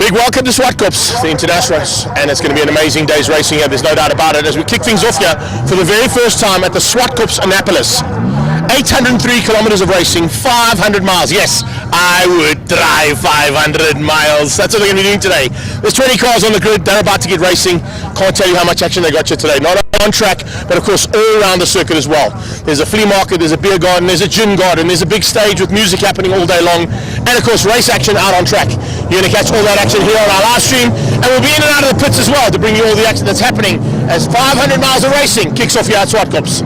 Big welcome to Swartkops, the international race, and it's going to be an amazing day's racing here, there's no doubt about it, as we kick things off here for the very first time at the Zwartkopanapolis. 803 kilometers of racing, 500 miles. Yes, I would drive 500 miles. That's what we're going to be doing today. There's 20 cars on the grid. They're about to get racing. Can't tell you how much action they got here today. Not on track, but of course all around the circuit as well. There's a flea market, there's a beer garden, there's a gin garden, there's a big stage with music happening all day long, and of course race action out on track. You're going to catch all that action here on our live stream, and we'll be in and out of the pits as well to bring you all the action that's happening as 500 miles of racing kicks off here at Swartkops.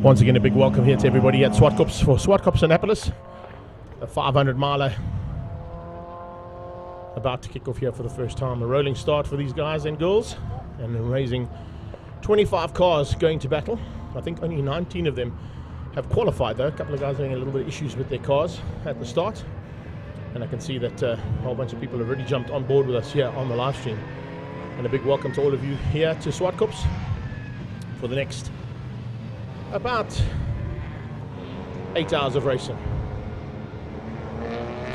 Once again, a big welcome here to everybody at Swartkops for Zwartkopanapolis, a 500 miler about to kick off here for the first time. A rolling start for these guys and girls, and raising 25 cars going to battle. I think only 19 of them have qualified though. A couple of guys having a little bit of issues with their cars at the start, and I can see that a whole bunch of people have already jumped on board with us here on the live stream. And a big welcome to all of you here to Swartkops for the next about 8 hours of racing.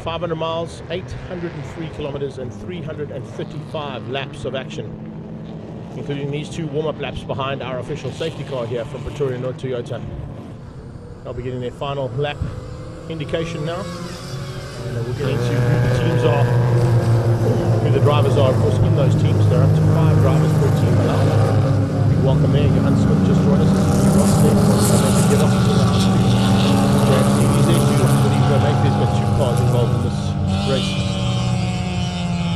500 miles, 803 kilometers and 335 laps of action, including these two warm-up laps behind our official safety car here from Pretoria North Toyota. They'll be getting their final lap indication now, and we'll get into who the teams are, who the drivers are, of course, in those teams. There are up to 5 drivers per team allowed. Welcome there, Johan Smith just joined us. There's got 2 cars involved in this race,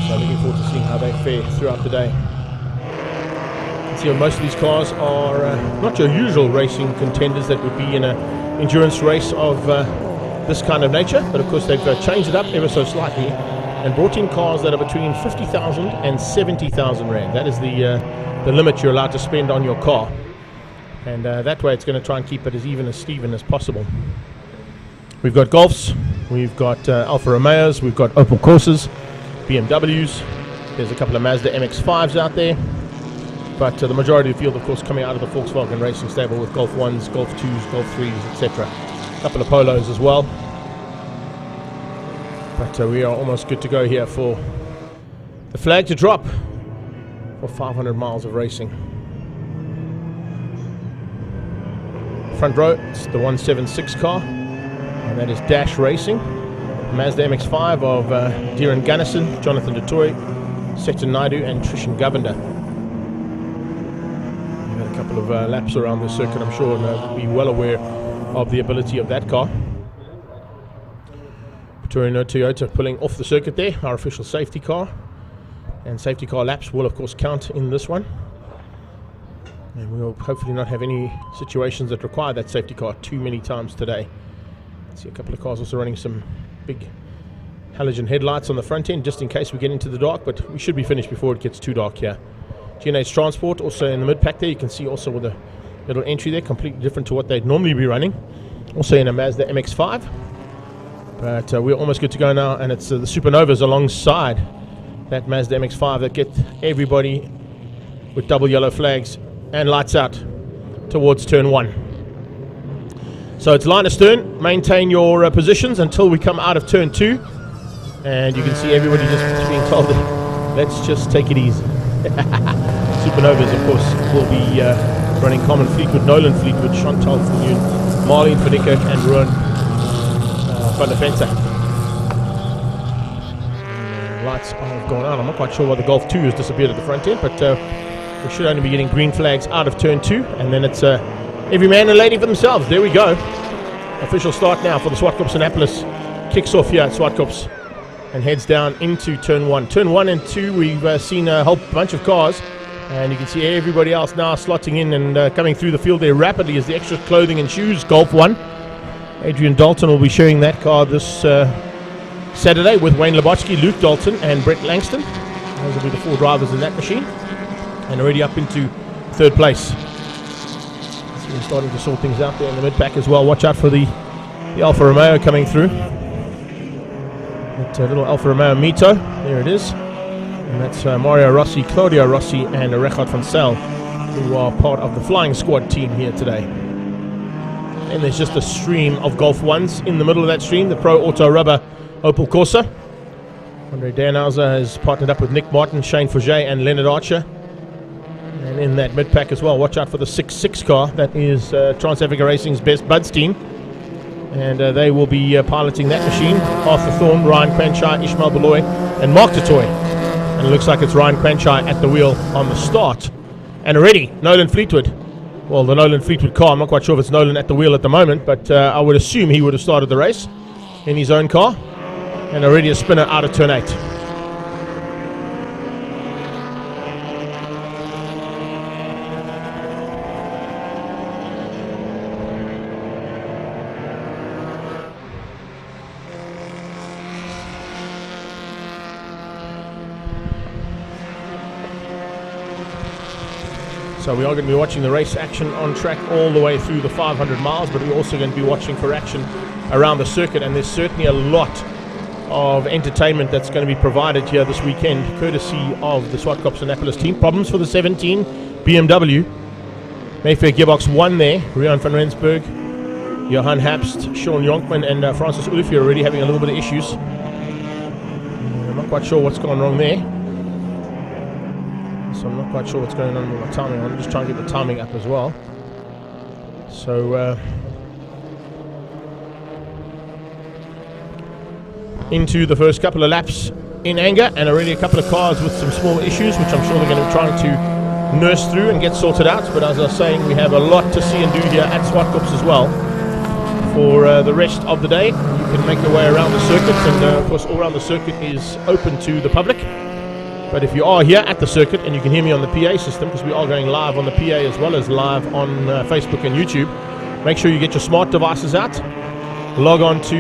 so looking forward to seeing how they fare throughout the day. You can see most of these cars are not your usual racing contenders that would be in an endurance race of this kind of nature, but of course they've changed it up ever so slightly and brought in cars that are between 50,000 and 70,000 rand. That is the limit you're allowed to spend on your car, and that way it's going to try and keep it as even as Steven as possible. We've got Golfs, we've got Alfa Romeos, we've got Opel Corsas, BMWs, there's a couple of Mazda MX-5s out there, but the majority of the field of course coming out of the Volkswagen Racing stable with Golf 1s, Golf 2s, Golf 3s, etc. A couple of Polos as well, but we are almost good to go here for the flag to drop for 500 miles of racing. Front row, it's the 176 car, and that is Dash Racing. Mazda MX-5 of Darren Gunnison, Jonathan DeToy, Sector Naidu and Trishan Govender. We've had a couple of laps around the circuit, I'm sure, and will be well aware of the ability of that car. Pretoria North Toyota pulling off the circuit there, our official safety car. And safety car laps will of course count in this one. And we will hopefully not have any situations that require that safety car too many times today. See a couple of cars also running some big halogen headlights on the front end just in case we get into the dark, but we should be finished before it gets too dark here G&H Transport. Also in the mid-pack there, you can see also with a little entry there, completely different to what they'd normally be running. Also in a Mazda MX-5. But we're almost good to go now, and it's the Supernovas alongside that Mazda MX-5 that get everybody with double yellow flags and lights out towards turn 1. So it's line astern, maintain your positions until we come out of turn 2, and you can see everybody just being told, let's just take it easy. Supernovas, of course, will be running Common Fleetwood, Nolan Fleetwood, Chantal Fournier, Marlene van Niekerk, and Ruan van der Venter. Lights are gone out. I'm not quite sure why the Golf 2 has disappeared at the front end, but we should only be getting green flags out of turn 2, and then it's every man and lady for themselves. There we go. Official start now for the Zwartkopanapolis. Kicks off here at Swartkops and heads down into turn 1. Turn 1 and 2, we've seen a whole bunch of cars, and you can see everybody else now slotting in and coming through the field there rapidly as the extra clothing and shoes. Golf 1. Adrian Dalton will be sharing that car this Saturday with Wayne Labotsky, Luke Dalton, and Brett Langston. Those will be the 4 drivers in that machine, and already up into 3rd place. So we're starting to sort things out there in the mid-pack as well. Watch out for the Alfa Romeo coming through. That little Alfa Romeo Mito, there it is. And that's Mario Rossi, Claudio Rossi, and Richard van Zyl, who are part of the flying squad team here today. And there's just a stream of Golf 1s in the middle of that stream. The Pro Auto Rubber Opel Corsa. Andre Danhauser has partnered up with Nick Martin, Shane Forget, and Leonard Archer. And in that mid-pack as well, watch out for the 6-6 car. That is Trans-Africa Racing's Best Buds team. And they will be piloting that machine. Arthur Thorne, Ryan Quanchai, Ishmael Beloy, and Mark Tatoy. And it looks like it's Ryan Quanchai at the wheel on the start. And already, Nolan Fleetwood. Well, the Nolan Fleetwood car, I'm not quite sure if it's Nolan at the wheel at the moment, but I would assume he would have started the race in his own car. And already a spinner out of turn 8. So we are going to be watching the race action on track all the way through the 500 miles, but we're also going to be watching for action around the circuit, and there's certainly a lot of entertainment that's going to be provided here this weekend, courtesy of the Zwartkopanapolis team. Problems for the 17 BMW. Mayfair Gearbox 1 there. Rian van Rensburg, Johan Habst, Sean Jonkman, and Francis Olivier already having a little bit of issues. I'm not quite sure what's gone wrong there. So I'm not quite sure what's going on with my timing. I'm just trying to get the timing up as well. So into the first couple of laps in anger, and already a couple of cars with some small issues, which I'm sure they're going to be trying to nurse through and get sorted out. But as I was saying, we have a lot to see and do here at Swartkops as well for the rest of the day. You can make your way around the circuit, and of course all around the circuit is open to the public. But if you are here at the circuit and you can hear me on the PA system, because we are going live on the PA as well as live on Facebook and YouTube, make sure you get your smart devices out, log on to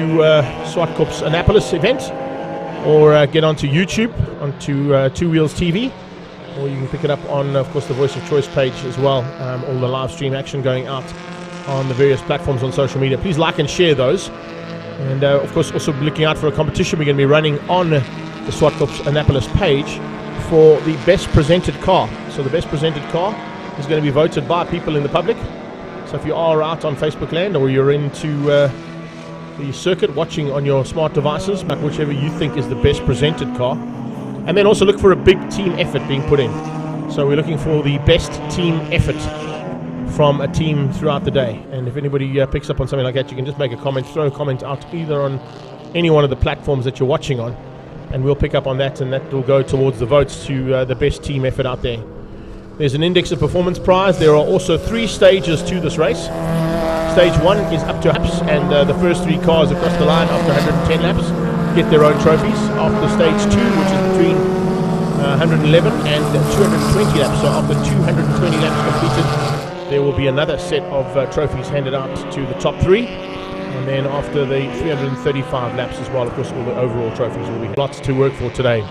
Zwartkopanapolis event, or get onto YouTube, onto Two Wheels TV, or you can pick it up on, of course, the Voice of Choice page as well. All the live stream action going out on the various platforms on social media. Please like and share those. And of course, also be looking out for a competition we're going to be running on the Zwartkopanapolis page for the best presented car. So the best presented car is going to be voted by people in the public. So if you are out on Facebook land, or you're into the circuit watching on your smart devices, but whichever you think is the best presented car. And then also look for a big team effort being put in. So we're looking for the best team effort from a team throughout the day. And if anybody picks up on something like that, you can just make a comment, throw a comment out either on any one of the platforms that you're watching on, and we'll pick up on that, and that will go towards the votes to the best team effort out there. There's an index of performance prize. There are also 3 stages to this race. Stage 1 is up to laps, and the first 3 cars across the line after 110 laps get their own trophies. After stage 2, which is between 111 and 220 laps, so after 220 laps completed, there will be another set of trophies handed out to the top 3. And then after the 335 laps as well, of course, all the overall trophies will be lots to work for today.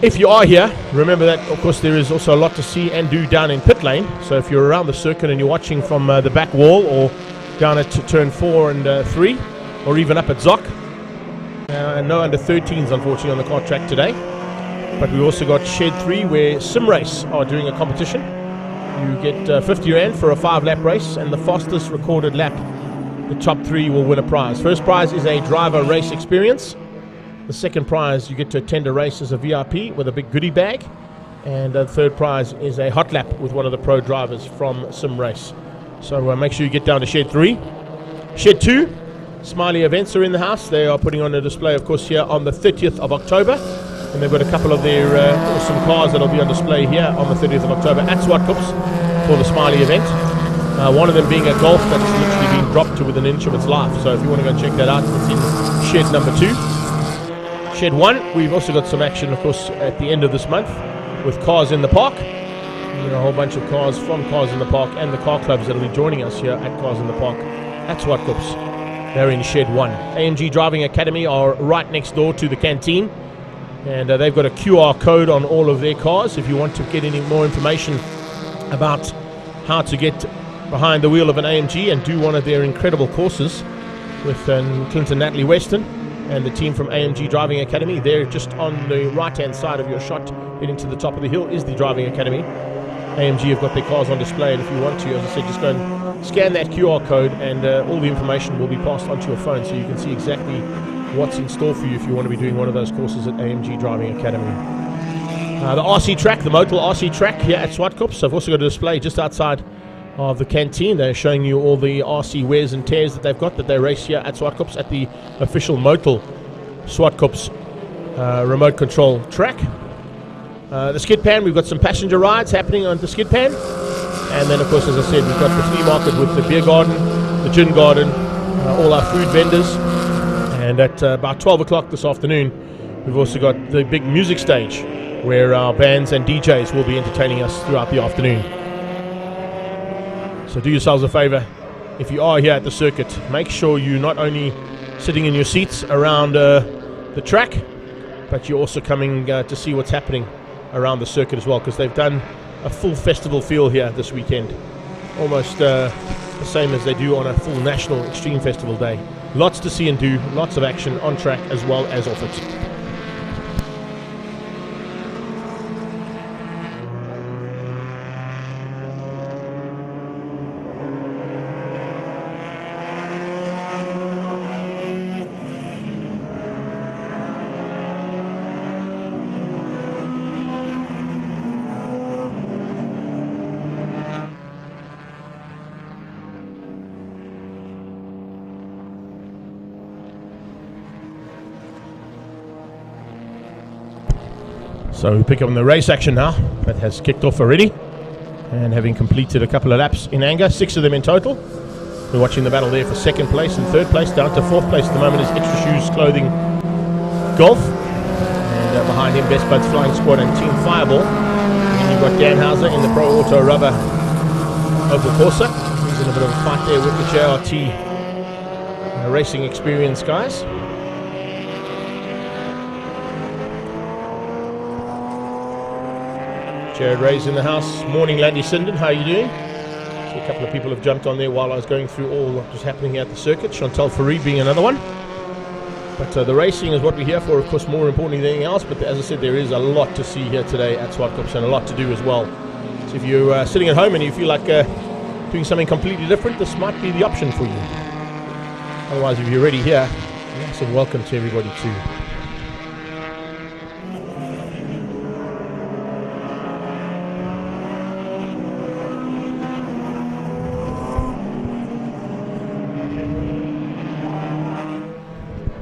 If you are here, remember that, of course, there is also a lot to see and do down in pit lane. So if you're around the circuit and you're watching from the back wall or down at turn 4 and 3, or even up at Zoc, no under 13s, unfortunately, on the kart track today. But we also got Shed 3, where Sim Race are doing a competition. You get 50 Rand for a 5-lap race, and the fastest recorded lap, the top 3 will win a prize. First prize is a driver race experience. The second prize, you get to attend a race as a VIP with a big goodie bag. And the third prize is a hot lap with one of the pro drivers from Sim Race. So make sure you get down to Shed 3. Shed 2, Smiley Events are in the house. They are putting on a display, of course, here on the 30th of October. And they've got a couple of their awesome cars that will be on display here on the 30th of October at Swartkops for the Smiley event. One of them being a Golf that's literally been dropped to within an inch of its life. So if you want to go check that out, it's in Shed number 2. Shed 1, we've also got some action, of course, at the end of this month with Cars in the Park. A whole bunch of cars from Cars in the Park and the car clubs that will be joining us here at Cars in the Park at Swartkops. They're in Shed 1. AMG Driving Academy are right next door to the canteen, and they've got a QR code on all of their cars. If you want to get any more information about how to get behind the wheel of an AMG and do one of their incredible courses with Clinton Natalie Weston and the team from AMG Driving Academy, they're just on the right-hand side of your shot, heading to the top of the hill is the Driving Academy. AMG have got their cars on display, and if you want to, as I said, just go and scan that QR code, and all the information will be passed onto your phone, so you can see exactly what's in store for you if you want to be doing one of those courses at AMG Driving Academy. The RC track, the Motul RC track here at Zwartkopanapolis, I've also got a display just outside of the canteen. They're showing you all the RC wears and tears that they've got that they race here at Zwartkopanapolis at the official Motul Zwartkopanapolis remote control track. The skid pan, we've got some passenger rides happening on the skid pan, and then of course, as I said, we've got the flea market with the beer garden, the gin garden, all our food vendors, and at about 12 o'clock this afternoon we've also got the big music stage where our bands and DJs will be entertaining us throughout the afternoon. So do yourselves a favor, if you are here at the circuit, make sure you're not only sitting in your seats around the track, but you're also coming to see what's happening around the circuit as well, because they've done a full festival feel here this weekend, almost the same as they do on a full national extreme festival day. Lots to see and do, lots of action on track as well as off it. So we pick up on the race action now. That has kicked off already, and having completed a couple of laps in anger, 6 of them in total. We're watching the battle there for second place and third place. Down to fourth place at the moment is Extra Shoes Clothing Golf, and behind him Best Buds Flying Squad and Team Fireball. And then you've got Dan Hauser in the Pro Auto Rubber Opel Corsa. He's in a bit of a fight there with the JRT Racing Experience guys. Jared Ray's in the house. Morning, Landy Sinden. How are you doing? See a couple of people have jumped on there while I was going through all what was happening here at the circuit. Chantal Farid being another one. But the racing is what we're here for, of course, more importantly than anything else. But as I said, there is a lot to see here today at Swartkops and a lot to do as well. So if you're sitting at home and you feel like doing something completely different, this might be the option for you. Otherwise, if you're already here, massive welcome to everybody too.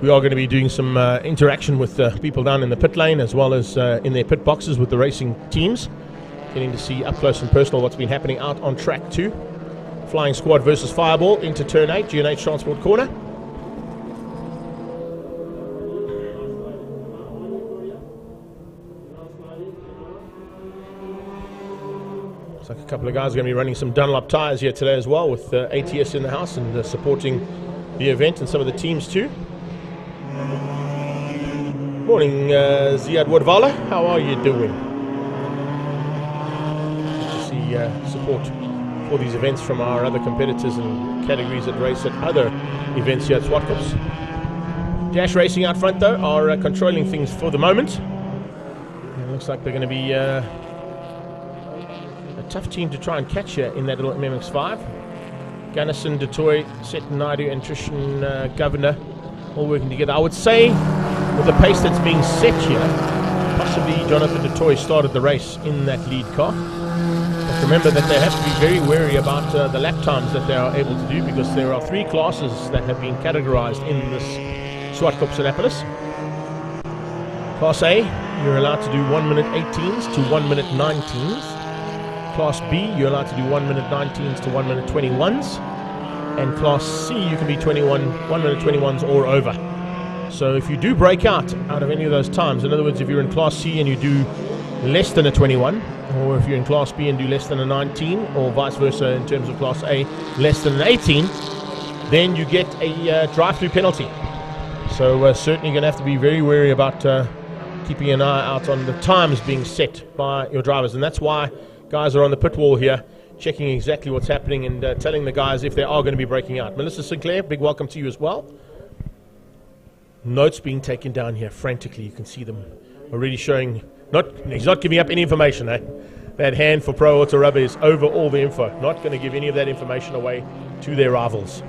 We are going to be doing some interaction with people down in the pit lane as well as in their pit boxes with the racing teams. Getting to see up close and personal what's been happening out on track 2. Flying Squad versus Fireball into turn 8, G&H Transport Corner. Looks like a couple of guys are going to be running some Dunlop tyres here today as well, with ATS in the house and supporting the event and some of the teams too. Morning, Ziad Wadvala. How are you doing? Good to see support for these events from our other competitors and categories that race at other events here at Swartkops. Dash Racing out front, though, are controlling things for the moment. It looks like they're going to be a tough team to try and catch here in that little MMX5. Gunnison, Detoy, Seton Naidu, and Trishan Governor all working together. I would say, with the pace that's being set here, possibly Jonathan Detoy started the race in that lead car. But remember that they have to be very wary about the lap times that they are able to do, because there are 3 classes that have been categorized in this Zwartkopanapolis. Class A, you're allowed to do 1 minute 18s to 1 minute 19s. Class B, you're allowed to do 1 minute 19s to 1 minute 21s. And Class C, you can be 1 minute 21s or over. So if you do break out of any of those times, in other words, if you're in Class C and you do less than a 21, or if you're in Class B and do less than a 19, or vice versa in terms of Class A, less than an 18, then you get a drive-through penalty. So certainly going to have to be very wary about keeping an eye out on the times being set by your drivers. And that's why guys are on the pit wall here, checking exactly what's happening and telling the guys if they are going to be breaking out. Melissa Sinclair, big welcome to you as well. Notes being taken down here frantically. You can see them already showing. He's not giving up any information. That hand for Pro Auto Rubber is over all the info. Not going to give any of that information away to their rivals.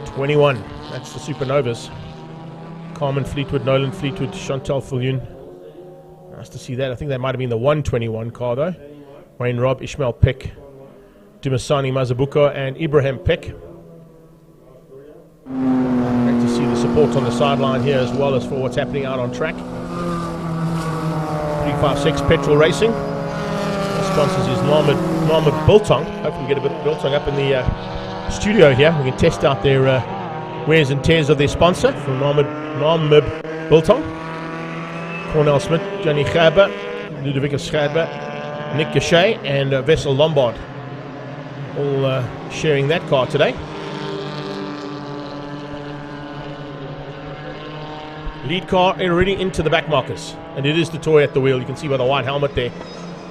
'21. That's the Supernovas. Carmen Fleetwood, Nolan Fleetwood, Chantal Fillion. Nice to see that. I think that might have been the 121 car though. Wayne Robb, Ishmael Peck, Dumasani Mazabuka, and Ibrahim Peck. Great to see the support on the sideline here, as well as for what's happening out on track. 356 Petrol Racing. Our sponsors is Narmid Biltong. Hopefully we get a bit of Biltong up in the studio here. We can test out their wears and tears of their sponsor from Narmid Biltong. Cornell Smith, Johnny Gerber, Ludovica Scherber, Nick Gachet, and Vessel Lombard. All sharing that car today. Lead car already into the back markers, and it is Detoy at the wheel. You can see by the white helmet there.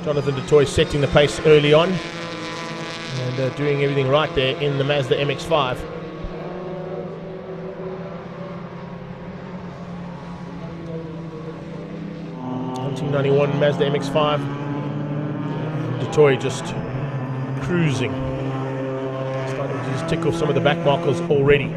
Jonathan Detoy setting the pace early on and doing everything right there in the Mazda MX-5. '91 Mazda MX-5. Detoy just cruising. Starting to just tick off some of the back markers already.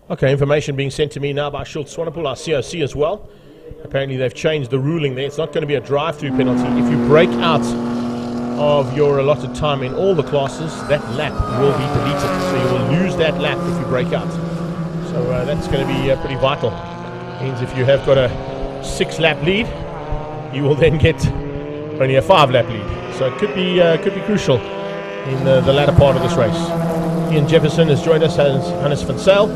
Okay, information being sent to me now by Schultz Swanepoel, our COC as well. Apparently they've changed the ruling there. It's not going to be a drive-through penalty. If you break out of your allotted time in all the classes, that lap will be deleted. So you will lose that lap if you break out. So that's going to be pretty vital. Means if you have got a 6-lap lead, you will then get only a 5-lap lead. So it could be crucial in the latter part of this race. Ian Jefferson has joined us, as Hannes van Zyl.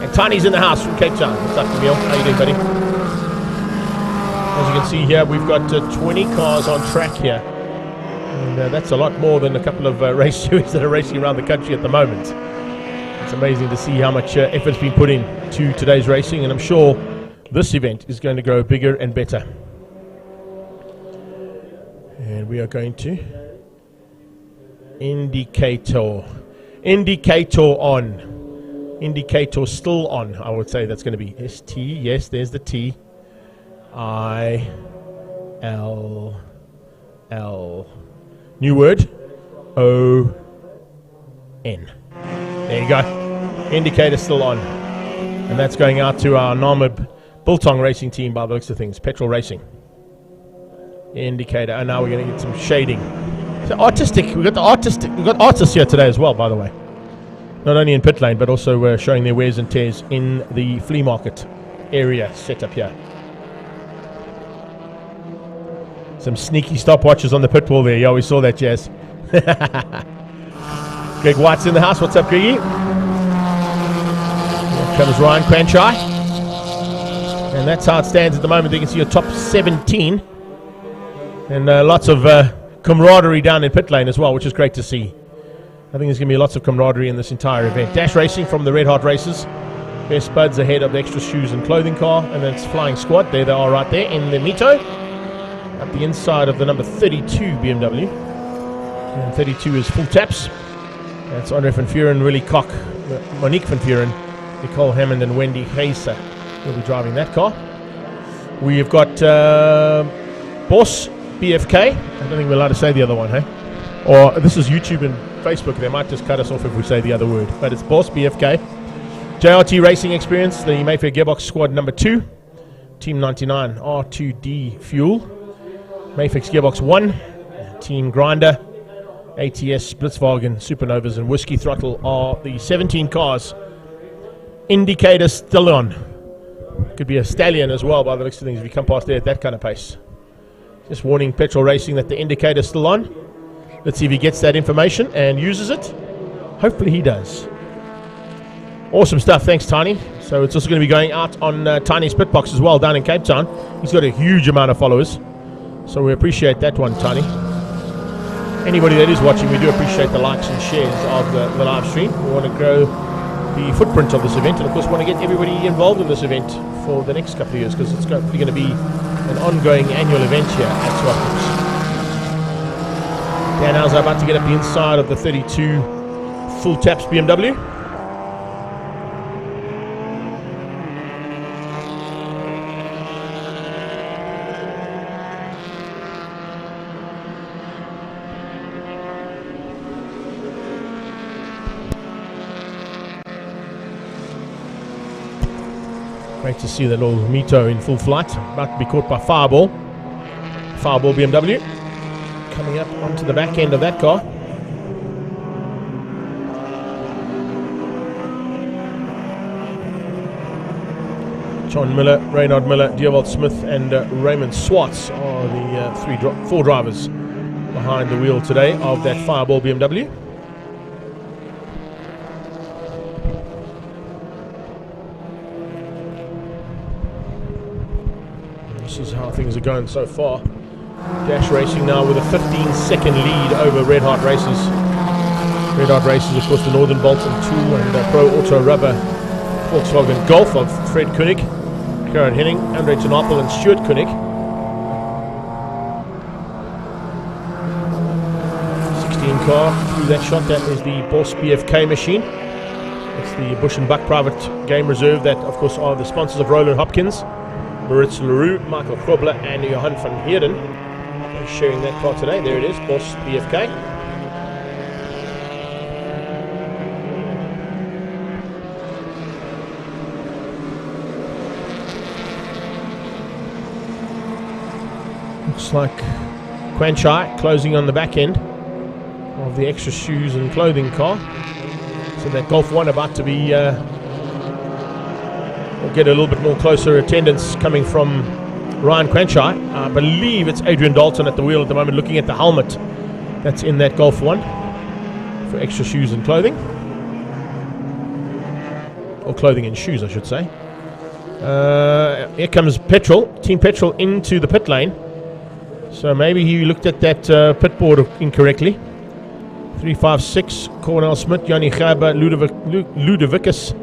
And Tiny's in the house from Cape Town. What's up, Camille? How you doing, buddy? As you can see here, we've got 20 cars on track here. And that's a lot more than a couple of race series that are racing around the country at the moment. It's amazing to see how much effort's been put in to today's racing, and I'm sure this event is going to grow bigger and better. And we are going to indicator on. Indicator still on, I would say that's going to be ST. Yes, there's the T. I-L-L. New word. O-N. There you go. Indicator still on. And that's going out to our Narmid Biltong racing team by the looks of things. Petrol Racing. Indicator. And now we're going to get some shading. So artistic. We've got artists here today as well, by the way. Not only in pit lane, but also showing their wares and tears in the flea market area set up here. Some sneaky stopwatches on the pit wall there. Yeah, we saw that, Jazz. Greg White's in the house. What's up, Greggy? comes Ryan Quanchai. And that's how it stands at the moment. You can see your top 17. And lots of camaraderie down in pit lane as well, which is great to see. I think there's going to be lots of camaraderie in this entire event. Dash Racing from the Red Hot Races. Best buds ahead of the extra shoes and clothing car. And then it's Flying Squad. There they are right there in the Mito. At the inside of the number 32 BMW. And 32 is Full Taps. That's Andre van Vuren, Willie Koch, Monique van Vuren, Nicole Hammond and Wendy Heiser will be driving that car. We have got Boss BFK. I don't think we're allowed to say the other one, hey? Or this is YouTube and Facebook. They might just cut us off if we say the other word. But it's Boss BFK. JRT Racing Experience, the Mayfair Gearbox Squad number 2. Team 99 R2D Fuel. Mayfix Gearbox 1. Team Grinder. ATS, Blitzwagen, Supernovas and Whiskey Throttle are the 17 cars. Indicator still on. Could be a stallion as well by the looks of things if you come past there at that kind of pace. Just warning Petrol Racing that the indicator's still on. Let's see if he gets that information and uses it. Hopefully he does. Awesome stuff, thanks Tiny. So it's also going to be going out on Tiny's Pit Box as well down in Cape Town. He's got a huge amount of followers. So we appreciate that one, Tiny. Anybody that is watching, we do appreciate the likes and shares of the live stream. We want to grow the footprint of this event, and of course we want to get everybody involved in this event for the next couple of years, because it's going to be an ongoing annual event here at Swartkops. Dan Hauser about to get up the inside of the 32 Full Taps BMW. Great to see that little Mito in full flight, about to be caught by Fireball. Fireball BMW coming up onto the back end of that car. John Miller, Reynard Miller, Dewald Smith and Raymond Swartz are the four drivers behind the wheel today of that Fireball BMW. This is how things are going so far. Dash Racing now with a 15-second lead over Red Hot Races. Red Hot Races, of course, the Northern Bolton Tool and Pro Auto Rubber Volkswagen Golf of Fred Koenig, Karen Henning, Andre Tenapel and Stuart Koenig. 16 car through that shot. That is the Boss BFK machine. It's the Bush and Buck Private Game Reserve that, of course, are the sponsors of Roland Hopkins, Maritz Leroux, Michael Krobler and Johan van Heerden. They're sharing that car today. There it is, Boss BFK. Looks like Quanchai closing on the back end of the extra shoes and clothing car. So that Golf 1 about to be we'll get a little bit more closer attendance coming from Ryan Quanchai. I believe it's Adrian Dalton at the wheel at the moment, looking at the helmet that's in that Golf 1 for extra shoes and clothing. Or clothing and shoes, I should say. Here comes Petrol, Team Petrol into the pit lane. So maybe he looked at that pit board incorrectly. 356, Cornel Smith, Yanni Gerber, Ludovicus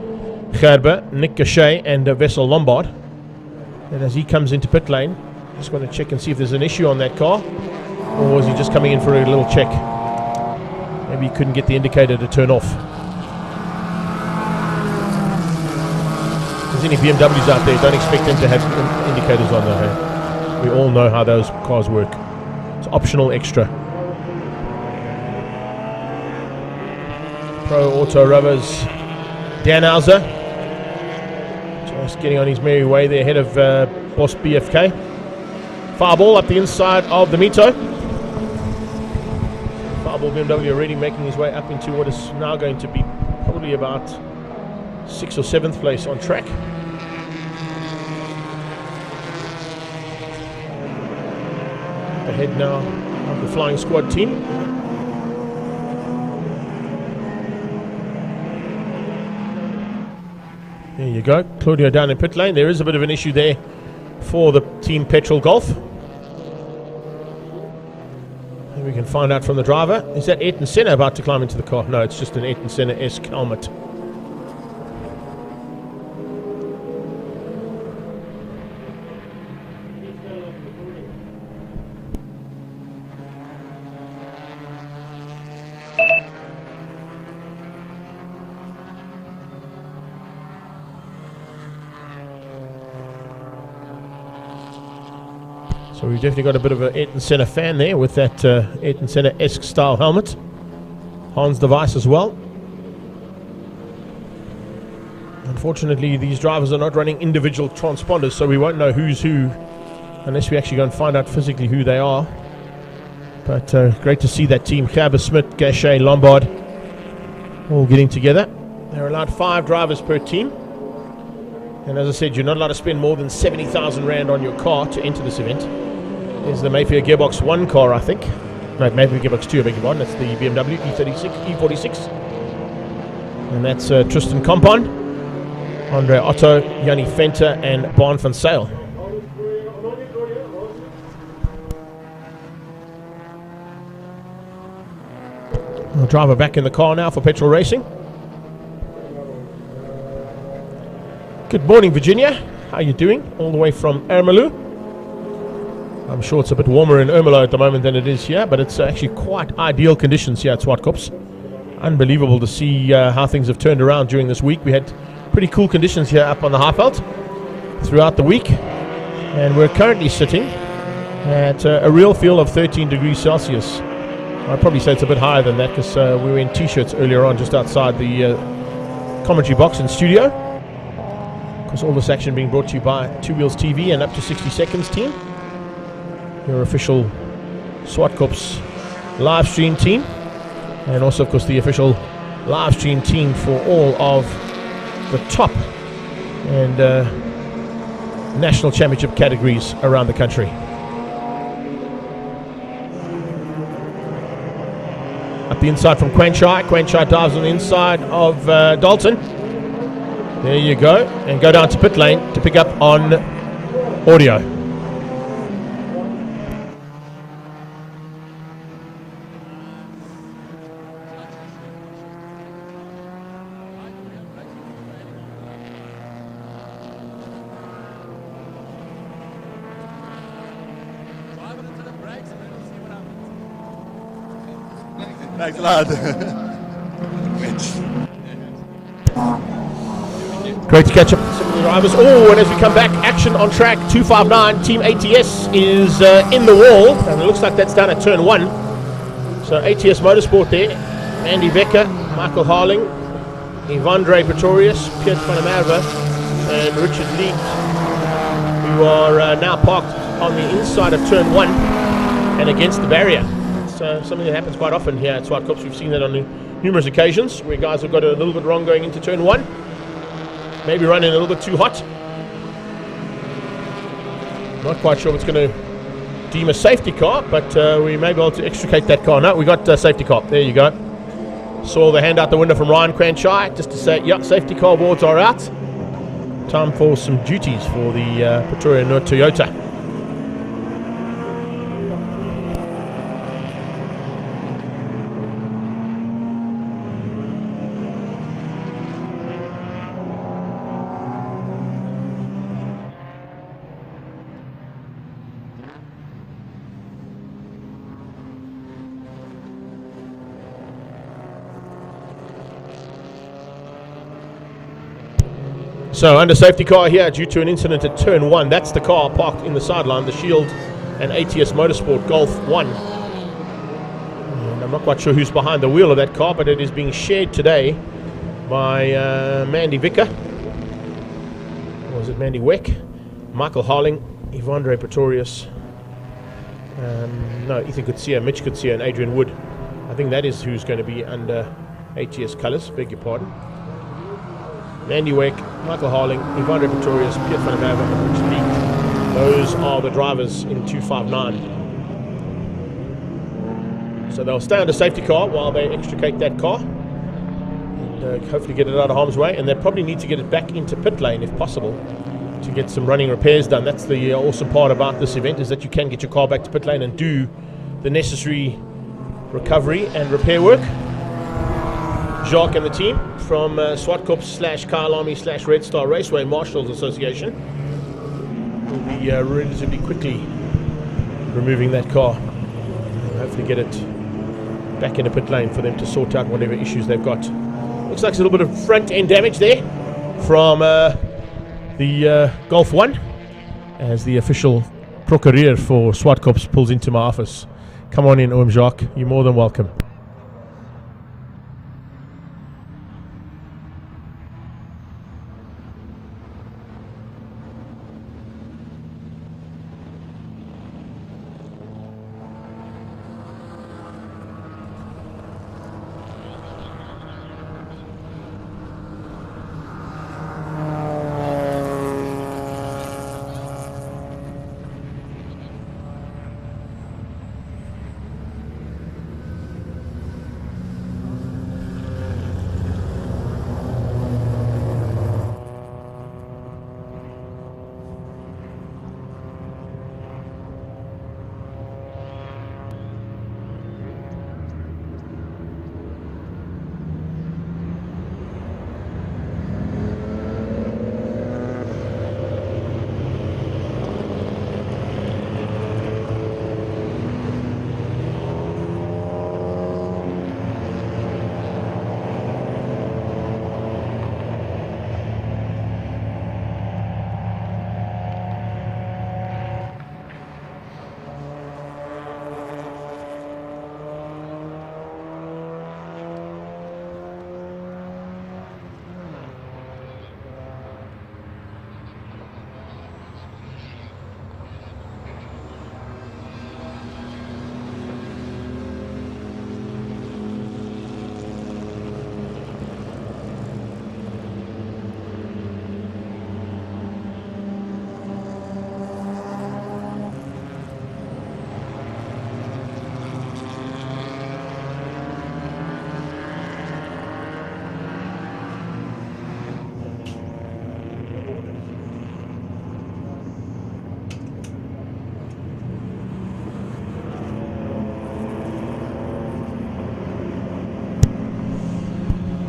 Gerber, Nick Gachet and Vessel Lombard. And as he comes into pit lane, just want to check and see if there's an issue on that car, or was he just coming in for a little check? Maybe he couldn't get the indicator to turn off. If there's any BMWs out there, don't expect them to have indicators on there. Hey? We all know how those cars work. It's optional extra. Pro Auto Rubbers, Dan Hauser. Just getting on his merry way there ahead of Boss BFK. Fireball up the inside of the Mito. Fireball BMW already making his way up into what is now going to be probably about 6th or 7th place on track. The head now of the Flying Squad team. There you go, Claudio down in pit lane. There is a bit of an issue there for the Team Petrol Golf. And we can find out from the driver. Is that Ayrton Senna about to climb into the car? No, it's just an Ayrton Senna-esque helmet. So we've definitely got a bit of an Ayrton Senna fan there with that Ayrton Senna-esque style helmet. Hans device as well. Unfortunately, these drivers are not running individual transponders, so we won't know who's who unless we actually go and find out physically who they are. But great to see that team, Gerber, Smith, Gachet, Lombard, all getting together. They're allowed 5 drivers per team. And as I said, you're not allowed to spend more than 70,000 Rand on your car to enter this event. There's the Mayfair Gearbox 1 car, I think. No, Mayfair Gearbox 2, I beg your pardon. That's the BMW E46. And that's Tristan Compon, Andre Otto, Yanni Fenter, and Barn van Sale. We'll drive back in the car now for petrol racing. Good morning, Virginia. How are you doing? All the way from Ermelo. I'm sure it's a bit warmer in Ermelo at the moment than it is here, but it's actually quite ideal conditions here at Swartkops. Unbelievable to see how things have turned around during this week. We had pretty cool conditions here up on the Highveld throughout the week, and we're currently sitting at a real feel of 13 degrees Celsius. I'd probably say it's a bit higher than that because we were in t-shirts earlier on just outside the commentary box and studio. Of course, all this action being brought to you by Two Wheels TV and Up to 60 Seconds team, your official Swartkops live stream team, and also of course the official live stream team for all of the top and national championship categories around the country. Up the inside from Quanchai. Quanchai dives on the inside of Dalton. There you go. And go down to pit lane to pick up on audio. Thanks a lot. Great to catch up with some of the drivers. Oh, and as we come back, action on track 259. Team ATS is in the wall, and it looks like that's down at turn 1. So ATS Motorsport there. Andy Becker, Michael Harling, Yvondre Pretorius, Piet van der Merwe, and Richard Lee, who are now parked on the inside of turn 1 and against the barrier. Something that happens quite often here at Swartkops. We've seen that on numerous occasions where guys have got it a little bit wrong going into turn 1. Maybe running a little bit too hot. Not quite sure what's going to deem a safety car, but we may be able to extricate that car. No, we got a safety car. There you go. Saw the hand out the window from Ryan Quanchai just to say, yep, safety car boards are out. Time for some duties for the Pretoria North Toyota. So under safety car here due to an incident at turn 1. That's the car parked in the sideline, the Shield and ATS Motorsport Golf 1. And I'm not quite sure who's behind the wheel of that car, but it is being shared today by Mandy Vicker. Or was it Mandy Weck? Michael Harling, Yvondre Pretorius. No, Ethan Kutsia, Mitch Kutsia and Adrian Wood. I think that is who's going to be under ATS colours, beg your pardon. Andy Weck, Michael Harling, Yvondre Pretorius, Piet van der Merwe, and Richard Lee. Those are the drivers in 259. So they'll stay under safety car while they extricate that car. And hopefully get it out of harm's way, and they probably need to get it back into pit lane if possible to get some running repairs done. That's the awesome part about this event, is that you can get your car back to pit lane and do the necessary recovery and repair work. Jacques and the team from Swartkops / Kyle Army / Red Star Raceway Marshals Association will be relatively quickly removing that car and hopefully get it back into pit lane for them to sort out whatever issues they've got. Looks like there's a little bit of front end damage there from the Golf 1 as the official procureur for Swartkops pulls into my office. Come on in, Oom Jacques, you're more than welcome.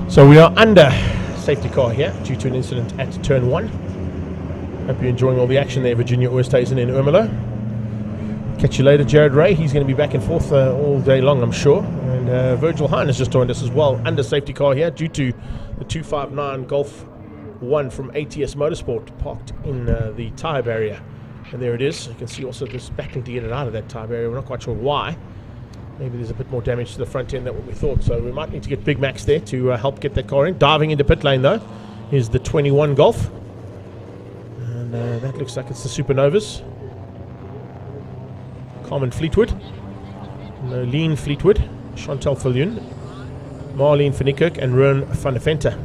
So we are under safety car here due to an incident at turn 1. Hope you're enjoying all the action there, Virginia Oosthuizen in Ermelo. Catch you later, Jared Ray. He's going to be back and forth all day long, I'm sure. And Virgil Hine has just joined us as well, under safety car here due to the 259 Golf 1 from ATS Motorsport parked in the tyre barrier. And there it is. You can see also this battling to get it out of that tyre barrier. We're not quite sure why. Maybe there's a bit more damage to the front end than what we thought. So we might need to get Big Max there to help get that car in. Diving into pit lane though is the 21 Golf. And that looks like it's the Supernovas. Carmen Fleetwood, Nolene Fleetwood, Chantal Viljoen, Marlene van Niekerk and Ruan van der Vente.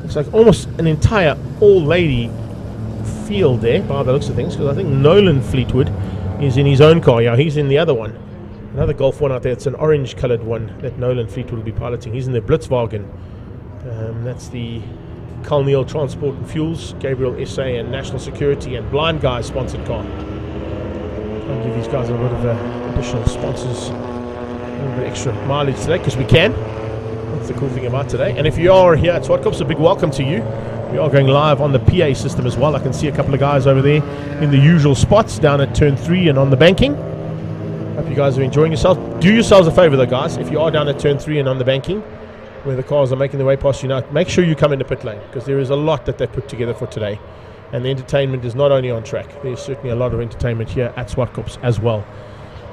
Looks like almost an entire all-lady field there by the looks of things, because I think Nolan Fleetwood is in his own car. Yeah, he's in the other one. Another Golf 1 out there. It's an orange-coloured one that Nolan Fleetwood will be piloting. He's in the Blitzwagen. That's the Calneal Transport and Fuels, Gabriel SA and National Security and Blind Guys sponsored car. I'll give these guys a little bit of additional sponsors, a little bit extra mileage today because we can. That's the cool thing about today. And if you are here at Swartkops, a big welcome to you. We are going live on the PA system as well. I can see a couple of guys over there in the usual spots down at turn 3 and on the banking. Hope you guys are enjoying yourselves. Do yourselves a favor though, guys. If you are down at turn 3 and on the banking, where the cars are making their way past you now, make sure you come into pit lane, because there is a lot that they put together for today. And the entertainment is not only on track. There's certainly a lot of entertainment here at Swartkops as well.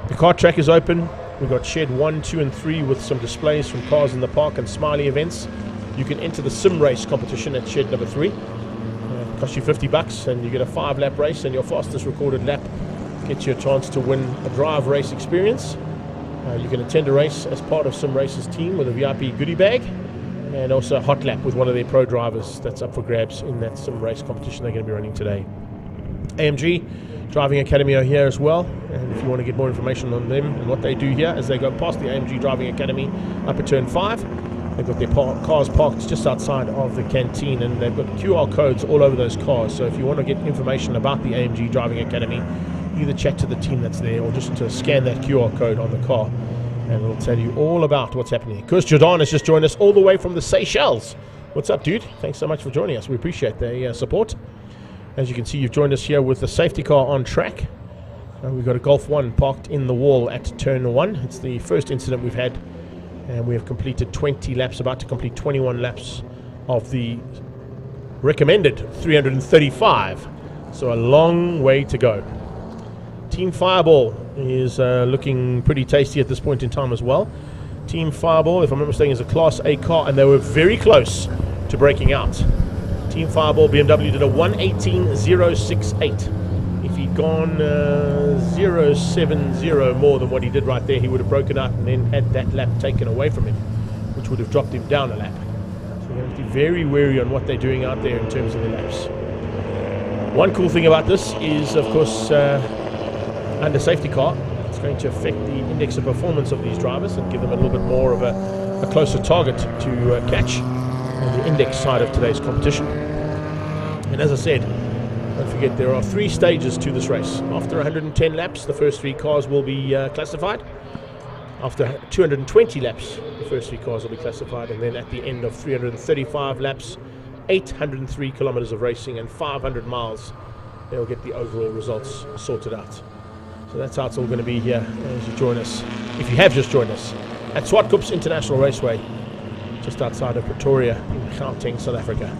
The car track is open. We've got shed 1, 2 and 3 with some displays from cars in the park and smiley events. You can enter the sim race competition at shed number 3. It costs you $50 and you get a 5-lap race, and your fastest recorded lap gets you a chance to win a drive race experience. You can attend a race as part of Sim Race's team with a VIP goodie bag, and also a hot lap with one of their pro drivers that's up for grabs in that Sim Race competition they're going to be running today. AMG Driving Academy are here as well, and if you want to get more information on them and what they do here as they go past the AMG Driving Academy up at turn 5, They've got their cars parked just outside of the canteen, and they've got QR codes all over those cars. So if you want to get information about the AMG Driving Academy, either chat to the team that's there or just scan that QR code on the car, and it'll tell you all about what's happening. Chris Jordan has just joined us all the way from the Seychelles. What's up, dude? Thanks so much for joining us. We appreciate the support. As you can see, you've joined us here with the safety car on track. We've got a Golf 1 parked in the wall at turn 1. It's the first incident we've had, and we have completed 20 laps, about to complete 21 laps of the recommended 335. So a long way to go. Team Fireball is looking pretty tasty at this point in time as well. Team Fireball, if I'm not mistaken, is a Class A car, and they were very close to breaking out. Team Fireball BMW did a 1:18.068. If he'd gone 0.70 more than what he did right there, he would have broken out and then had that lap taken away from him, which would have dropped him down a lap. So we're going to be very wary on what they're doing out there in terms of the laps. One cool thing about this is, of course, under safety car, it's going to affect the index of performance of these drivers and give them a little bit more of a closer target to catch on the index side of today's competition. And as I said, don't forget, there are 3 stages to this race. After 110 laps, the first 3 cars will be classified. After 220 laps, the first 3 cars will be classified. And then at the end of 335 laps, 803 kilometers of racing and 500 miles, they'll get the overall results sorted out. So that's how it's all going to be here as you join us, if you have just joined us, at Swartkops International Raceway, just outside of Pretoria in Gauteng, South Africa.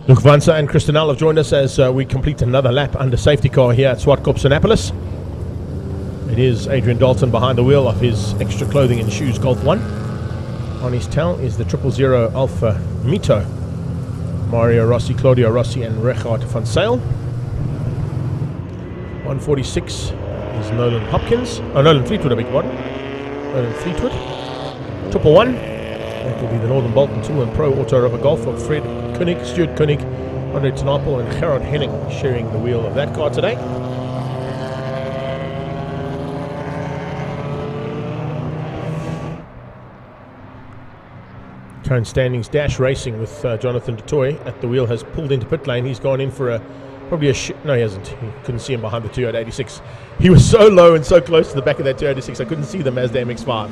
Luke Vansa and Christinel have joined us as we complete another lap under safety car here at Zwartkopanapolis. It is Adrian Dalton behind the wheel of his extra clothing and shoes Golf 1. On his tail is the 000 Alpha Mito. Mario Rossi, Claudio Rossi and Richard van Sale. 146 is Nolan Hopkins. Oh, Nolan Fleetwood, I beg your pardon. Nolan Fleetwood. 111. That will be the Northern Bolton Tool and Pro Auto Rubber Golf of Fred Koenig, Stuart Koenig, Andre Tenapel and Gerard Henning sharing the wheel of that car today. Current standings, Dash Racing with Jonathan Dutoy at the wheel has pulled into pit lane. He's gone in for probably a no, he hasn't. You couldn't see him behind the 286. He was so low and so close to the back of that 286, I couldn't see the Mazda MX-5.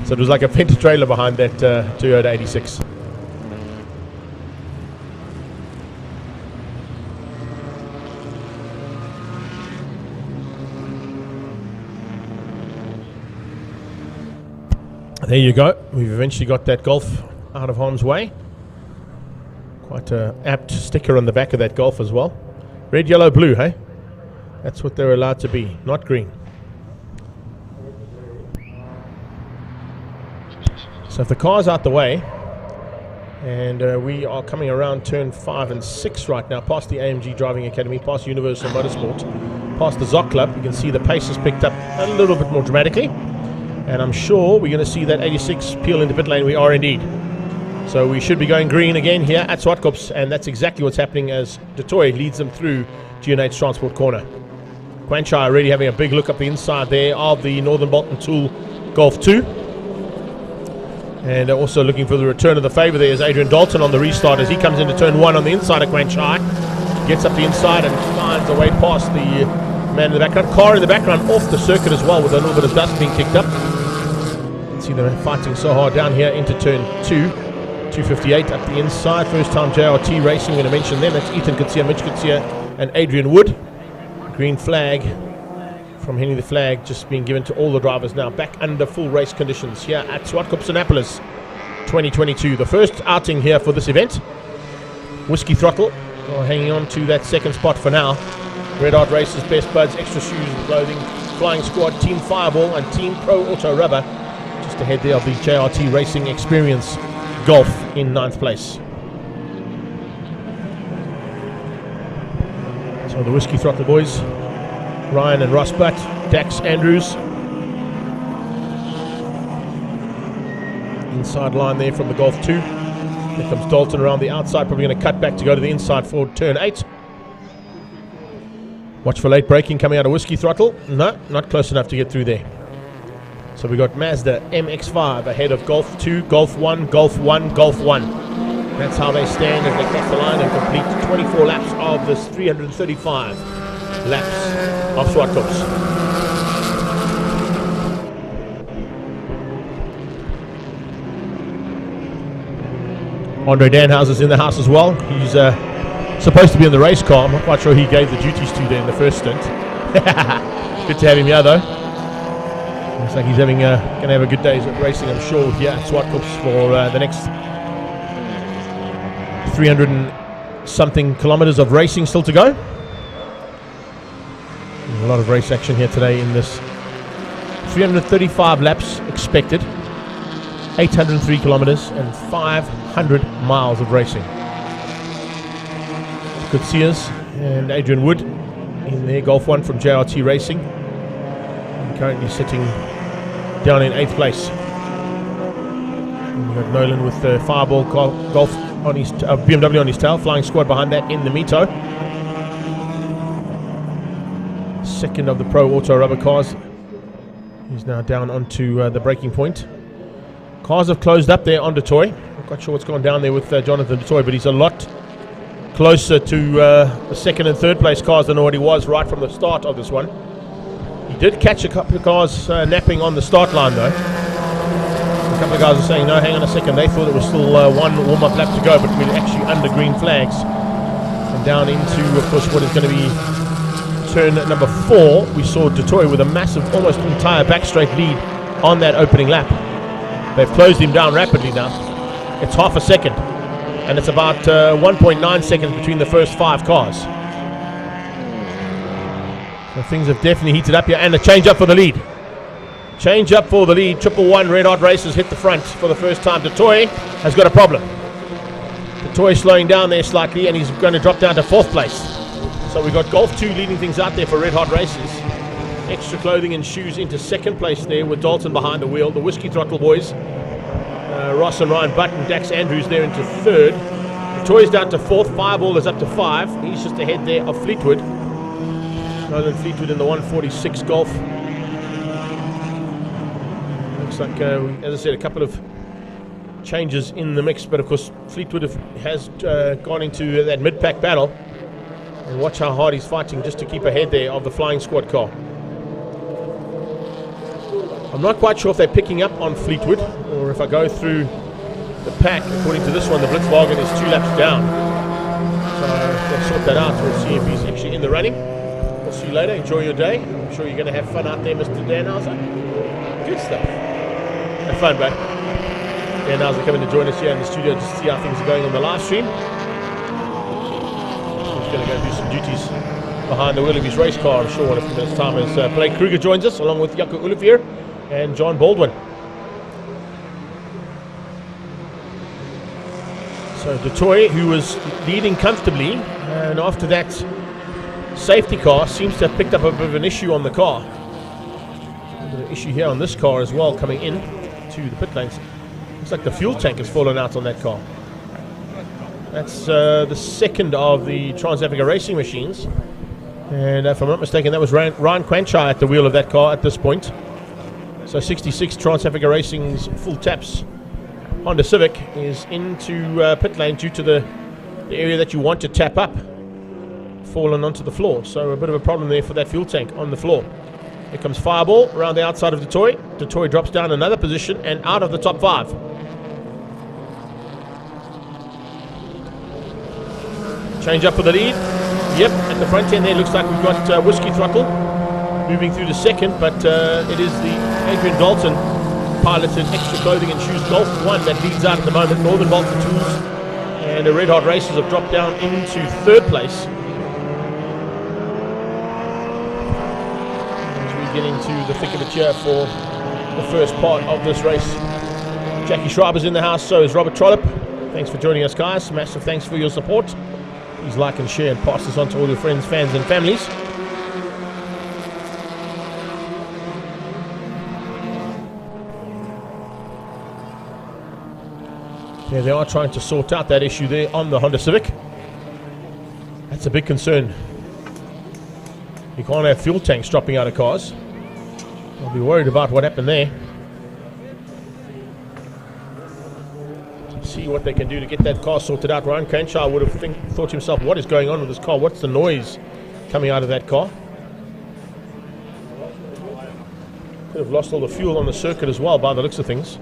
So it was like a Penta trailer behind that 286. There you go. We've eventually got that Golf out of harm's way. Quite an apt sticker on the back of that Golf as well. Red, yellow, blue, hey? That's what they're allowed to be, not green. So if the car's out the way, and we are coming around turn 5 and 6 right now, past the AMG Driving Academy, past Universal Motorsport, past the ZOC Club, you can see the pace has picked up a little bit more dramatically. And I'm sure we're going to see that 86 peel into pit lane. We are indeed. So we should be going green again here at Swartkops, and that's exactly what's happening as Dutoy leads them through G&H Transport Corner. Quanchai already having a big look up the inside there of the Northern Bolton Tool Golf 2. And also looking for the return of the favour there is Adrian Dalton on the restart as he comes into turn 1 on the inside of Quanchai. Gets up the inside and finds a way past the man in the background. Car in the background off the circuit as well with a little bit of dust being kicked up. You can see them fighting so hard down here into turn 2. 2:58 at the inside. First time JRT racing. I'm going to mention them. That's Ethan Kutsia, Mitch Kutsia, and Adrian Wood. Green flag from Henry the Flag just being given to all the drivers now. Back under full race conditions here at Zwartkopanapolis 2022. The first outing here for this event. Whiskey Throttle hanging on to that second spot for now. Red Hot Races, Best Buds, Extra Shoes and Clothing, Flying Squad, Team Fireball and Team Pro Auto Rubber just ahead there of the JRT Racing Experience Golf in 9th place. So the Whiskey Throttle boys, Ryan and Ross Butt, Dax Andrews. Inside line there from the Golf 2. Here comes Dalton around the outside, probably going to cut back to go to the inside for turn 8. Watch for late braking coming out of Whiskey Throttle. No, not close enough to get through there. So we got Mazda MX-5 ahead of Golf 2, Golf 1, Golf 1, Golf 1. That's how they stand as they cross the line and complete 24 laps of this 335 laps of Swartkops. Andre Danhauser's in the house as well. He's supposed to be in the race car. I'm not quite sure he gave the duties to there in the first stint. Good to have him here though. Looks like he's having going to have a good day at racing, I'm sure, here at Swartkops for the next 300 and something kilometers of racing still to go. A lot of race action here today in this 335 laps expected, 803 kilometers and 500 miles of racing. Kutsias and Adrian Wood in their Golf 1 from JRT Racing. And currently sitting down in 8th place. And we've got Nolan with the Fireball Golf on his BMW on his tail. Flying Squad behind that in the Mito. Second of the Pro Auto Rubber cars. He's now down onto the braking point. Cars have closed up there on Detoy. Not quite sure what's gone down there with Jonathan Detoy, but he's a lot closer to the second and third place cars than what he was right from the start of this one. He did catch a couple of cars napping on the start line though. A couple of guys were saying, no, hang on a second, they thought it was still one warm-up lap to go, but we're actually under green flags. And down into, of course, what is going to be turn number 4, we saw Detoy with a massive, almost entire back straight lead on that opening lap. They've closed him down rapidly now. It's half a second. And it's about 1.9 seconds between the first 5 cars. So things have definitely heated up here. And a change up for the lead. Change up for the lead. 111 Red Hot Races hit the front for the first time. Detoy has got a problem. Detoy slowing down there slightly, and he's going to drop down to 4th place. So we've got Golf 2 leading things out there for Red Hot Races. Extra Clothing and Shoes into 2nd place there with Dalton behind the wheel. The Whiskey Throttle boys. Ross and Ryan Butt and Dax Andrews there into 3rd. The Toy's down to 4th. Fireball is up to 5. He's just ahead there of Fleetwood. Nolan Fleetwood in the 146 Golf. Looks like, as I said, a couple of changes in the mix, but of course Fleetwood has gone into that mid-pack battle. And watch how hard he's fighting just to keep ahead there of the Flying Squad car. I'm not quite sure if they're picking up on Fleetwood, or if I go through the pack, according to this one, the Blitzwagen is 2 laps down. So they'll sort that out. We'll see if he's actually in the running. We'll see you later. Enjoy your day. I'm sure you're going to have fun out there, Mr. Danhauser. Good stuff. Have fun, bud. Danhauser coming to join us here in the studio to see how things are going on the live stream. He's going to go do some duties behind the wheel of his race car, I'm sure, in a few minutes' time, as Blake Kruger joins us, along with Jaco Olivier and John Baldwin. So Detoy, who was leading comfortably, and after that safety car, seems to have picked up a bit of an issue on the car. A bit of an issue here on this car as well, coming in to the pit lanes. Looks like the fuel tank has fallen out on that car. That's the second of the Trans-Africa Racing machines. And if I'm not mistaken, that was Ryan Quanchai at the wheel of that car at this point. So 66 Trans-Africa Racing's full taps Honda Civic is into pit lane due to the area that you want to tap up fallen onto the floor. So a bit of a problem there for that fuel tank on the floor. Here comes Fireball around the outside of Detoy. Detoy drops down another position and out of the top 5. Change up for the lead. Yep, at the front end there looks like we've got Whiskey Throttle moving through to second, but it is the Adrian Dalton piloted Extra Clothing and Shoes Golf 1 that leads out at the moment. Northern Bolton Tools and the Red Hot Racers have dropped down into third place. As we get into the thick of it here for the first part of this race. Jackie Schreiber's in the house, so is Robert Trollope. Thanks for joining us, guys. Massive thanks for your support. Please like and share and pass this on to all your friends, fans and families. Yeah, they are trying to sort out that issue there on the Honda Civic. That's a big concern. You can't have fuel tanks dropping out of cars. I'll be worried about what happened there. See what they can do to get that car sorted out. Ryan Crenshaw would have thought to himself, what is going on with this car? What's the noise coming out of that car? Could have lost all the fuel on the circuit as well by the looks of things.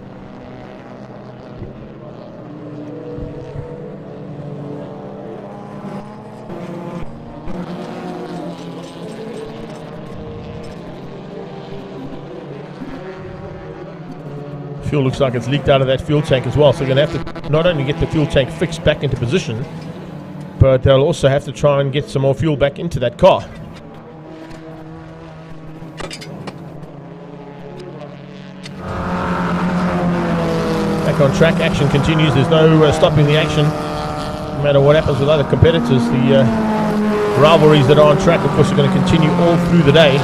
Fuel looks like it's leaked out of that fuel tank as well, so they're going to have to not only get the fuel tank fixed back into position, but they'll also have to try and get some more fuel back into that car. Back on track, action continues. There's no stopping the action no matter what happens with other competitors. The rivalries that are on track, of course, are going to continue all through the day.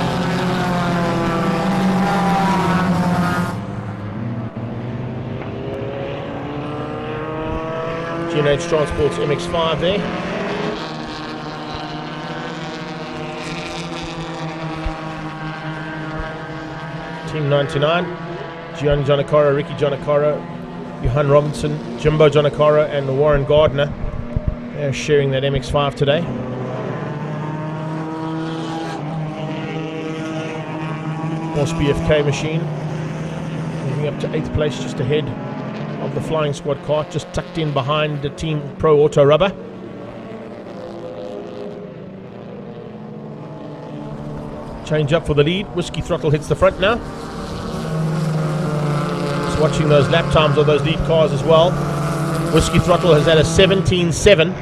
G&H Transport's MX-5 there. Team 99, Gianni Giannacara, Ricky Giannacara, Johan Robinson, Jimbo Giannacara and Warren Gardner. They're sharing that MX-5 today. Horse BFK machine moving up to 8th place, just ahead of the Flying Squad car, just tucked in behind the Team Pro Auto Rubber. Change up for the lead. Whiskey Throttle hits the front now. Just watching those lap times of those lead cars as well. Whiskey Throttle has had a 17.7,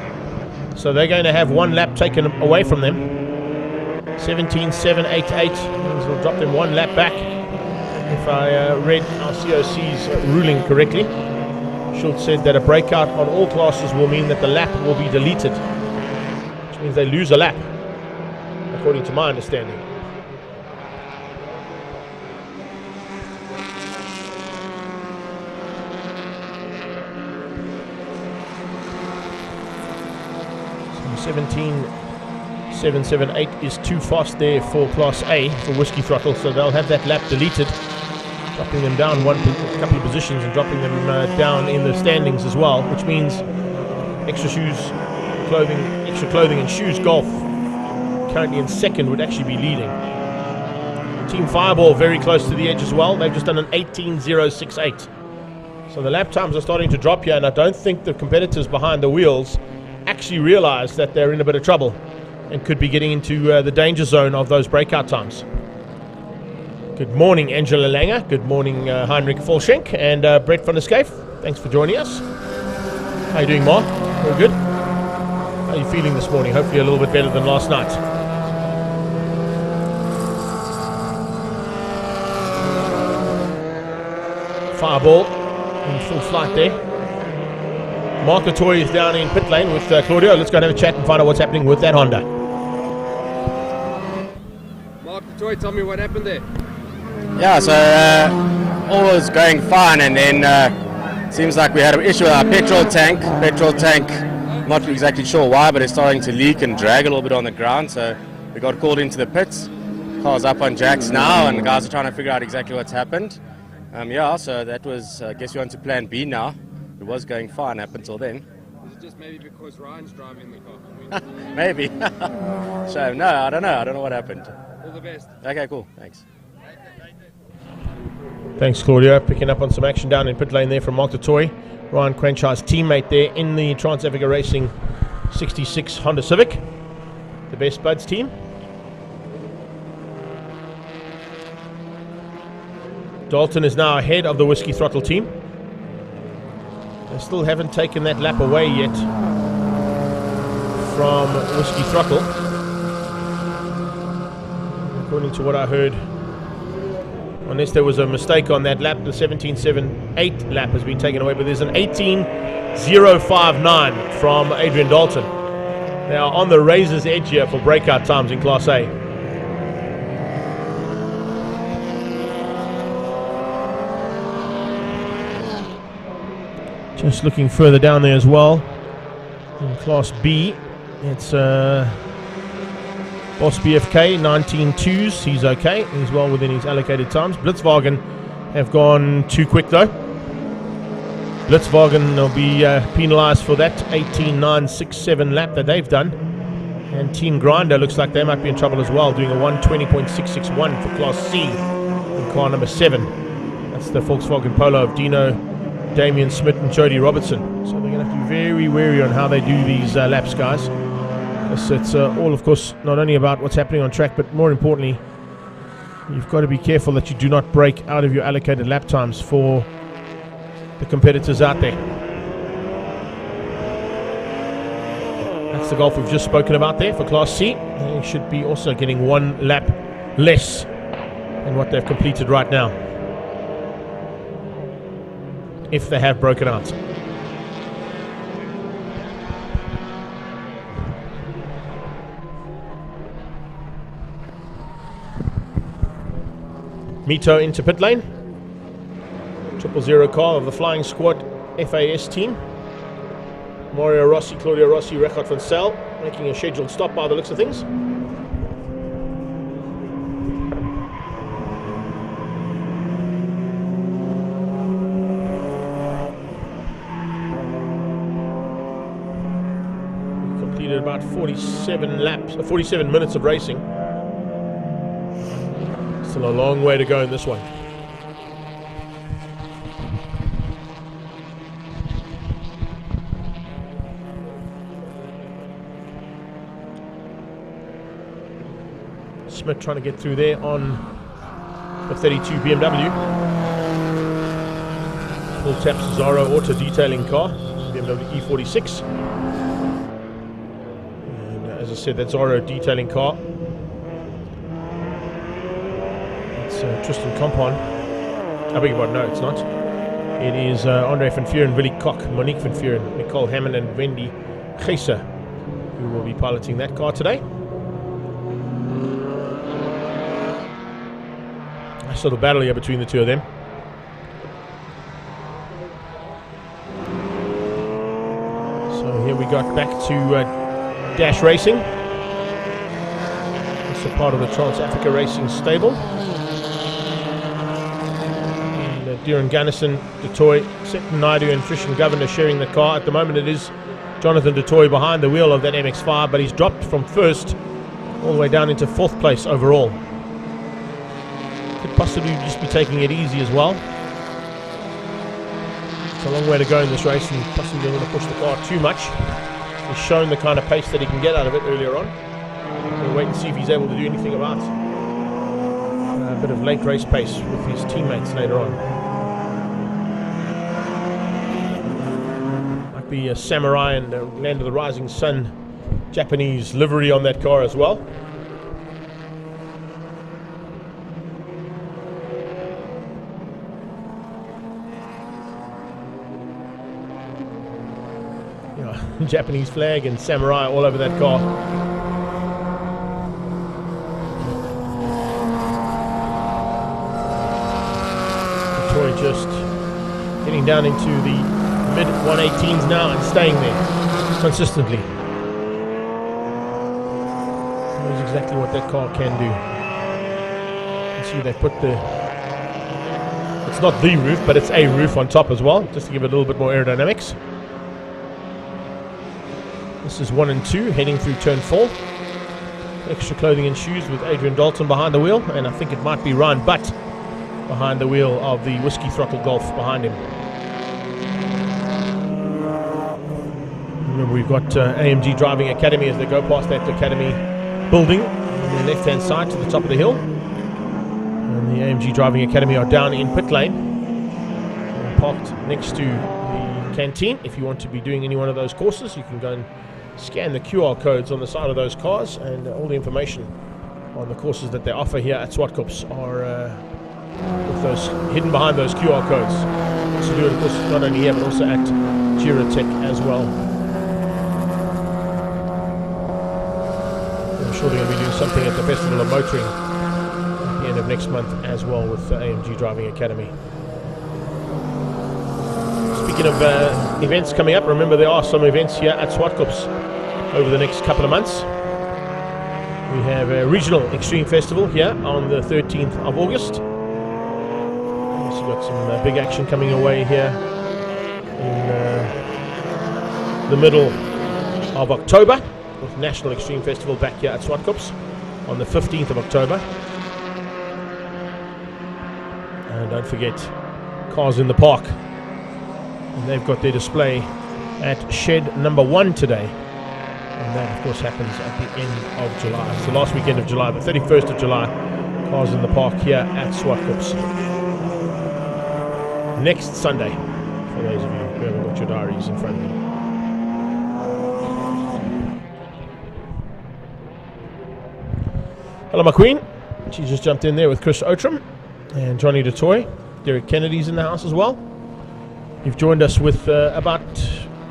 so they're going to have one lap taken away from them. 17.788. This will drop them one lap back, if I read our COC's ruling correctly. Schultz said that a breakout on all classes will mean that the lap will be deleted, which means they lose a lap, according to my understanding. So 17.778 is too fast there for Class A for Whiskey Throttle, so they'll have that lap deleted, dropping them down a couple of positions and dropping them down in the standings as well, which means Extra Clothing and Shoes Golf, currently in second, would actually be leading. Team Fireball very close to the edge as well. They've just done an 18.068. So the lap times are starting to drop here, and I don't think the competitors behind the wheels actually realize that they're in a bit of trouble and could be getting into the danger zone of those breakout times. Good morning, Angela Langer. Good morning, Heinrich Volschenk and Brett van der Schyff. Thanks for joining us. How are you doing, Mark? All good? How are you feeling this morning? Hopefully a little bit better than last night. Fireball in full flight there. Mark Latoy is down in pit lane with Claudio. Let's go and have a chat and find out what's happening with that Honda. Mark Latoy, tell me what happened there. Yeah, so all was going fine, and then seems like we had an issue with our petrol tank. Not exactly sure why, but it's starting to leak and drag a little bit on the ground, so we got called into the pits. Car's up on jacks now, and the guys are trying to figure out exactly what's happened. Yeah, so that was, I guess we're on to plan B now. It was going fine up until then. Is it just maybe because Ryan's driving the car? Maybe. So, no, I don't know what happened. All the best. Okay, cool, thanks. Thanks, Claudio. Picking up on some action down in pit lane there from Mark Latoy. Ryan Crenshaw's teammate there in the Trans Africa Racing 66 Honda Civic, the Best Buds team. Dalton is now ahead of the Whiskey Throttle team. They still haven't taken that lap away yet from Whiskey Throttle, according to what I heard. Unless there was a mistake on that lap, the 17.78 lap has been taken away, but there's an 18.059 from Adrian Dalton. They are on the razor's edge here for breakout times in Class A. Just looking further down there as well, in Class B, it's Boss BFK, 19.2s, he's okay, he's well within his allocated times. Blitzwagen have gone too quick though. Blitzwagen will be penalised for that 18.967 lap that they've done. And Team Grinder looks like they might be in trouble as well, doing a 1:20.661 for Class C in car number 7. That's the Volkswagen Polo of Dino, Damian Smith and Jody Robertson. So they're going to have to be very wary on how they do these laps, guys. It's all, of course, not only about what's happening on track, but more importantly, you've got to be careful that you do not break out of your allocated lap times for the competitors out there. That's the Golf we've just spoken about there for Class C. They should be also getting 1 lap less than what they've completed right now, if they have broken out. Mito into pit lane. 000 car of the Flying Squad FAS team. Mario Rossi, Claudio Rossi, Richard van Sel making a scheduled stop by the looks of things. Completed about 47 minutes of racing. Still a long way to go in this one. Smith trying to get through there on the 32 BMW. Full tap Cesaro auto detailing car, BMW E46. And as I said, that's Zorro detailing car. Tristan Compon. I beg your pardon, no, it's not. It is Andre van Vuren, Willy Koch, Monique van Vuren, Nicole Hammond and Wendy Geese who will be piloting that car today. Nice little battle here between the two of them. So here we got back to Dash Racing. It's a part of the Trans Africa Racing stable. Darren Gunnison, Dutoy, Seton Naidu and Christian Governor sharing the car. At the moment it is Jonathan Dutoy behind the wheel of that MX-5, but he's dropped from first all the way down into 4th place overall. Could possibly just be taking it easy as well. It's a long way to go in this race and possibly don't want to push the car too much. He's shown the kind of pace that he can get out of it earlier on. We'll wait and see if he's able to do anything about a bit of late race pace with his teammates later on. Be a Samurai and Land of the Rising Sun Japanese livery on that car as well. Yeah, Japanese flag and Samurai all over that car. Troy just getting down into the mid 118s now and staying there consistently. Knows exactly what that car can do. You can see they put it's not the roof, but it's a roof on top as well, just to give it a little bit more aerodynamics. This is 1 and 2 heading through turn 4. Extra clothing and shoes with Adrian Dalton behind the wheel, and I think it might be Ryan Butt behind the wheel of the Whiskey Throttle Golf behind him. And we've got AMG Driving Academy as they go past that academy building on the left-hand side to the top of the hill. And the AMG Driving Academy are down in pit lane, parked next to the canteen. If you want to be doing any one of those courses, you can go and scan the QR codes on the side of those cars, and all the information on the courses that they offer here at Swartkops are with those hidden behind those QR codes. So do it, of course, not only here but also at Giratech as well. I'm sure they're going to be doing something at the Festival of Motoring at the end of next month as well with AMG Driving Academy. Speaking of events coming up, remember there are some events here at Swartkops over the next couple of months. We have a regional extreme festival here on the 13th of August. We've also got some big action coming away here in the middle of October with National Extreme Festival back here at Swartkops on the 15th of October. And don't forget, Cars in the Park. And they've got their display at shed number 1 today. And that, of course, happens at the end of July. It's the last weekend of July, the 31st of July. Cars in the Park here at Swartkops. Next Sunday, for those of you who haven't got your diaries in front of you. Hello, my queen. She just jumped in there with Chris Outram and Johnny DeToy. Derek Kennedy's in the house as well. You've joined us with about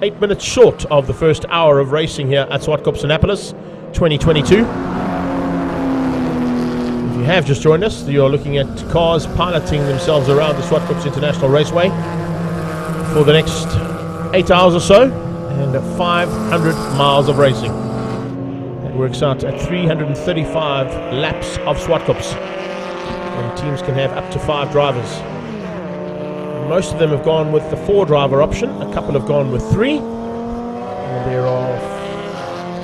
8 minutes short of the first hour of racing here at Zwartkopanapolis 2022. If you have just joined us, you're looking at cars piloting themselves around the Swartkops International Raceway for the next 8 hours or so, and 500 miles of racing. That works out at 335 laps of Swartkops, and teams can have up to 5 drivers. Most of them have gone with the 4-driver option. A couple have gone with 3. And there are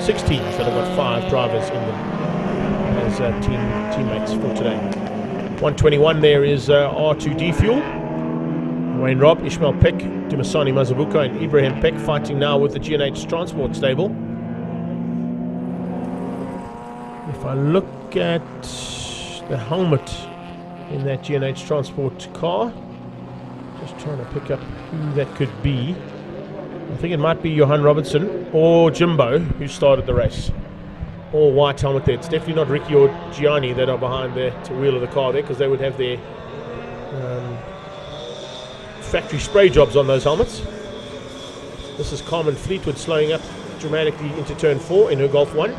6 teams that have got 5 drivers in them as teammates for today. 121 there is R2D Fuel. Wayne Robb, Ishmael Peck, Dumasani Mazabuka and Ibrahim Peck fighting now with the G&H Transport stable. If I look at the helmet in that G&H Transport car, just trying to pick up who that could be. I think it might be Johan Robertson or Jimbo who started the race. All white helmet there. It's definitely not Ricky or Gianni that are behind the wheel of the car there, because they would have their factory spray jobs on those helmets. This is Carmen Fleetwood slowing up dramatically into turn 4 in her Golf 1.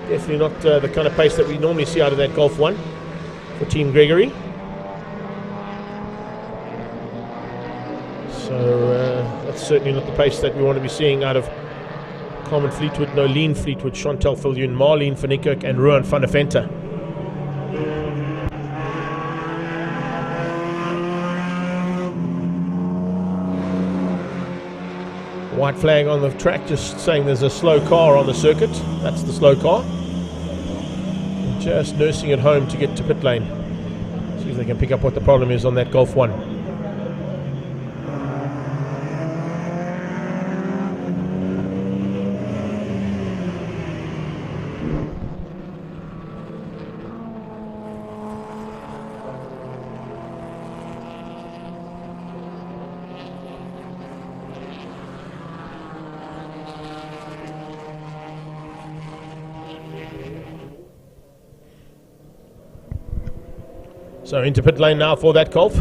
Definitely not the kind of pace that we normally see out of that Golf 1 for Team Gregory. So that's certainly not the pace that we want to be seeing out of Carmen Fleetwood, Nolene Fleetwood, Chantal Viljoen, Marlene van Niekerk and Ruan van der Venter. White flag on the track just saying there's a slow car on the circuit. That's the slow car. Just nursing it home to get to pit lane. See if they can pick up what the problem is on that Golf 1. So into pit lane now for that Golf.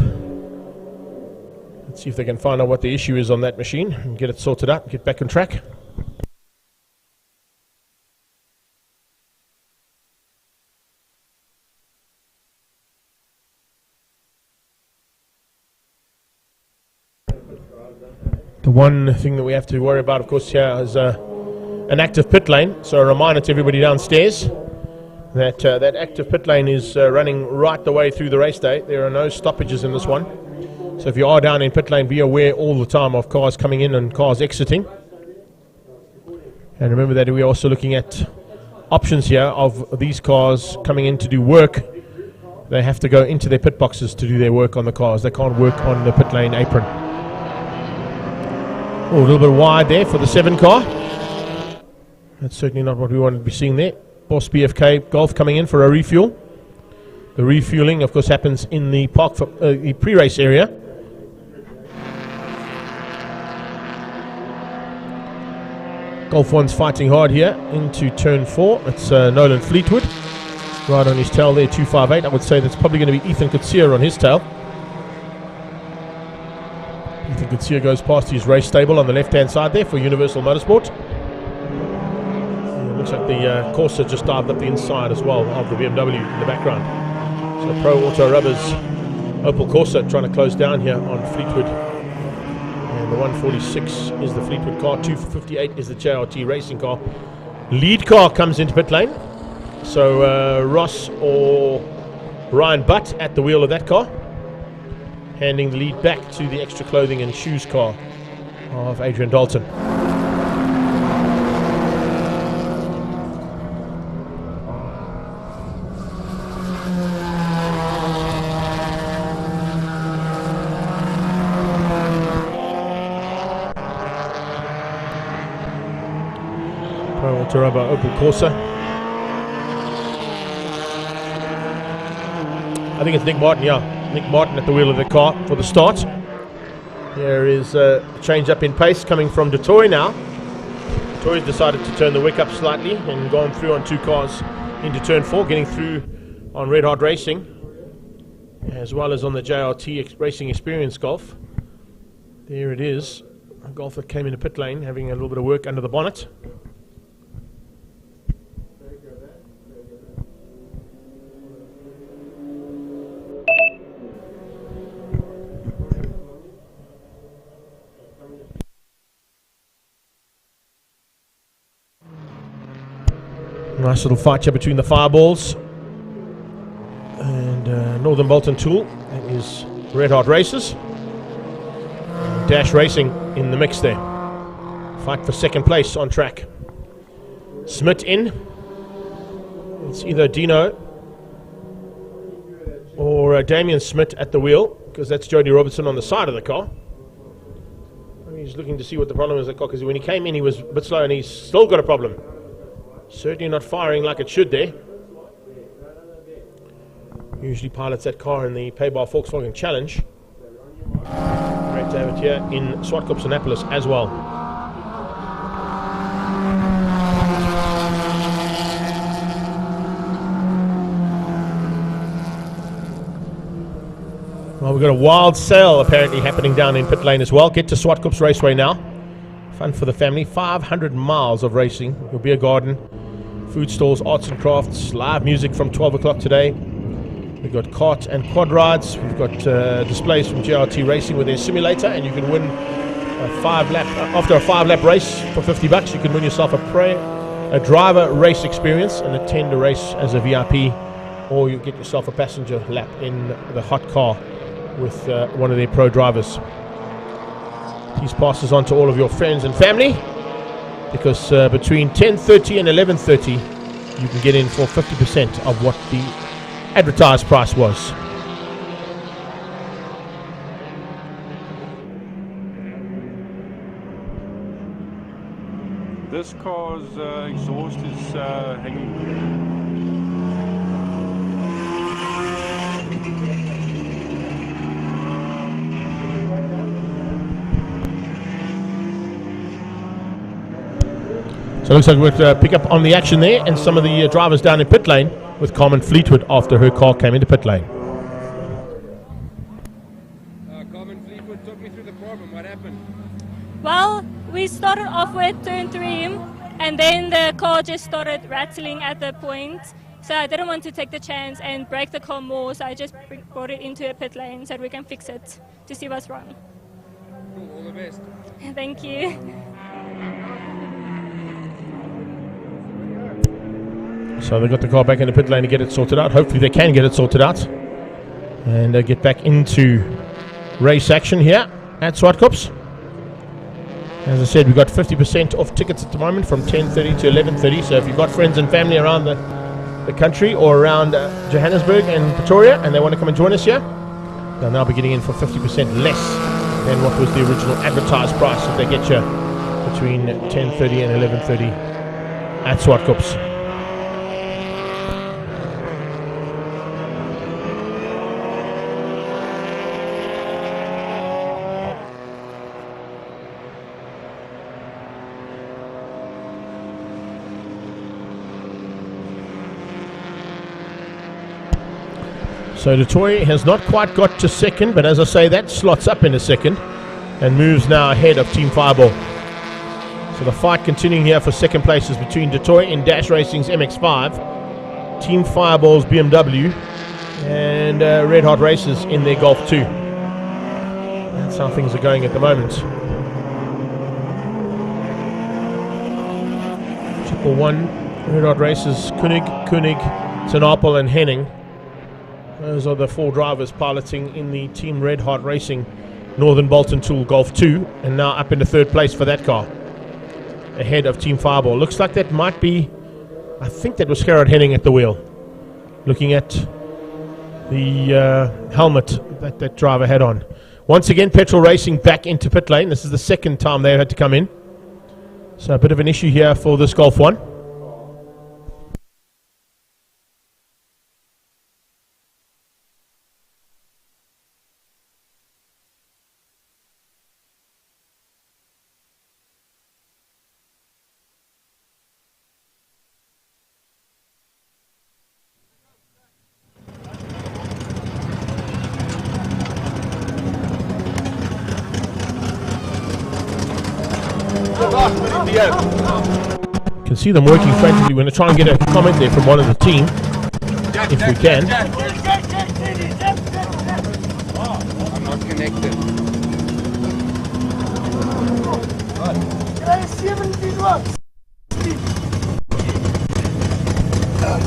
Let's see if they can find out what the issue is on that machine and get it sorted out and get back on track. The one thing that we have to worry about, of course, here is an active pit lane. So a reminder to everybody downstairs that that active pit lane is running right the way through the race day. There are no stoppages in this one. So if you are down in pit lane, be aware all the time of cars coming in and cars exiting. And remember that we're also looking at options here of these cars coming in to do work. They have to go into their pit boxes to do their work on the cars. They can't work on the pit lane apron. Oh, a little bit wide there for the 7 car. That's certainly not what we wanted to be seeing there. Boss BFK Golf coming in for a refuel. The refueling, of course, happens in the park for, the pre-race area. Golf 1's fighting hard here into turn 4. It's Nolan Fleetwood. Right on his tail there, 258. I would say that's probably going to be Ethan Kutsia on his tail. Ethan Kutsia goes past his race stable on the left-hand side there for Universal Motorsport. Looks like the Corsa just dived up the inside as well of the BMW in the background. So Pro Auto Rubbers Opel Corsa trying to close down here on Fleetwood. And the 146 is the Fleetwood car, 258 is the JRT racing car. Lead car comes into pit lane. So Ross or Ryan Butt at the wheel of that car, handing the lead back to the extra clothing and shoes car of Adrian Dalton. Pro Autorubber Opel Corsa. I think it's Nick Martin, yeah. Nick Martin at the wheel of the car for the start. Here is a change up in pace coming from Detoy now. Detoy's decided to turn the wick up slightly and gone through on 2 cars into turn 4, getting through on Red Hot Racing as well as on the JRT Racing Experience Golf. There it is, a Golf that came into pit lane having a little bit of work under the bonnet. Nice little fight here between the Fireballs and Northern Bolton Tool. That is Red Hot Races. Dash Racing in the mix there. Fight for second place on track. Smith in. It's either Dino or Damien Smith at the wheel, because that's Jody Robertson on the side of the car. He's looking to see what the problem is with the car, because when he came in he was a bit slow and he's still got a problem. Certainly not firing like it should there. Usually pilots that car in the Paybar Volkswagen Challenge. Great to have it here in Zwartkopanapolis as well. Well, we've got a wild sale apparently happening down in pit lane as well. Get to Swartkops Raceway now. Fun for the family. 500 miles of racing. Your beer garden, food stalls, arts and crafts, live music from 12 o'clock today. We've got kart and quad rides. We've got displays from JRT Racing with their simulator, and you can win a 5-lap after a 5-lap race for $50. You can win yourself a driver race experience and attend a race as a VIP, or you get yourself a passenger lap in the hot car with one of their pro drivers. Please pass this on to all of your friends and family, because between 10:30 and 11:30 you can get in for 50% of what the advertised price was. This car's exhaust is hanging. So it looks like we'll pick up on the action there, and some of the drivers down in pit lane with Carmen Fleetwood after her car came into pit lane. Carmen Fleetwood, talk me through the problem. What happened? Well, we started off with turn 3, and then the car just started rattling at the point. So I didn't want to take the chance and break the car more, so I just brought it into a pit lane so that we can fix it to see what's wrong. Cool, all the best. Thank you. So they got the car back in the pit lane to get it sorted out. Hopefully they can get it sorted out and get back into race action here at Swartkops. As I said, we've got 50% off tickets at the moment from 10:30 to 11:30. So if you've got friends and family around the country or around Johannesburg and Pretoria and they want to come and join us here, they'll now be getting in for 50% less than what was the original advertised price that they get you between 10:30 and 11:30 at Swartkops. So Dutoy has not quite got to second, but as I say, that slots up in a second and moves now ahead of Team Fireball. So the fight continuing here for second place is between Dutoy in Dash Racing's MX-5, Team Fireball's BMW, and Red Hot Racers in their Golf 2. That's how things are going at the moment. Triple one, Red Hot Racers, Koenig, Tanapel and Henning. Those are the four drivers piloting in the Team Red Hot Racing Northern Bolton Tool Golf 2, and now up into third place for that car, ahead of Team Fireball. Looks like that might be, I think that was Gerard Henning at the wheel, looking at the helmet that driver had on. Once again, Petrol Racing back into pit lane. This is the second time they had to come in. So a bit of an issue here for this Golf 1. You can see them working frantically. We're going to try and get a comment there from one of the team, if we can. I'm not connected.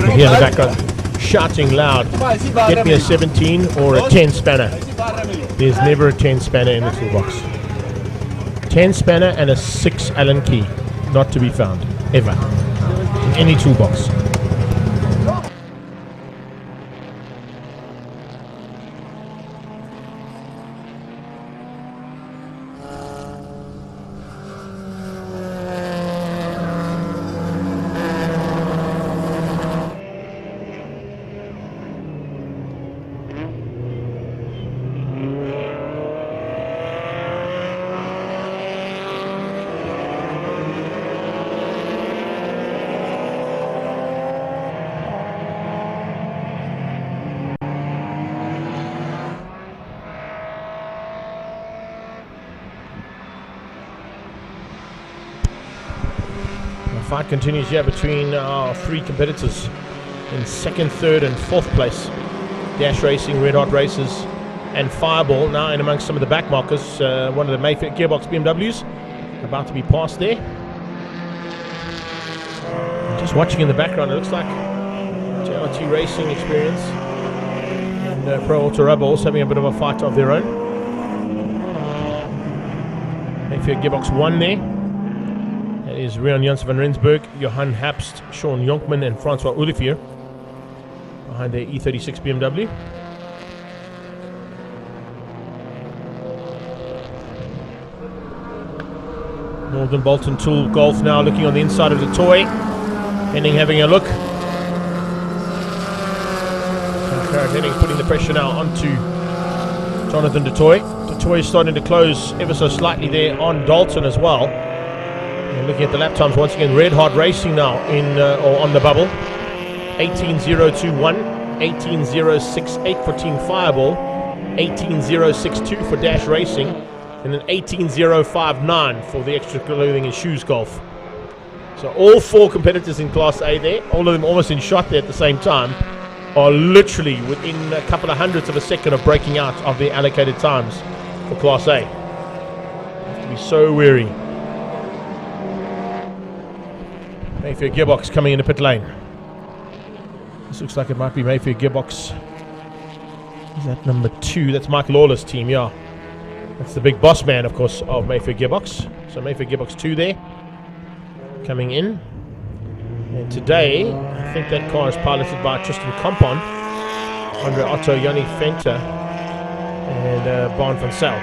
You hear the background shouting loud, get me a 17 or a 10 spanner. There's never a 10 spanner in the toolbox. 10 spanner and a 6 Allen key, not to be found, ever, in any toolbox. Fight continues here between our three competitors in second, third and fourth place. Dash Racing, Red Hot Racers and Fireball now in amongst some of the back markers. One of the Mayfair Gearbox BMWs about to be passed there. Just watching in the background, it looks like JRT Racing Experience and Pro Auto Rubber also having a bit of a fight of their own. Mayfair Gearbox 1 there. Is Rian Janssen van Rensburg, Johan Hapst, Sean Jonkman and Francois Olivier behind their E36 BMW. Northern Bolton Tool Golf now looking on the inside of the toy. Henning having a look. Henning putting the pressure now onto Jonathan Dutoy. Dutoy is starting to close ever so slightly there on Dalton as well. And looking at the lap times once again, Red Hot Racing now in or on the bubble. 18.021, 18.068 for Team Fireball, 18.062 for Dash Racing, and then 18.059 for the extra clothing and shoes golf. So all four competitors in Class A there, all of them almost in shot there at the same time, are literally within a couple of hundredths of a second of breaking out of their allocated times for Class A. You have to be so wary. Mayfair Gearbox coming into pit lane. This looks like it might be Mayfair Gearbox. Is that number 2? That's Mike Lawler's team, yeah. That's the big boss man, of course, of Mayfair Gearbox. So Mayfair Gearbox 2 there, coming in. And today, I think that car is piloted by Tristan Kompon, Andre Otto, Yanni Fenter, and Barn van Sal.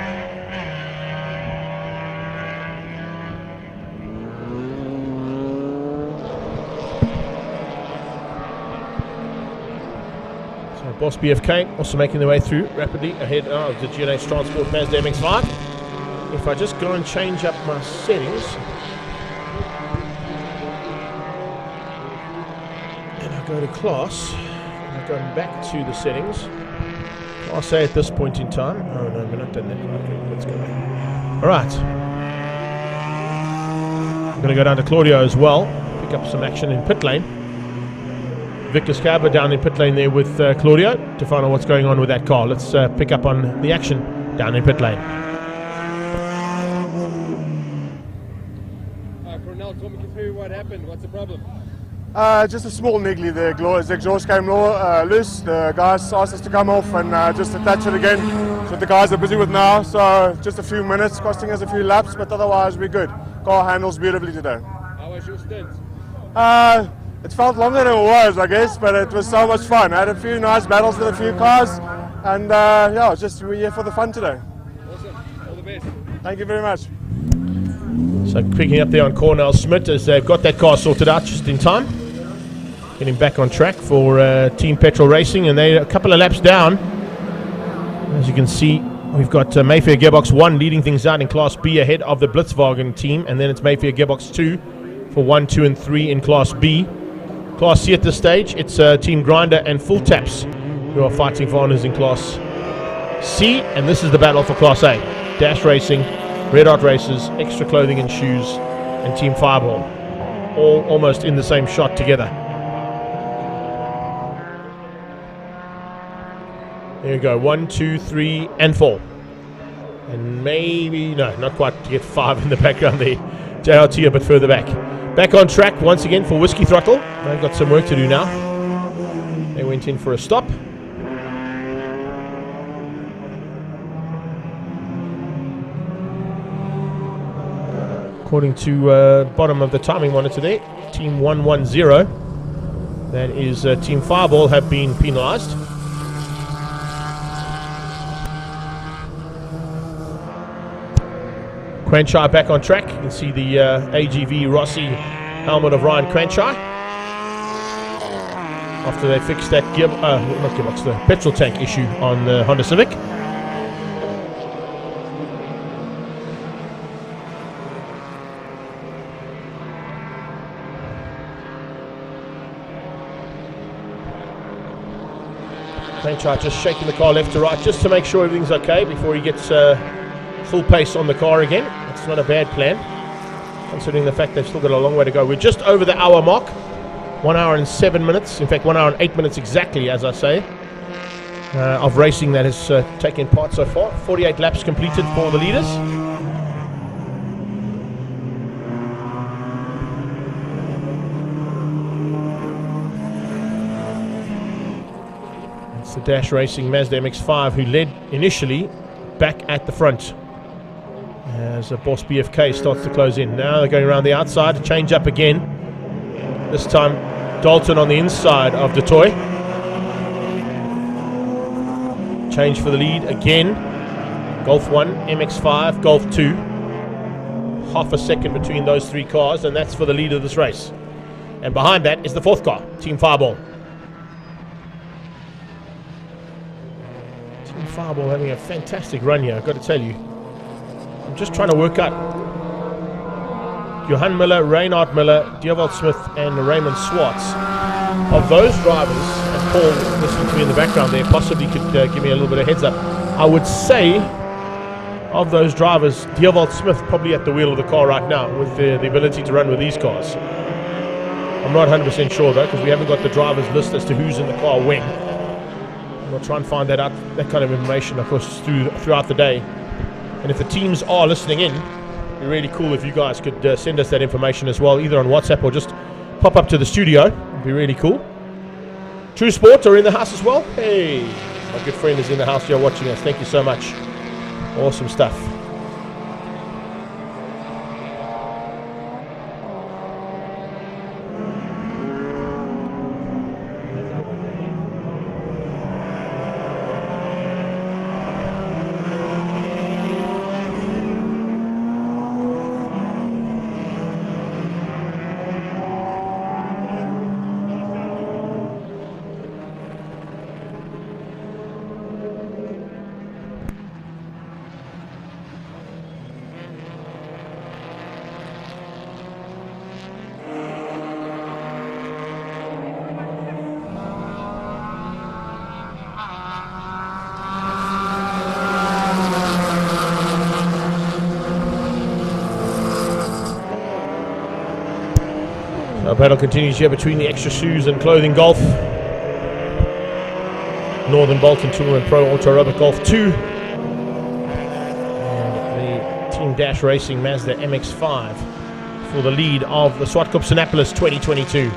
Boss BFK also making their way through rapidly ahead of the GNH Transport Mazda MX-5. If I just go and change up my settings, and I go to class, and I go back to the settings, I'll say at this point in time, oh no, we're not done that. Okay, let's go. Alright. I'm going to go down to Claudio as well, pick up some action in pit lane. Victor Scabber down in pit lane there with Claudio to find out what's going on with that car. Let's pick up on the action down in pit lane. Cornell, talk me through what happened. What's the problem? Just a small niggly there. The exhaust came loose. The guys asked us to come off and just attach it again. That's what the guys are busy with now. So just a few minutes, costing us a few laps, but otherwise we're good. Car handles beautifully today. How was your stint? It felt longer than it was, I guess, but it was so much fun. I had a few nice battles with a few cars, and yeah, we're here for the fun today. Awesome. All the best. Thank you very much. So picking up there on Cornell Smith as they've got that car sorted out just in time. Getting back on track for Team Petrol Racing, and they're a couple of laps down. As you can see, we've got Mayfair Gearbox 1 leading things out in Class B ahead of the Blitzwagen team, and then it's Mayfair Gearbox 2 for 1, 2 and 3 in Class B. Class C at this stage, it's Team Grinder and Full Taps who are fighting for honours in Class C, and this is the battle for Class A. Dash Racing, Red Hot Races, Extra Clothing and Shoes, and Team Fireball, all almost in the same shot together. There you go, 1, 2, 3 and 4. And maybe, no, not quite to get 5 in the background there. JRT a bit further back. Back on track once again for Whiskey Throttle. They've got some work to do now. They went in for a stop. According to bottom of the timing monitor there, Team 110, that is Team Fireball, have been penalised. Quanchai back on track. You can see the AGV Rossi helmet of Ryan Quanchai. After they fixed that the petrol tank issue on the Honda Civic. Quanchai just shaking the car left to right just to make sure everything's okay before he gets full pace on the car again. It's not a bad plan, considering the fact they've still got a long way to go. We're just over the hour mark, 1 hour and 7 minutes, in fact 1 hour and 8 minutes exactly, as I say, of racing that has taken part so far. 48 laps completed for the leaders. It's the Dash Racing Mazda MX-5 who led initially back at the front. As a Boss BFK starts to close in. Now they're going around the outside, change up again. This time Dalton on the inside of Detoy. Change for the lead again. Golf 1, MX-5, Golf 2. Half a second between those three cars, and that's for the lead of this race. And behind that is the fourth car, Team Fireball. Team Fireball having a fantastic run here, I've got to tell you. I'm just trying to work out Johan Miller, Reynard Miller, Dierwald Smith and Raymond Swartz. Of those drivers, and Paul listening to me in the background there possibly could give me a little bit of heads up. I would say of those drivers, Dierwald Smith probably at the wheel of the car right now with the ability to run with these cars. I'm not 100% sure though, because we haven't got the drivers list as to who's in the car when. We'll try and find that out, that kind of information, of course, throughout the day. And if the teams are listening in, it'd be really cool if you guys could send us that information as well, either on WhatsApp or just pop up to the studio. It'd be really cool. True Sport are in the house as well. Hey, my good friend is in the house here watching us. Thank you so much. Awesome stuff. So battle continues here between the Extra Shoes and Clothing Golf, Northern Bolton Tool and Pro Auto Robot Golf 2, and the Team Dash Racing Mazda MX-5 for the lead of the Zwartkopanapolis 2022.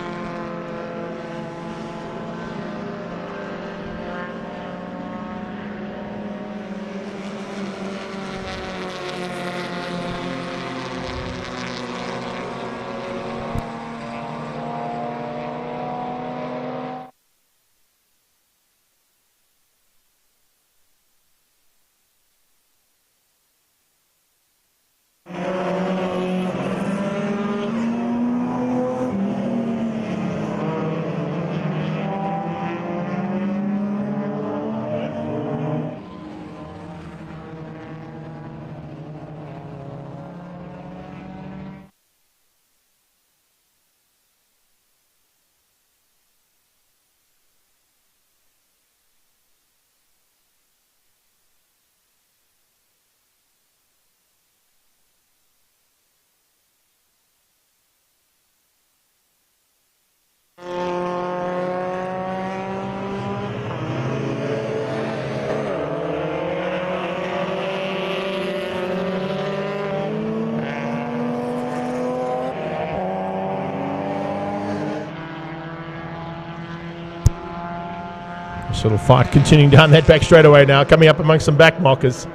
This little fight continuing down that back straightaway now, coming up amongst some back markers.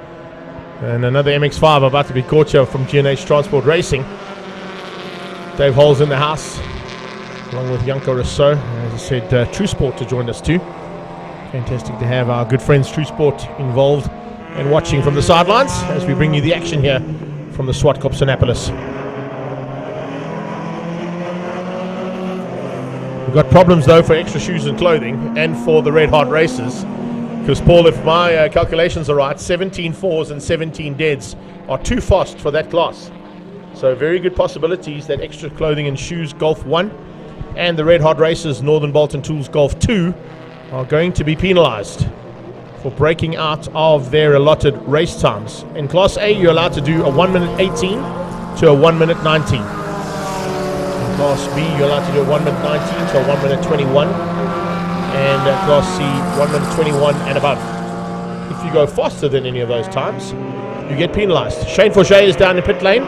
And another MX-5 about to be caught here from G&H Transport Racing. Dave Hole's in the house, along with Janko Rousseau. As I said, True Sport to join us too. Fantastic to have our good friends True Sport involved and watching from the sidelines as we bring you the action here from the Zwartkopanapolis. We've got problems though for Extra Shoes and Clothing and for the Red Hot Racers, because Paul, if my calculations are right, 17 fours and 17 deads are too fast for that class. So very good possibilities that Extra Clothing and Shoes Golf 1 and the Red Hot Racers Northern Bolton Tools Golf 2 are going to be penalized for breaking out of their allotted race times. In Class A, you're allowed to do a 1 minute 18 to a 1 minute 19. In Class B, you're allowed to do a 1 minute 19 to a 1 minute 21. And Class C, 1 minute 21 and above. If you go faster than any of those times, you get penalized. Shane Forget is down in pit lane,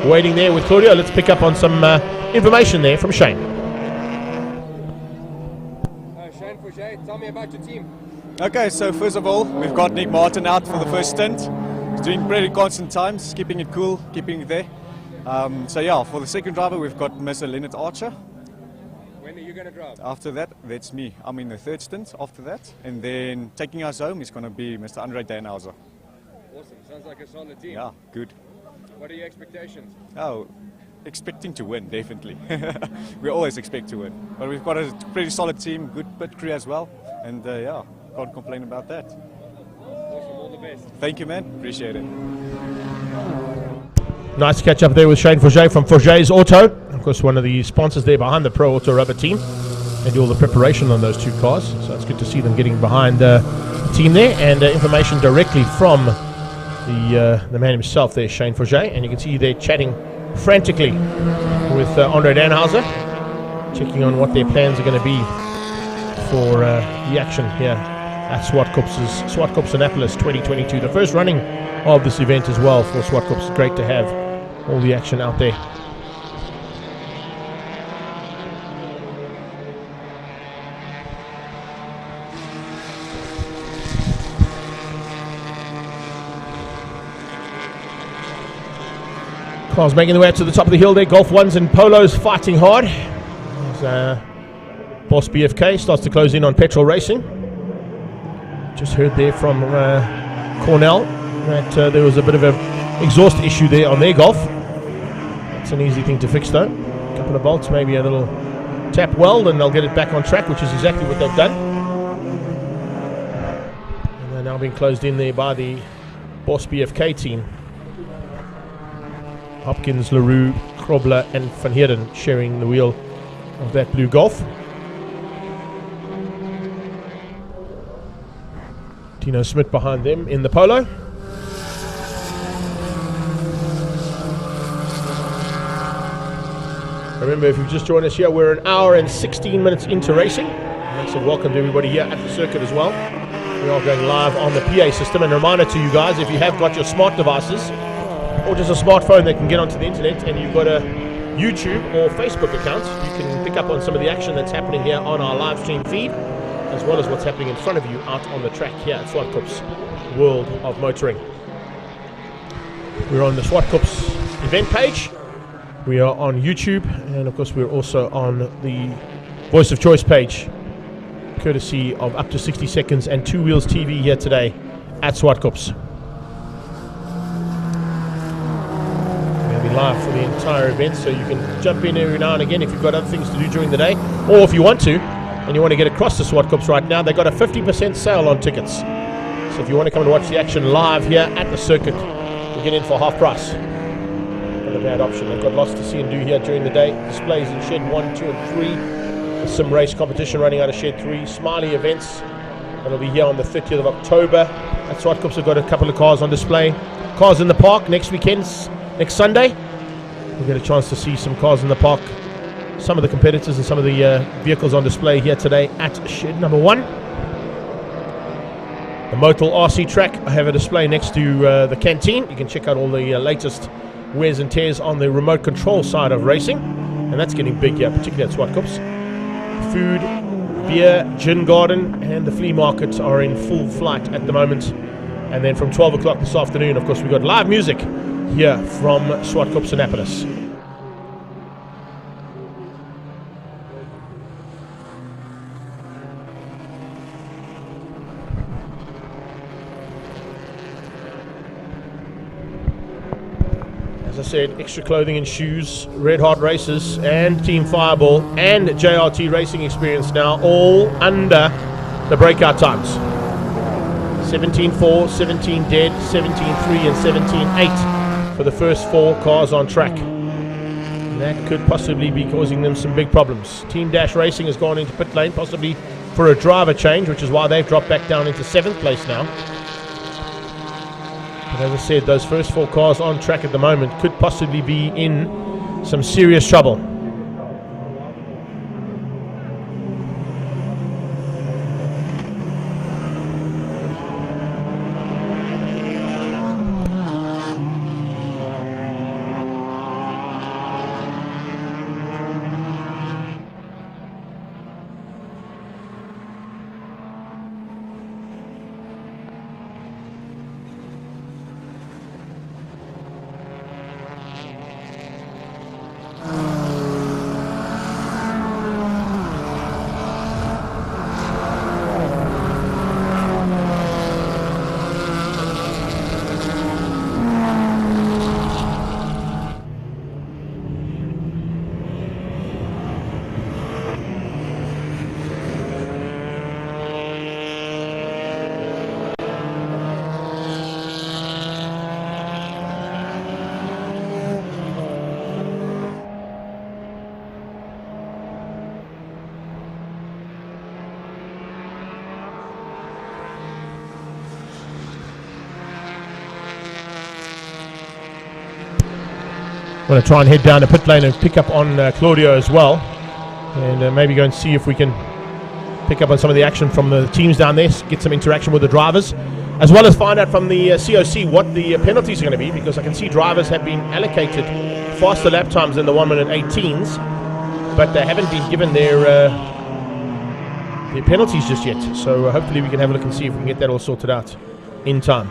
waiting there with Claudio. Let's pick up on some information there from Shane. Shane Forget, tell me about your team. Okay, so first of all, we've got Nick Martin out for the first stint. He's doing pretty constant times, keeping it cool, keeping it there. So yeah, for the second driver, we've got Mr. Leonard Archer. When are you going to drive? After that, that's me. I'm in the third stint after that. And then taking us home is going to be Mr. Andre Danhauser. Awesome, sounds like a solid team. Yeah, good. What are your expectations? Oh, expecting to win, definitely. We always expect to win. But we've got a pretty solid team, good pit crew as well. And yeah, can't complain about that. Awesome, all the best. Thank you, man. Appreciate it. Nice catch up there with Shane Forget from Forget's Auto. Of course, one of the sponsors there behind the Pro Auto Rubber team. They do all the preparation on those two cars. So it's good to see them getting behind the team there. And information directly from the man himself there, Shane Forget. And you can see they're chatting frantically with Andre Danhauser, checking on what their plans are going to be for the action here at Zwartkopanapolis 2022. The first running of this event as well for Swartkops. It's great to have all the action out there. Cars making their way up to the top of the hill there. Golf 1s and Polos fighting hard. As, Boss BFK starts to close in on Petrol Racing. Just heard there from Cornell that there was a bit of an exhaust issue there on their Golf. It's an easy thing to fix though. A couple of bolts, maybe a little tap weld, and they'll get it back on track, which is exactly what they've done. And they're now being closed in there by the Boss BFK team. Hopkins, LaRue, Krobler and Van Heerden sharing the wheel of that blue Golf. Tino Smith behind them in the Polo. Remember, if you've just joined us here, we're an hour and 16 minutes into racing. So welcome to everybody here at the circuit as well. We are going live on the PA system. And a reminder to you guys, if you have got your smart devices or just a smartphone that can get onto the internet and you've got a YouTube or Facebook account, you can pick up on some of the action that's happening here on our live stream feed, as well as what's happening in front of you out on the track here at Swartkops World of Motoring. We're on the Swartkops event page. We are on YouTube, and of course we're also on the Voice of Choice page, courtesy of Up to 60 Seconds and Two Wheels TV here today at Swartkops. We're going to be live for the entire event, so you can jump in every now and again if you've got other things to do during the day, or if you want to, and you want to get across to Swartkops right now, they've got a 50% sale on tickets. So if you want to come and watch the action live here at the circuit, you get in for half price. Not a bad option. They've got lots to see and do here during the day. Displays in Shed 1, 2 and 3. A sim race competition running out of Shed 3. Smiley events. That'll be here on the 30th of October. At Swartkops, have got a couple of cars on display. Cars in the park next Sunday. We'll get a chance to see some cars in the park. Some of the competitors and some of the vehicles on display here today at Shed number 1. The Motul RC track, I have a display next to the canteen. You can check out all the latest wears and tears on the remote control side of racing. And that's getting big here, particularly at Swartkops. Food, beer, gin garden, and the flea market are in full flight at the moment. And then from 12 o'clock this afternoon, of course, we've got live music here from Zwartkopanapolis. As I said, extra clothing and shoes, Red Hot Races and Team Fireball and JRT Racing Experience now all under the breakout times. 17.4, 17 dead, 17.3 and 17.8 for the first 4 cars on track. And that could possibly be causing them some big problems. Team Dash Racing has gone into pit lane, possibly for a driver change, which is why they've dropped back down into 7th place now. But as I said, those first 4 cars on track at the moment could possibly be in some serious trouble. I'm going to try and head down the pit lane and pick up on Claudio as well, and maybe go and see if we can pick up on some of the action from the teams down there, get some interaction with the drivers, as well as find out from the COC what the penalties are going to be, because I can see drivers have been allocated faster lap times than the 1 minute 18s, but they haven't been given their penalties just yet. So hopefully we can have a look and see if we can get that all sorted out in time.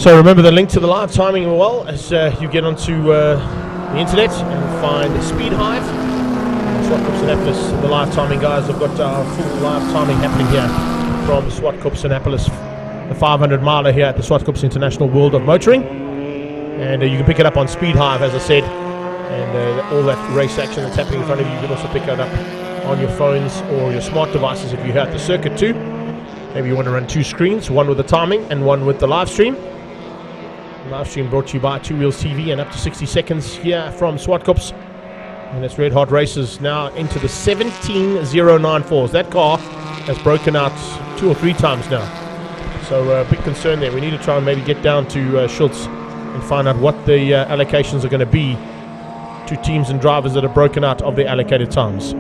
So remember the link to the live timing as well as you get onto the internet and find Speed Hive. Zwartkopanapolis, the live timing guys have got our full live timing happening here from Zwartkopanapolis, the 500 miler here at the Swartkops International World of Motoring. And you can pick it up on Speed Hive, as I said, and all that race action that's happening in front of you. You can also pick it up on your phones or your smart devices if you're here at the circuit too. Maybe you want to run two screens, one with the timing and one with the live stream. Live stream brought to you by Two Wheels TV and up to 60 seconds here from Swartkops. And it's Red Hot Races now into the 17094s. That car has broken out 2 or 3 times now. So big concern there. We need to try and maybe get down to Schultz and find out what the allocations are going to be to teams and drivers that have broken out of their allocated times.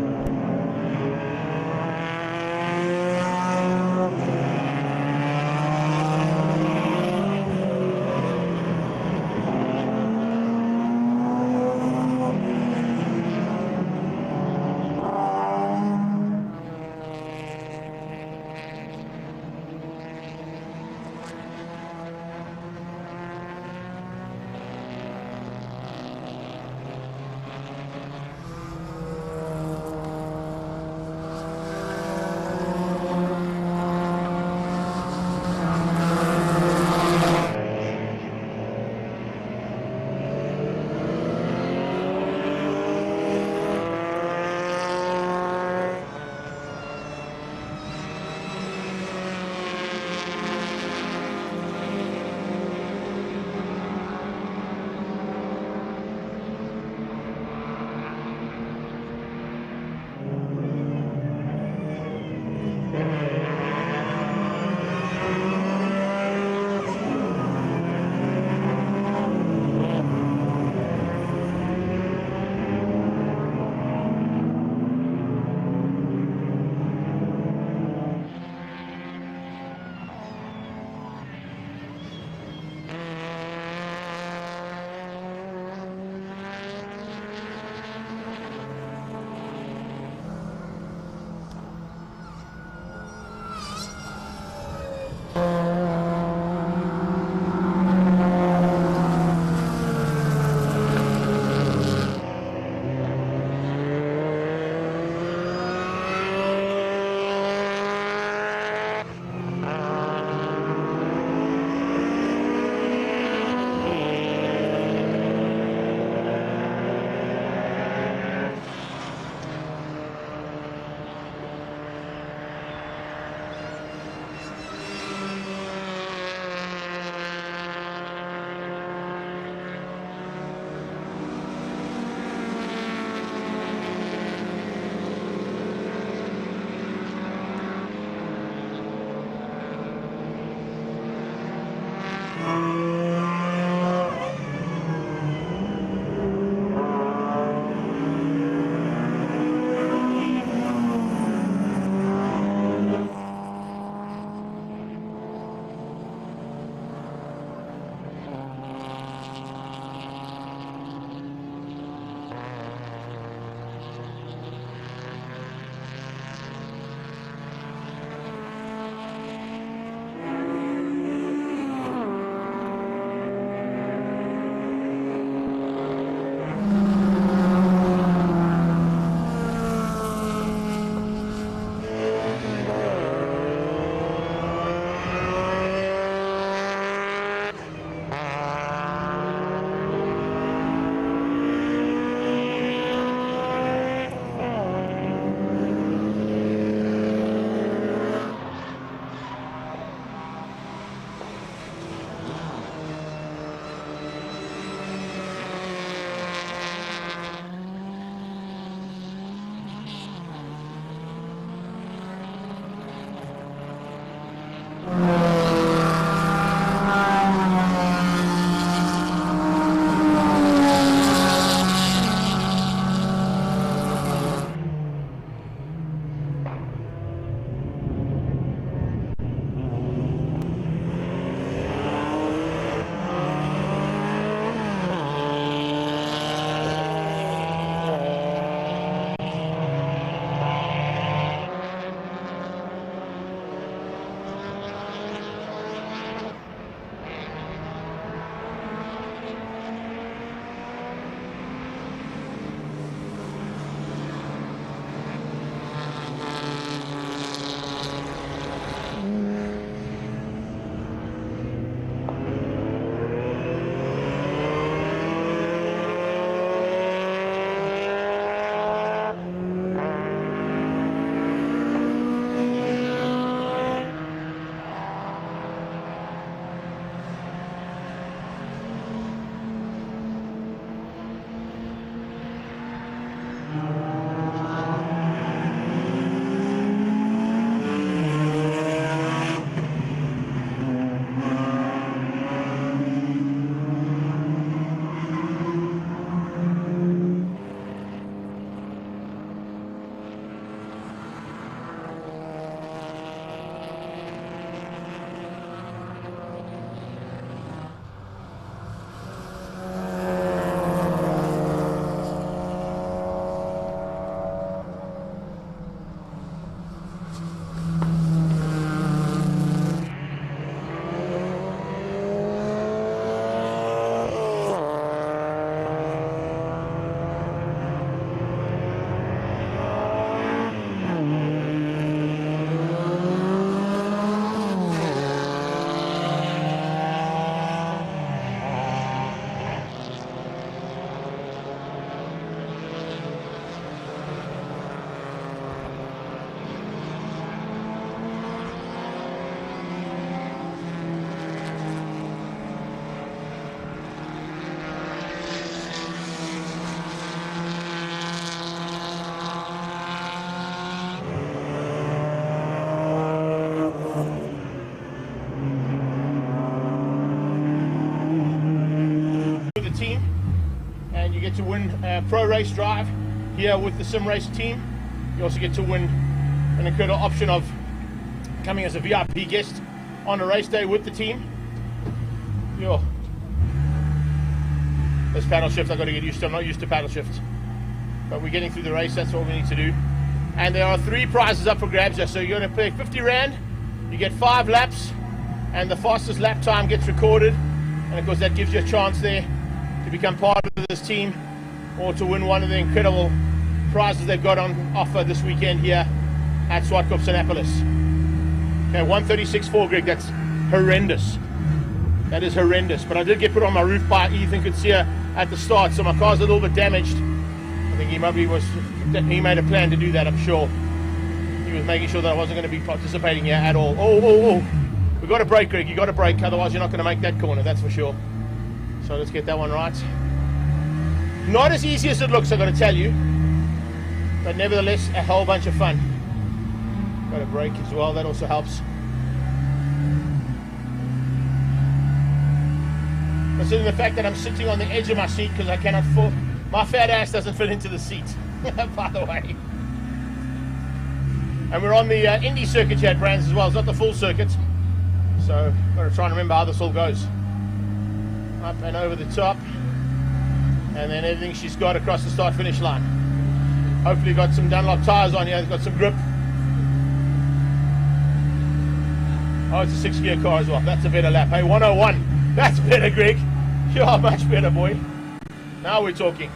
get to win a pro race drive here with the sim race team. You also get to win an incredible option of coming as a VIP guest on a race day with the team. Yo. This paddle shift I've got to get used to. I'm not used to paddle shift. But we're getting through the race, that's all we need to do. And there are 3 prizes up for grabs here. So you're going to pay 50 Rand, you get 5 laps, and the fastest lap time gets recorded. And of course that gives you a chance there to become part of this team or to win one of the incredible prizes they've got on offer this weekend here at Zwartkopanapolis. Okay, 136.4, Greg, that's horrendous. That is horrendous. But I did get put on my roof by Ethan could see her at the start, so my car's a little bit damaged. I think he made a plan to do that, I'm sure. He was making sure that I wasn't going to be participating here at all. Oh. We've got to brake, Greg. You've got to brake, otherwise you're not going to make that corner, that's for sure. So let's get that one right. Not as easy as it looks, I've got to tell you. But nevertheless, a whole bunch of fun. Got to brake as well, that also helps. Considering the fact that I'm sitting on the edge of my seat because I cannot fit, my fat ass doesn't fit into the seat, by the way. And we're on the Indy circuit here at Brands as well. It's not the full circuit. So, got to try and remember how this all goes. Up and over the top. And then everything she's got across the start-finish line. Hopefully got some Dunlop tyres on here. It's got some grip. Oh, it's a 6-gear car as well. That's a better lap. Hey, 101. That's better, Greg. You're much better, boy. Now we're talking.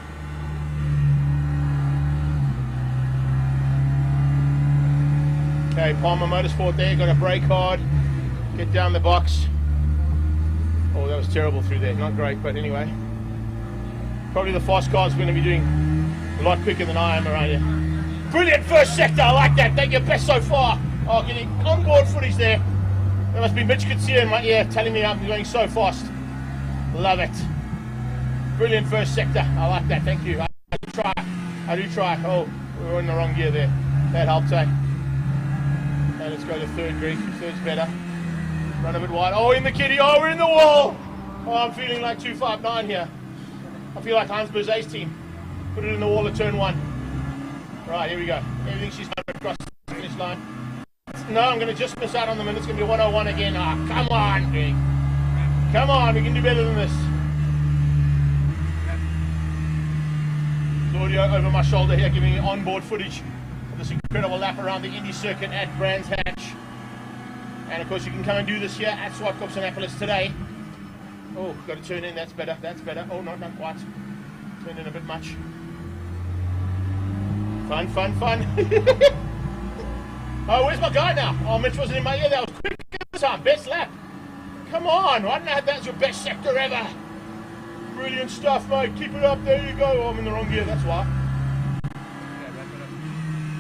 Okay, Palmer Motorsport there. Got to brake hard. Get down the box. Oh, that was terrible through there. Not great, but anyway. Probably the fast cars are going to be doing a lot quicker than I am around here. Brilliant first sector. I like that. Thank you. Best so far. Oh, getting onboard footage there. There must be Mitch Kutsia in my ear telling me I'm going so fast. Love it. Brilliant first sector. I like that. Thank you. I do try. Oh, we were in the wrong gear there. That helped, eh? Okay, let's go to third, Greg. Third's better. Run a bit wide. Oh, in the kitty. Oh, we're in the wall. Oh, I'm feeling like 259 here. I feel like Hans Berzet's team. Put it in the wall at turn 1. Right, here we go. Everything she's done across the finish line. No, I'm going to just miss out on them, and it's going to be 101 again. Ah, oh, come on, Greg. Come on, we can do better than this. Audio over my shoulder here, giving me onboard footage of this incredible lap around the Indy circuit at Brands Hatch. And of course, you can come and do this here at Zwartkopanapolis today. Oh, got to turn in. That's better. That's better. Oh, not quite. Turned in a bit much. Fun, fun, fun. Oh, where's my guy now? Oh, Mitch wasn't in my ear. That was quick this time. Best lap. Come on. Why didn't I have that as your best sector ever? Brilliant stuff, mate. Keep it up. There you go. Oh, I'm in the wrong gear. That's why.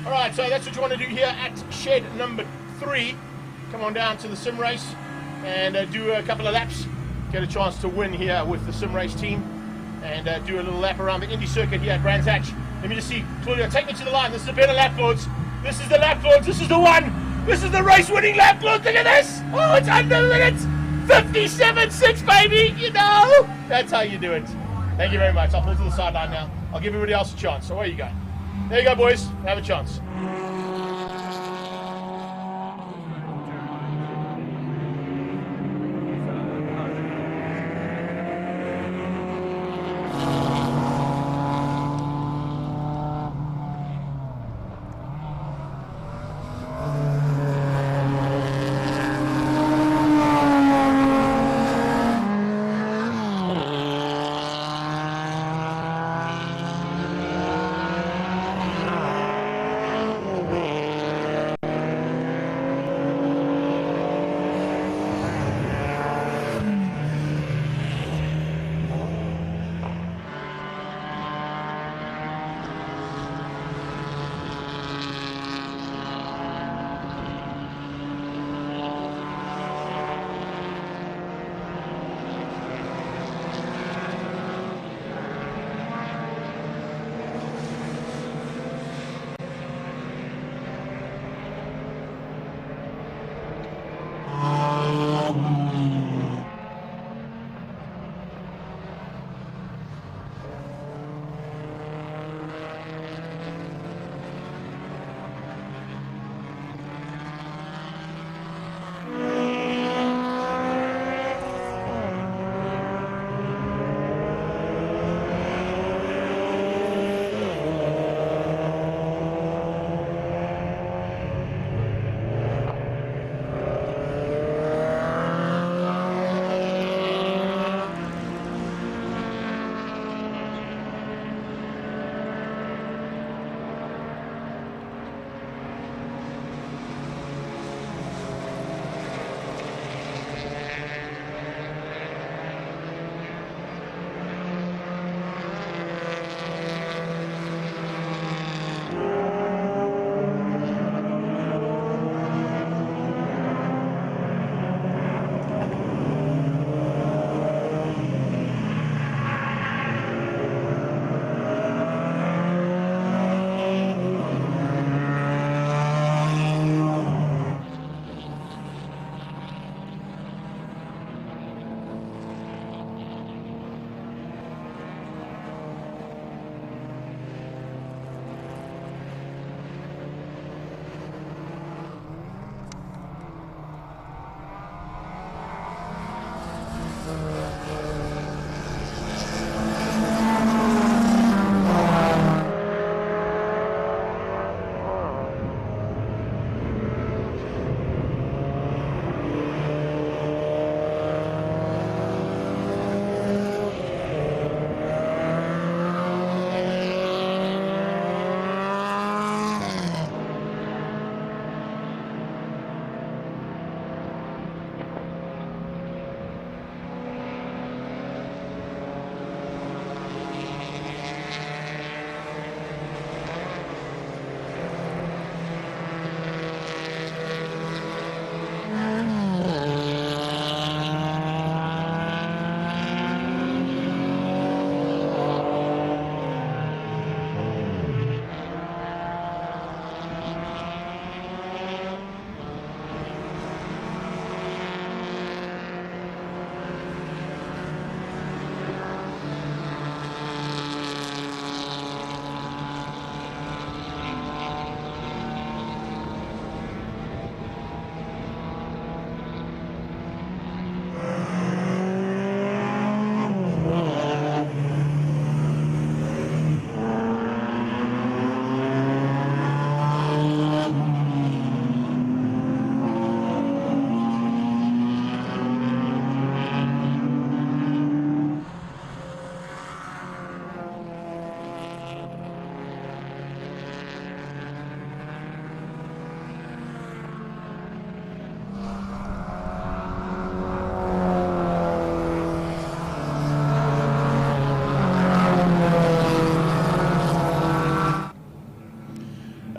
All right, so that's what you want to do here at shed number 3. Come on down to the sim race and do a couple of laps. Get a chance to win here with the sim race team and do a little lap around the Indy circuit here at Brands Hatch. Let me just see. Claudia, take me to the line. This is a better lap, Lords. This is the lap, Lords. This is the one. This is the race-winning lap, Lords. Look at this. Oh, it's under the minutes. 57.6, baby. You know. That's how you do it. Thank you very much. I'll pull to the sideline now. I'll give everybody else a chance. So where you go? There you go, boys. Have a chance.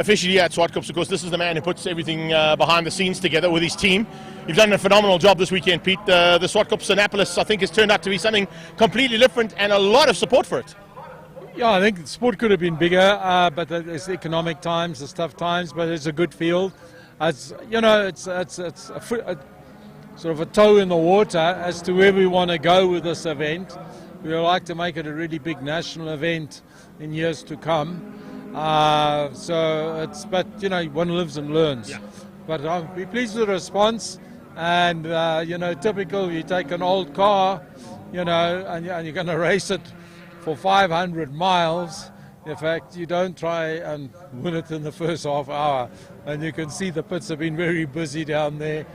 officially at Swartkops, of course, this is the man who puts everything behind the scenes together with his team. You've done a phenomenal job this weekend, Pete. The Zwartkopanapolis, I think, has turned out to be something completely different and a lot of support for it. Yeah, I think the sport could have been bigger, but it's economic times, it's tough times, but it's a good field. It's sort of a toe in the water as to where we want to go with this event. We would like to make it a really big national event in years to come. But you know, one lives and learns. Yeah. But we're pleased with the response, and you know, typical. You take an old car, you know, and you're going to race it for 500 miles. In fact, you don't try and win it in the first half hour, and you can see the pits have been very busy down there.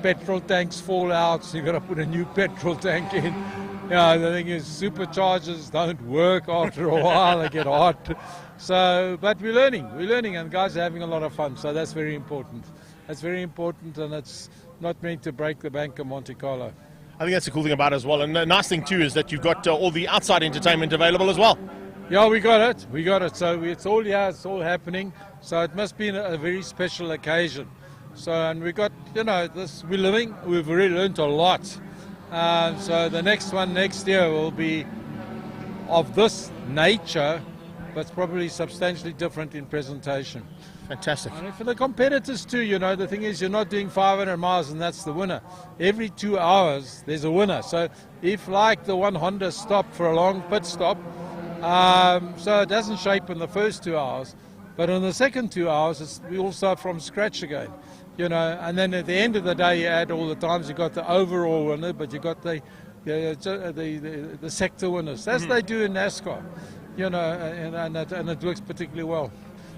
Petrol tanks fall out, so you've got to put a new petrol tank in. Yeah, the thing is, superchargers don't work after a while; they get hot. So, but we're learning, and guys are having a lot of fun. So that's very important. That's very important, and it's not meant to break the bank of Monte Carlo. I think that's the cool thing about it as well. And the nice thing too is that you've got all the outside entertainment available as well. Yeah, we got it. So it's all here, it's all happening. So it must be a very special occasion. So, and we got, you know, this we're living. We've really learned a lot. So the next one next year will be of this nature, but it's probably substantially different in presentation. Fantastic. And for the competitors too, you know, the thing is, you're not doing 500 miles and that's the winner. Every 2 hours there's a winner. So if, like the one Honda stopped for a long pit stop, so it doesn't shape in the first 2 hours, but in the second 2 hours we all start from scratch again, you know. And then at the end of the day, you add all the times. You got the overall winner, but you got the sector winners, as they do in NASCAR, you know, and it works particularly well.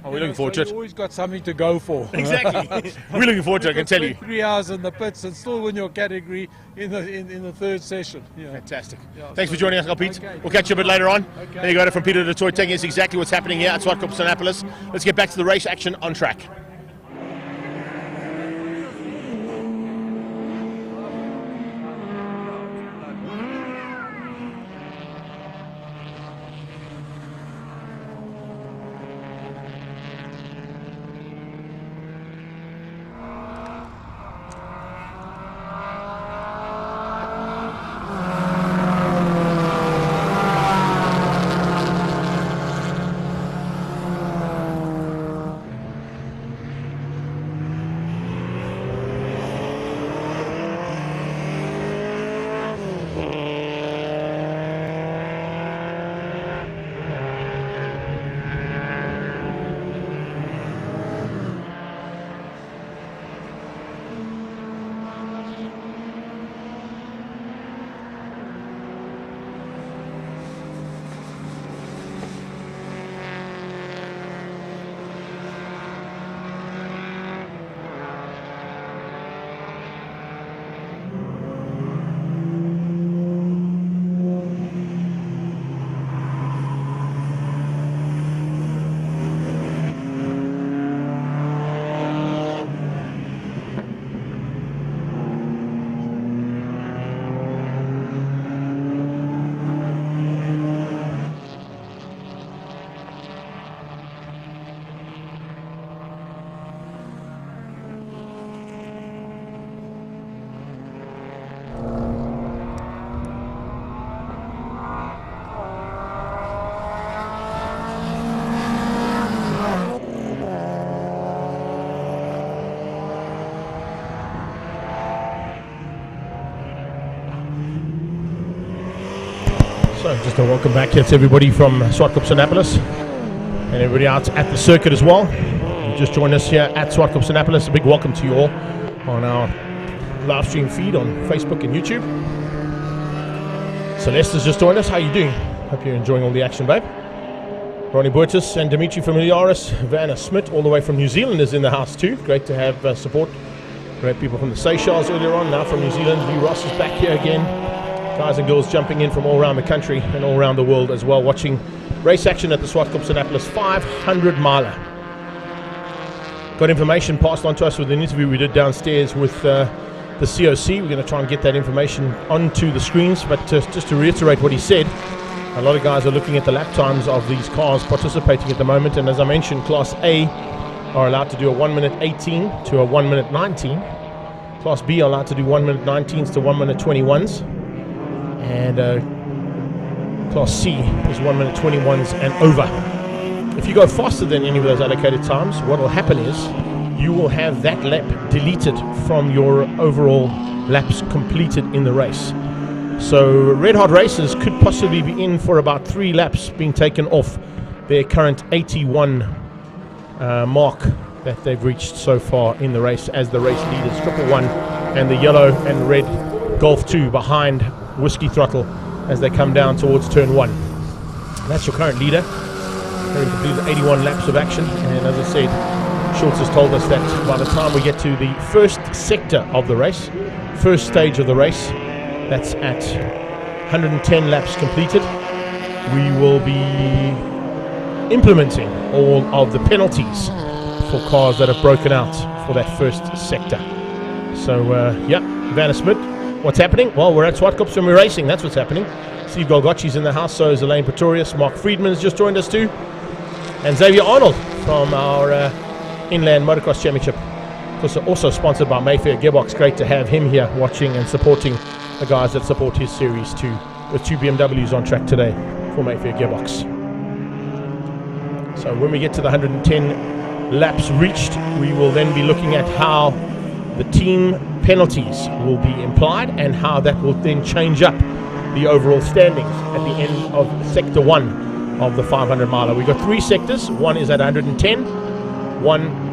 Oh, we're looking forward to it. You've always got something to go for. Exactly. We're looking forward to it, I can tell you. 3 hours in the pits and still win your category in the third session. Yeah. Fantastic. Thanks for joining us, Pete. Okay. We'll catch you a bit later on. Okay. There you go, from Peter Detroit, taking us exactly what's happening here at Zwartkopanapolis. Let's get back to the race action on track. So just a welcome back here to everybody from Zwartkopanapolis and everybody out at the circuit as well. You just joined us here at Zwartkopanapolis. A big welcome to you all on our live stream feed on Facebook and YouTube. Celeste's just joined us. How are you doing? Hope you're enjoying all the action, babe. Ronnie Burtis and Dimitri Familiaris, Vanna Smith all the way from New Zealand is in the house too. Great to have support. Great people from the Seychelles earlier on, now from New Zealand. V. Ross is back here again. Guys and girls jumping in from all around the country and all around the world as well, watching race action at the Zwartkopanapolis 500 miler. Got information passed on to us with an interview we did downstairs with the COC. We're going to try and get that information onto the screens, but just to reiterate what he said, a lot of guys are looking at the lap times of these cars participating at the moment, and as I mentioned, Class A are allowed to do a 1 minute 18 to a 1 minute 19. Class B are allowed to do 1 minute 19s to 1 minute 21s. And Class C is 1 minute 21s and over. If you go faster than any of those allocated times, what will happen is you will have that lap deleted from your overall laps completed in the race. So red hot racers could possibly be in for about 3 laps being taken off their current 81 mark that they've reached so far in the race as the race leaders. Triple One and the yellow and red Golf 2 behind Whiskey Throttle as they come down towards turn 1. That's your current leader. Having completed 81 laps of action, and as I said, Schultz has told us that by the time we get to the first sector of the race, first stage of the race, that's at 110 laps completed, we will be implementing all of the penalties for cars that have broken out for that first sector. So, yeah, Vanna Smith, what's happening? Well, we're at Swartkops and we're racing. That's what's happening. Steve Golgocci's in the house, so is Elaine Pretorius. Mark Friedman's just joined us too. And Xavier Arnold from our Inland Motocross Championship. Also sponsored by Mayfair Gearbox. Great to have him here watching and supporting the guys that support his series too, with 2 BMWs on track today for Mayfair Gearbox. So when we get to the 110 laps reached, we will then be looking at how the team penalties will be implied and how that will then change up the overall standings at the end of sector 1 of the 500 miler. We've got 3 sectors. One is at 110,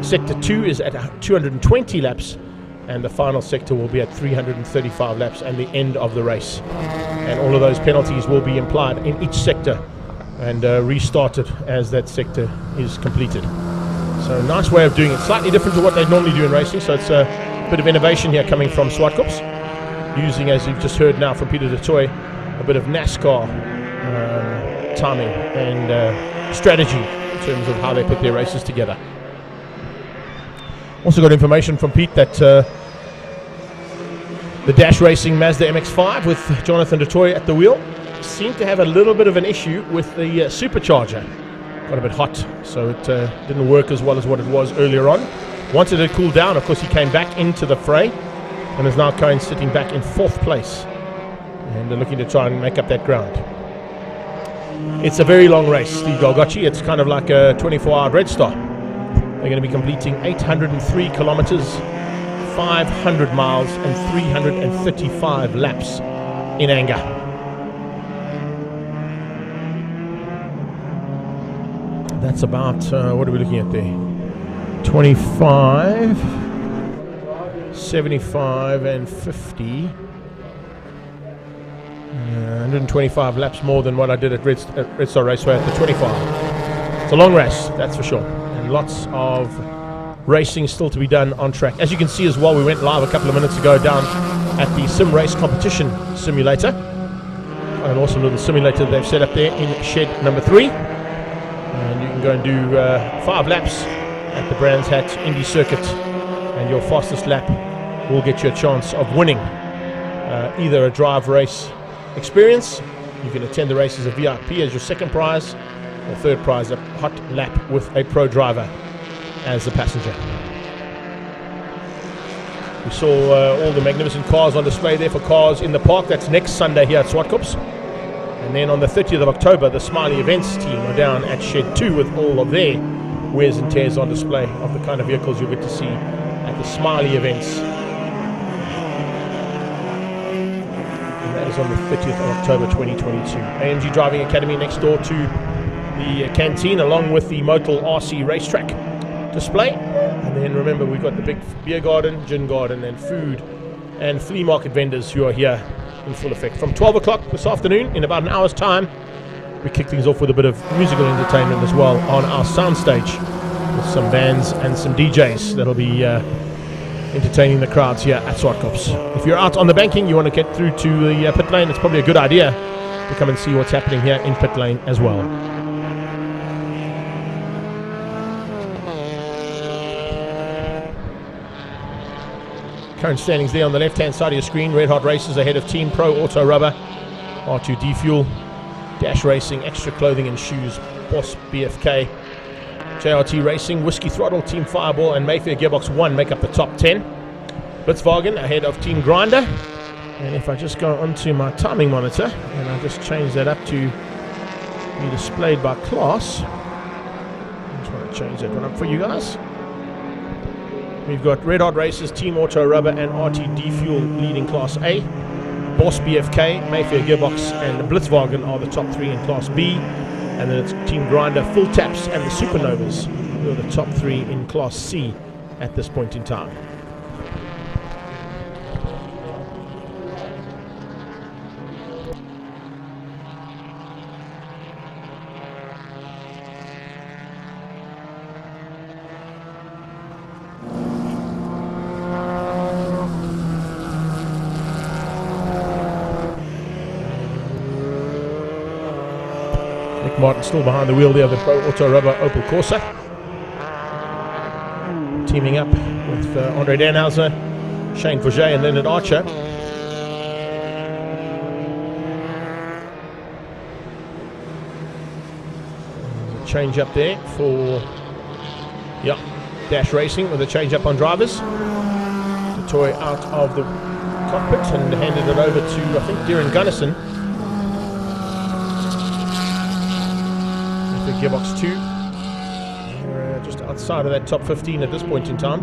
sector 2 is at 220 laps, and the final sector will be at 335 laps and the end of the race. And all of those penalties will be implied in each sector and restarted as that sector is completed. So a nice way of doing it, slightly different to what they normally do in racing, so it's a bit of innovation here coming from Swartkops, using, as you've just heard now from Peter de Toy, a bit of NASCAR timing and strategy in terms of how they put their races together. Also got information from Pete that the Dash Racing Mazda MX-5 with Jonathan de Toy at the wheel seemed to have a little bit of an issue with the supercharger. Got a bit hot, so it didn't work as well as what it was earlier on. Wanted it to cool down. Of course, he came back into the fray and is now currently sitting back in 4th place, and they're looking to try and make up that ground. It's a very long race, Steve Golgocci. It's kind of like a 24-hour Red Star. They're going to be completing 803 kilometers, 500 miles, and 335 laps in anger. That's about, what are we looking at there? 25, 75, and 50. 125 laps more than what I did at Red Star Raceway at the 25. It's a long race, that's for sure. And lots of racing still to be done on track. As you can see as well, we went live a couple of minutes ago down at the Sim Race Competition Simulator. An awesome little simulator they've set up there in shed number 3. And you can go and do 5 laps at the Brands Hatch Indy Circuit, and your fastest lap will get you a chance of winning either a drive race experience. You can attend the race as a VIP as your second prize, or third prize, a hot lap with a pro driver as a passenger. We saw all the magnificent cars on display there for Cars in the Park. That's next Sunday here at Swartkops. And then on the 30th of October, the Smiley Events team are down at Shed 2 with all of their wears and tears on display of the kind of vehicles you'll get to see at the Smiley Events. And that is on the 30th of October 2022. AMG Driving Academy next door to the canteen, along with the Motul RC racetrack display. And then remember, we've got the big beer garden, gin garden, and food and flea market vendors who are here in full effect. From 12 o'clock this afternoon, in about an hour's time, we kick things off with a bit of musical entertainment as well on our soundstage, with some bands and some DJs that'll be entertaining the crowds here at Swartkops. If you're out on the banking, you want to get through to the pit lane, it's probably a good idea to come and see what's happening here in pit lane as well. Current standings there on the left-hand side of your screen. Red Hot Races ahead of Team Pro Auto Rubber, R2D Fuel, Dash Racing, Extra Clothing and Shoes, Boss BFK, JRT Racing, Whiskey Throttle, Team Fireball, and Mayfair Gearbox 1 make up the top 10. Blitzwagen ahead of Team Grinder. And if I just go onto my timing monitor and I just change that up to be displayed by class, I just want to change that one up for you guys. We've got Red Hot Races, Team Auto Rubber, and RTD Fuel leading Class A. Boss BFK, Mayfair Gearbox, and Blitzwagen are the top 3 in Class B. And then it's Team Grinder, Full Taps, and the Supernovas who are the top 3 in Class C at this point in time. Martin still behind the wheel there of the Pro Auto Rubber Opel Corsa. Teaming up with Andre Danhauser, Shane Forget, and Leonard Archer. There's a change up there for Dash Racing with a change up on drivers. The toy out of the cockpit and handed it over to, I think, Darren Gunnison. Gearbox 2. We're just outside of that top 15 at this point in time.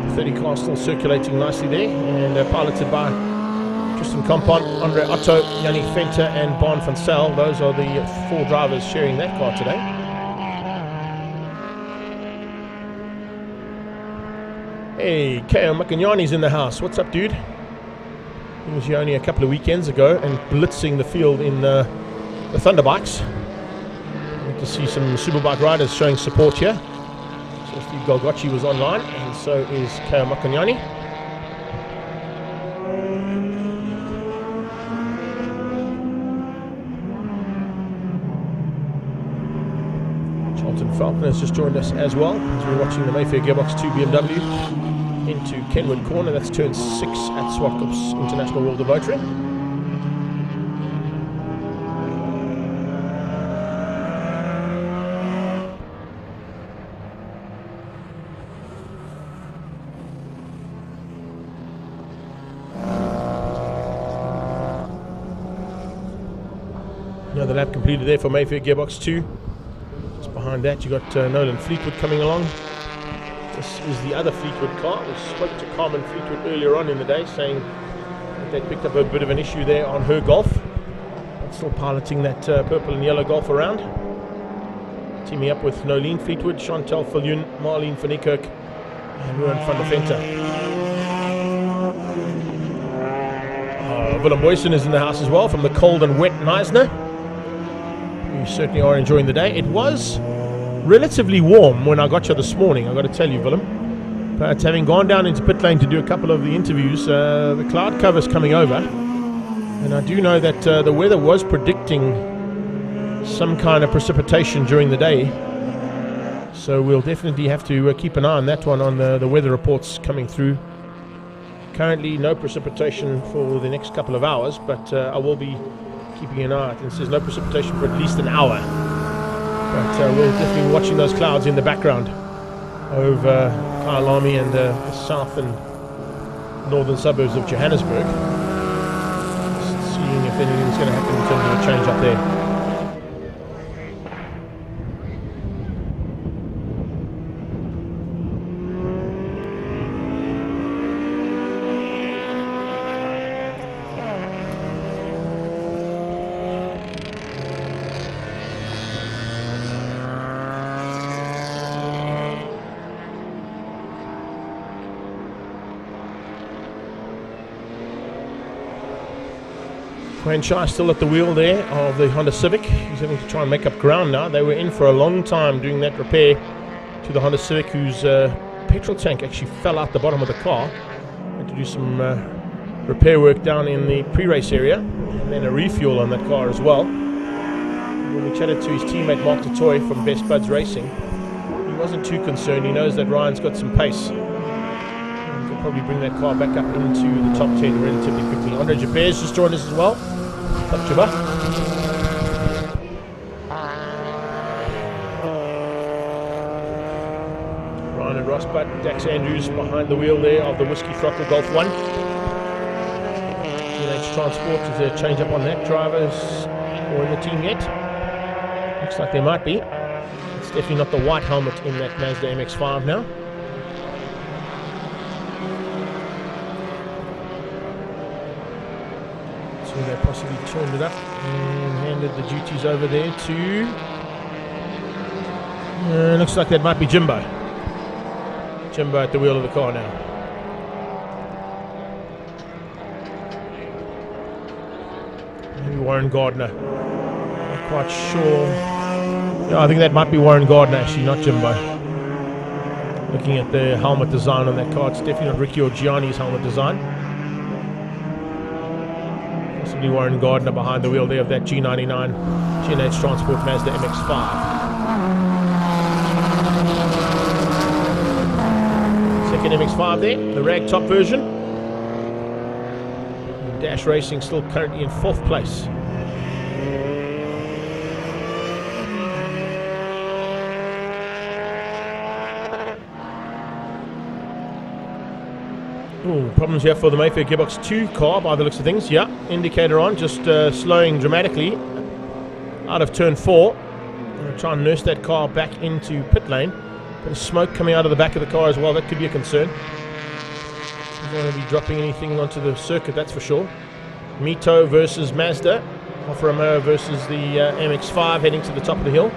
The 30 car still circulating nicely there, and piloted by Tristan Compon, Andre Otto, Yannick Fenter, and Barn van Sel. Those are the 4 drivers sharing that car today. Hey, K.O. Makanyani's in the house. What's up, dude? He was here only a couple of weekends ago and blitzing the field in the Thunderbikes. To see some superbike riders showing support here. So Steve Golgocci was online, and so is K.O. Makanyani. Charlton Falcon has just joined us as well, as we're watching the Mayfair Gearbox 2 BMW into Kenwood Corner. That's turn 6 at Swartkops International World of Motoring. Another lap completed there for Mayfair Gearbox 2. Just behind that you got Nolan Fleetwood coming along. This is the other Fleetwood car. We spoke to Carmen Fleetwood earlier on in the day saying that they picked up a bit of an issue there on her Golf. But still piloting that purple and yellow Golf around. Teaming up with Nolene Fleetwood, Chantal Fillion, Marlene van Niekerk, and Ruan van der Venter. Willem Boysen is in the house as well from the cold and wet Neisner. You certainly are enjoying the day. It was relatively warm when I got you this morning, I've got to tell you, Willem. But having gone down into pit lane to do a couple of the interviews, the cloud cover's coming over. And I do know that the weather was predicting some kind of precipitation during the day. So we'll definitely have to keep an eye on that one on the weather reports coming through. Currently no precipitation for the next couple of hours, but I will be keeping an eye out. And it says no precipitation for at least an hour. But we'll definitely be watching those clouds in the background over Kyalami and the south and northern suburbs of Johannesburg. Just seeing if anything's going to happen in terms of a change up there. Wayne Shire still at the wheel there of the Honda Civic. He's having to try and make up ground now. They were in for a long time doing that repair to the Honda Civic, whose petrol tank actually fell out the bottom of the car. Had to do some repair work down in the pre-race area, and then a refuel on that car as well. When we chatted to his teammate Mark Totoy from Best Buds Racing, he wasn't too concerned. He knows that Ryan's got some pace. He could probably bring that car back up into the top 10 relatively quickly. Andre Jaber's just joined us as well. Up Jabba. Brian and Ross Butt, Dax Andrews behind the wheel there of the Whiskey Throttle Golf 1. GNH Transport, is there a change up on that? Drivers or in the team yet? Looks like there might be. It's definitely not the white helmet in that Mazda MX-5 now. So they possibly turned it up and handed the duties over there to... looks like that might be Jimbo. Jimbo at the wheel of the car now. Maybe Warren Gardner. Not quite sure. Yeah, I think that might be Warren Gardner actually, not Jimbo. Looking at the helmet design on that car, it's definitely not Ricky or Gianni's helmet design. Possibly Warren Gardner behind the wheel there of that G99 GNH Transport Mazda MX-5. Second MX-5 there, the rag top version. Dash Racing still currently in 4th place. Ooh, problems here for the Mayfair Gearbox 2 car by the looks of things. Yeah, indicator on, just slowing dramatically out of turn 4. I'm going to try and nurse that car back into pit lane. Bit of smoke coming out of the back of the car as well, that could be a concern. Don't want to be dropping anything onto the circuit, that's for sure. Mito versus Mazda. Alfa Romeo versus the MX-5 heading to the top of the hill.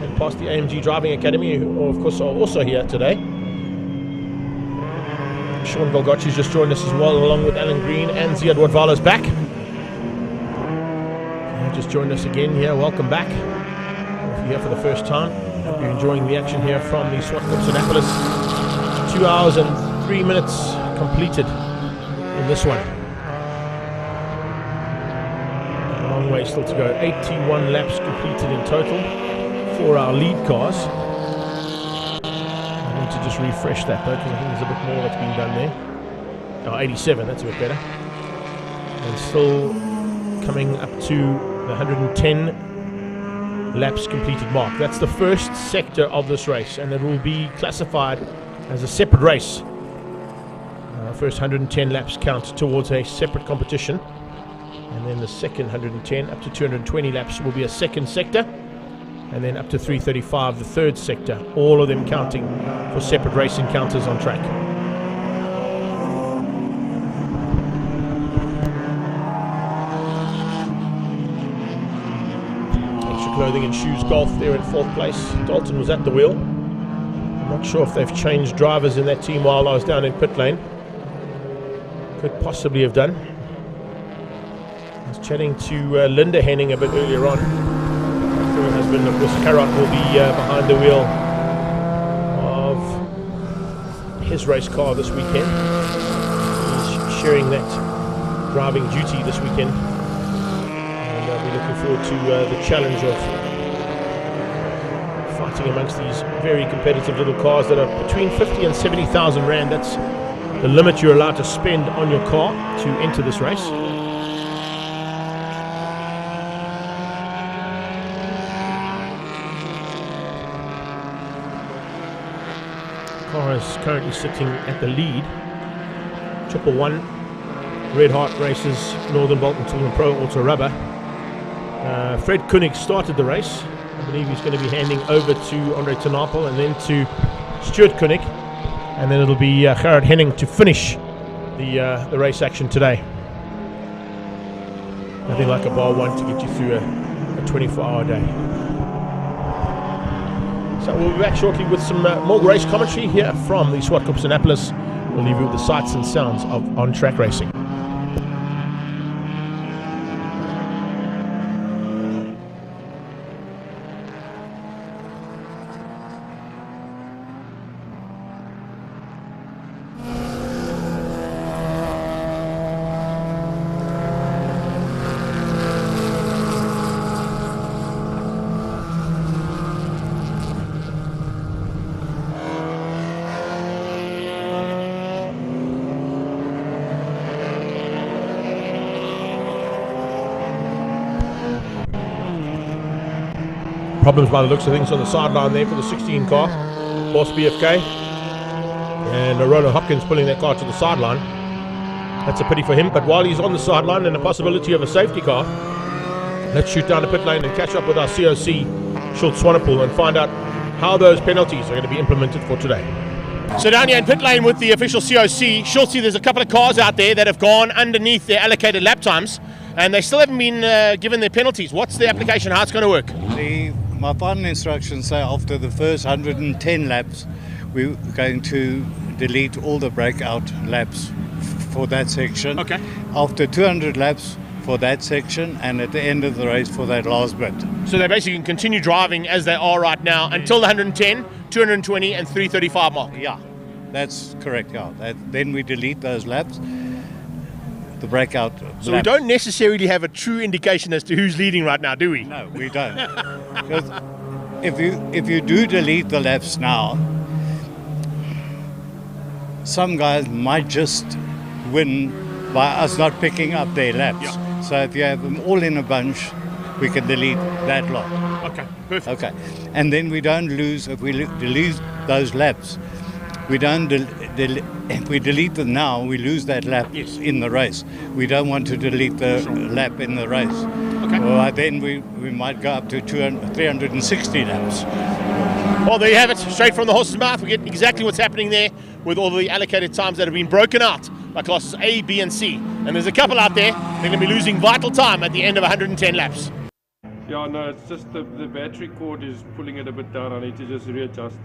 And past the AMG Driving Academy, who of course are also here today. Sean Golgocci's just joined us as well, along with Alan Green and Ziad Wadvala's back. Just joined us again here, welcome back. If you're here for the first time, hope you're enjoying the action here from the Zwartkopanapolis. 2 hours and 3 minutes completed in this one. A long way still to go. 81 laps completed in total for our lead cars. I need to just refresh that though, because I think there's a bit more that's been done there. Oh, 87, that's a bit better. And still coming up to the 110 laps completed mark. That's the first sector of this race, and it will be classified as a separate race. First 110 laps count towards a separate competition, and then the second 110 up to 220 laps will be a second sector, and then up to 335 the third sector, all of them counting for separate race encounters on track. Extra clothing and shoes golf there in 4th place. Dalton was at the wheel. I'm not sure if they've changed drivers in that team while I was down in pit lane. Could possibly have done. I was chatting to Linda Henning a bit earlier on. Her husband, of course, Karat, will be behind the wheel of his race car this weekend. He's sharing that driving duty this weekend. And I'll be looking forward to the challenge of fighting amongst these very competitive little cars that are between 50 and 70,000 Rand. That's the limit you're allowed to spend on your car to enter this race. The car is currently sitting at the lead. 111 Red Heart Races, Northern Bolton Tool & Pro Auto Rubber. Fred Koenig started the race. I believe he's going to be handing over to Andre Tenapel and then to Stuart Koenig. And then it'll be Gerard Henning to finish the race action today. Nothing like a bar one to get you through a 24-hour day. So we'll be back shortly with some more race commentary here from the Zwartkopanapolis. We'll leave you with the sights and sounds of on-track racing. Problems by the looks of things on the sideline there for the 16 car. Boss BFK. And Roland Hopkins pulling that car to the sideline. That's a pity for him, but while he's on the sideline and the possibility of a safety car, let's shoot down the pit lane and catch up with our COC, Schultz Swanepoel, and find out how those penalties are going to be implemented for today. So down here in pit lane with the official COC, Schultz, there's a couple of cars out there that have gone underneath their allocated lap times, and they still haven't been given their penalties. What's the application, how it's going to work? My final instructions say after the first 110 laps, we're going to delete all the breakout laps for that section. Okay. After 200 laps for that section, and at the end of the race for that last bit. So they basically can continue driving as they are right now until the 110, 220 and 335 mark. Yeah, that's correct. Yeah. Then we delete those laps, the breakout So laps. we don't necessarily have a true indication as to who's leading right now, do we? No, we don't. Because if you do delete the laps now, some guys might just win by us not picking up their laps. Yeah. So if you have them all in a bunch, we can delete that lot. Okay, perfect. Okay, and then we don't lose, if we delete those laps, we don't, if we delete them now, we lose that lap Yes. in the race. We don't want to delete the lap in the race. Okay. Well, then we might go up to 360 laps. Well, there you have it, straight from the horse's mouth. We get exactly what's happening there with all the allocated times that have been broken out by classes A, B and C. And there's a couple out there, they're going to be losing vital time at the end of 110 laps. Yeah, no, it's just the battery cord is pulling it a bit down. I need to just readjust.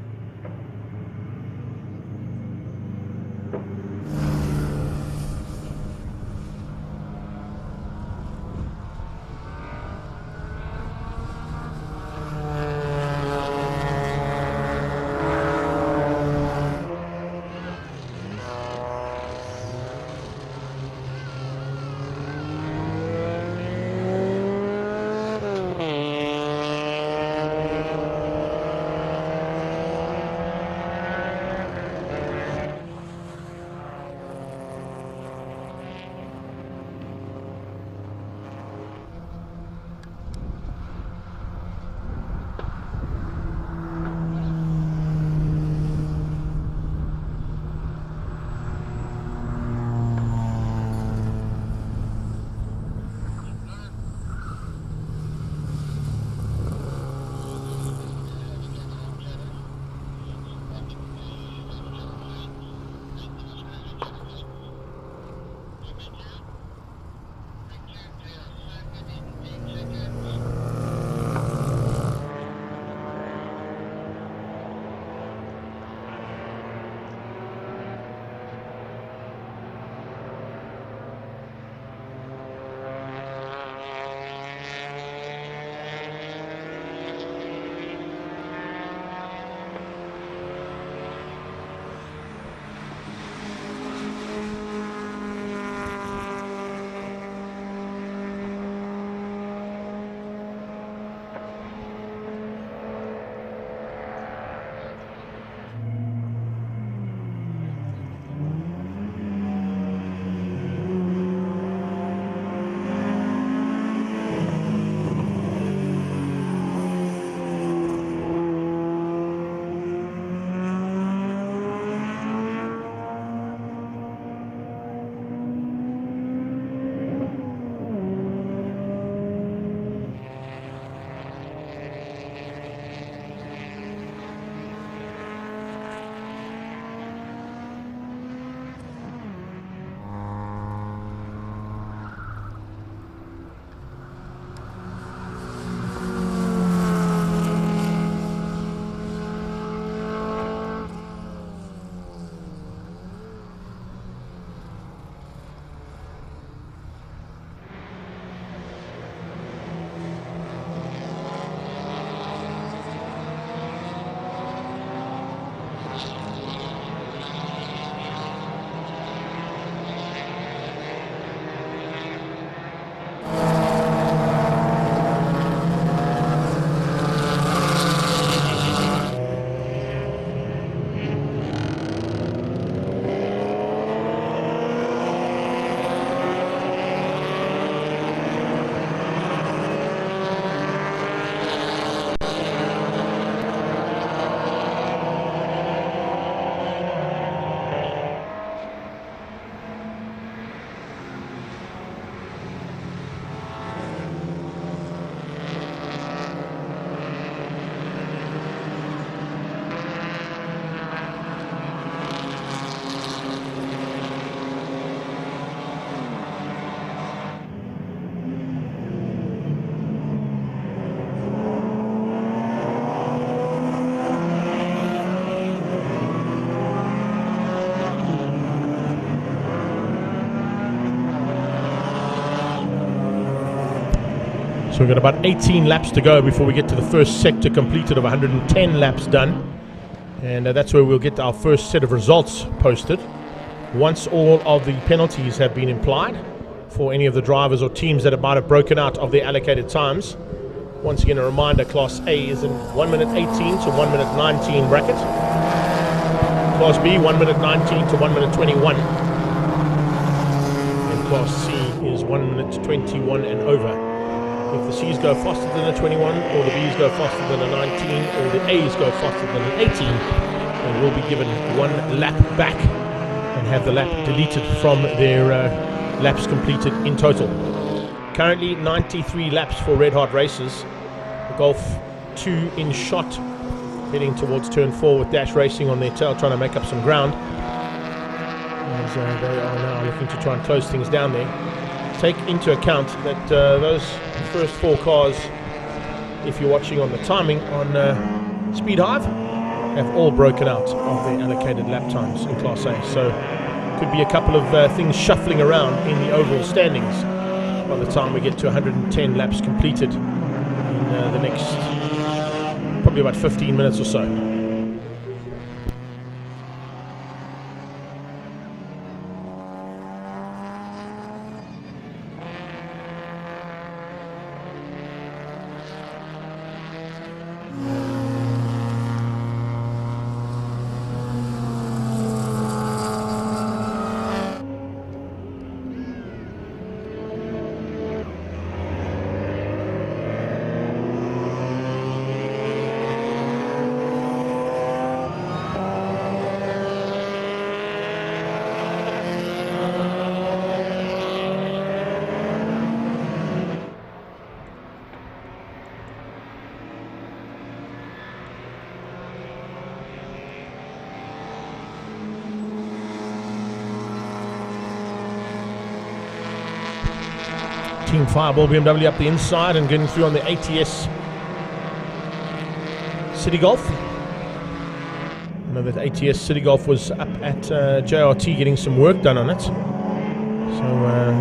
we've got about 18 laps to go before we get to the first sector completed of 110 laps done. And that's where we'll get our first set of results posted. Once all of the penalties have been applied for any of the drivers or teams that might have broken out of their allocated times. Once again, a reminder, Class A is in 1 minute 18 to 1 minute 19 bracket. Class B, 1 minute 19 to 1 minute 21. And Class C is 1 minute 21 and over. If the C's go faster than a 21, or the B's go faster than a 19, or the A's go faster than an 18, they will be given 1 lap back and have the lap deleted from their laps completed in total. Currently 93 laps for Red Hot Races. The Golf 2 in shot, heading towards turn 4 with Dash Racing on their tail, trying to make up some ground. As they are now looking to try and close things down there. Take into account that those first 4 cars, if you're watching on the timing on Speed Hive, have all broken out of their allocated lap times in Class A. So could be a couple of things shuffling around in the overall standings by the time we get to 110 laps completed in the next probably about 15 minutes or so. Team Fireball BMW up the inside and getting through on the ATS City Golf. I know that ATS City Golf was up at JRT getting some work done on it. So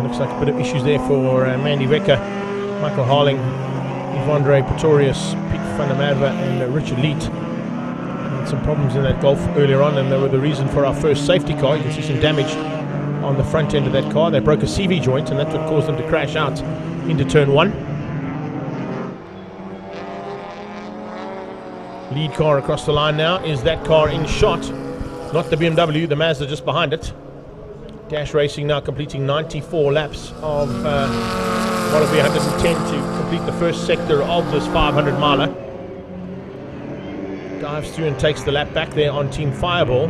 looks like a bit of issues there for Mandy Wecker, Michael Harling, Yvonne Pretorius, Pete van der Merwe and Richard Leet. Had some problems in that Golf earlier on, and they were the reason for our first safety car. You can see some damage on the front end of that car. They broke a CV joint, and that's what caused them to crash out into turn 1. Lead car across the line now is that car in shot, not the BMW, the Mazda just behind it. Dash Racing now completing 94 laps of what will be 110 to complete the first sector of this 500 miler. Dives through and takes the lap back there on Team Fireball.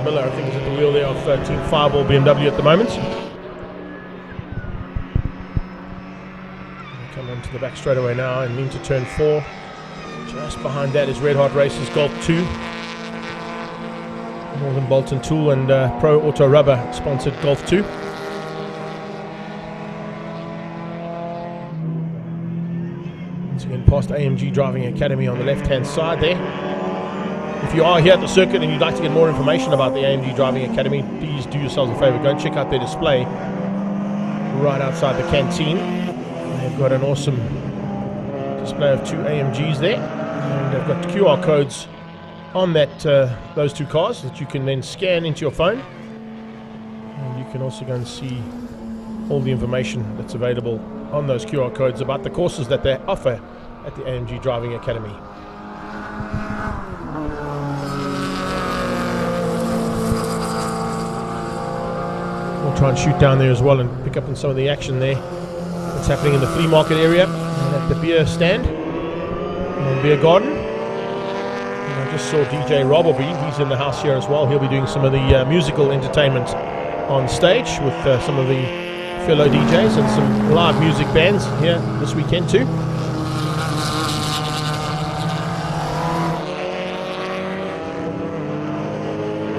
Miller, I think, is at the wheel there of Team Fireball BMW at the moment. Come onto the back straightaway now and into turn 4. Just behind that is Red Hot Races Golf 2. Northern Bolton Tool and Pro Auto Rubber sponsored Golf 2. Once again, past AMG Driving Academy on the left-hand side there. If you are here at the circuit and you'd like to get more information about the AMG Driving Academy, please do yourselves a favor, go and check out their display right outside the canteen. They've got an awesome display of 2 AMGs there, and they've got QR codes on that those 2 cars that you can then scan into your phone, and you can also go and see all the information that's available on those QR codes about the courses that they offer at the AMG Driving Academy. We'll try and shoot down there as well and pick up on some of the action there that's happening in the flea market area and at the beer stand and beer garden. And I just saw DJ Robberby, he's in the house here as well. He'll be doing some of the musical entertainment on stage with some of the fellow DJs and some live music bands here this weekend too.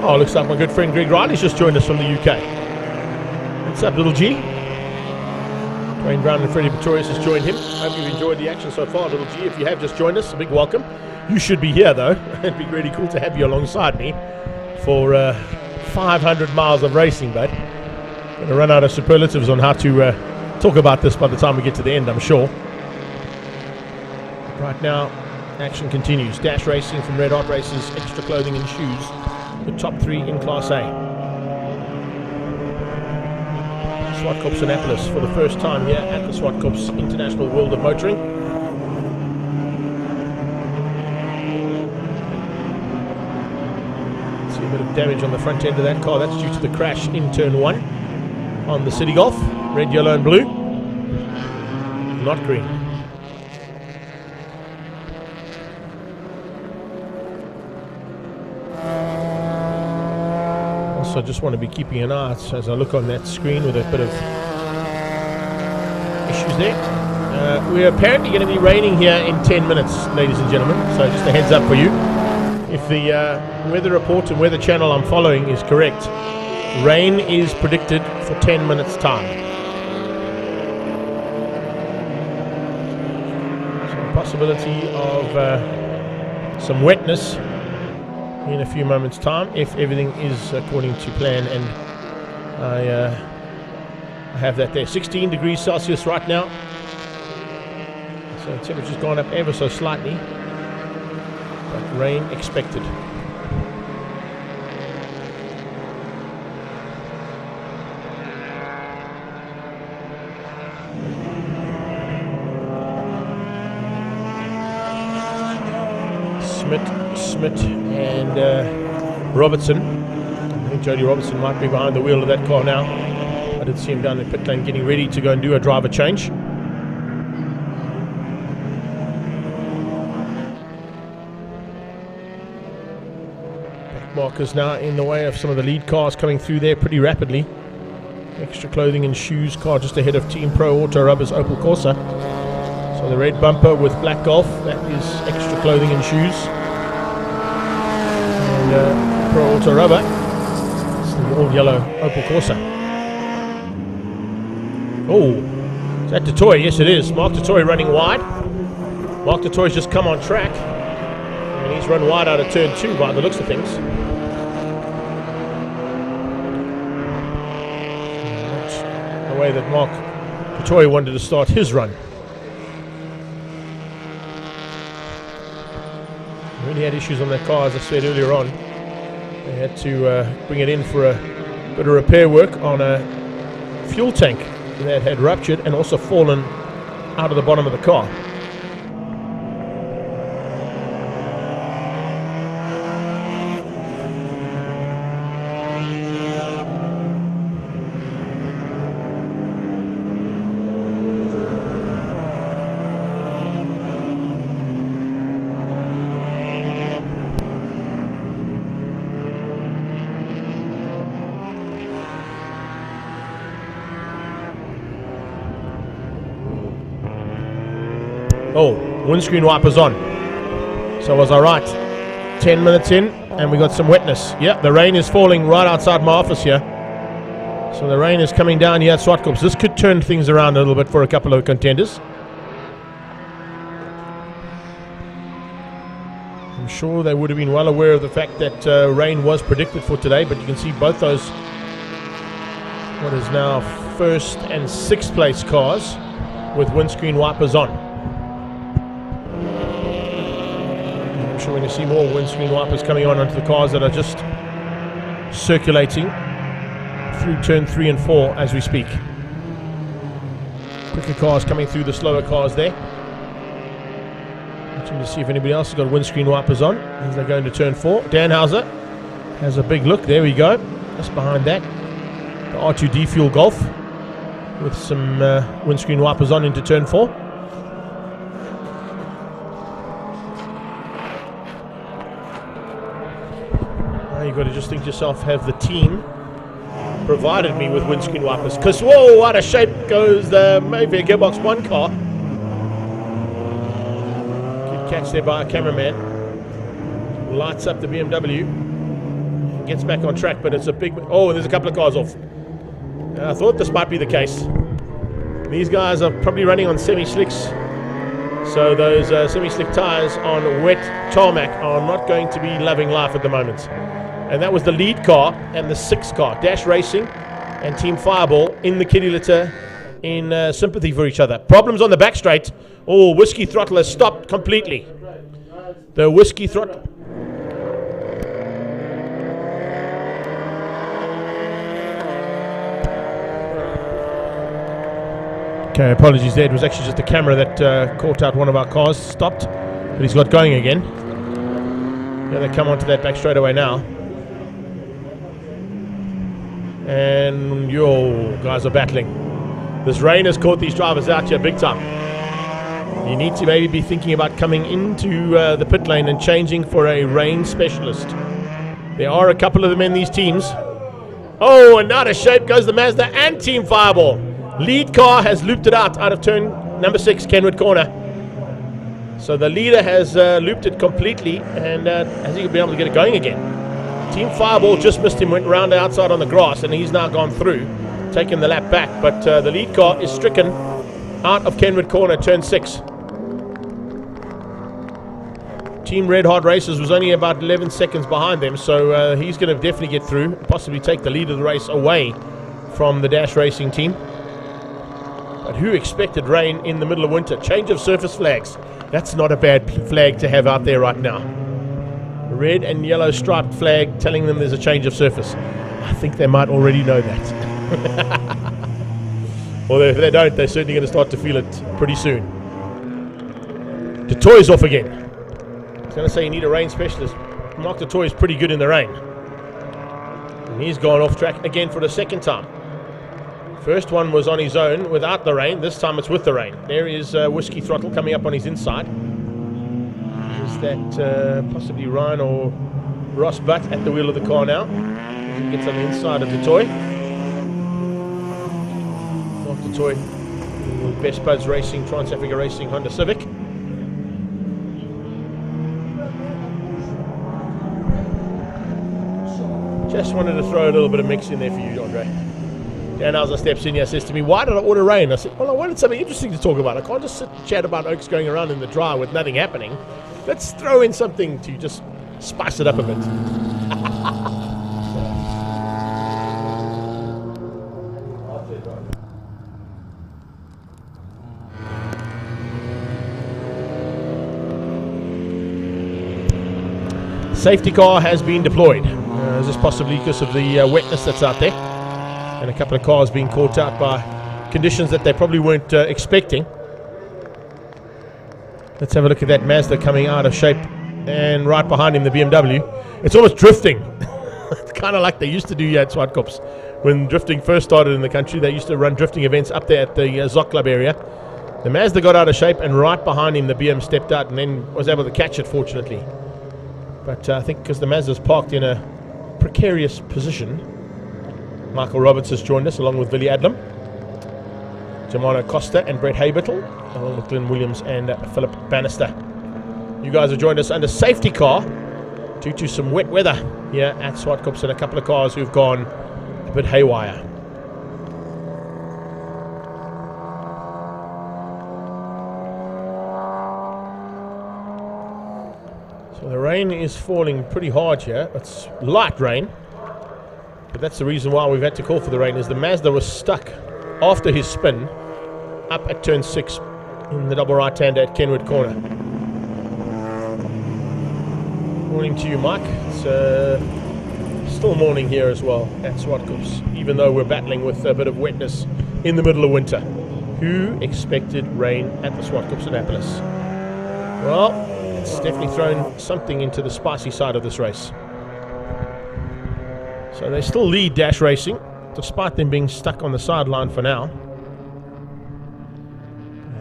Oh, looks like my good friend Greg Riley's just joined us from the UK. What's up, Little G? Dwayne Brown and Freddie Pretorius has joined him. Hope you've enjoyed the action so far, Little G. If you have just joined us, a big welcome. You should be here though. It'd be really cool to have you alongside me for 500 miles of racing, but going to run out of superlatives on how to talk about this by the time we get to the end, I'm sure. Right now, action continues. Dash racing from Red Hot Races, extra clothing and shoes. The top 3 in Class A. Zwartkopanapolis for the first time here at the Swartkops International World of Motoring. See a bit of damage on the front end of that car. That's due to the crash in turn 1 on the City Golf. Red, yellow and blue. Not green. So I just want to be keeping an eye out as I look on that screen with a bit of issues there. We're apparently going to be raining here in 10 minutes, ladies and gentlemen. So just a heads up for you. If the weather report and weather channel I'm following is correct, rain is predicted for 10 minutes time. So a possibility of some wetness in a few moments time if everything is according to plan, and I have that there. 16 degrees Celsius right now, so the temperature's gone up ever so slightly, but rain expected. Smith and Robertson. I think Jody Robertson might be behind the wheel of that car now. I did see him down the pit lane getting ready to go and do a driver change. Back markers now in the way of some of the lead cars coming through there pretty rapidly. Extra clothing and shoes car just ahead of Team Pro Auto Rubber's Opel Corsa. So the red bumper with black Golf, that is extra clothing and shoes. Pro Auto Rubber, it's the all yellow Opel Corsa. Oh, is that Toy? Yes it is. Mark Toy running wide. Mark Toy's just come on track, and he's run wide out of turn 2 by the looks of things. That's the way that Mark Toy wanted to start his run. Really had issues on that car, as I said earlier on. They had to bring it in for a bit of repair work on a fuel tank that had ruptured and also fallen out of the bottom of the car. Oh, windscreen wipers on. So was I right? 10 minutes in and we got some wetness. Yeah, the rain is falling right outside my office here. So the rain is coming down here at Swartkops. This could turn things around a little bit for a couple of contenders. I'm sure they would have been well aware of the fact that rain was predicted for today, but you can see both those, what is now 1st and 6th place cars with windscreen wipers on. I'm sure we're going to see more windscreen wipers coming on onto the cars that are just circulating through turn 3 and 4 as we speak. Quicker cars coming through the slower cars there. Watching to see if anybody else has got windscreen wipers on as they go into turn 4. Danhauser has a big look. There we go. Just behind that, the R2D Fuel Golf with some windscreen wipers on into turn 4. You've got to just think to yourself, have the team provided me with windscreen wipers? Because, whoa, out of shape goes the Mayfair Gearbox 1 car. Good catch there by a cameraman. Lights up the BMW. Gets back on track, but it's a big... Oh, there's a couple of cars off. I thought this might be the case. These guys are probably running on semi-slicks So those semi-slick tyres on wet tarmac are not going to be loving life at the moment. And that was the lead car and the 6th car, Dash Racing and Team Fireball, in the kiddie litter in sympathy for each other. Problems on the back straight. Oh, Whiskey Throttle has stopped completely. The Whiskey Throttle. Okay, apologies there. It was actually just the camera that caught out one of our cars, stopped, but he's got going again. Yeah, they come onto that back straightaway now. And yo, guys are battling. This rain has caught these drivers out here big time. You need to maybe be thinking about coming into the pit lane and changing for a rain specialist. There are a couple of them in these teams. Oh, and out of shape goes the Mazda and Team Fireball. Lead car has looped it out of turn number 6, Kenwood Corner. So the leader has looped it completely, and has he been able to get it going again? Team Fireball just missed him, went round the outside on the grass, and he's now gone through, taking the lap back. But the lead car is stricken out of Kenwood Corner, turn 6. Team Red Hot Racers was only about 11 seconds behind them, so he's going to definitely get through, possibly take the lead of the race away from the Dash Racing team. But who expected rain in the middle of winter? Change of surface flags. That's not a bad flag to have out there right now. Red and yellow striped flag telling them there's a change of surface. I think they might already know that. Although if they don't, they're certainly going to start to feel it pretty soon. The toy's off again. I was going to say you need a rain specialist. Mark the toy is pretty good in the rain. And he's gone off track again for the second time. First one was on his own without the rain. This time it's with the rain. There is Whiskey Throttle coming up on his inside. Is that possibly Ryan or Ross Butt at the wheel of the car now? He gets on the inside of the toy. Off the toy. Best Buds Racing, Trans-Africa Racing, Honda Civic. Just wanted to throw a little bit of mix in there for you, Andre. Dan Hauser steps in here, says to me, why did I order rain? I said, well, I wanted something interesting to talk about. I can't just sit and chat about oaks going around in the dry with nothing happening. Let's throw in something to just spice it up a bit. Safety car has been deployed. Is this possibly because of the wetness that's out there? And a couple of cars being caught out by conditions that they probably weren't expecting. Let's have a look at that Mazda coming out of shape, and right behind him the BMW. It's almost drifting. It's kind of like they used to do here at Swartkops. When drifting first started in the country, they used to run drifting events up there at the Zok Club area. The Mazda got out of shape, and right behind him the BM stepped out and then was able to catch it, fortunately. But I think because the Mazda's parked in a precarious position, Michael Roberts has joined us along with Billy Adlam, Germano Costa and Brett Habertle, along with Glenn Williams and Philip Bannister. You guys have joined us under safety car due to some wet weather here at Swartkops and a couple of cars who've gone a bit haywire. So the rain is falling pretty hard here. It's light rain. But that's the reason why we've had to call for the rain, is the Mazda was stuck after his spin up at turn 6 in the double right-hander at Kenwood Corner. Morning to you, Mike. It's still morning here as well at Swartkops, even though we're battling with a bit of wetness in the middle of winter. Who expected rain at the Zwartkopanapolis? Well, it's definitely thrown something into the spicy side of this race. So they still lead Dash Racing, despite them being stuck on the sideline for now.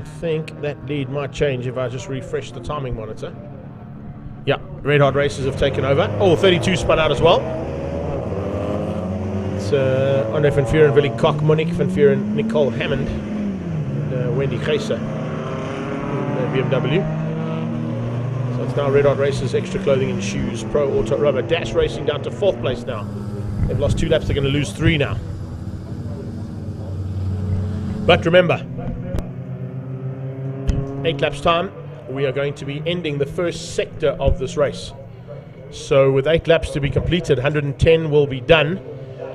I think that lead might change if I just refresh the timing monitor. Yeah, Red Hot Racers have taken over. Oh, 32 spun out as well. It's Andre van Vuuren, Willie Koch, Monique van Vuuren, Nicole Hammond, and Wendy Geyser in the BMW. So it's now Red Hot Racers, Extra Clothing and Shoes, Pro Auto Rubber. Dash Racing down to 4th place now. They've lost 2 laps, they're going to lose 3 now. But remember, 8 laps time, we are going to be ending the first sector of this race. So with 8 laps to be completed, 110 will be done,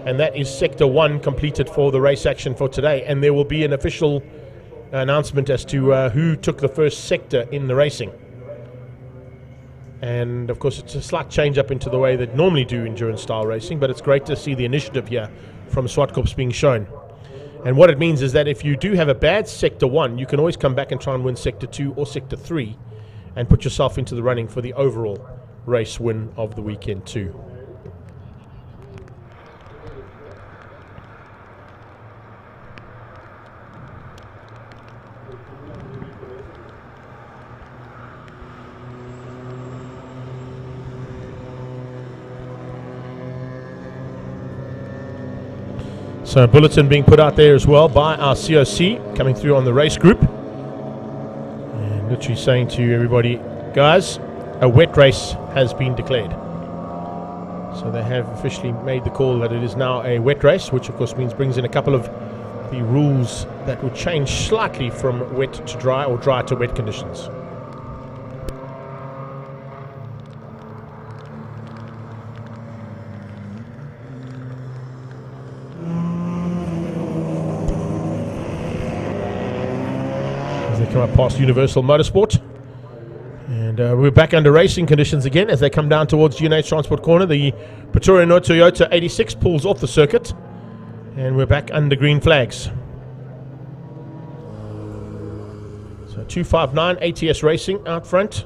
and that is sector 1 completed for the race action for today. And there will be an official announcement as to who took the first sector in the racing. And of course it's a slight change up into the way they normally do endurance style racing, but it's great to see the initiative here from Swartkops being shown. And what it means is that if you do have a bad sector 1, you can always come back and try and win sector 2 or sector 3 and put yourself into the running for the overall race win of the weekend too. So a bulletin being put out there as well by our COC coming through on the race group, and literally saying to everybody, guys, a wet race has been declared. So they have officially made the call that it is now a wet race, which of course means brings in a couple of the rules that would change slightly from wet to dry or dry to wet conditions. As they come up past Universal Motorsport. And we're back under racing conditions again as they come down towards G&H Transport Corner. The Pretoria North Toyota 86 pulls off the circuit, and we're back under green flags. So 259 ATS Racing out front.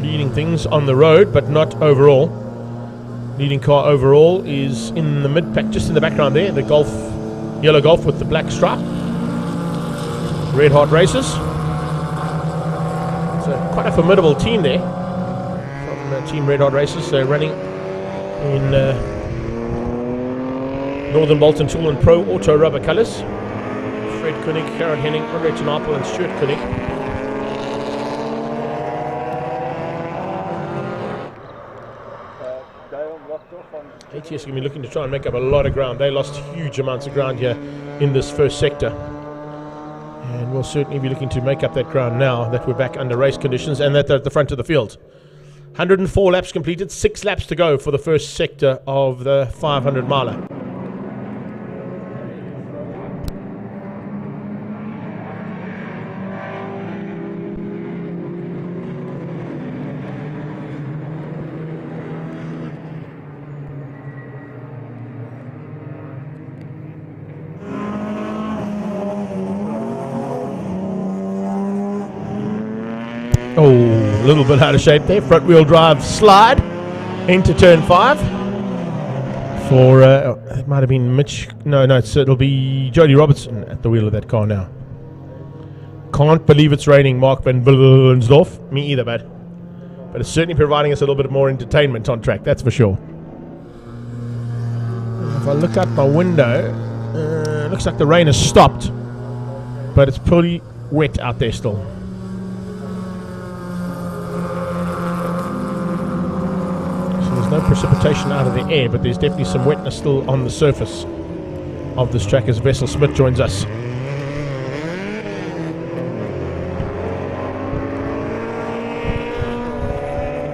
Leading things on the road, but not overall. Leading car overall is in the mid-pack, just in the background there, the Golf. Yellow Golf with the black stripe. Red Hot Racers. So quite a formidable team there from Team Red Hot Racers. They're running in Northern Bolton Tool and Pro Auto Rubber colours. Fred Koenig, Gerard Henning, Andre Tenapel and Stuart Koenig. ATS are going to be looking to try and make up a lot of ground. They lost huge amounts of ground here in this first sector. And we'll certainly be looking to make up that ground now that we're back under race conditions and that they're at the front of the field. 104 laps completed, 6 laps to go for the first sector of the 500 miler. Oh, a little bit out of shape there. Front wheel drive slide into turn 5 for, it might have been Mitch. No, it'll be Jody Robertson at the wheel of that car now. Can't believe it's raining, Mark van Willensdorf. Me either, but it's certainly providing us a little bit more entertainment on track, that's for sure. If I look out my window, looks like the rain has stopped, but it's pretty wet out there still. No precipitation out of the air, but there's definitely some wetness still on the surface of this track as Vessel Smith joins us.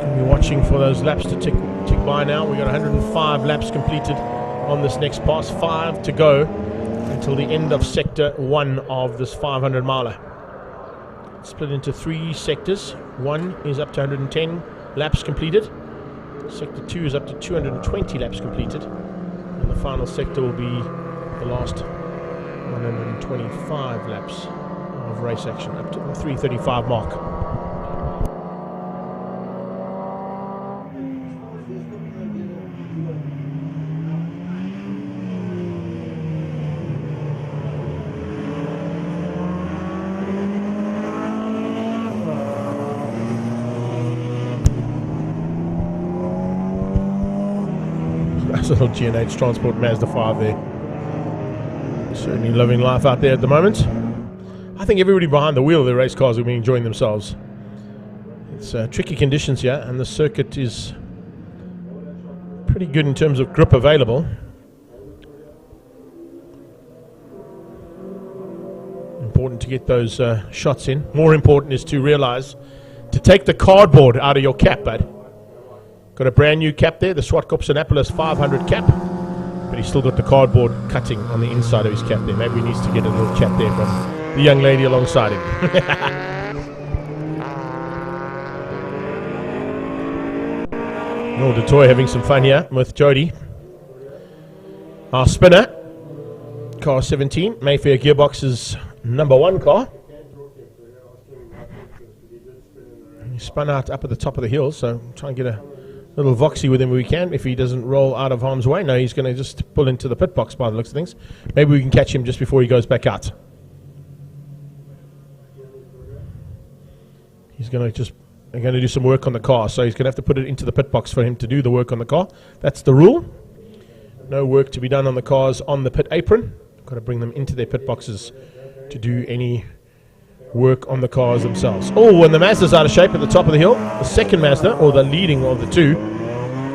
We'll be watching for those laps to tick by now. We've got 105 laps completed on this next pass, 5 to go until the end of sector 1 of this 500 miler. Split into 3 sectors. 1 is up to 110 laps completed. Sector 2 is up to 220 laps completed, and the final sector will be the last 125 laps of race action up to the 3:35 mark. Little G&H Transport Mazda 5 there. Certainly loving life out there at the moment. I think everybody behind the wheel of the race cars will be enjoying themselves. It's tricky conditions here, and the circuit is pretty good in terms of grip available. to get those shots in. More important is to realize to take the cardboard out of your cap, bud. Got a brand new cap there, the Zwartkopanapolis 500 cap, but he's still got the cardboard cutting on the inside of his cap there. Maybe he needs to get a little chat there from the young lady alongside him. Oh, Detroit having some fun here with Jody. Our spinner, car 17, Mayfair Gearbox's #1 car. He spun out up at the top of the hill, so try and get a little voxy with him if we can, if he doesn't roll out of harm's way. No, he's going to just pull into the pit box by the looks of things. Maybe we can catch him just before he goes back out. He's going to they're going to do some work on the car, so he's going to have to put it into the pit box for him to do the work on the car. That's the rule. No work to be done on the cars on the pit apron. Got to bring them into their pit boxes to do any work on the cars themselves. Oh, and the Mazda's out of shape at the top of the hill. The second Mazda, or the leading of the two.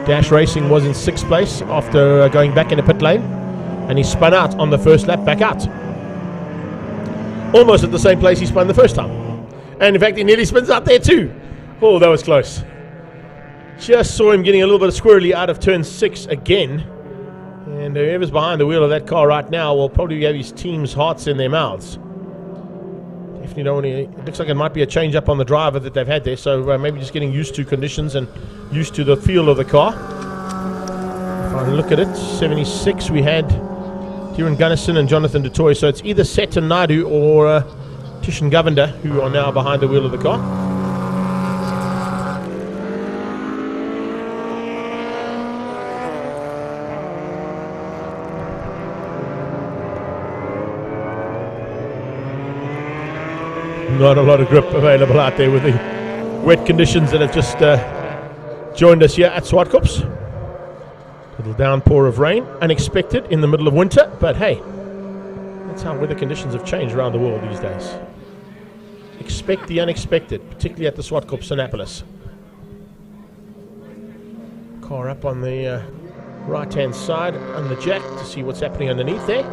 Dash Racing was in 6th place after going back in the pit lane, and he spun out on the first lap back out. Almost at the same place he spun the first time. And in fact, he nearly spins out there too. Oh, that was close. Just saw him getting a little bit of squirrely out of turn 6 again. And whoever's behind the wheel of that car right now will probably have his team's hearts in their mouths. Definitely don't want to, it looks like it might be a change up on the driver that they've had there. So maybe just getting used to conditions and used to the feel of the car. If I look at it, 76 we had Kieran Gunnison and Jonathan Dutoy. So it's either Seton Naidu or Tishan Govender who are now behind the wheel of the car. Not a lot of grip available out there with the wet conditions that have just joined us here at Swartkops. Little downpour of rain, unexpected in the middle of winter, but hey, that's how weather conditions have changed around the world these days. Expect the unexpected, particularly at the Zwartkopanapolis. Car up on the right-hand side on the jack to see what's happening underneath there.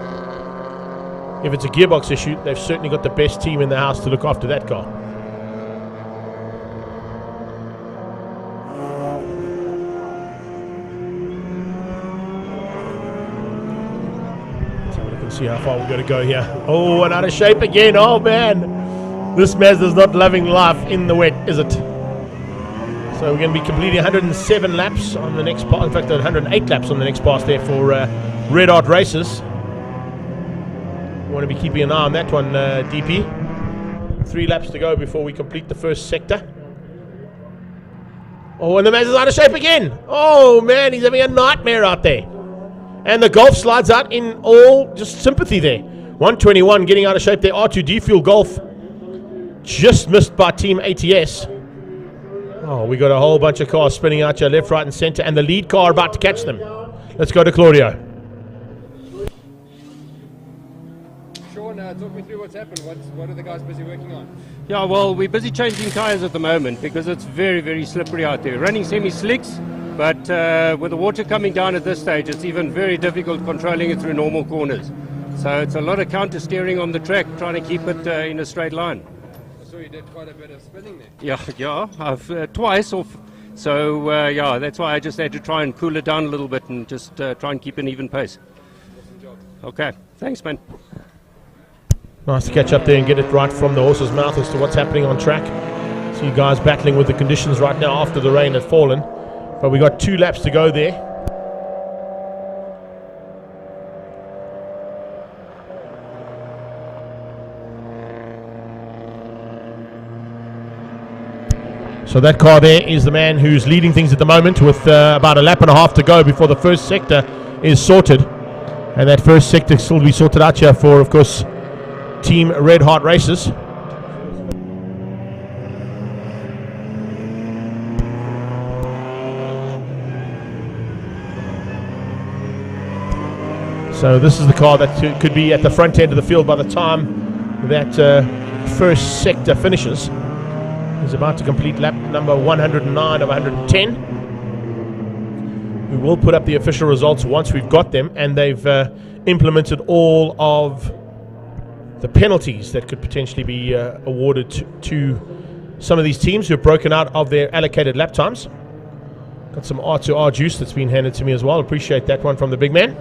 If it's a gearbox issue, they've certainly got the best team in the house to look after that car. So we can see how far we've got to go here. Oh, and out of shape again. Oh, man. This Mazda's not loving life in the wet, is it? So we're going to be completing 107 laps on the next pass. In fact, 108 laps on the next pass there for Red Art Races. Want to be keeping an eye on that one, DP. 3 laps to go before we complete the first sector. Oh, and the Mazda's out of shape again. Oh, man, he's having a nightmare out there. And the Golf slides out in all just sympathy there. 121 getting out of shape there. R2D Fuel Golf just missed by Team ATS. Oh, we got a whole bunch of cars spinning out here left, right, and center, and the lead car about to catch them. Let's go to Claudio. Talk me through what's happened. What are the guys busy working on? Yeah, well, we're busy changing tyres at the moment because it's very, very slippery out there. Running semi-slicks, but with the water coming down at this stage, it's even very difficult controlling it through normal corners. So it's a lot of counter-steering on the track, trying to keep it in a straight line. I saw you did quite a bit of spinning there. Yeah, I've twice off. So, yeah, that's why I just had to try and cool it down a little bit and just try and keep an even pace. Awesome job. Okay, thanks, man. Nice to catch up there and get it right from the horse's mouth as to what's happening on track. See you guys battling with the conditions right now after the rain had fallen. But we got 2 laps to go there. So that car there is the man who's leading things at the moment with about a lap and a half to go before the first sector is sorted. And that first sector still to be sorted out here for, of course, Team Red Heart Races. So this is the car that could be at the front end of the field by the time that first sector finishes. He's about to complete lap number 109 of 110. We will put up the official results once we've got them, and they've implemented all of the penalties that could potentially be awarded to some of these teams who have broken out of their allocated lap times. Got some R2R juice that's been handed to me as well. Appreciate that one from the big man.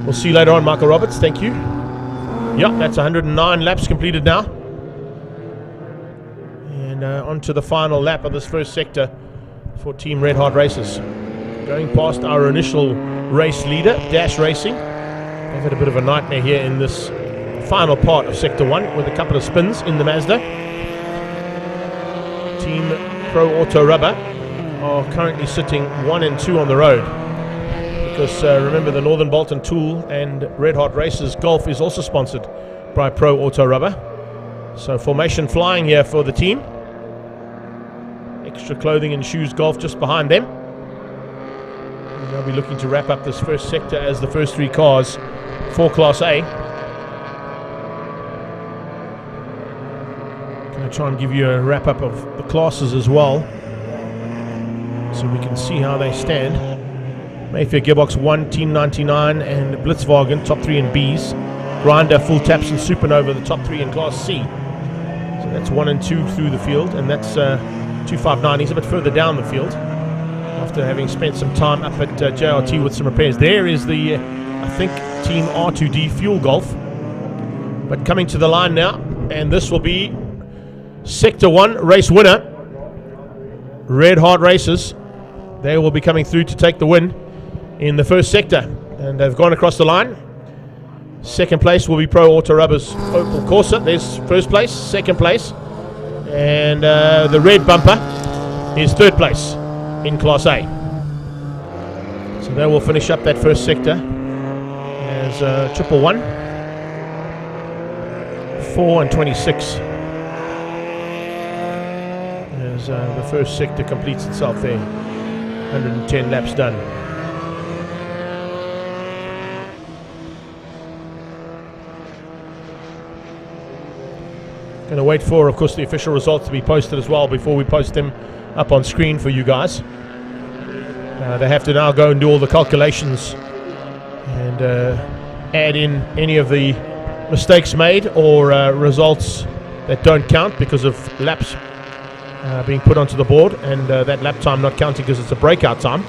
We'll see you later on, Michael Roberts. Thank you. Yep, that's 109 laps completed now. And on to the final lap of this first sector for Team Red Hot Racers. Going past our initial race leader, Dash Racing. They've had a bit of a nightmare here in this final part of Sector 1 with a couple of spins in the Mazda. Team Pro Auto Rubber are currently sitting 1 and 2 on the road. Because remember, the Northern Bolton Tool and Red Hot Racers Golf is also sponsored by Pro Auto Rubber. So formation flying here for the team. Extra Clothing and Shoes Golf just behind them. And they'll be looking to wrap up this first sector as the first 3 cars for Class A. Going to try and give you a wrap up of the classes as well, so we can see how they stand. Mayfair Gearbox 1, Team 99 and Blitzwagen, top 3 in Bs. Grinder, Full Taps and Supernova, the top 3 in Class C. So that's 1 and 2 through the field, and that's 259. He's a bit further down the field after having spent some time up at JRT with some repairs. There is the, I think, Team R2D Fuel Golf. But coming to the line now, and this will be Sector 1 race winner, Red Hot Racers. They will be coming through to take the win in the first sector, and they've gone across the line. Second place will be Pro Auto Rubber's Opel Corsa. There's first place, second place, and the red bumper is third place in Class A. So they will finish up that first sector as 111, 4 and 26 as the first sector completes itself there. 110 laps done. Going to wait for, of course, the official results to be posted as well before we post them up on screen for you guys. They have to now go and do all the calculations and add in any of the mistakes made or results that don't count because of laps being put onto the board, and that lap time not counting because it's a breakout time.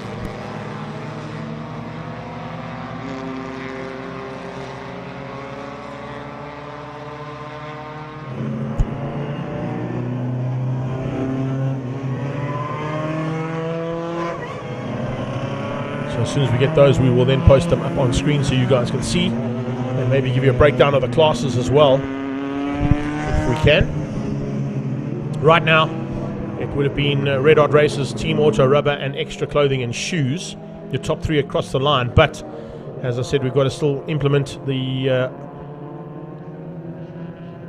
So as soon as we get those, we will then post them up on screen so you guys can see, and maybe give you a breakdown of the classes as well, if we can. Right now, it would have been Red Hot Racers, Team Auto Rubber, and Extra Clothing and Shoes, your top 3 across the line. But as I said, we've got to still implement the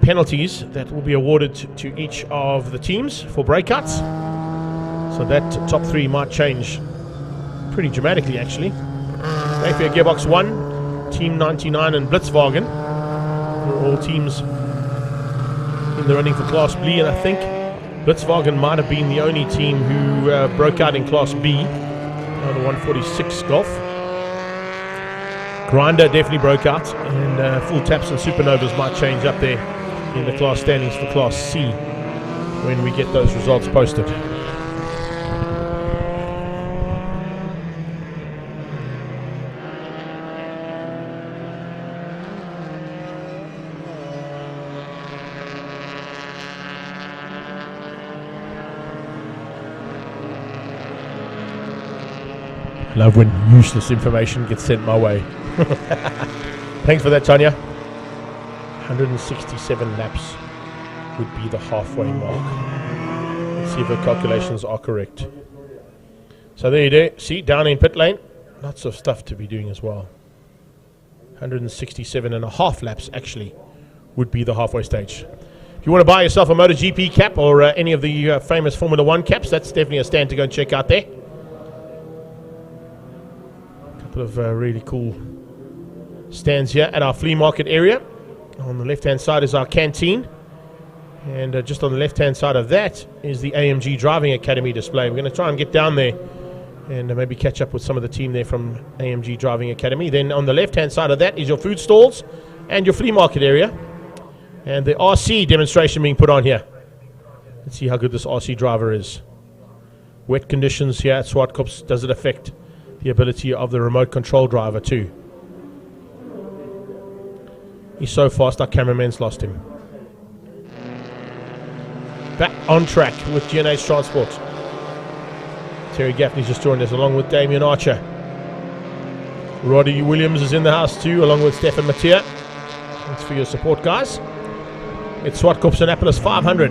penalties that will be awarded to each of the teams for breakouts. So that top 3 might change pretty dramatically, actually. Mayfair Gearbox 1, Team 99, and Blitzwagen are all teams in the running for Class B, and I think Blitzwagen might have been the only team who broke out in Class B, the 146 Golf. Grinder definitely broke out, and Full Taps and Supernovas might change up there in the class standings for Class C when we get those results posted. Love when useless information gets sent my way. Thanks for that, Tanya. 167 laps would be the halfway mark. Let's see if the calculations are correct. So there you do. See, down in pit lane, lots of stuff to be doing as well. 167 and a half laps actually would be the halfway stage. If you want to buy yourself a MotoGP cap or any of the famous Formula 1 caps, that's definitely a stand to go and check out there. Of really cool stands here at our flea market area. On the left hand side is our canteen, and just on the left hand side of that is the AMG Driving Academy display. We're going to try and get down there and maybe catch up with some of the team there from AMG Driving Academy. Then on the left hand side of that is your food stalls, and your flea market area. And the RC demonstration being put on here. Let's see how good this RC driver is. Wet conditions here at Swartkops, does it affect the ability of the remote control driver too? He's so fast our cameraman's lost him. Back on track with GNH Transport. Terry Gaffney's just joined us along with Damien Archer. Roddy Williams is in the house too, along with Stefan Mattia. Thanks for your support, guys. It's Zwartkopanapolis 500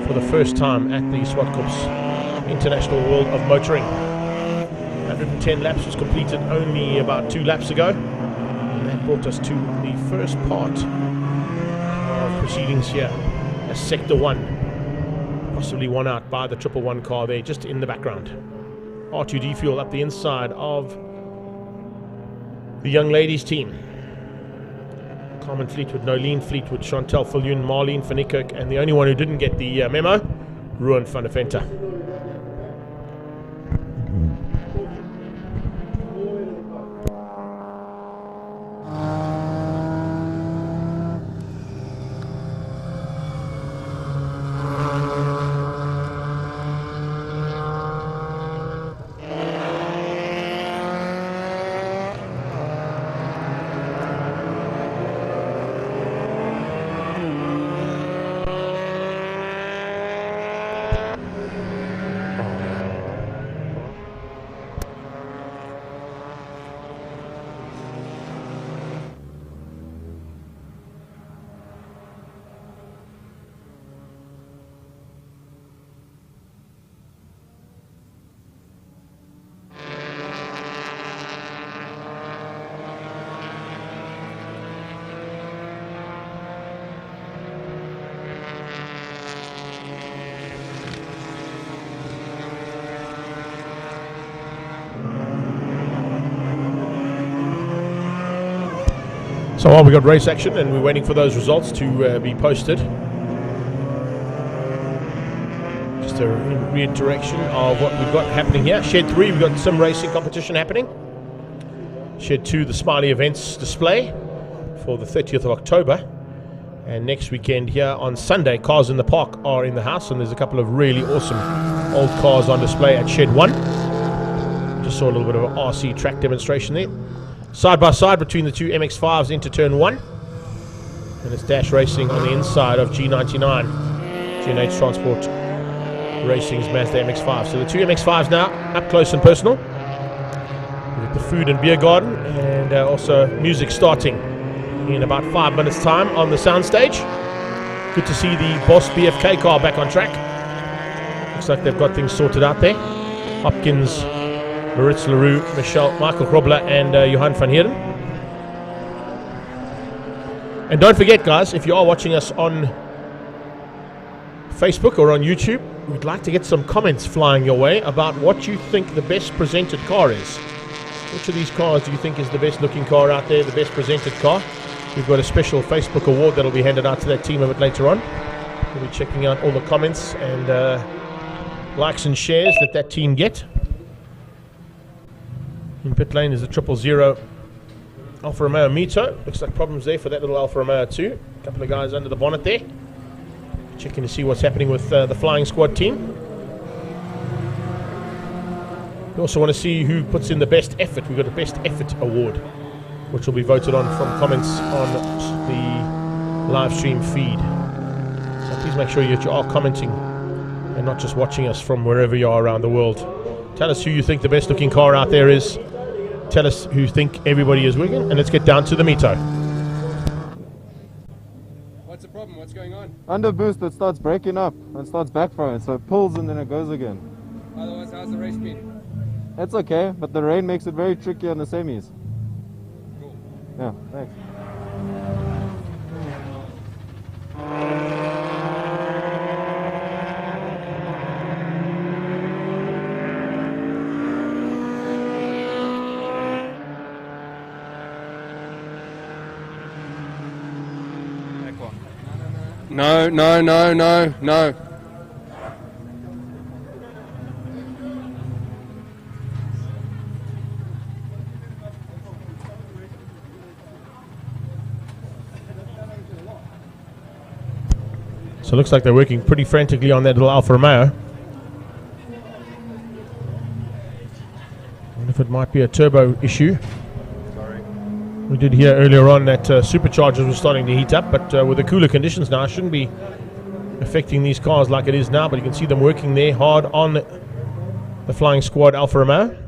for the first time at the Swartkops International World of Motoring. 110 laps was completed only about 2 laps ago. And that brought us to the first part of proceedings here as Sector 1. Possibly won out by the 111 car there, just in the background. R2D fuel up the inside of the young ladies team. Carmen Fleetwood, Nolene Fleetwood, Chantal Fillion, Marlene van Niekerk, and the only one who didn't get the memo, Ruan van der Venter. So we got race action and we're waiting for those results to be posted. Just a reiteration of what we've got happening here. Shed 3, we've got some racing competition happening. Shed 2, the Smiley Events display for the 30th of October. And next weekend here on Sunday, Cars in the Park are in the house, and there's a couple of really awesome old cars on display at Shed 1. Just saw a little bit of an RC track demonstration there. Side by side between the two MX-5s into turn 1. And it's dash racing on the inside of G99. GNH Transport Racing's Mazda MX-5. So the two MX-5s now up close and personal. With the food and beer garden, and also music starting in about 5 minutes time on the soundstage. Good to see the Boss BFK car back on track. Looks like they've got things sorted out there. Hopkins, Maritz Leroux, Michael Krobler, and Johan van Heerden. And don't forget, guys, if you are watching us on Facebook or on YouTube, we'd like to get some comments flying your way about what you think the best presented car is. Which of these cars do you think is the best looking car out there, the best presented car? We've got a special Facebook award that'll be handed out to that team a bit later on. We'll be checking out all the comments and likes and shares that team get. In pit lane is the 000 Alfa Romeo Mito. Looks like problems there for that little Alfa Romeo too. A couple of guys under the bonnet there. Checking to see what's happening with the flying squad team. We also want to see who puts in the best effort. We've got a best effort award, which will be voted on from comments on the live stream feed. So please make sure that you are commenting and not just watching us from wherever you are around the world. Tell us who you think the best looking car out there is. Tell us who you think everybody is winning, and let's get down to the Mito. What's the problem? What's going on? Under boost, it starts breaking up and starts backfiring, so it pulls and then it goes again. Otherwise, how's the race been? It's okay, but the rain makes it very tricky on the semis. Cool. Yeah, thanks. No. So it looks like they're working pretty frantically on that little Alfa Romeo. I wonder if it might be a turbo issue. We did hear earlier on that superchargers were starting to heat up, but with the cooler conditions now, it shouldn't be affecting these cars like it is now. But you can see them working there hard on the Flying Squad Alfa Romeo.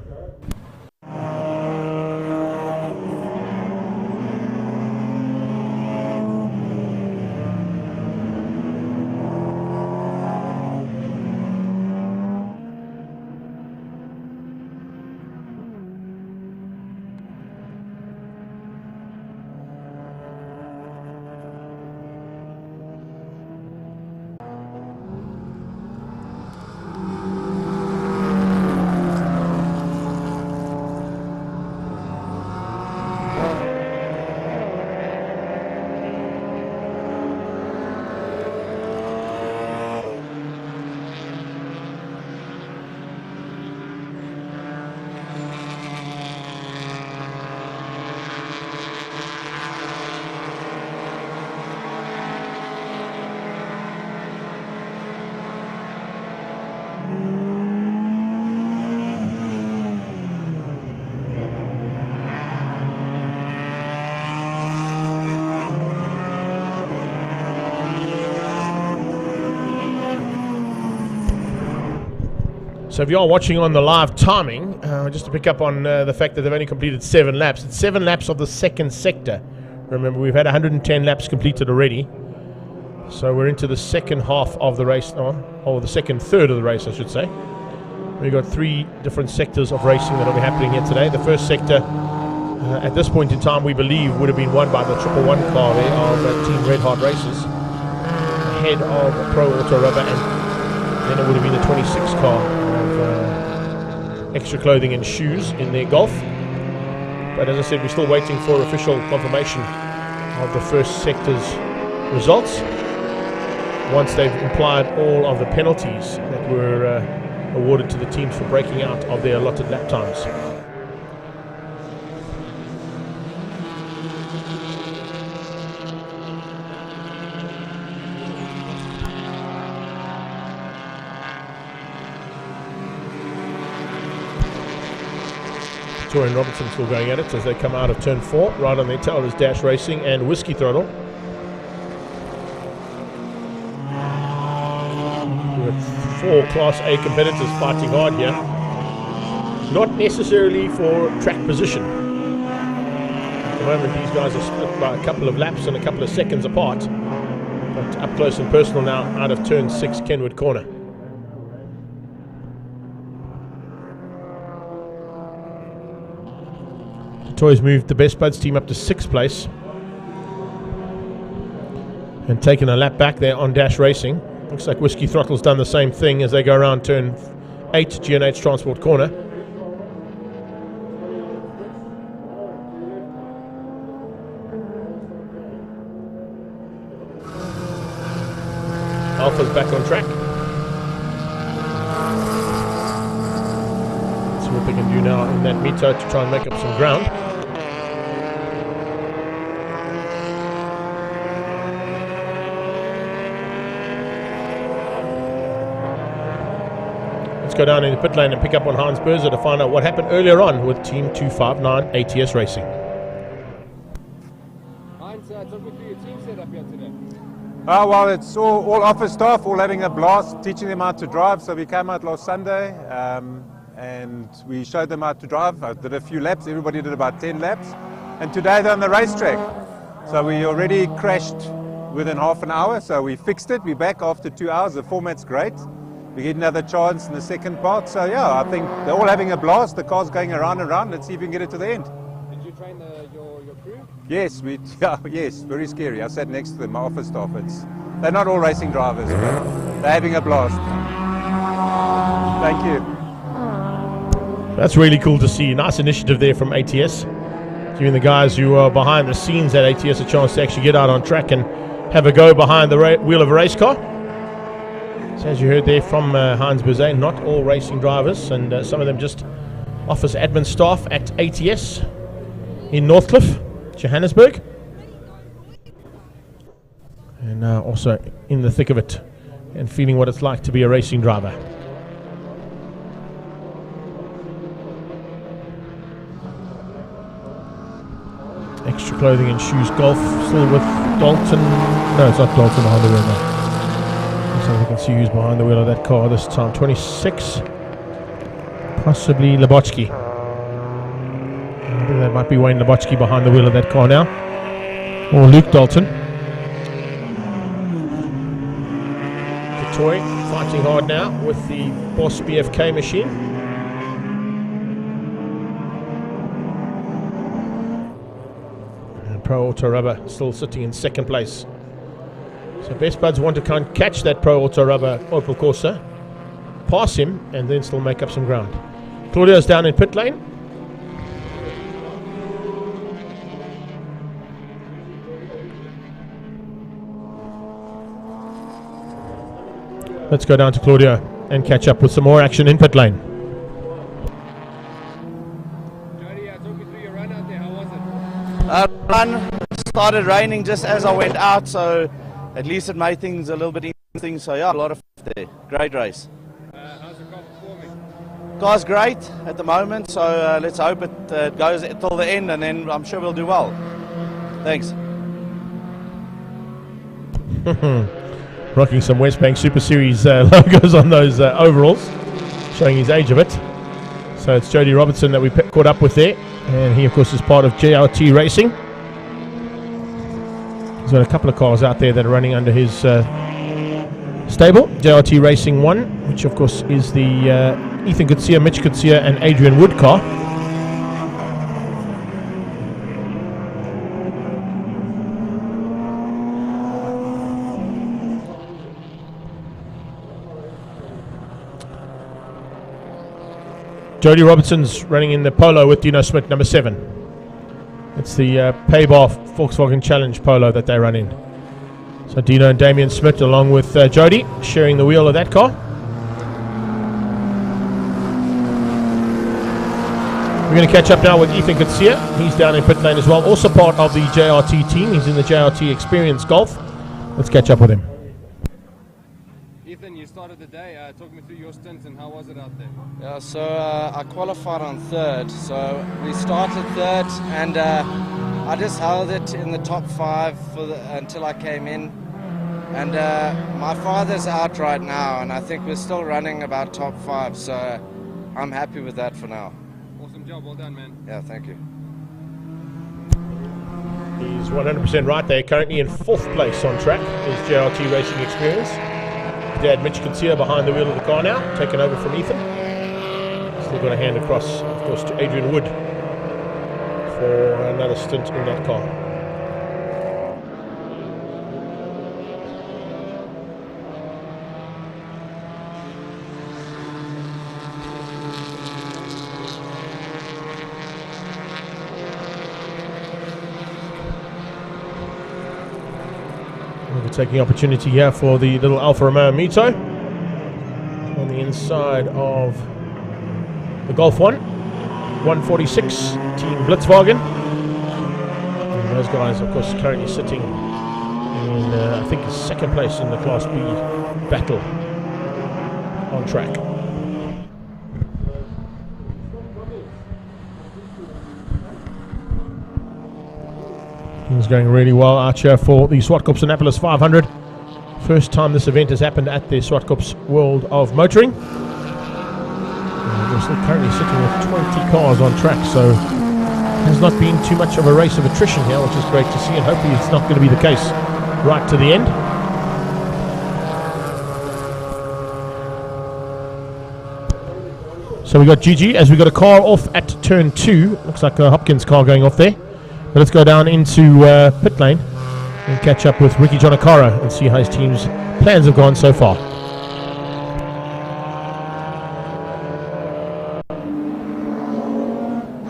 So if you are watching on the live timing, just to pick up on the fact that they've only completed 7 laps. It's 7 laps of the second sector. Remember, we've had 110 laps completed already. So we're into the second half of the race, or the second third of the race, I should say. We've got 3 different sectors of racing that will be happening here today. The first sector, at this point in time, we believe would have been won by the 111 car there of Team Red Hot Races, ahead of Pro Auto Rubber, and then it would have been the 26 car of Extra Clothing and Shoes in their Golf. But as I said, we're still waiting for official confirmation of the first sector's results once they've applied all of the penalties that were awarded to the teams for breaking out of their allotted lap times. Tori and Robertson still going at it as they come out of turn 4. Right on their tail is Dash Racing and Whiskey Throttle. We've got 4 Class A competitors fighting hard here. Not necessarily for track position. At the moment these guys are split by a couple of laps and a couple of seconds apart. But up close and personal now out of turn 6 Kenwood Corner. Toys moved the Best Buds team up to 6th place and taken a lap back there on Dash Racing. Looks like Whiskey Throttle's done the same thing as they go around turn 8 G&H Transport Corner. Alpha's back on track. Let's see what they can do now in that Mito to try and make up some ground. Let's go down in the pit lane and pick up on Hans Berzer to find out what happened earlier on with Team 259 ATS Racing. Hans, talk me through your team setup here today. Well, it's all office staff, all having a blast, teaching them how to drive. So we came out last Sunday and we showed them how to drive. I did a few laps, everybody did about 10 laps. And today they're on the racetrack. So we already crashed within half an hour, so we fixed it. We're back after 2 hours, the format's great. We get another chance in the second part. So yeah, I think they're all having a blast. The car's going around and around. Let's see if we can get it to the end. Did you train your crew? Yes, yes, very scary. I sat next to them, my office staff. They're not all racing drivers, but they're having a blast. Thank you. That's really cool to see. Nice initiative there from ATS, giving the guys who are behind the scenes at ATS a chance to actually get out on track and have a go behind the wheel of a race car. So as you heard there from Hans Berzer, not all racing drivers, and some of them just office admin staff at ATS in Northcliffe, Johannesburg. and also in the thick of it and feeling what it's like to be a racing driver. Extra clothing and shoes golf, still with Dalton. No, it's not Dalton behind the wheel now. So we can see who's behind the wheel of that car this time. 26, possibly Labochki. I think that might be Wayne Labochki behind the wheel of that car now, or Luke Dalton. Toy fighting hard now with the Boss BFK machine. And Pro Auto Rubber still sitting in second place. So Best Buds want to kind of catch that Pro Auto Rubber Opel Corsa, pass him, and then still make up some ground. Claudio's down in pit lane. Let's go down to Claudio and catch up with some more action in pit lane. Jody, talk me through your run out there. How was it? Run started raining just as I went out, so at least it made things a little bit interesting. So yeah, a lot of there. Great race. How's the car performing? Car's great at the moment, so let's hope it goes till the end, and then I'm sure we'll do well. Thanks. Rocking some West Bank Super Series logos on those overalls, showing his age of it. So it's Jody Robertson that we caught up with there, and he of course is part of JRT Racing. He's got a couple of cars out there that are running under his stable. JRT Racing 1, which of course is the Ethan Kutsia, Mitch Kutsia and Adrian Wood car. Jody Robertson's running in the Polo with Dino Smith, number 7. It's the Paybar Volkswagen Challenge Polo that they run in. So Dino and Damien Smith along with Jody sharing the wheel of that car. We're going to catch up now with Ethan Kutsia. He's down in pit lane as well, also part of the JRT team. He's in the JRT Experience Golf. Let's catch up with him. Ethan, you started the day. Talk me through your stint and how was it out there? Yeah, so I qualified on 3rd. So we started 3rd, and I just held it in the top 5 until I came in. And my father's out right now, and I think we're still running about top 5. So I'm happy with that for now. Awesome job, well done, man. Yeah, thank you. He's 100% right there. Currently in 4th place on track is JRT Racing Experience. Dad Mitch Kutsia behind the wheel of the car now, taken over from Ethan. Still got a hand across, of course, to Adrian Wood for another stint in that car. We're taking opportunity here for the little Alfa Romeo Mito on the inside of the Golf 146 Team Blitzwagen. And those guys, of course, currently sitting in, I think, 2nd place in the Class B battle on track. Things going really well out here for the Zwartkopanapolis 500. First time this event has happened at the Swartkops World of Motoring. And we're still currently sitting with 20 cars on track, so has not been too much of a race of attrition here, which is great to see, and hopefully it's not going to be the case right to the end. So we got GG as we got a car off at turn 2. Looks like a Hopkins car going off there. But let's go down into pit lane and catch up with Ricky Jonakara and see how his team's plans have gone so far.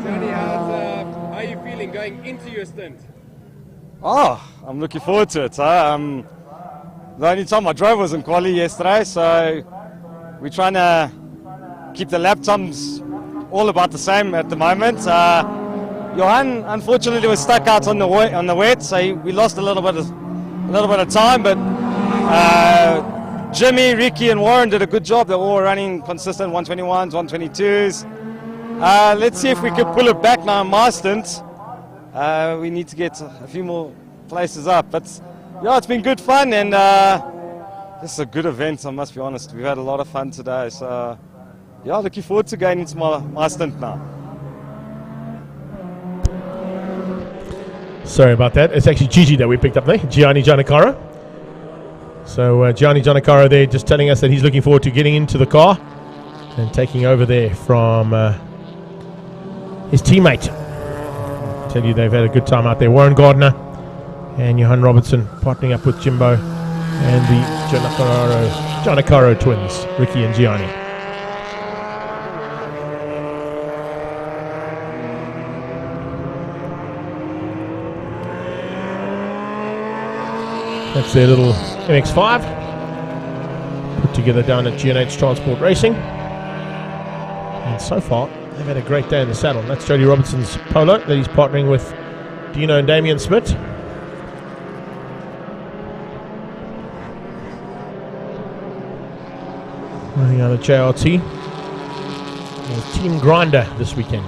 Johnny, how are you feeling going into your stint? I'm looking forward to it. The only time I drove was in quali yesterday, so we're trying to keep the lap times all about the same at the moment. Johan, unfortunately, was stuck out on the wet, so we lost a little bit of little bit of time, but Jimmy, Ricky and Warren did a good job. They're all running consistent 121s, 122s. Let's see if we can pull it back now in my stint. We need to get a few more places up, but yeah, it's been good fun, and this is a good event, I must be honest. We've had a lot of fun today, so yeah, looking forward to going into my stint now. Sorry about that. It's actually Gigi that we picked up there, Gianni Giannacara. So Gianni Giannacara there just telling us that he's looking forward to getting into the car and taking over there from his teammate. I tell you, they've had a good time out there. Warren Gardner and Johan Robertson partnering up with Jimbo and the Giannacara twins, Ricky and Gianni. That's their little MX-5 put together down at G&H Transport Racing. And so far, they've had a great day in the saddle. That's Jody Robertson's Polo that he's partnering with Dino and Damien Smith. Running out of JRT. And Team Grinder this weekend.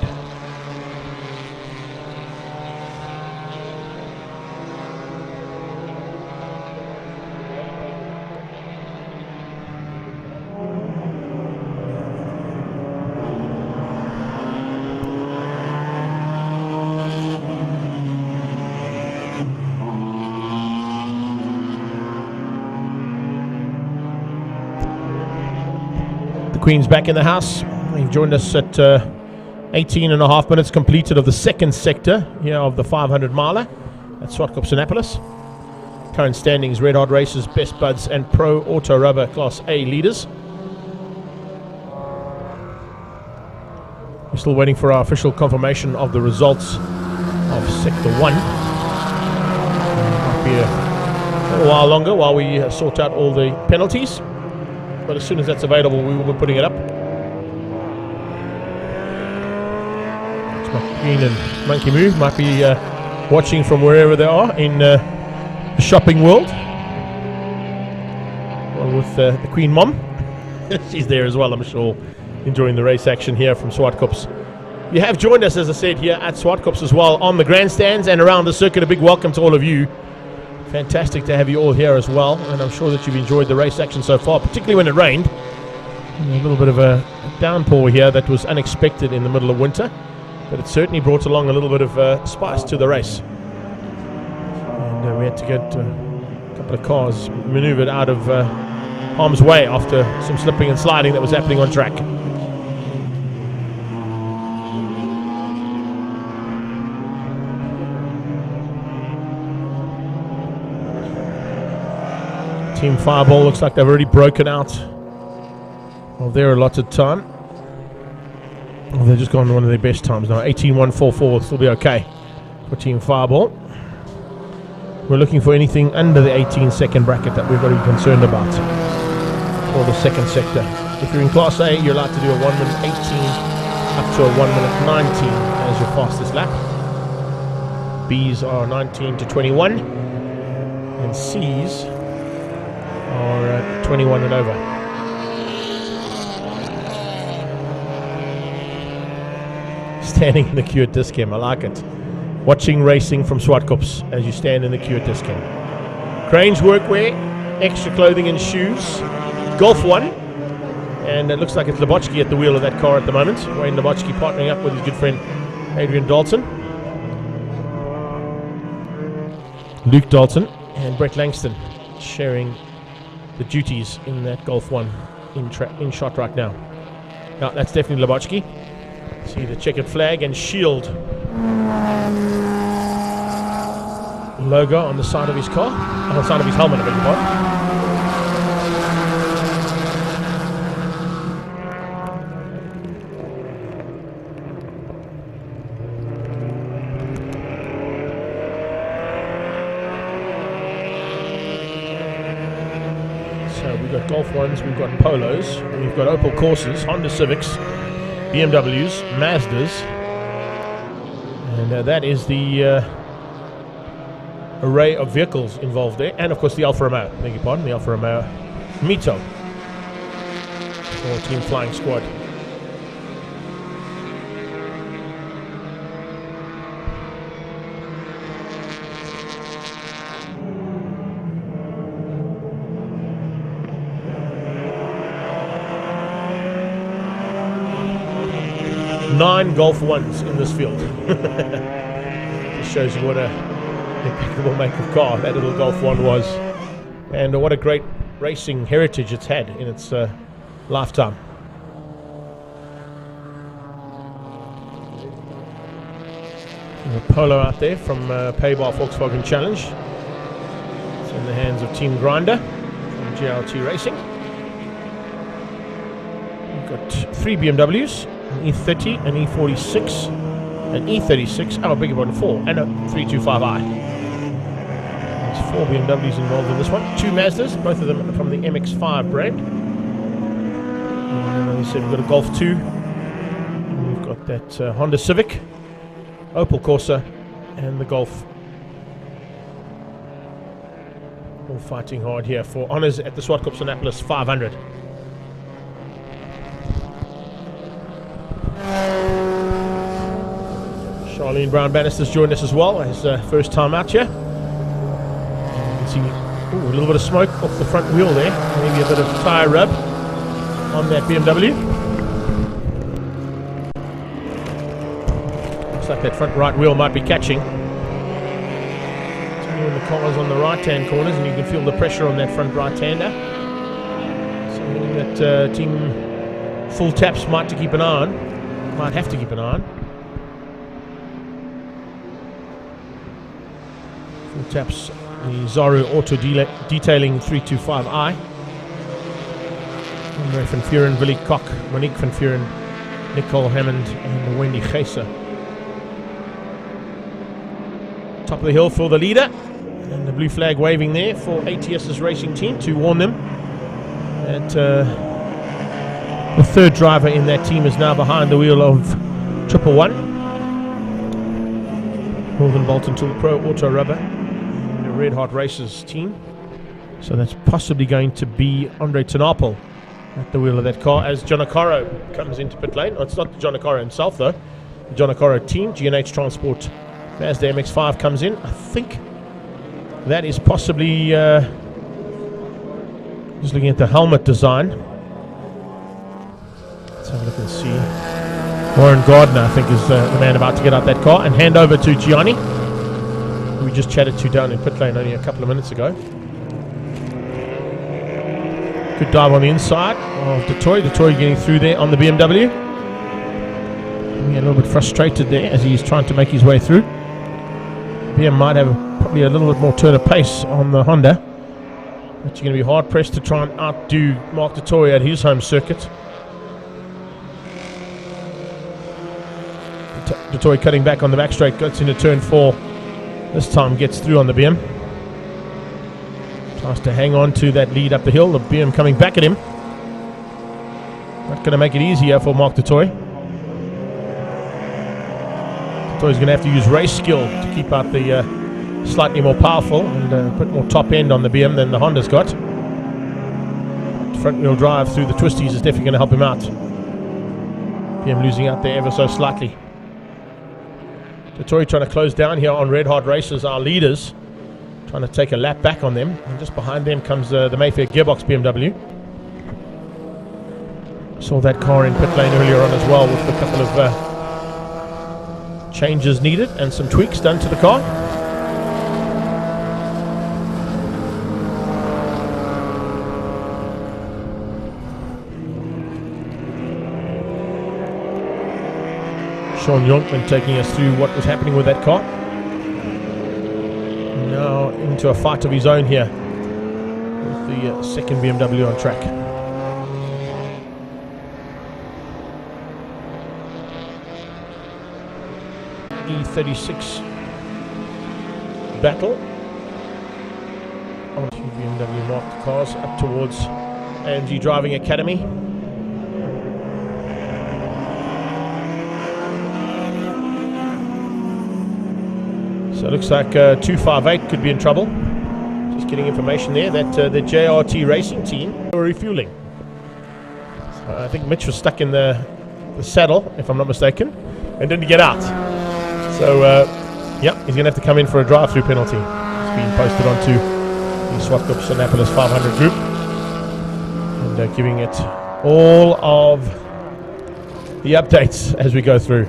Queen's back in the house. He joined us at 18 and a half minutes completed of the second sector here of the 500 miler at Zwartkopanapolis. Current standings: Red Hot Racers, Best Buds and Pro Auto Rubber Class A leaders. We're still waiting for our official confirmation of the results of Sector 1. Might be a little while longer while we sort out all the penalties. But as soon as that's available, we will be putting it up. It's McQueen and Monkey Moo might be watching from wherever they are in the shopping world. Well, with the Queen Mom. She's there as well, I'm sure, enjoying the race action here from Swartkops. You have joined us, as I said, here at Swartkops as well on the grandstands and around the circuit. A big welcome to all of you. Fantastic to have you all here as well, and I'm sure that you've enjoyed the race action so far, particularly when it rained. A little bit of a downpour here that was unexpected in the middle of winter, but it certainly brought along a little bit of spice to the race. And we had to get a couple of cars maneuvered out of harm's way after some slipping and sliding that was happening on track. Team Fireball looks like they've already broken out of their allotted time. Well, they've just gone one of their best times now. 18.144 will still be okay for Team Fireball. We're looking for anything under the 18-second bracket that we've got to be concerned about for the second sector. If you're in Class A, you're allowed to do a 1 minute 18 up to a 1 minute 19 as your fastest lap. B's are 19 to 21 and C's are 21 and over. Standing in the queue at Discam, I like it. Watching racing from Swartkops as you stand in the queue at Discam. Cranes workwear, extra clothing and shoes. Golf 1, and it looks like it's Labochki at the wheel of that car at the moment. Wayne Labochki partnering up with his good friend Adrian Dalton. Luke Dalton and Brett Langston sharing the duties in that Golf 1 in shot right now. Now that's definitely Labochki. See the checkered flag and shield logo on the side of his car, on the side of his helmet, I beg your pardon. We've got Golf 1s, we've got Polos, we've got Opel Corsas, Honda Civics, BMWs, Mazdas, and that is the array of vehicles involved there, and of course the Alfa Romeo. Beg your pardon, the Alfa Romeo Mito. All team flying squad. Nine Golf 1s in this field. Just shows you what a impeccable make of car that little Golf 1 was, and what a great racing heritage it's had in its lifetime. And a Polo out there from Paybar Volkswagen Challenge. It's in the hands of Team Grinder from GLT Racing. We've got 3 BMWs, an E30, an E46, an E36, oh, I beg your pardon, 4, and a 325i. There's 4 BMWs involved in this one. 2 Mazdas, both of them from the MX-5 brand. And as I said, we've got a Golf 2. And we've got that Honda Civic, Opel Corsa, and the Golf. All fighting hard here for honours at the Zwartkopanapolis 500. Charlene Brown-Bannister's joined us as well, his first time out here. You can see a little bit of smoke off the front wheel there, maybe a bit of tyre rub on that BMW. Looks like that front right wheel might be catching. It's only when the car's on the right-hand corners and you can feel the pressure on that front right-hander. Something that Team Full Taps might have to keep an eye on. Full Taps, the Zaru Auto Detailing 325i. Andre van Vuren, Willie Koch, Monique van Vuren, Nicole Hammond, and Wendy Geese. Top of the hill for the leader, and the blue flag waving there for ATS's racing team to warn them that the third driver in that team is now behind the wheel of 111. Northern Bolton Tool Pro Auto Rubber, and the Red Hot Racers team. So that's possibly going to be Andre Tenapel at the wheel of that car as John Okaro comes into pit lane. Oh, it's not John Okaro himself though. The John Okaro team, G&H Transport Mazda MX-5 comes in. I think that is possibly, just looking at the helmet design. Let's have a look and see. Warren Gardner, I think, is the man about to get out that car and hand over to Gianni, who we just chatted to down in pit lane only a couple of minutes ago. Good dive on the inside of Detroit getting through there on the BMW. Getting a little bit frustrated there as he's trying to make his way through. BM might have probably a little bit more turn of pace on the Honda, but you're going to be hard pressed to try and outdo Mark Detroit at his home circuit. Detroit cutting back on the back straight, gets into turn 4. This time gets through on the BM. Tries to hang on to that lead up the hill. The BM coming back at him. Not going to make it easier for Mark Detroit. Detroit's going to have to use race skill to keep out the slightly more powerful and a bit more top end on the BM than the Honda's got. Front wheel drive through the twisties is definitely going to help him out. BM losing out there ever so slightly. Detroit trying to close down here on Red Hot Racers, our leaders. Trying to take a lap back on them. And just behind them comes the Mayfair Gearbox BMW. Saw that car in pit lane earlier on as well with a couple of changes needed and some tweaks done to the car. Sean Yonkman taking us through what was happening with that car. Now into a fight of his own here with the second BMW on track. E36 battle. On two BMW marked cars up towards AMG Driving Academy. So it looks like 258 could be in trouble. Just getting information there that the JRT racing team were refueling. So I think Mitch was stuck in the saddle, if I'm not mistaken, and didn't get out. So yeah, he's going to have to come in for a drive-through penalty. It's been posted onto the Zwartkopanapolis 500 group, and giving it all of the updates as we go through.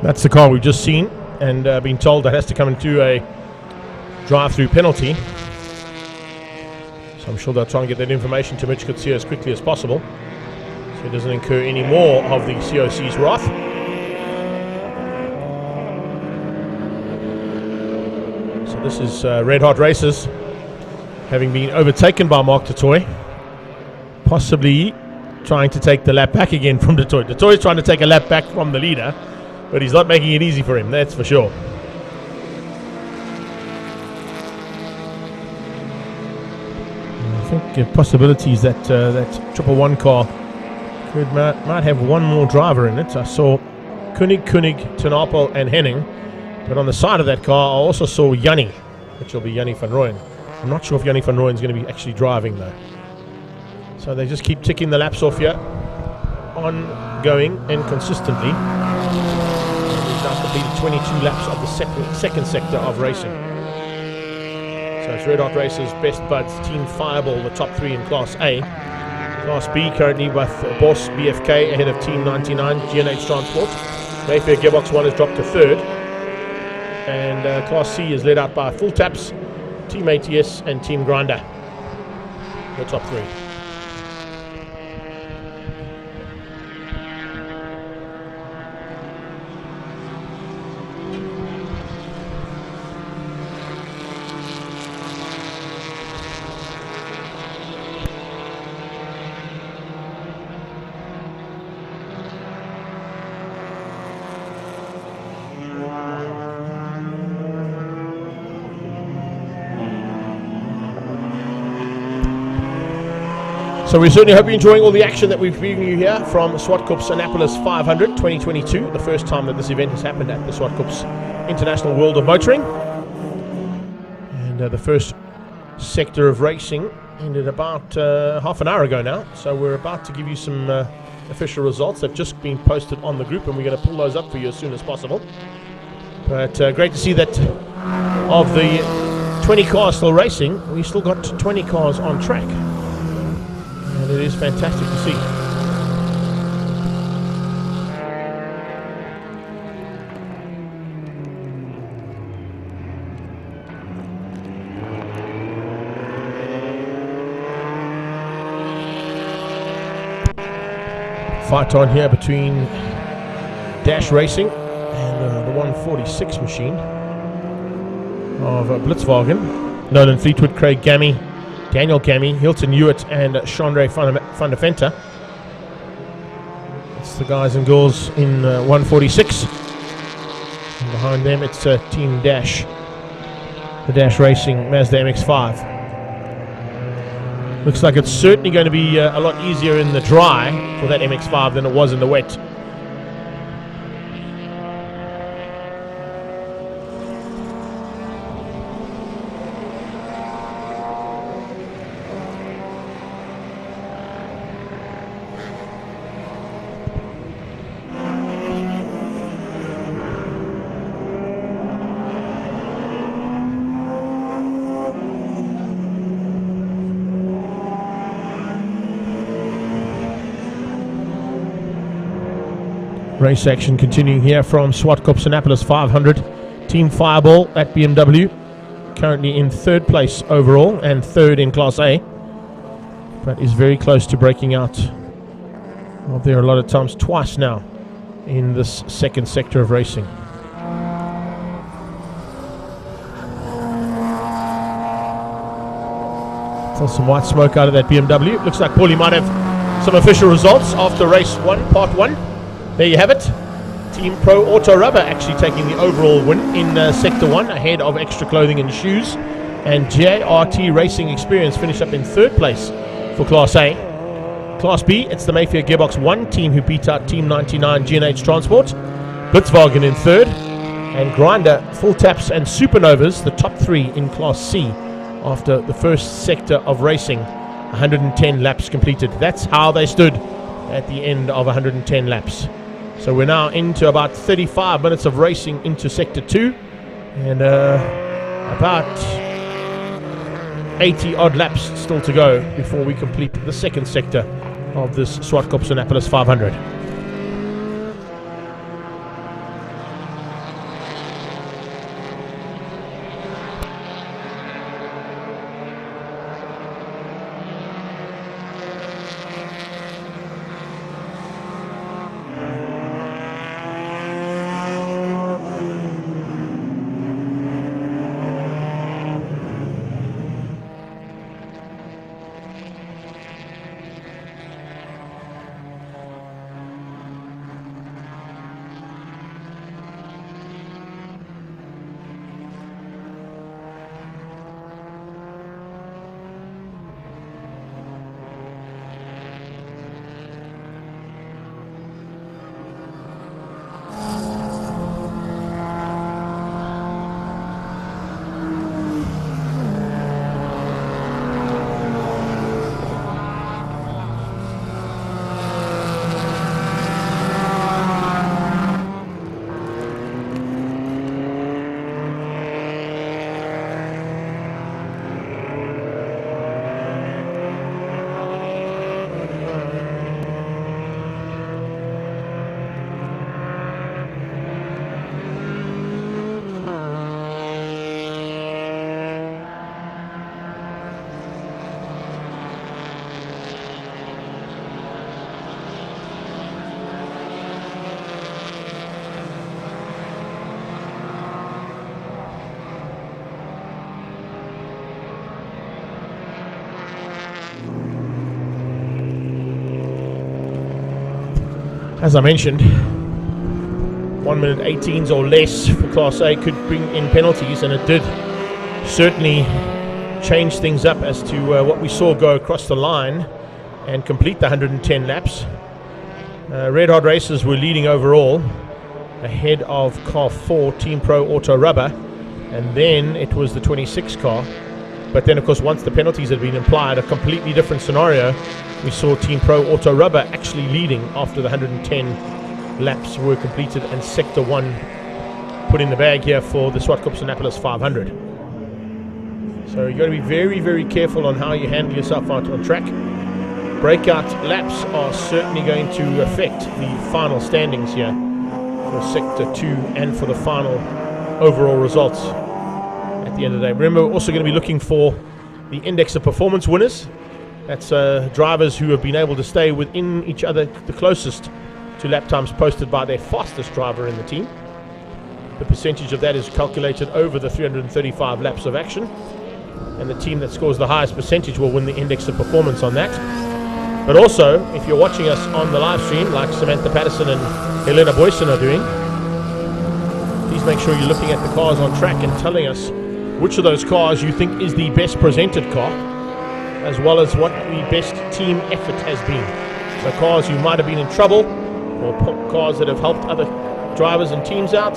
That's the car we've just seen, and been told that has to come into a drive-through penalty. So I'm sure they'll try and get that information to Mitch Kutsia as quickly as possible, so he doesn't incur any more of the COC's wrath. So this is Red Hot Races having been overtaken by Mark Totoy, possibly trying to take the lap back again from Totoy. Totoy's trying to take a lap back from the leader, but he's not making it easy for him, that's for sure. I think the possibilities that that 111 car might have one more driver in it. I saw Koenig, Tenapel and Henning, but on the side of that car I also saw Jannie, which will be Jannie van Rooyen. I'm not sure if Jannie van Rooyen is going to be actually driving though. So they just keep ticking the laps off here, ongoing and consistently. Completed 22 laps of the second sector of racing. So it's Red Hot Races, Best Buds, Team Fireball, the top three in Class A. Class B currently with Boss BFK ahead of Team 99, GNH Transport. Mayfair Gearbox 1 has dropped to third. And Class C is led out by Full Taps, Team ATS and Team Grinder, the top three. So we certainly hope you're enjoying all the action that we've given you here from Zwartkopanapolis 500 2022, the first time that this event has happened at the Swartkops International World of Motoring. And the first sector of racing ended about half an hour ago now, so we're about to give you some official results. They've just been posted on the group and we're going to pull those up for you as soon as possible. But great to see that of the 20 cars still racing, we've still got 20 cars on track. And it is fantastic to see. Fight on here between Dash Racing and the 146 machine of Blitzwagen. Nolan Fleetwood, Craig Gammy, Daniel Gammy, Hilton Hewitt and Chandre van der Venter. It's the guys and girls in 146. And behind them it's Team Dash, the Dash Racing Mazda MX-5. Looks like it's certainly going to be a lot easier in the dry for that MX-5 than it was in the wet. Race action continuing here from Zwartkopanapolis 500. Team Fireball at BMW, currently in 3rd place overall and 3rd in Class A, but is very close to breaking out of there a lot of times, twice now in this 2nd sector of racing. Still some white smoke out of that BMW. Looks like Paulie might have some official results after race 1, part 1. There you have it. Team Pro Auto Rubber actually taking the overall win in sector 1 ahead of Extra Clothing and Shoes. And JRT Racing Experience finished up in 3rd place for Class A. Class B, it's the Mayfair Gearbox 1 team who beat out Team 99 G&H Transport. Blitzwagen in 3rd. And Grinder, Full Taps and Supernovas, the top 3 in Class C after the 1st sector of racing. 110 laps completed. That's how they stood at the end of 110 laps. So we're now into about 35 minutes of racing into sector 2 and about 80 odd laps still to go before we complete the 2nd sector of this Zwartkopanapolis 500. As I mentioned, 1 minute 18s or less for Class A could bring in penalties, and it did certainly change things up as to what we saw go across the line and complete the 110 laps. Red Hot Racers were leading overall ahead of car 4, Team Pro Auto Rubber, and then it was the 26 car. But then, of course, once the penalties had been applied, a completely different scenario. We saw Team Pro Auto Rubber actually leading after the 110 laps were completed, and Sector 1 put in the bag here for the Zwartkopanapolis 500. So you've got to be very, very careful on how you handle yourself out on track. Breakout laps are certainly going to affect the final standings here for Sector 2 and for the final overall results at the end of the day. Remember, we're also going to be looking for the index of performance winners. That's drivers who have been able to stay within each other the closest to lap times posted by their fastest driver in the team. The percentage of that is calculated over the 335 laps of action, and the team that scores the highest percentage will win the index of performance on that. But also, if you're watching us on the live stream, like Samantha Patterson and Helena Boyson are doing, please make sure you're looking at the cars on track and telling us which of those cars you think is the best presented car, as well as what the best team effort has been. So cars who might have been in trouble, or cars that have helped other drivers and teams out.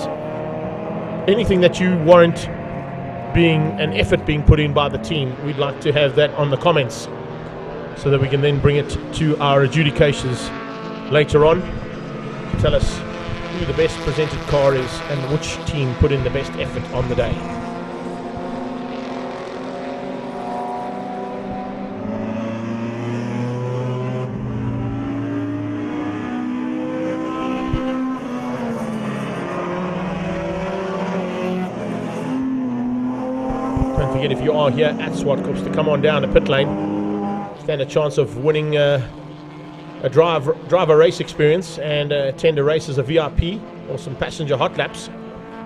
Anything that you warrant being an effort being put in by the team, we'd like to have that on the comments, so that we can then bring it to our adjudications later on. Tell us who the best presented car is and which team put in the best effort on the day. don't forget, if you are here at Swartkops, to come on down to pit lane. Stand a chance of winning a driver race experience and attend a race as a VIP or some passenger hot laps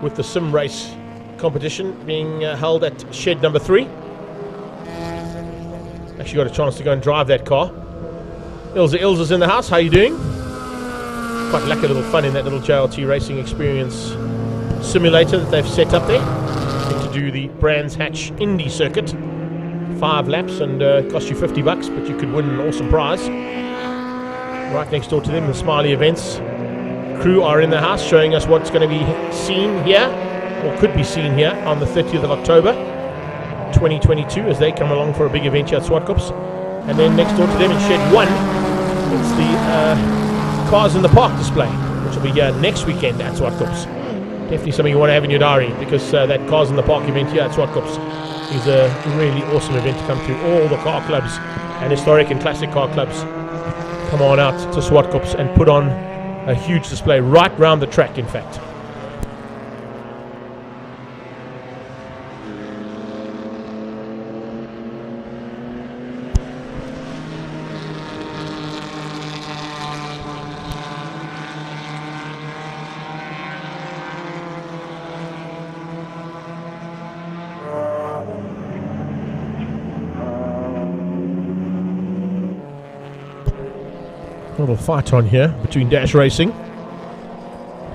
with the sim race competition being held at shed number 3. Actually got a chance to go and drive that car. Ilza's in the house. How you doing? Quite like a little fun in that little JLT racing experience simulator that they've set up there. To do the Brands Hatch Indy circuit. 5 laps and cost you $50, but you could win an awesome prize. Right next door to them, the Smiley Events crew are in the house showing us what's going to be seen here, or could be seen here, on the 30th of October 2022 as they come along for a big event here at Swartkops. And then next door to them in shed 1, it's the Cars in the Park display, which will be here next weekend at Swartkops. Definitely something you want to have in your diary, because that Cars in the Park event here at Swartkops is a really awesome event to come to. All the car clubs and historic and classic car clubs come on out to Swartkops and put on a huge display right round the track, in fact. A little fight on here between Dash Racing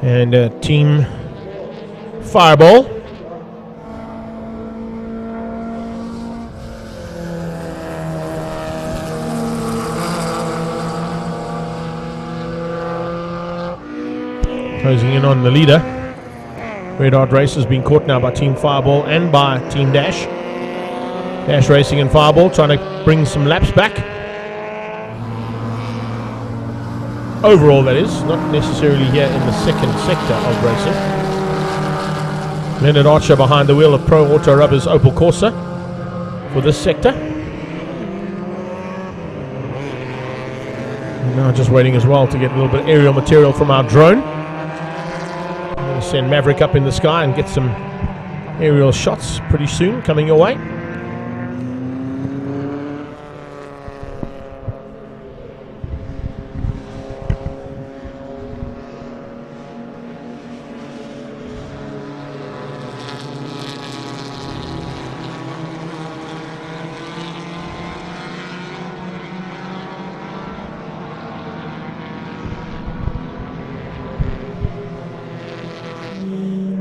and Team Fireball. Closing in on the leader. Red Hot Race has been caught now by Team Fireball and by Team Dash. Dash Racing and Fireball trying to bring some laps back. Overall, that is, not necessarily here in the second sector of racing. Leonard Archer behind the wheel of Pro Auto Rubber's Opel Corsa for this sector. Now just waiting as well to get a little bit of aerial material from our drone. We'll send Maverick up in the sky and get some aerial shots pretty soon coming your way.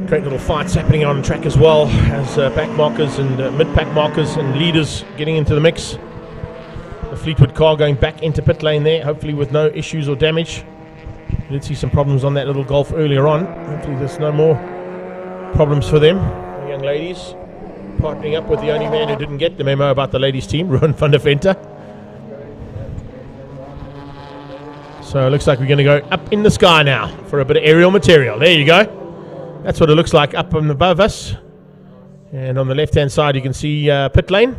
Great little fights happening on track as well, as back markers and mid-pack markers and leaders getting into the mix. The Fleetwood car going back into pit lane there, hopefully with no issues or damage. We did see some problems on that little Golf earlier on. Hopefully there's no more problems for them. The young ladies partnering up with the only man who didn't get the memo about the ladies team, Ruan van der Venter. So it looks like we're going to go up in the sky now for a bit of aerial material. There you go. That's what it looks like up above us. And on the left-hand side, you can see pit lane.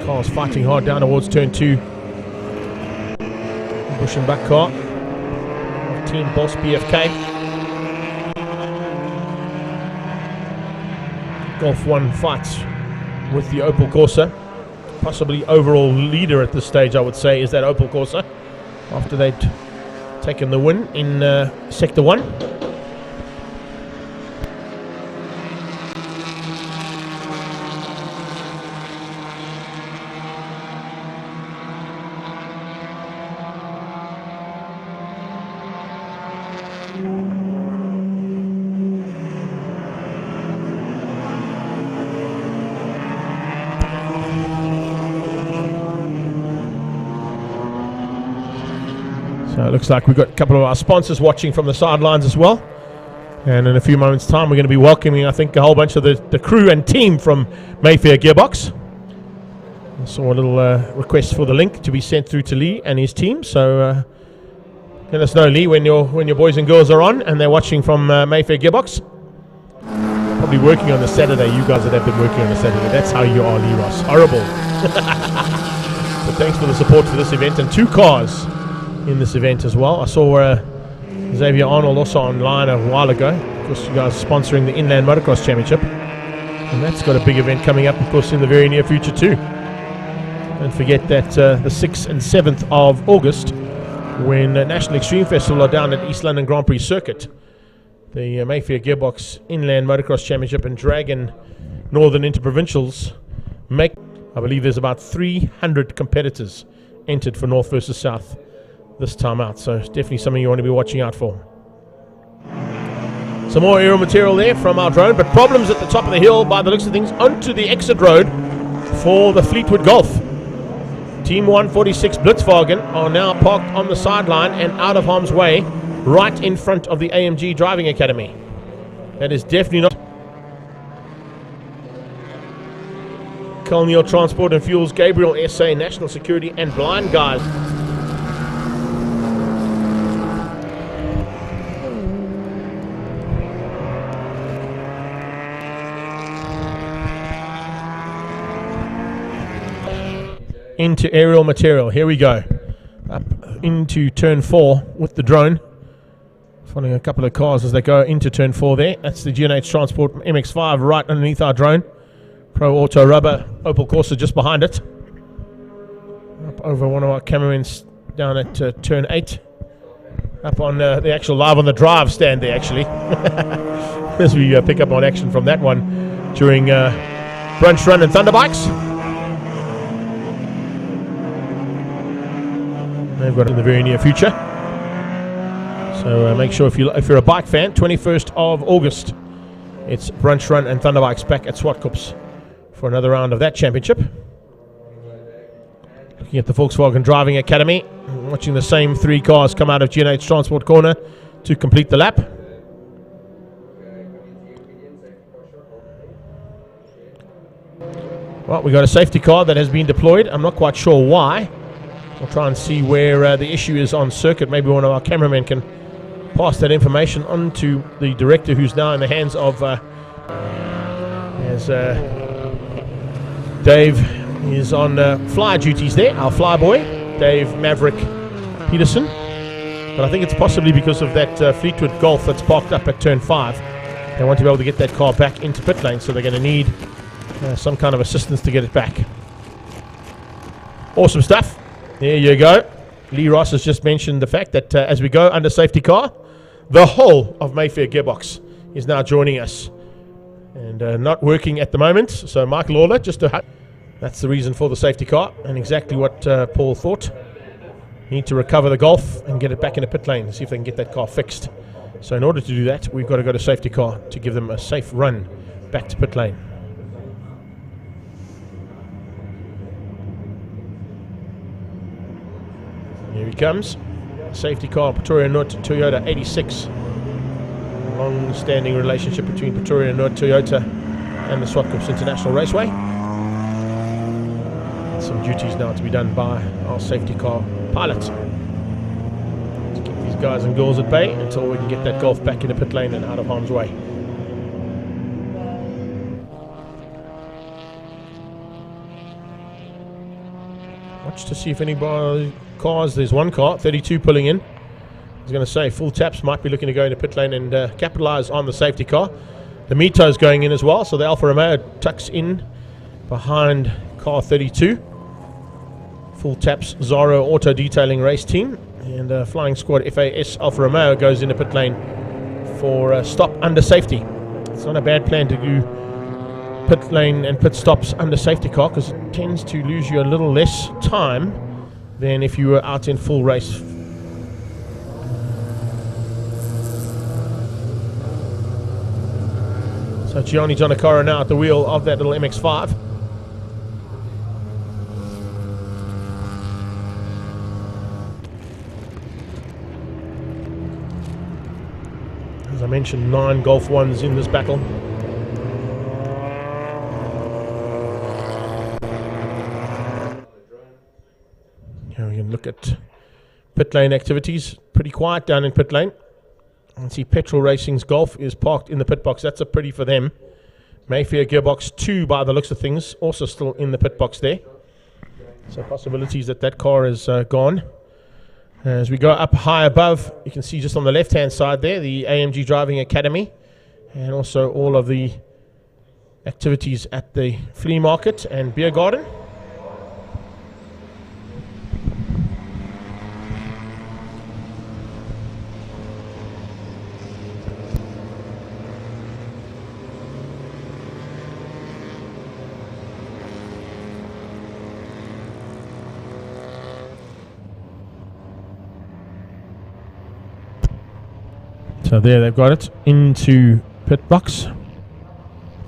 Car's fighting hard down towards turn 2. Bush and back car. Team Boss BFK. Golf 1 fights with the Opel Corsa. Possibly overall leader at this stage, I would say, is that Opel Corsa, after they'd taken the win in Sector 1. So it looks like we've got a couple of our sponsors watching from the sidelines as well. And in a few moments' time, we're going to be welcoming, I think, a whole bunch of the crew and team from Mayfair Gearbox. I saw a little request for the link to be sent through to Lee and his team. So let us know, Lee, when your boys and girls are on and they're watching from Mayfair Gearbox. Probably working on the Saturday. You guys that have been working on the Saturday. That's how you are, Lee Ross. Horrible. But thanks for the support for this event, and 2 cars in this event as well. I saw Xavier Arnold also online a while ago. Of course, you guys sponsoring the Inland Motocross Championship. And that's got a big event coming up, of course, in the very near future too. Don't forget that the 6th and 7th of August, when National Extreme Festival are down at East London Grand Prix Circuit, the Mayfair Gearbox Inland Motocross Championship and Dragon Northern Interprovincials make, I believe there's about 300 competitors entered for North versus South this time out. So it's definitely something you want to be watching out for. Some more aerial material there from our drone, but problems at the top of the hill by the looks of things onto the exit road for the Fleetwood Golf. Team 146 Blitzwagen are now parked on the sideline and out of harm's way, right in front of the AMG Driving Academy. That is definitely not. Colonial Transport and Fuels, Gabriel SA, National Security, and Blind Guys. Into aerial material. Here we go. Up into turn 4 with the drone. Following a couple of cars as they go into turn 4 there. That's the G&H Transport MX-5 right underneath our drone. Pro Auto Rubber Opel Corsa just behind it. Up over one of our cameramen down at turn 8. Up on the actual live on the drive stand there actually. As we pick up on action from that one during Brunch Run and Thunderbikes. They've got it in the very near future. So make sure if you're a bike fan, 21st of August, it's Brunch Run and Thunderbikes back at Swartkops for another round of that championship. Looking at the Volkswagen Driving Academy, watching the same 3 cars come out of G&H Transport corner to complete the lap. Well, we got a safety car that has been deployed. I'm not quite sure why. We'll try and see where the issue is on circuit. Maybe one of our cameramen can pass that information on to the director, who's now in the hands of as Dave is on fly duties there, our fly boy, Dave Maverick Peterson. But I think it's possibly because of that Fleetwood Golf that's parked up at turn 5. They want to be able to get that car back into pit lane, so they're going to need some kind of assistance to get it back. Awesome stuff. There you go. Lee Ross has just mentioned the fact that as we go under safety car, the whole of Mayfair Gearbox is now joining us and not working at the moment. So Mike Lawler, that's the reason for the safety car and exactly what Paul thought. Need to recover the Golf and get it back in a pit lane, see if they can get that car fixed. So in order to do that, we've got to go to safety car to give them a safe run back to pit lane. Here he comes. Safety car, Pretoria North Toyota 86. Long-standing relationship between Pretoria North Toyota and the Swartkops International Raceway. Some duties now to be done by our safety car pilot to keep these guys and girls at bay until we can get that Golf back into pit lane and out of harm's way. Watch to see if any cars, there's one car, 32 pulling in. I was going to say full taps might be looking to go into pit lane and capitalize on the safety car. The Mito's going in as well, so the Alfa Romeo tucks in behind car 32. Full taps Zaro Auto Detailing race team, and Flying Squad FAS Alfa Romeo goes into pit lane for stop under safety. It's not a bad plan to do pit lane and pit stops under safety car, because it tends to lose you a little less time than if you were out in full race. So Gianni Giannacara now at the wheel of that little MX-5. As I mentioned, 9 Golf 1s in this battle. Here we can look at pit lane activities. Pretty quiet down in pit lane. And see Petrol Racing's Golf is parked in the pit box. That's a pretty for them. Mayfair Gearbox 2, by the looks of things, also still in the pit box there. So possibilities that that car is gone. As we go up high above, you can see just on the left-hand side there, the AMG Driving Academy, and also all of the activities at the flea market and beer garden. So there they've got it into pit box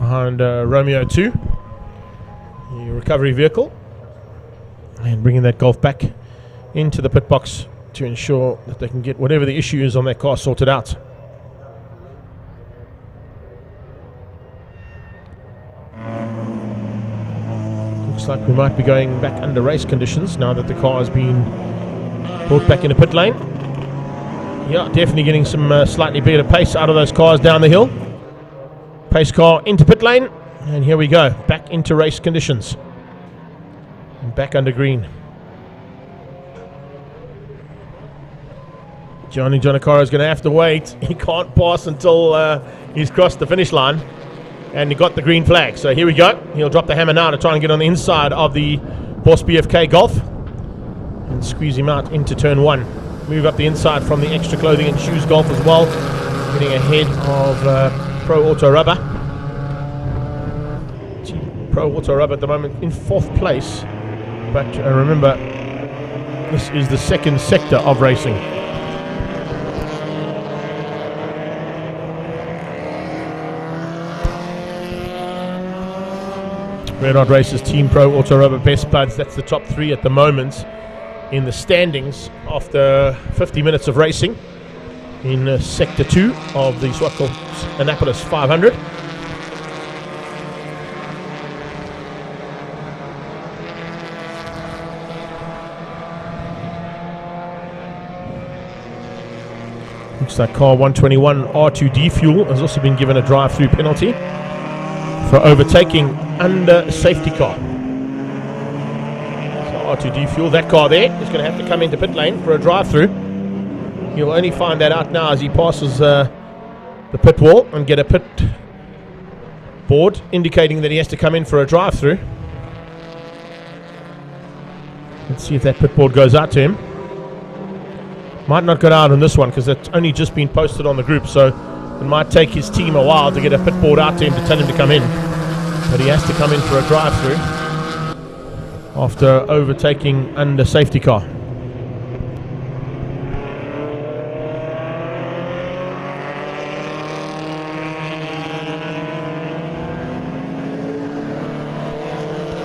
behind Romeo 2, the recovery vehicle, and bringing that Golf back into the pit box to ensure that they can get whatever the issue is on their car sorted out. Looks like we might be going back under race conditions now that the car has been brought back into pit lane. Yeah, definitely getting some slightly better pace out of those cars down the hill. Pace car into pit lane, and here we go, back into race conditions. And back under green. Johnny Giannaccaro is going to have to wait. He can't pass until he's crossed the finish line, and he got the green flag. So here we go. He'll drop the hammer now to try and get on the inside of the Boss BFK Golf and squeeze him out into turn 1. Move up the inside from the extra clothing and shoes Golf as well, getting ahead of Pro Auto Rubber. Pro Auto Rubber at the moment in 4th place, but remember, this is the second sector of racing. Red Hot Racers Team Pro Auto Rubber Best Buds, that's the top 3 at the moment in the standings after 50 minutes of racing in Sector 2 of the Zwartkopanapolis 500. Looks like car 121 R2D Fuel has also been given a drive-through penalty for overtaking under safety car. R2D Fuel, that car there is going to have to come into pit lane for a drive-through. He'll only find that out now as he passes the pit wall and get a pit board indicating that he has to come in for a drive-through. Let's see if that pit board goes out to him. Might not go out on this one because it's only just been posted on the group, so it might take his team a while to get a pit board out to him to tell him to come in. But he has to come in for a drive-through after overtaking under safety car.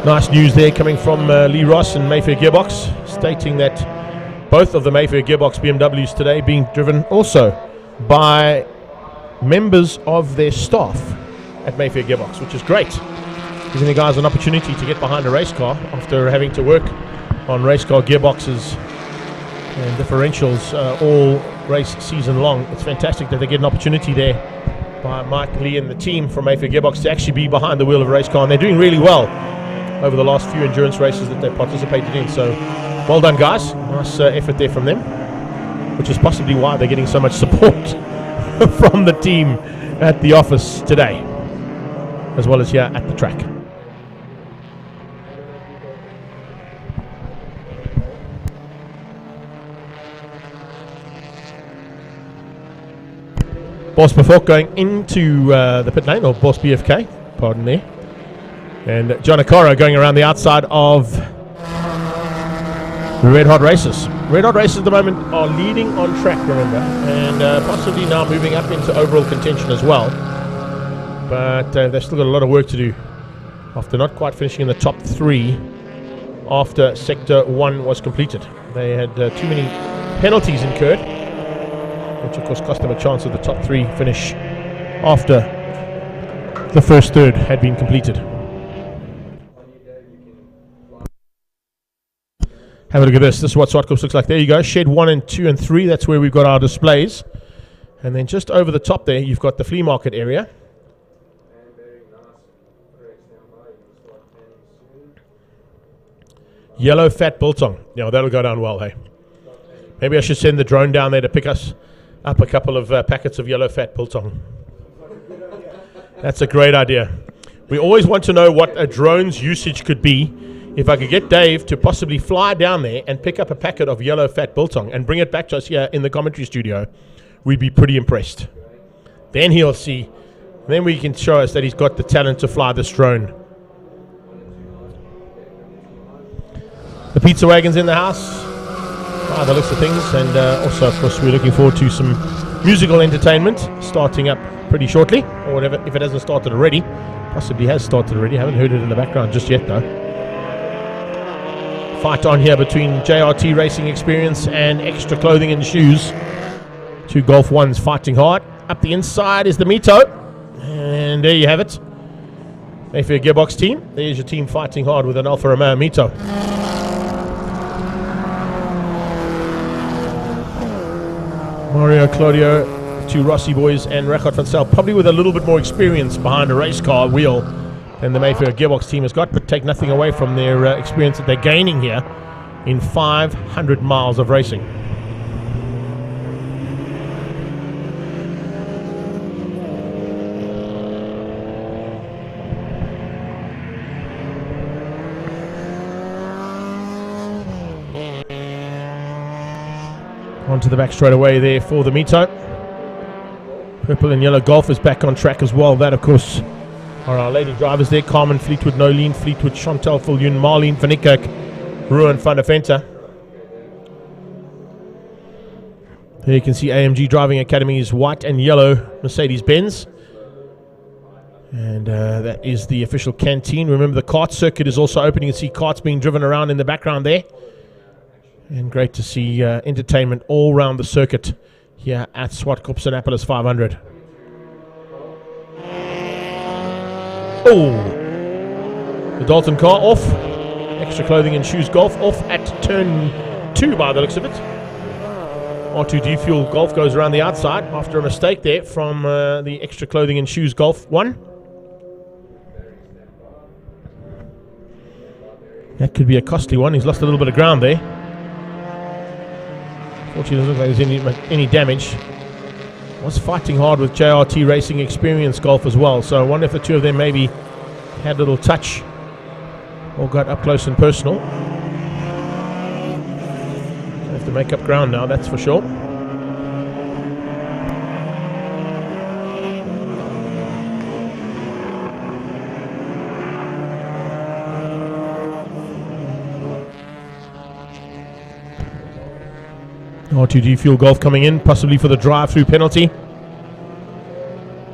Nice news there coming from Lee Ross and Mayfair Gearbox, stating that both of the Mayfair Gearbox BMWs today being driven also by members of their staff at Mayfair Gearbox, which is great. Giving the guys an opportunity to get behind a race car after having to work on race car gearboxes and differentials all race season long. It's fantastic that they get an opportunity there by Mike Lee and the team from Mayfair Gearbox to actually be behind the wheel of a race car, and they're doing really well over the last few endurance races that they've participated in. So well done, guys. Nice effort there from them, which is possibly why they're getting so much support from the team at the office today, as well as here at the track. Boss Before going into the pit lane, or Boss BFK, pardon me. And Giannaccaro going around the outside of Red Hot Racers. Red Hot Racers at the moment are leading on track, remember, and possibly now moving up into overall contention as well. But they've still got a lot of work to do after not quite finishing in the top 3 after Sector 1 was completed. They had too many penalties incurred, which of course cost them a chance at the top 3 finish after the first third had been completed. Have a look at this. This is what Swartkops looks like. There you go. Shed 1 and 2 and 3. That's where we've got our displays. And then just over the top there, you've got the flea market area. Yellow fat biltong. Yeah, that'll go down well, hey. Maybe I should send the drone down there to pick us up a couple of packets of yellow fat biltong. That's a great idea. We always want to know what a drone's usage could be. If I could get Dave to possibly fly down there and pick up a packet of yellow fat biltong and bring it back to us here in the commentary studio, we'd be pretty impressed. Then he'll see. Then we can show us that he's got the talent to fly this drone. The pizza wagon's in the house, by the looks of things, and also, of course, we're looking forward to some musical entertainment starting up pretty shortly, or whatever, if it hasn't started already. Possibly has started already. Haven't heard it in the background just yet, though. Fight on here between JRT Racing Experience and Extra Clothing and Shoes. Two Golf 1s fighting hard. Up the inside is the Mito. And there you have it. Mayfair Gearbox team. There's your team fighting hard with an Alfa Romeo Mito. Mario, Claudio, two Rossi boys, and Rechard van Zyl, probably with a little bit more experience behind a race car wheel than the Mayfair Gearbox team has got, but take nothing away from their experience that they're gaining here in 500 miles of racing. Onto the back straight away there for the Mito. Purple and yellow Golf is back on track as well. That, of course, are our lady drivers there. Carmen Fleetwood, Nolene Fleetwood, Chantal Viljoen, Marlene van Niekerk, Ruan van der Venter. There you can see AMG Driving Academy's white and yellow Mercedes-Benz. And that is the official canteen. Remember, the kart circuit is also open. You can see karts being driven around in the background there. And great to see entertainment all around the circuit here at Zwartkopanapolis 500. Oh, the Dalton car off. Extra Clothing and Shoes Golf off at turn 2 by the looks of it. R2D Fuel Golf goes around the outside after a mistake there from the Extra Clothing and Shoes Golf 1. That could be a costly one. He's lost a little bit of ground there. Fortunately, doesn't look like there's any damage. Was fighting hard with JRT Racing Experience Golf as well, so I wonder if the two of them maybe had a little touch or got up close and personal. They have to make up ground now, that's for sure. R2D Fuel Golf coming in, possibly for the drive-through penalty.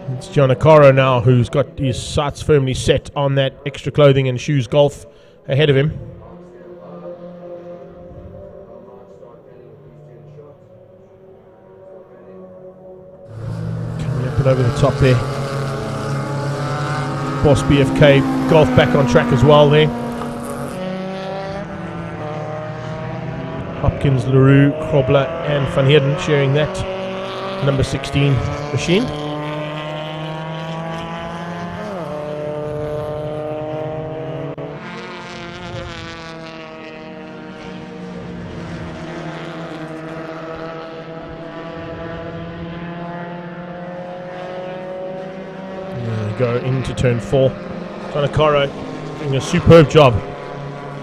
It's Giancarlo now who's got his sights firmly set on that Extra Clothing and Shoes Golf ahead of him. Coming up and over the top there. Boss BFK Golf back on track as well there. Hopkins, LaRue, Krobler and Van Heerden sharing that number 16 machine. Go into turn 4. Giancarlo doing a superb job.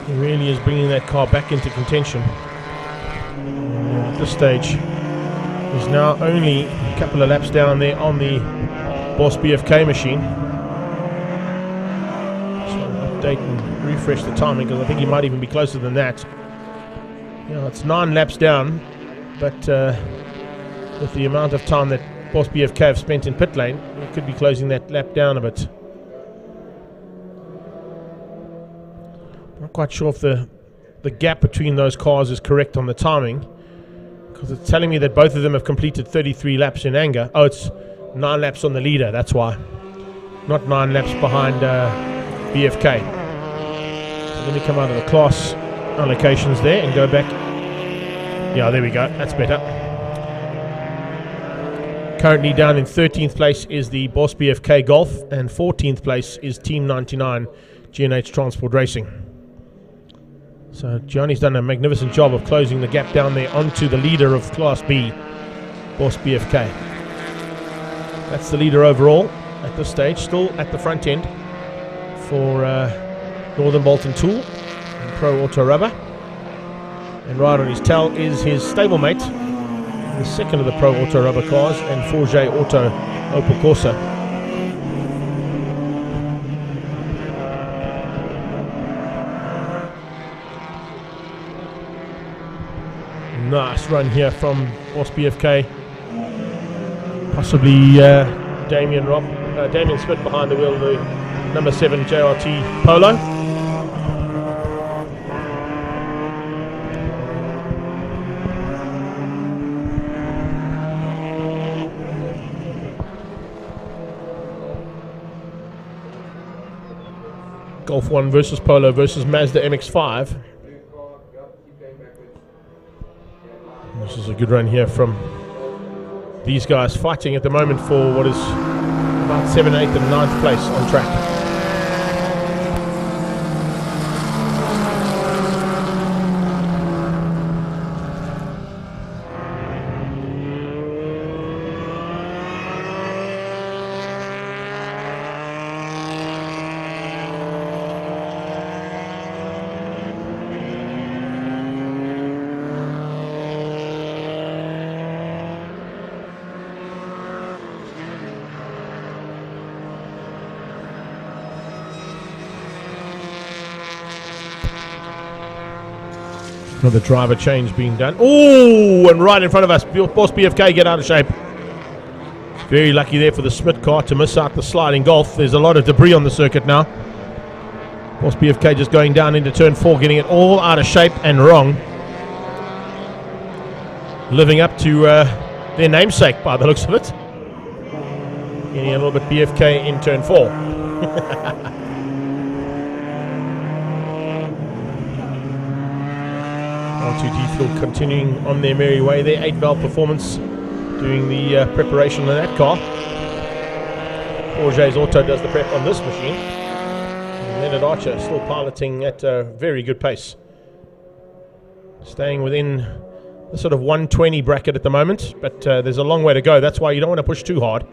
He really is bringing that car back into contention. At this stage, he's now only a couple of laps down there on the Boss BFK machine. So update and refresh the timing because I think he might even be closer than that. You know, it's 9 laps down, but with the amount of time that Boss BFK have spent in pit lane, he could be closing that lap down a bit. Not quite sure if the gap between those cars is correct on the timing, because it's telling me that both of them have completed 33 laps in anger. Oh, it's 9 laps on the leader, that's why. Not 9 laps behind BFK. So let me come out of the class allocations there and go back. Yeah, there we go, that's better. Currently down in 13th place is the Boss BFK Golf, and 14th place is Team 99 G&H Transport Racing. So Gianni's done a magnificent job of closing the gap down there onto the leader of Class B, Boss BFK. That's the leader overall at this stage, still at the front end for Northern Bolton Tool and Pro Auto Rubber. And right on his tail is his stablemate, the second of the Pro Auto Rubber cars, and Forget Auto Opel Corsa. Nice run here from Boss BFK. Possibly Damien Smith behind the wheel of the number 7 JRT Polo. Golf 1 versus Polo versus Mazda MX-5. This is a good run here from these guys, fighting at the moment for what is about 7th, 8th and 9th place on track. Another driver change being done. Oh, and right in front of us, Boss BFK get out of shape. Very lucky there for the Smith car to miss out the sliding Golf. There's a lot of debris on the circuit now. Boss BFK just going down into turn 4, getting it all out of shape and wrong. Living up to their namesake by the looks of it. Getting a little bit BFK in turn 4. R2D Fuel continuing on their merry way. Their 8-valve performance doing the preparation on that car. Forget's Auto does the prep on this machine. And Leonard Archer still piloting at a very good pace. Staying within the sort of 120 bracket at the moment, but there's a long way to go. That's why you don't want to push too hard.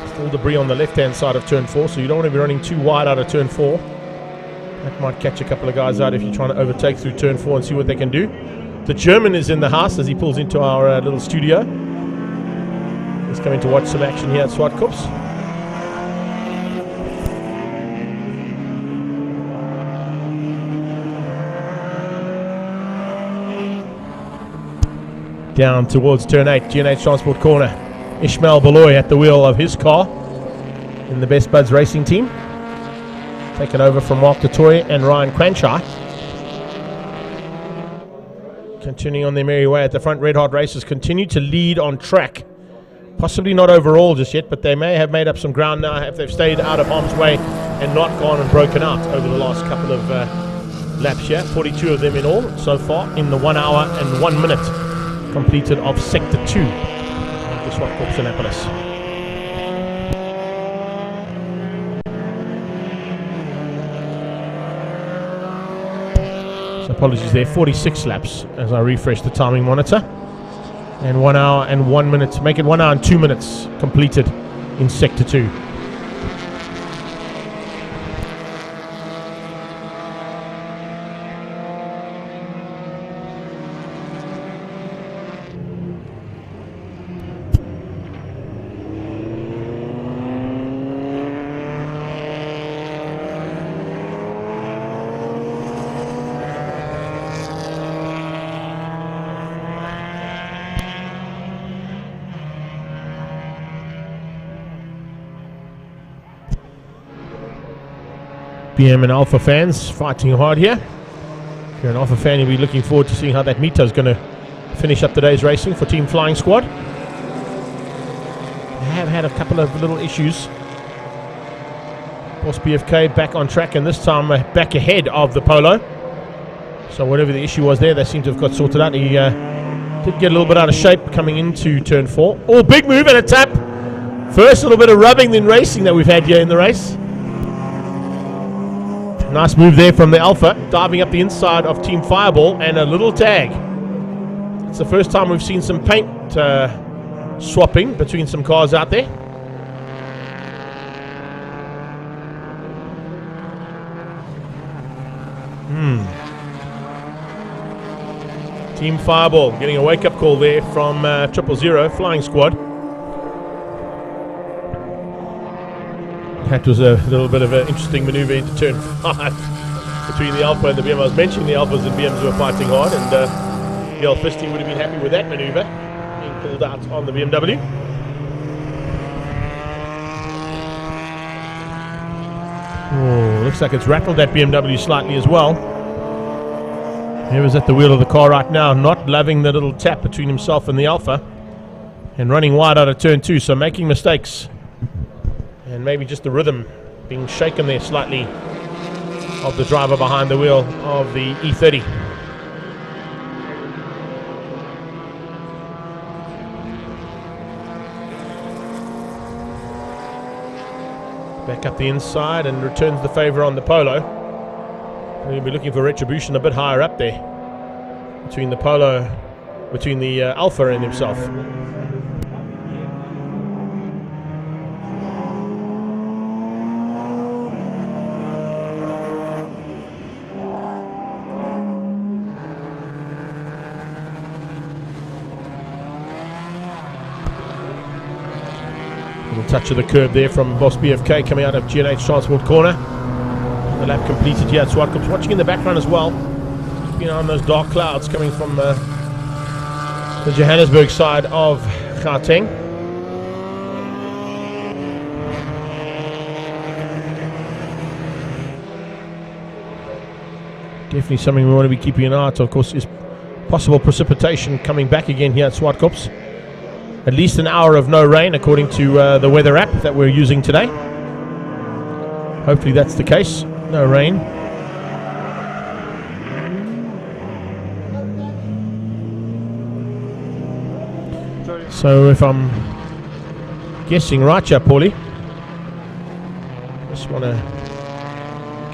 Still debris on the left-hand side of turn 4, so you don't want to be running too wide out of turn 4. That might catch a couple of guys out if you're trying to overtake through turn 4 and see what they can do. The German is in the house as he pulls into our little studio. He's coming to watch some action here at Swartkops. Down towards turn 8, G&H Transport Corner. Ishmael Beloy at the wheel of his car in the Best Buds Racing team. Taken over from Mark Tatoy and Ryan Cranchai. Continuing on their merry way at the front, Red Hot Racers continue to lead on track. Possibly not overall just yet, but they may have made up some ground now if they've stayed out of harm's way and not gone and broken out over the last couple of laps here. 42 of them in all so far in the 1 hour and 1 minute completed of Sector 2. Zwartkopanapolis. So apologies there, 46 laps as I refresh the timing monitor. And 1 hour and 1 minute, make it 1 hour and 2 minutes completed in Sector 2. BM and Alpha fans fighting hard here. If you're an Alpha fan, you'll be looking forward to seeing how that Mito is going to finish up today's racing for Team Flying Squad. They have had a couple of little issues. Boss BFK back on track, and this time back ahead of the Polo. So whatever the issue was there, they seem to have got sorted out. He did get a little bit out of shape coming into turn 4. Oh, big move and a tap. First little bit of rubbing then racing that we've had here in the race. Nice move there from the Alpha, diving up the inside of Team Fireball, and a little tag. It's the first time we've seen some paint swapping between some cars out there. Team Fireball getting a wake-up call there from 000 Flying Squad. That was a little bit of an interesting maneuver into turn 5 between the Alpha and the BM. I was mentioning the Alphas and BMs were fighting hard, and the Alphas team would have been happy with that maneuver, being pulled out on the BMW. Oh, looks like it's rattled that BMW slightly as well. He was at the wheel of the car right now, not loving the little tap between himself and the Alpha, and running wide out of turn 2, so making mistakes. And maybe just the rhythm being shaken there slightly of the driver behind the wheel of the E30. Back up the inside and returns the favour on the Polo. We'll be looking for retribution a bit higher up there between the Polo, between the Alpha and himself. Little touch of the curb there from Boss BFK coming out of G&H Transport Corner. The lap completed here at Swartkops. Watching in the background as well. Keeping on those dark clouds coming from the Johannesburg side of Gauteng. Definitely something we want to be keeping an eye on, of course, is possible precipitation coming back again here at Swartkops. At least an hour of no rain according to the weather app that we're using today. Hopefully that's the case. No rain. So if I'm guessing right here, Paulie, just want to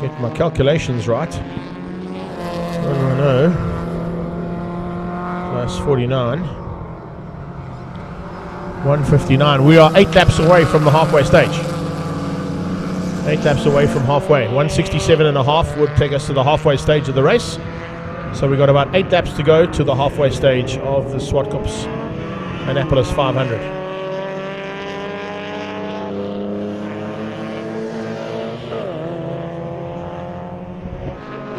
get my calculations right. 110 plus 49. 159. We are 8 laps away from the halfway stage. 8 laps away from halfway. 167.5 would take us to the halfway stage of the race. So we've got about 8 laps to go to the halfway stage of the Zwartkopanapolis 500.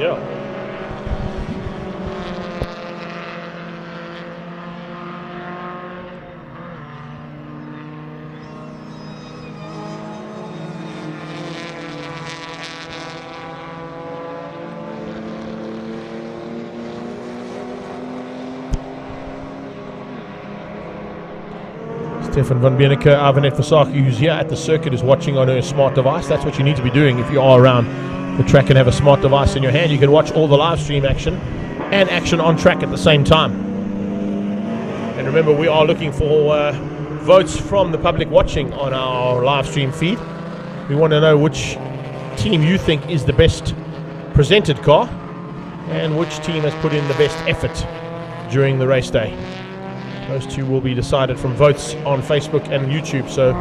Yeah. Stefan van Bienneke, Arvanet Vasaki, who's here at the circuit, is watching on her smart device. That's what you need to be doing if you are around the track and have a smart device in your hand. You can watch all the live stream action and action on track at the same time. And remember, we are looking for votes from the public watching on our live stream feed. We want to know which team you think is the best presented car and which team has put in the best effort during the race day. Those two will be decided from votes on Facebook and YouTube, so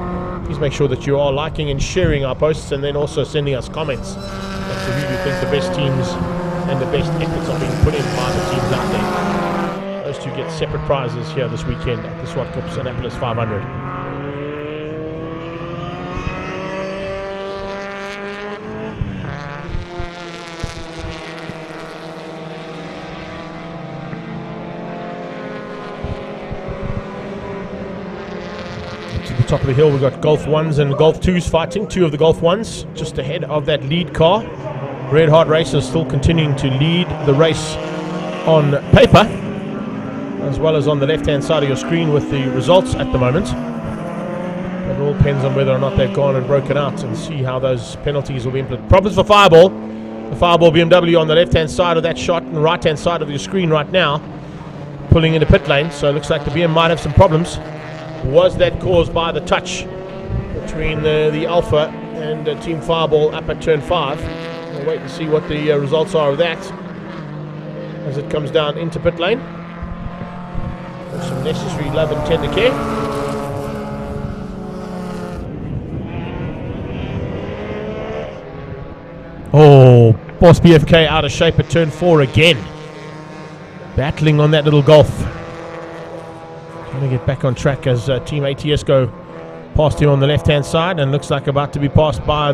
please make sure that you are liking and sharing our posts and then also sending us comments as to who you think the best teams and the best efforts are being put in by the teams out there. Those two get separate prizes here this weekend at the Zwartkopanapolis 500. Top of the hill, we've got Golf 1s and Golf 2s fighting. Two of the Golf 1s just ahead of that lead car. Red Heart Racers still continuing to lead the race on paper, as well as on the left-hand side of your screen with the results at the moment. It all depends on whether or not they've gone and broken out and see how those penalties will be implemented. Problems for Fireball. The Fireball BMW on the left-hand side of that shot and the right-hand side of your screen right now, pulling into pit lane. So it looks like the BM might have some problems. Was that caused by the touch between the Alpha and Team Fireball up at turn 5. We'll wait and see what the results are of that as it comes down into pit lane. With some necessary love and tender care. Oh, Boss BFK out of shape at turn 4 again. Battling on that little Golf. Trying to get back on track as Team ATS go past him on the left-hand side, and looks like about to be passed by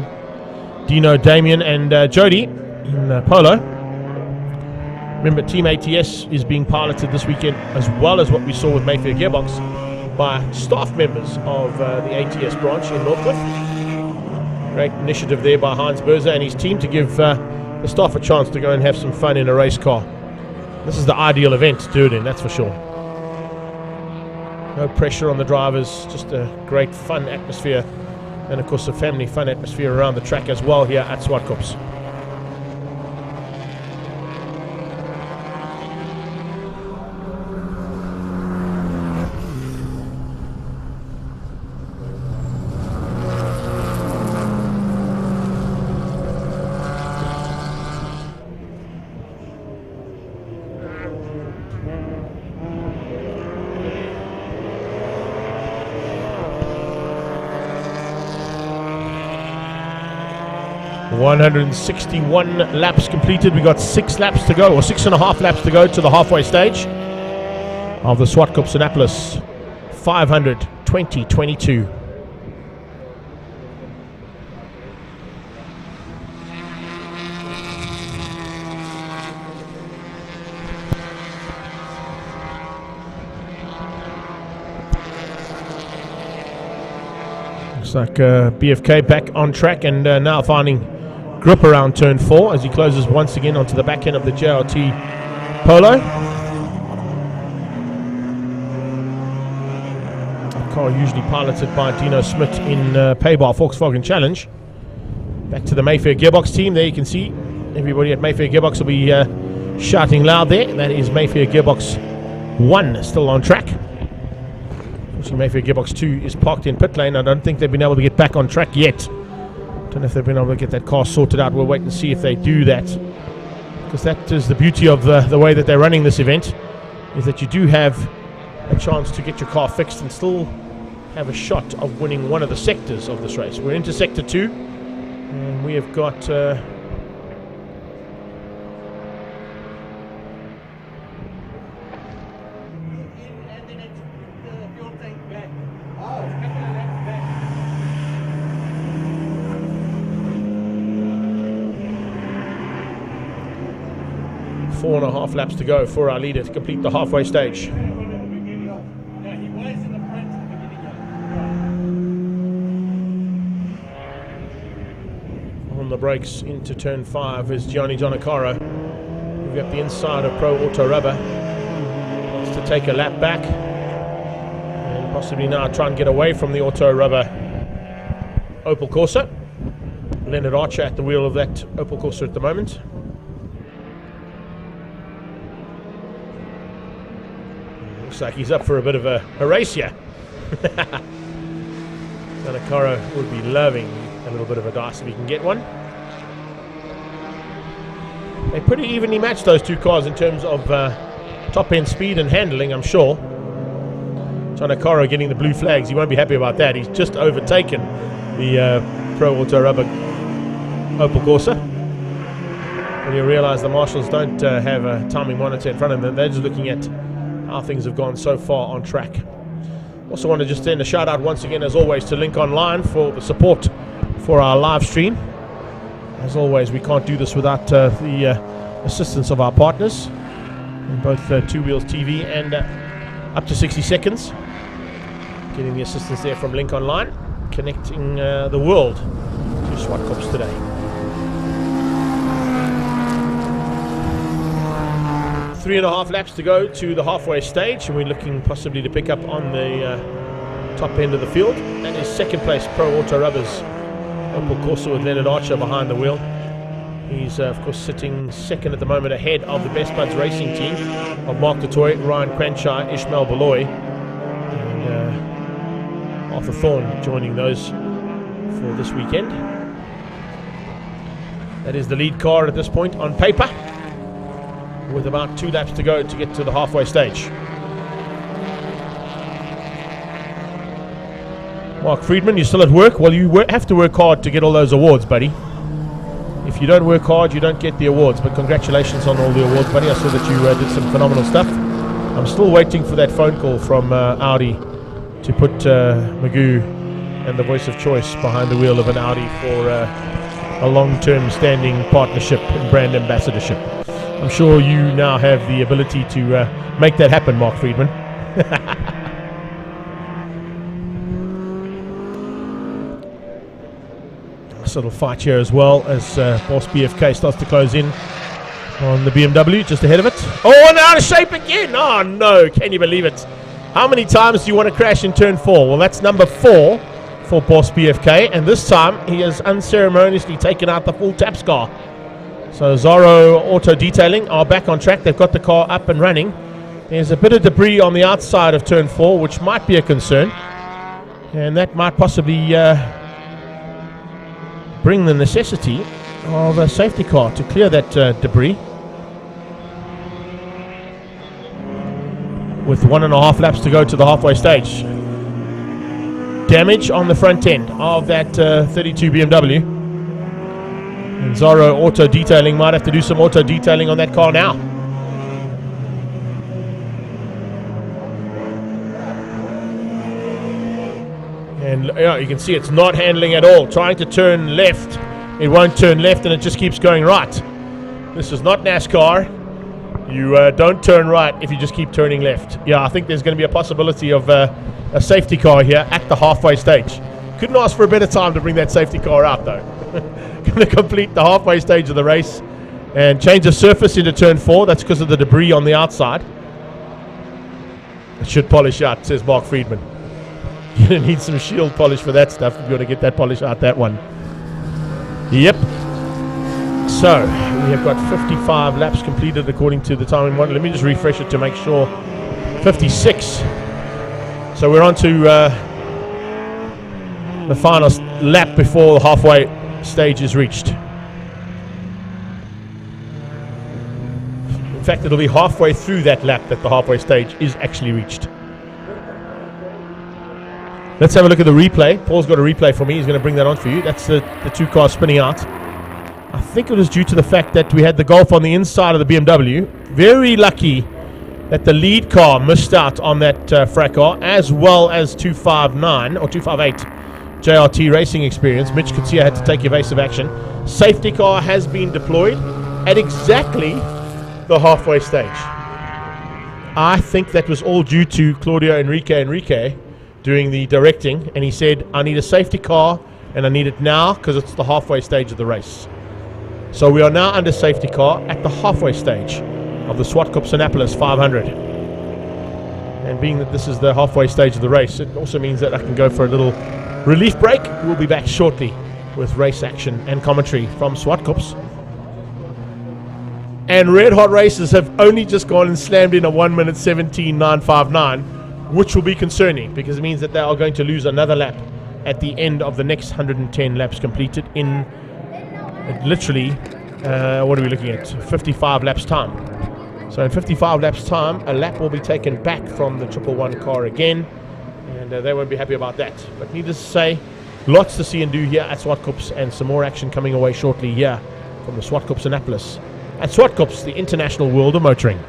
Dino, Damien and Jody in Polo. Remember, Team ATS is being piloted this weekend, as well as what we saw with Mayfair Gearbox, by staff members of the ATS branch in Northcliffe. Great initiative there by Heinz Berzer and his team to give the staff a chance to go and have some fun in a race car. This is the ideal event to do it in, that's for sure. No pressure on the drivers, just a great fun atmosphere, and of course a family fun atmosphere around the track as well here at Swartkops. .161 laps completed. We got 6 laps to go, or 6.5 laps to go to the halfway stage of the Zwartkopanapolis 500 2022. Looks like BFK back on track and now finding grip around turn 4 as he closes once again onto the back end of the JRT Polo. A car usually piloted by Dino Smith in Paybar Volkswagen Challenge. Back to the Mayfair Gearbox team. There you can see everybody at Mayfair Gearbox will be shouting loud there. That is Mayfair Gearbox 1 still on track. Unfortunately, Mayfair Gearbox 2 is parked in pit lane. I don't think they've been able to get back on track yet. Don't know if they've been able to get that car sorted out. We'll wait and see if they do that, because that is the beauty of the way that they're running this event, is that you do have a chance to get your car fixed and still have a shot of winning one of the sectors of this race. We're into sector 2 and we have got four and a half laps to go for our leader to complete the halfway stage. On the brakes into turn 5 is Gianni Giannacaro. We've got the inside of Pro Auto Rubber. Wants to take a lap back and possibly now try and get away from the Auto Rubber Opel Corsa. Leonard Archer at the wheel of that Opel Corsa at the moment. Looks like he's up for a bit of a race here. Giannacaro would be loving a little bit of a dice if he can get one. They pretty evenly match, those two cars, in terms of top end speed and handling, I'm sure. Giannacaro getting the blue flags, he won't be happy about that. He's just overtaken the Pro Auto Rubber Opel Corsa. And you realise the marshals don't have a timing monitor in front of them. They're just looking at how things have gone so far on track. Also want to just send a shout out once again, as always, to Link Online for the support for our live stream. As always, we can't do this without the assistance of our partners in both Two Wheels TV and Up to 60 Seconds. Getting the assistance there from Link Online, connecting the world to Swartkops today. Three and a half laps to go to the halfway stage, and we're looking possibly to pick up on the top end of the field. That is second place Pro Auto Rubbers Opel Corsa with Leonard Archer behind the wheel. He's of course sitting second at the moment, ahead of the Best Buds Racing team of Mark Dutoy, Ryan Cranchai, Ishmael Beloy, and Arthur Thorne joining those for this weekend. That is the lead car at this point on paper, with about 2 laps to go to get to the halfway stage. Mark Friedman, you're still at work? Well, you have to work hard to get all those awards, buddy. If you don't work hard, you don't get the awards. But congratulations on all the awards, buddy. I saw that you did some phenomenal stuff. I'm still waiting for that phone call from Audi to put Magoo and the voice of choice behind the wheel of an Audi for a long-term standing partnership and brand ambassadorship. I'm sure you now have the ability to make that happen, Mark Friedman. Nice little fight here as well as Boss BFK starts to close in on the BMW just ahead of it. Oh, and out of shape again. Oh, no. Can you believe it? How many times do you want to crash in turn 4? Well, that's number 4 for Boss BFK. And this time, he has unceremoniously taken out the full taps car. So Zorro Auto Detailing are back on track. They've got the car up and running. There's a bit of debris on the outside of turn 4, which might be a concern. And that might possibly bring the necessity of a safety car to clear that debris. With 1.5 laps to go to the halfway stage. Damage on the front end of that 32 BMW. And Zorro Auto Detailing might have to do some auto detailing on that car now. And yeah, you can see it's not handling at all. Trying to turn left, it won't turn left, and it just keeps going right. This is not NASCAR. You don't turn right if you just keep turning left. Yeah, I think there's going to be a possibility of a safety car here at the halfway stage. Couldn't ask for a better time to bring that safety car out, though. Going to complete the halfway stage of the race and change the surface into turn 4. That's because of the debris on the outside. It should polish out, says Mark Friedman. You need some shield polish for that stuff if you want to get that polish out, that one. Yep. So, we have got 55 laps completed according to the timing one. Let me just refresh it to make sure. 56. So we're on to the final lap before the halfway stage is reached. In fact, it'll be halfway through that lap that the halfway stage is actually reached. Let's have a look at the replay. Paul's got a replay for me. He's going to bring that on for you. That's the 2 cars spinning out. I think it was due to the fact that we had the Golf on the inside of the BMW. Very lucky that the lead car missed out on that frac car, as well as 259 or 258 JRT Racing Experience. Mitch Kutsia had to take evasive action. Safety car has been deployed at exactly the halfway stage. I think that was all due to Claudio Enrique doing the directing, and he said, I need a safety car and I need it now because it's the halfway stage of the race. So we are now under safety car at the halfway stage of the Zwartkopanapolis 500. And being that this is the halfway stage of the race, it also means that I can go for a little relief break. We'll be back shortly with race action and commentary from Swartkops. And Red Hot Races have only just gone and slammed in a 1 minute 17.959, which will be concerning because it means that they are going to lose another lap at the end of the next 110 laps completed in literally, what are we looking at? 55 laps time. So in 55 laps time, a lap will be taken back from the 111 car again, and they won't be happy about that. But needless to say, lots to see and do here at Swartkops, and some more action coming away shortly here from the Zwartkopanapolis. At Swartkops, the international world of motoring.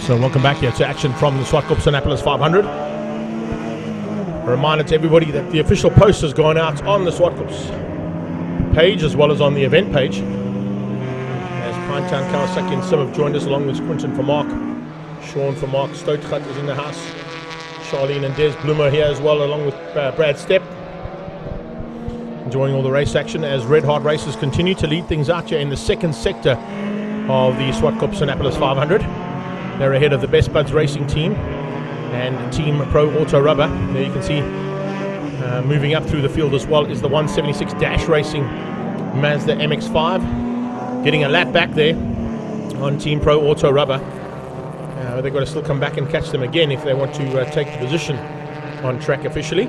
So welcome back here to action from the Zwartkopanapolis 500. A reminder to everybody that the official post has gone out on the Swartkops page as well as on the event page. As Pinetown, Kawasaki and Sim have joined us along with Quinton for Mark, Sean for Mark, Stoutgat is in the house, Charlene and Des Bloomer here as well along with Brad Stepp. Enjoying all the race action as Red Heart Racers continue to lead things out here in the second sector of the Zwartkopanapolis 500. They're ahead of the Best Buds Racing team and Team Pro Auto Rubber. There you can see moving up through the field as well is the 176 Dash Racing Mazda MX-5. Getting a lap back there on Team Pro Auto Rubber. They've got to still come back and catch them again if they want to take the position on track officially.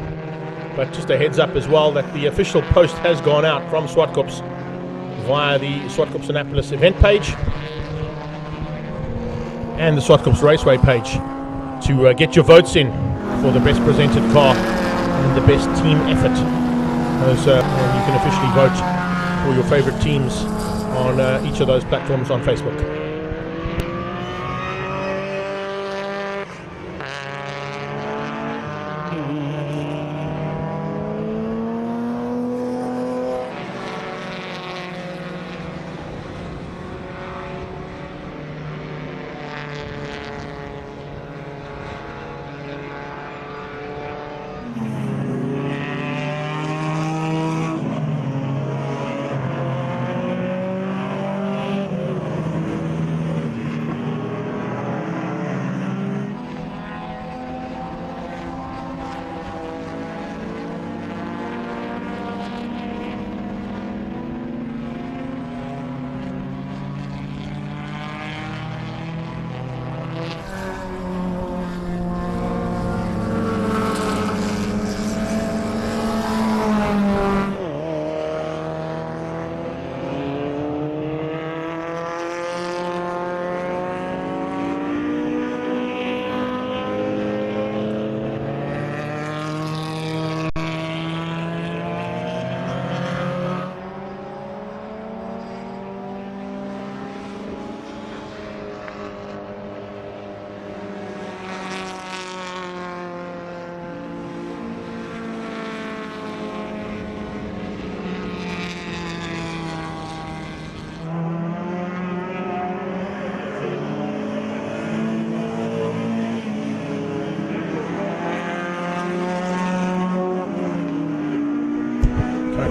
But just a heads up as well that the official post has gone out from Swartkops via the Zwartkopanapolis event page and the Swartkops Raceway page to get your votes in for the best presented car and the best team effort. As you can officially vote for your favorite teams on each of those platforms on Facebook.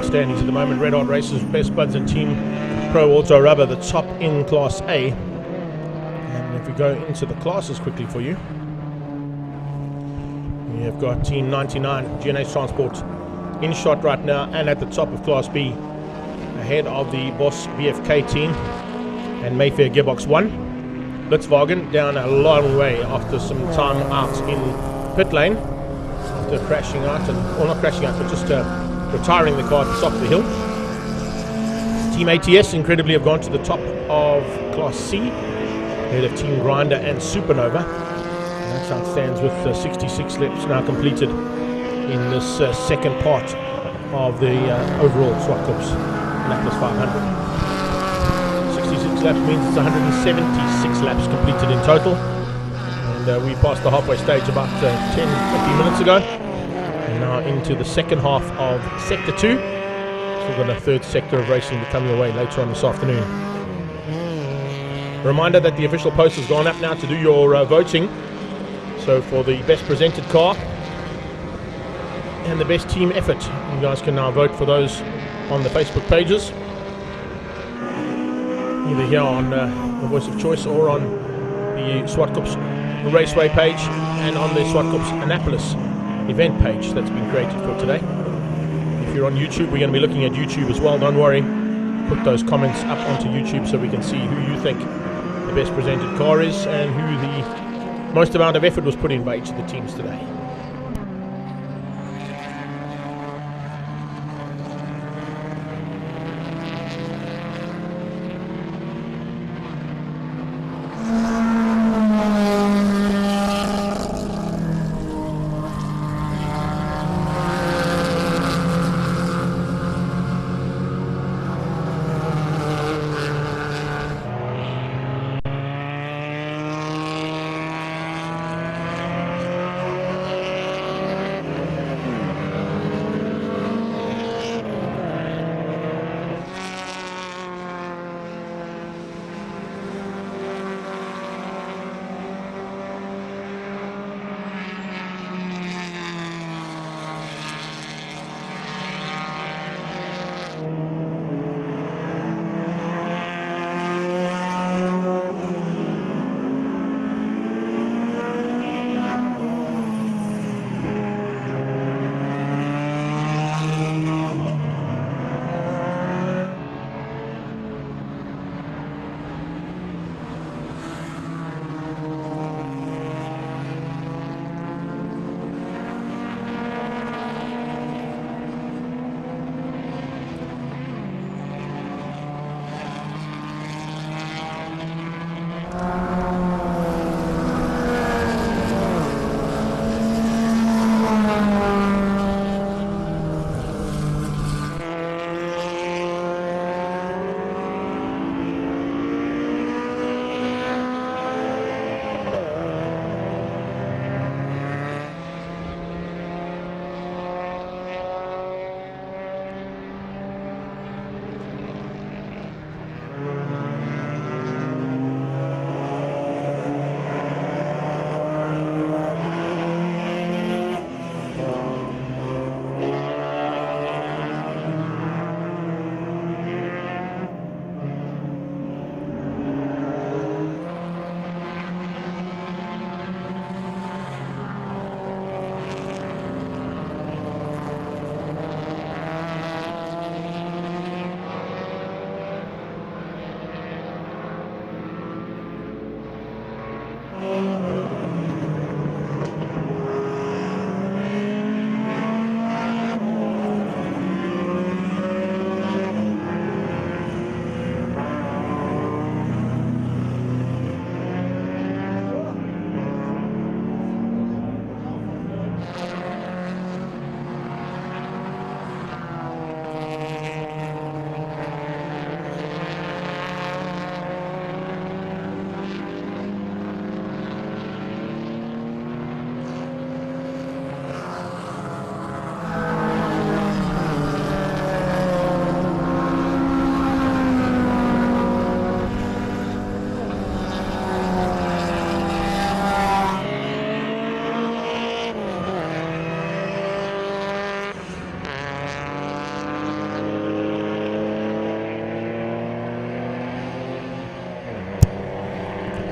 Standings at the moment, Red Heart Racers, Best Buds and Team Pro Auto Rubber, the top in Class A. And if we go into the classes quickly for you, we have got Team 99, GNH Transport, in shot right now and at the top of Class B, ahead of the Boss BFK team and Mayfair Gearbox 1. Blitzwagen down a long way after some time out in pit lane, after crashing out, or not crashing out, but just retiring the car at the top of the hill. Team ATS incredibly have gone to the top of Class C, ahead of Team Grinder and Supernova. And that's how it stands with 66 laps now completed in this second part of the overall Zwartkopanapolis 500. 66 laps means it's 176 laps completed in total. And we passed the halfway stage about 10-15 minutes ago. Now into the second half of Sector 2. Still got a third sector of racing to come your way later on this afternoon. A reminder that the official post has gone up now to do your voting. So for the best presented car and the best team effort, you guys can now vote for those on the Facebook pages. Either here on the Voice of Choice or on the Swartkops Raceway page and on the Zwartkopanapolis event page that's been created for today. If you're on YouTube, we're going to be looking at YouTube as well, don't worry. Put those comments up onto YouTube so we can see who you think the best presented car is and who the most amount of effort was put in by each of the teams today.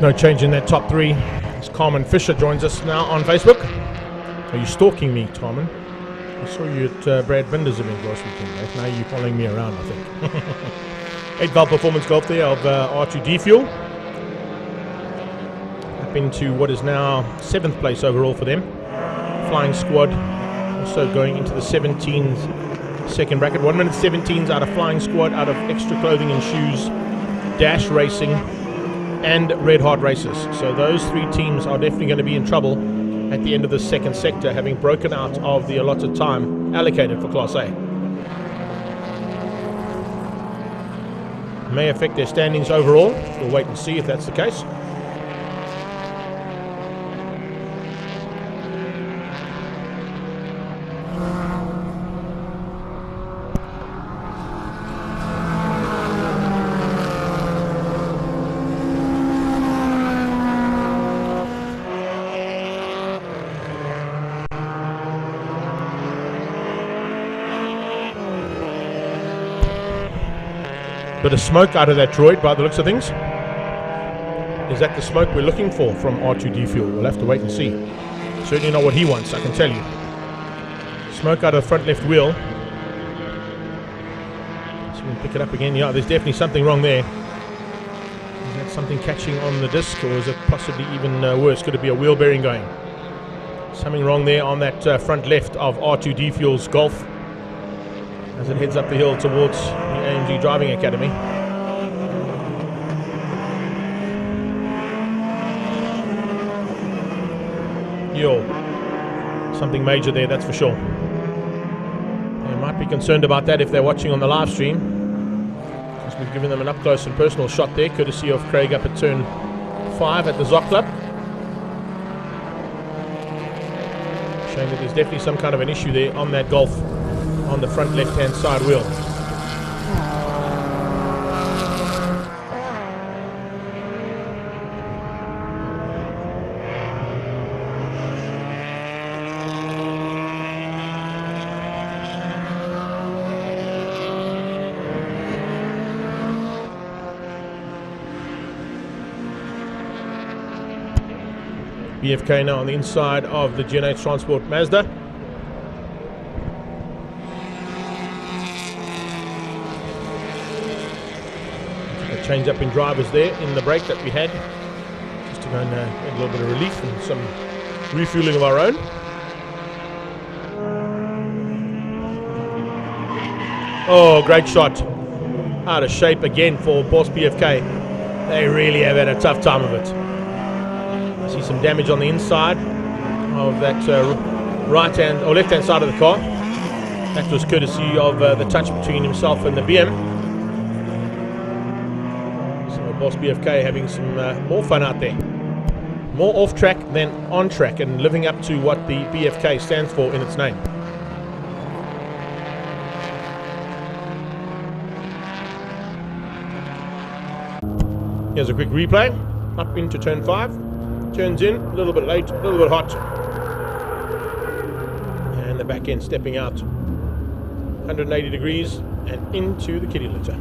No change in that top 3. As Carmen Fisher joins us now on Facebook. Are you stalking me, Carmen? I saw you at Brad Binder's event last weekend, mate. Now you're following me around, I think. 8-valve performance golf there of R2D Fuel. Up into what is now 7th place overall for them. Flying Squad also going into the 17th second bracket. 1 minute 17s out of Flying Squad, out of Extra Clothing and Shoes, Dash Racing, and Red Heart Races. So those 3 teams are definitely going to be in trouble at the end of the second sector, having broken out of the allotted time allocated for Class A. May affect their standings overall. We'll wait and see if that's the case. Bit of smoke out of that droid by the looks of things. Is that the smoke we're looking for from R2D Fuel? We'll have to wait and see. Certainly not what he wants, I can tell you. Smoke out of the front left wheel. So we'll pick it up again. Yeah, there's definitely something wrong there. Is that something catching on the disc, or is it possibly even worse? Could it be a wheel bearing going? Something wrong there on that front left of R2D Fuel's Golf as it heads up the hill towards the AMG Driving Academy. Yo, something major there, that's for sure. They might be concerned about that if they're watching on the live stream, because we've given them an up-close and personal shot there, courtesy of Craig up at turn 5 at the Zwartkopanapolis Club. Showing that there's definitely some kind of an issue there on that Golf on the front left-hand side wheel. BFK now on the inside of the GNH Transport Mazda. Change up in drivers there in the break that we had, just to go and get a little bit of relief and some refueling of our own. Oh, great shot. Out of shape again for Boss BFK. They really have had a tough time of it. I see some damage on the inside of that right-hand or left-hand side of the car. That was courtesy of the touch between himself and the BM. Boss BFK having some more fun out there. More off track than on track, and living up to what the BFK stands for in its name. Here's a quick replay. Up into turn 5. Turns in, a little bit late, a little bit hot. And the back end stepping out 180 degrees and into the kitty litter.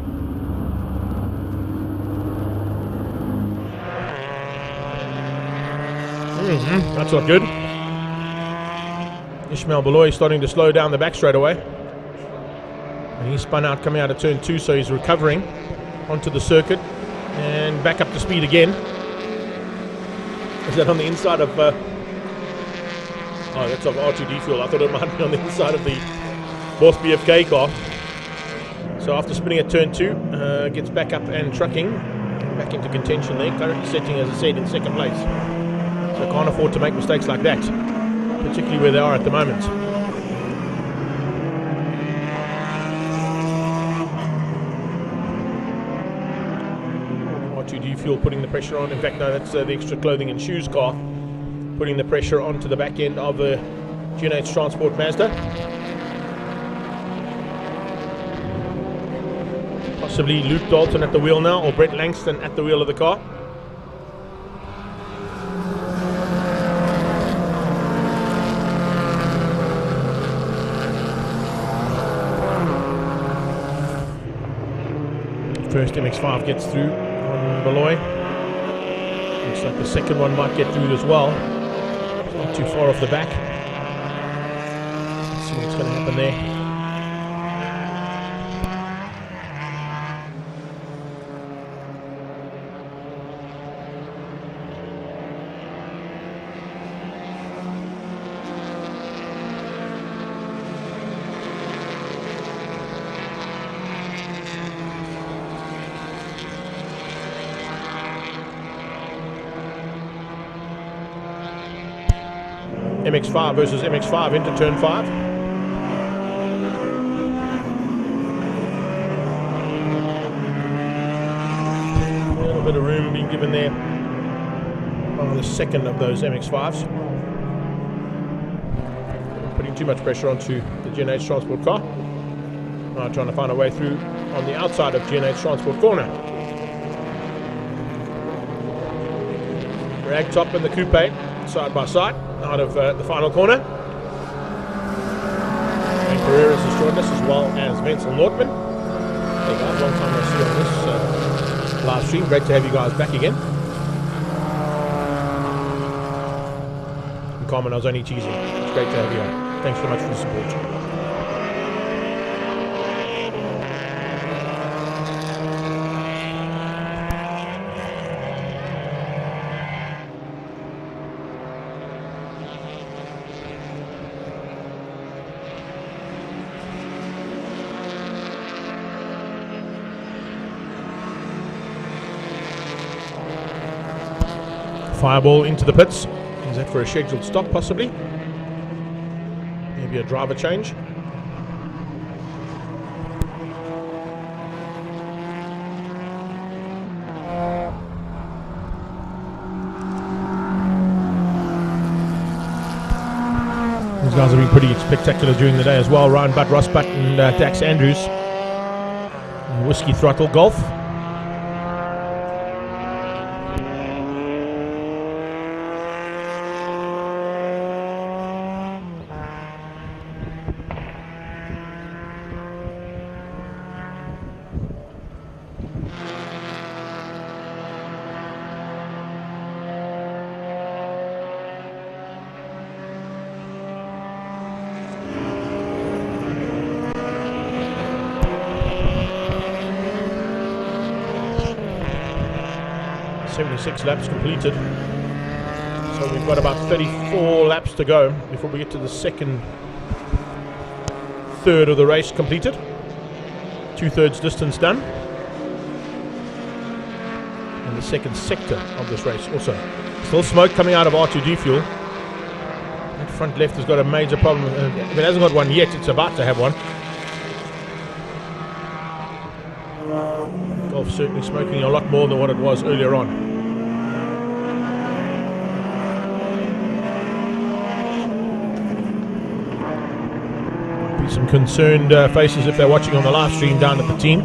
That's not good. Ishmael Beloy starting to slow down the back straight away. And he spun out coming out of turn 2, so he's recovering onto the circuit and back up to speed again. Is that on the inside of... oh, that's of R2D Fuel. I thought it might be on the inside of the Boss BFK car. So after spinning at turn 2, gets back up and trucking. Back into contention there. Currently sitting, as I said, in second place. So can't afford to make mistakes like that, particularly where they are at the moment. R2D Fuel putting the pressure on. In fact, no, that's the Extra Clothing and Shoes car putting the pressure onto the back end of the GNH Transport Mazda. Possibly Luke Dalton at the wheel now, or Brett Langston at the wheel of the car. First MX-5 gets through on Beloy. Looks like the second one might get through as well. It's not too far off the back. Let's see what's going to happen there. MX5 versus MX5 into turn 5. A little bit of room being given there on the second of those MX5s. Putting too much pressure onto the GNH Transport car. Now trying to find a way through on the outside of GNH Transport corner. Rag top and the coupe side by side out of the final corner. And Pereira's has joined us as well as Wenzel Nordman. Hey guys, long time no see on this live stream. Great to have you guys back again. And Carmen, I was only teasing. It's great to have you on. Thanks so much for the support. Fireball into the pits. Is that for a scheduled stop possibly? Maybe a driver change. These guys have been pretty spectacular during the day as well. Ryan Butt, Ross Butt and Dax Andrews. And Whiskey Throttle Golf. Laps completed, so we've got about 34 laps to go before we get to the second third of the race completed. 2/3 distance done, and the second sector of this race also. Still smoke coming out of R2D fuel. That front left has got a major problem. If it hasn't got one yet, it's about to have one. Golf certainly smoking a lot more than what it was earlier on. Some concerned faces if they're watching on the live stream down at the team.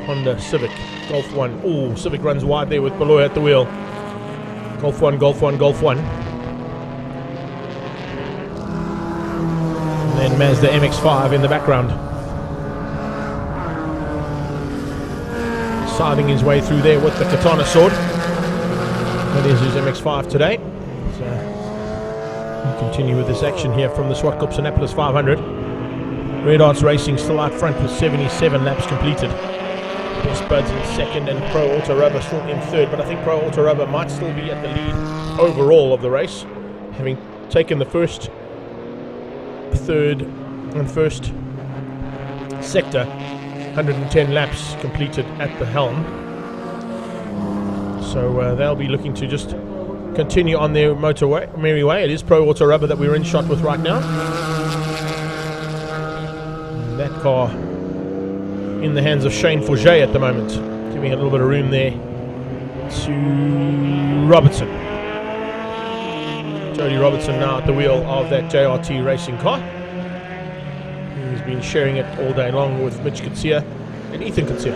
Honda Civic, Golf 1. Oh, Civic runs wide there with Beloy at the wheel. Golf 1, Golf 1, Golf 1. And then Mazda MX-5 in the background. Scything his way through there with the katana sword. That is his MX-5 today. So we'll continue with this action here from the Zwartkopanapolis 500. Red Arts Racing still out front with 77 laps completed. Best Buds in second and Pro Auto Rubber still in third, but I think Pro Auto Rubber might still be at the lead overall of the race, having taken the first, third and first sector. 110 laps completed at the helm. So they'll be looking to just continue on their motorway, merry way. It is Pro Auto Rubber that we're in shot with right now. And that car in the hands of Shane Forget at the moment, giving a little bit of room there to Robertson. Jody Robertson now at the wheel of that JRT racing car. He's been sharing it all day long with Mitch Kutsia and Ethan Kutsia.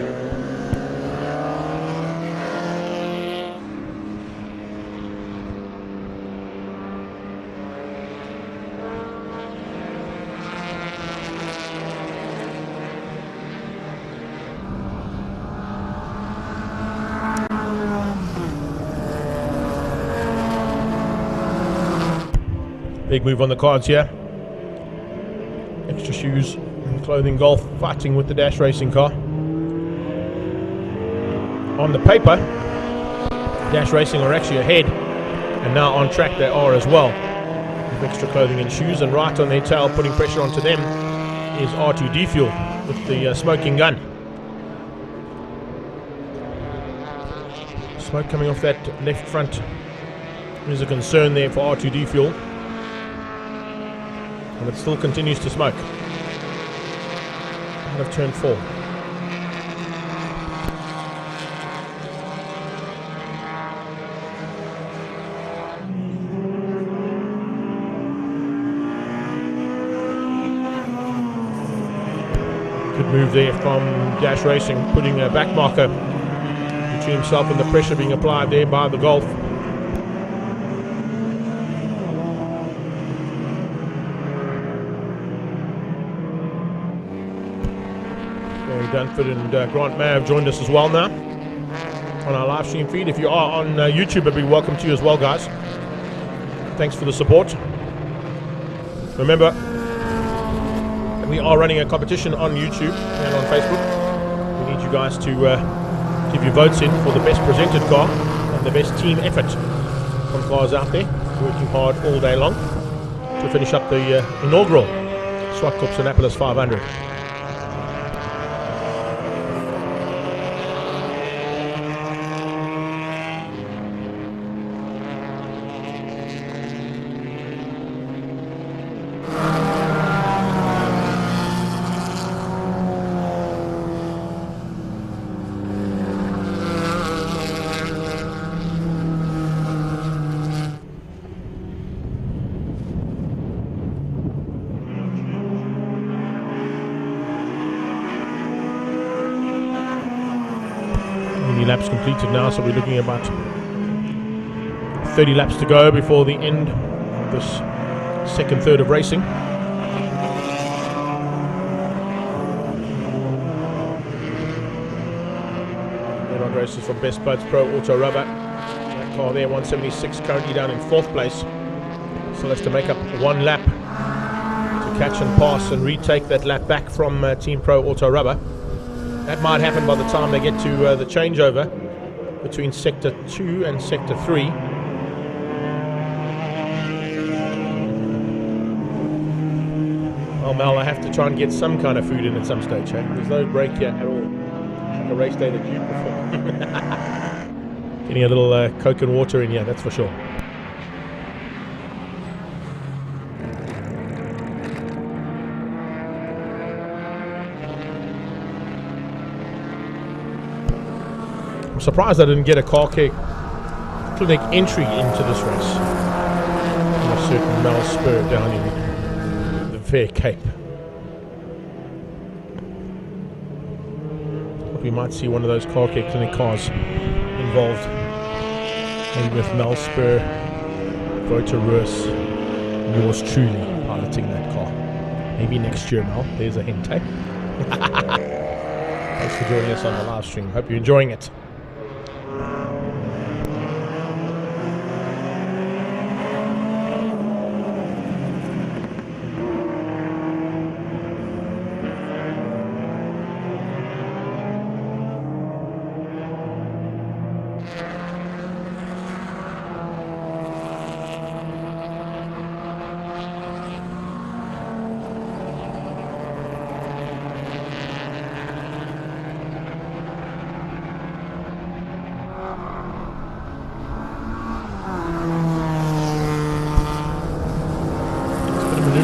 Big move on the cards here. Extra shoes and clothing golf fighting with the Dash Racing car. On the paper, Dash Racing are actually ahead, and now on track they are as well. With extra clothing and shoes, and right on their tail, putting pressure onto them, is R2D Fuel with the smoking gun. Smoke coming off that left front is a concern there for R2D Fuel. And it still continues to smoke. Out of turn 4. Good move there from Dash Racing, putting a back marker between himself and the pressure being applied there by the Golf. Dunford and Grant May have joined us as well now on our live stream feed. If you are on YouTube, a big welcome to you as well, guys. Thanks for the support. Remember, we are running a competition on YouTube and on Facebook. We need you guys to give your votes in for the best presented car and the best team effort from cars out there, working hard all day long to finish up the inaugural Zwartkopanapolis 500. Laps completed now, so we're looking at about 30 laps to go before the end of this second third of racing. Then races from Best Buds Pro Auto Rubber. That car there, 176, currently down in 4th place. Still has to make up one lap to catch and pass and retake that lap back from Team Pro Auto Rubber. That might happen by the time they get to the changeover between Sector 2 and Sector 3. Well, Mel, I have to try and get some kind of food in at some stage. Hey? There's no break here at all. Like a race day that you perform. Getting a little Coke and water in here, that's for sure. I'm surprised I didn't get a car care clinic entry into this race. In a certain Mel Spur down in the Fair Cape. We might see one of those car care clinic cars involved. And with Mel Spur, Voter Roos, yours truly piloting that car. Maybe next year, Mel. There's a hint, eh? Thanks for joining us on the live stream. Hope you're enjoying it.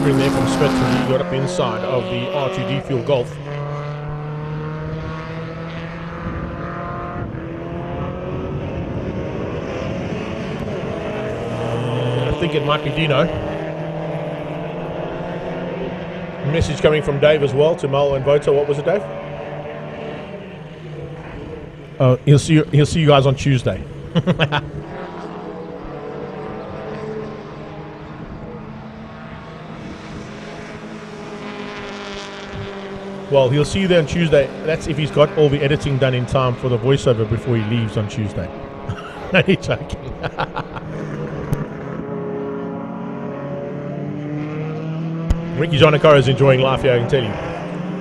There from Smith, and he got up inside of the R2D Fuel Golf. I think it might be Dino. A message coming from Dave as well to Mel and Voter. What was it, Dave? Oh, he'll see you guys on Tuesday. Well, he'll see you there on Tuesday. That's if he's got all the editing done in time for the voiceover before he leaves on Tuesday. Only joking. Ricky Jonakara is enjoying life here, I can tell you.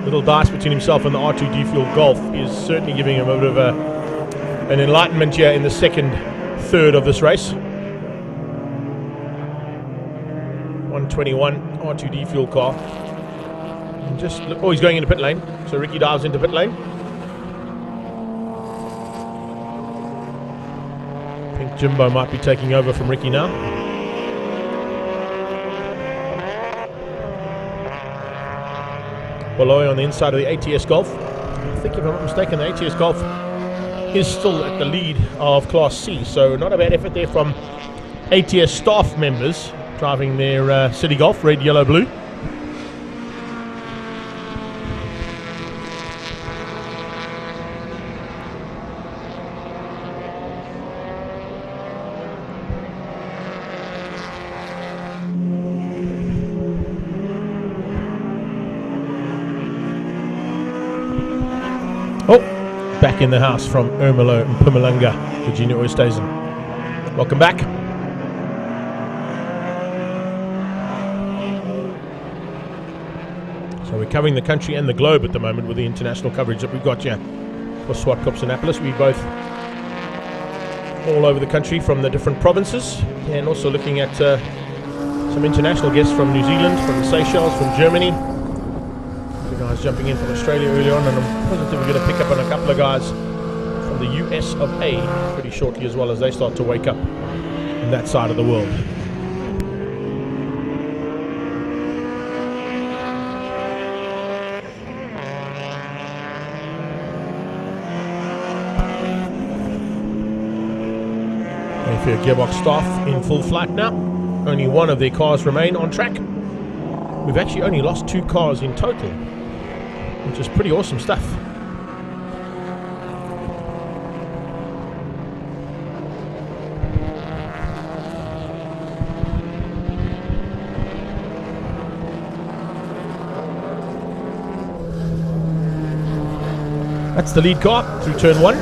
Little dice between himself and the R2D Fuel Golf is certainly giving him a bit of an enlightenment here in the second third of this race. 121 R2D Fuel car. And just look, oh, he's going into pit lane. So Ricky dives into pit lane. I think Jimbo might be taking over from Ricky now. Baloy on the inside of the ATS Golf. I think, if I'm not mistaken, the ATS Golf is still at the lead of Class C, so not a bad effort there from ATS staff members driving their City Golf, red, yellow, blue. Oh, back in the house from Ermelo and Pumalanga, Virginia Oosthuizen. Welcome back. So we're covering the country and the globe at the moment with the international coverage that we've got here for Zwartkopanapolis. We're both all over the country from the different provinces, and also looking at some international guests from New Zealand, from the Seychelles, from Germany. Guys jumping in from Australia early on, and I'm positive we're going to pick up on a couple of guys from the US of A pretty shortly as well, as they start to wake up in that side of the world. Mayfair Gearbox staff in full flight now. Only one of their cars remain on track. We've actually only lost 2 cars in total, which is pretty awesome stuff. That's the lead car through turn 1.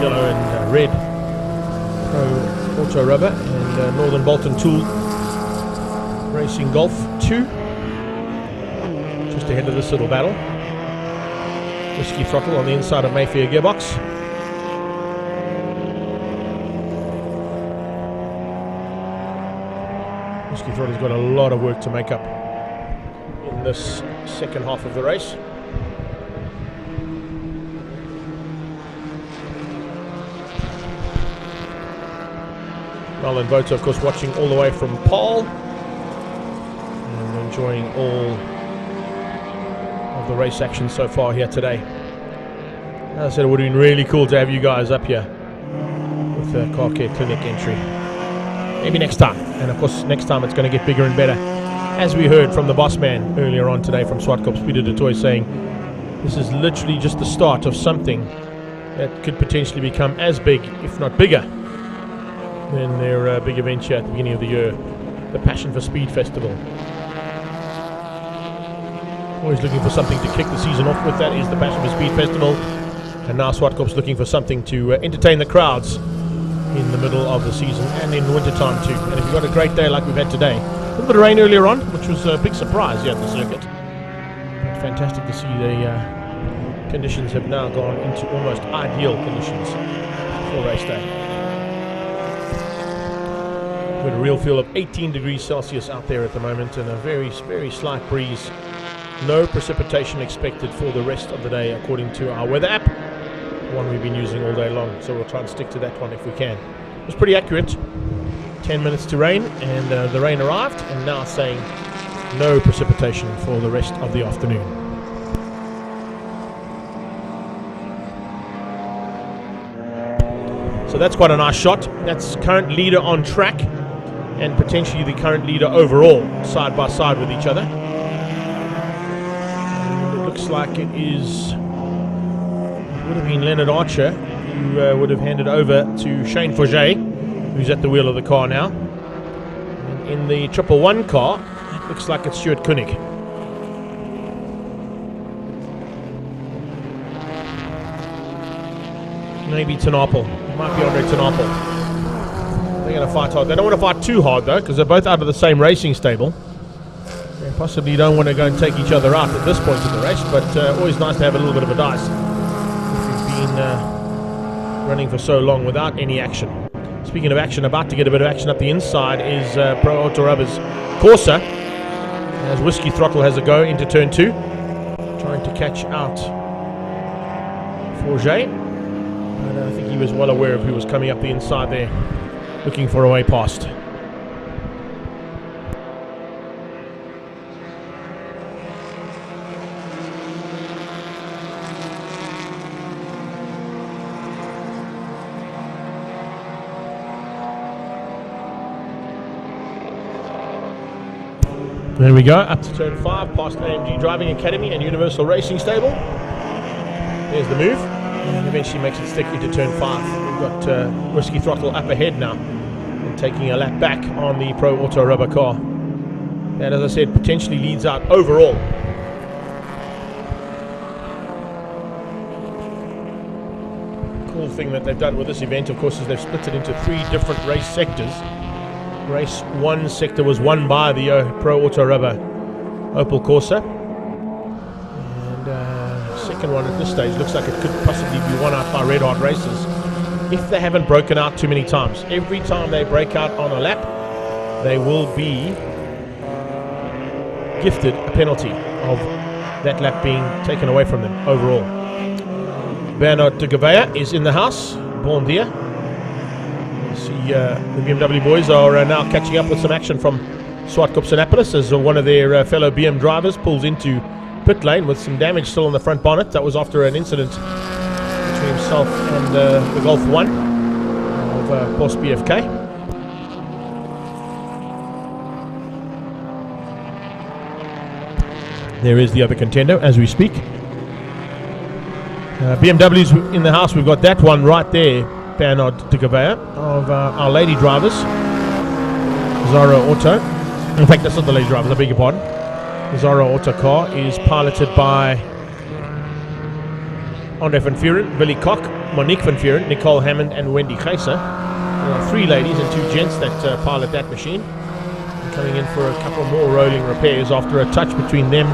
Yellow and red Pro Auto Rubber and Northern Bolton Tool Racing Golf 2. Just ahead of this little battle. Whiskey Throttle on the inside of Mayfair Gearbox. Whiskey Throttle's got a lot of work to make up in this second half of the race. Nolan Voto, of course, watching all the way from Paul and enjoying all the race action so far here today. As I said, it would have been really cool to have you guys up here with the Car Care Clinic entry. Maybe next time. And of course, next time it's going to get bigger and better. As we heard from the boss man earlier on today from Swartkops, Peter de Toy, saying this is literally just the start of something that could potentially become as big, if not bigger, than their big event here at the beginning of the year, the Passion for Speed Festival. Always looking for something to kick the season off with. That is the Passion for Speed Festival. And now Swartkops looking for something to entertain the crowds in the middle of the season and in winter time too. And if you've got a great day like we've had today, a little bit of rain earlier on, which was a big surprise here at the circuit. But fantastic to see the conditions have now gone into almost ideal conditions for race day. We've got a real feel of 18 degrees Celsius out there at the moment, and a very, very slight breeze. No precipitation expected for the rest of the day according to our weather app, the one we've been using all day long, so we'll try and stick to that one if we can. It was pretty accurate. 10 minutes to rain, and the rain arrived, and now saying no precipitation for the rest of the afternoon. So that's quite a nice shot. That's current leader on track and potentially the current leader overall, side by side with each other. And it looks like it would have been Leonard Archer who would have handed over to Shane Forget, who's at the wheel of the car now. And in the 111 car, it looks like it's Stuart Koenig. Maybe Tanapel. It might be Andre Tanapel. They're going to fight hard. They don't want to fight too hard though, because they're both out of the same racing stable. They possibly don't want to go and take each other out at this point in the race, but always nice to have a little bit of a dice. If you've been running for so long without any action. Speaking of action, about to get a bit of action up the inside is Pro Auto Rubber's Corsa, as Whiskey Throttle has a go into turn 2, trying to catch out Forget. But I think he was well aware of who was coming up the inside there, looking for a way past. There we go, up to turn 5, past AMG Driving Academy and Universal Racing Stable. There's the move, and eventually makes it stick into turn 5. We've got Whiskey Throttle up ahead now, and taking a lap back on the Pro Auto Rubber car. That, as I said, potentially leads out overall. Cool thing that they've done with this event, of course, is they've split it into 3 different race sectors. Race 1 sector was won by the Pro Auto Rubber Opel Corsa, and second one at this stage looks like it could possibly be won out by Red Hot Racers if they haven't broken out too many times. Every time they break out on a lap, they will be gifted a penalty of that lap being taken away from them overall. Bernard de Gavea is in the house. Bon dia. See, the BMW boys are now catching up with some action from Zwartkopanapolis as one of their fellow BM drivers pulls into pit lane with some damage still on the front bonnet. That was after an incident between himself and the Golf 1 of Boss BFK. There is the other contender as we speak. BMW's in the house. We've got that one right there, Bernard de Gavea of Our Lady drivers, Zara Auto. In fact, that's not the Lady drivers, I beg your pardon. The Zara Auto car is piloted by Andre van Vuren, Billy Koch, Monique van Vuren, Nicole Hammond and Wendy Geyser. There are 3 ladies and 2 gents that pilot that machine. And coming in for a couple more rolling repairs after a touch between them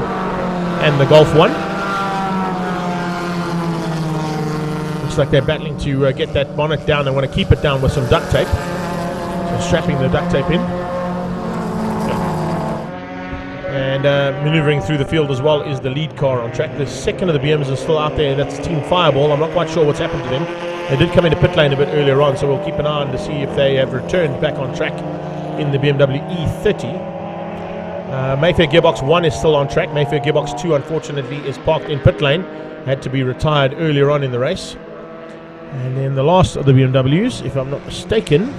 and the Golf 1. Like they're battling to get that bonnet down. They want to keep it down with some duct tape, so strapping the duct tape in and maneuvering through the field as well is the lead car on track. The second of the BMs is still out there. That's Team Fireball. I'm not quite sure what's happened to them. They did come into pit lane a bit earlier on, so we'll keep an eye on to see if they have returned back on track in the BMW E30. Mayfair Gearbox 1 is still on track. Mayfair Gearbox 2 unfortunately is parked in pit lane, had to be retired earlier on in the race. And then the last of the BMWs, if I'm not mistaken,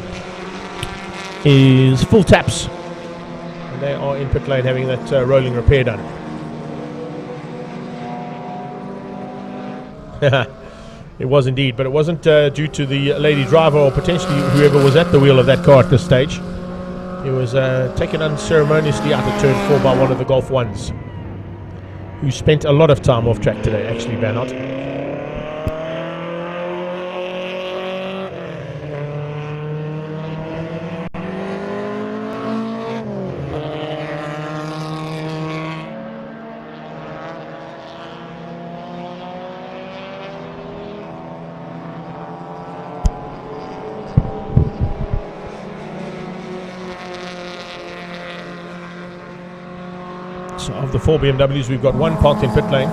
is Full Taps. And they are in pit lane having that rolling repair done. It was indeed, but it wasn't due to the lady driver or potentially whoever was at the wheel of that car at this stage. It was taken unceremoniously out of turn 4 by one of the Golf 1s, who spent a lot of time off track today, actually, Bernard. Of the 4 BMWs, we've got 1 parked in pit lane,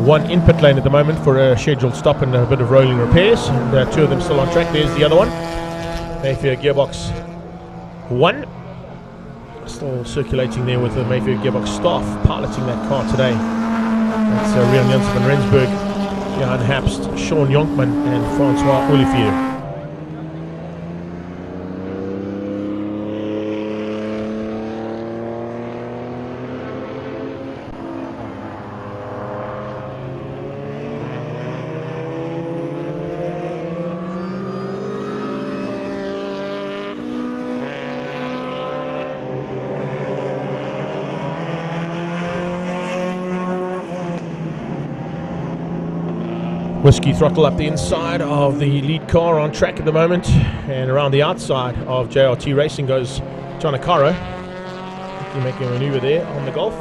1 in pit lane at the moment for a scheduled stop and a bit of rolling repairs, and 2 of them still on track. There's the other one, Mayfair Gearbox 1, still circulating there with the Mayfair Gearbox staff piloting that car today. That's Rian Janssen van Rensburg, Johan Hapst, Sean Jonkman and Francois Olivier. Whiskey Throttle up the inside of the lead car on track at the moment, and around the outside of JRT Racing goes John Akaro, quickly making a maneuver there on the Golf.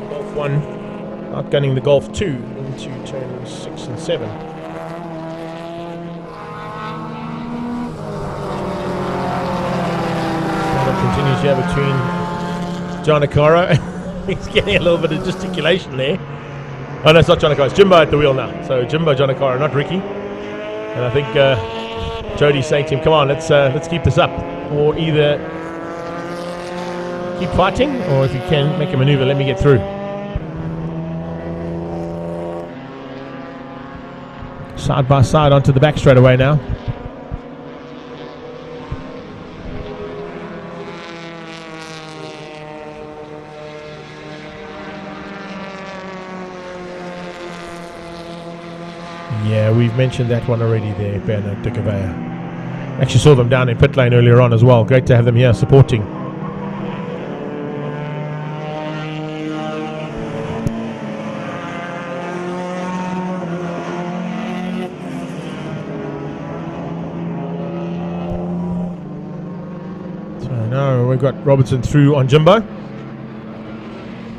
Golf 1 outgunning the Golf 2 into turn 6 and 7. Battle continues here between Giannicaro. He's getting a little bit of gesticulation there. Oh no, it's not Giannicaro, it's Jimbo at the wheel now. So Jimbo, Giannicaro, not Ricky. And I think Jody's saying to him, come on, let's keep this up. Or either keep fighting, or if you can, make a maneuver, let me get through. Side by side onto the back straight away now. Yeah, we've mentioned that one already there, Bernard de Gavea. Actually saw them down in pit lane earlier on as well. Great to have them here supporting. So now we've got Robertson through on Jimbo.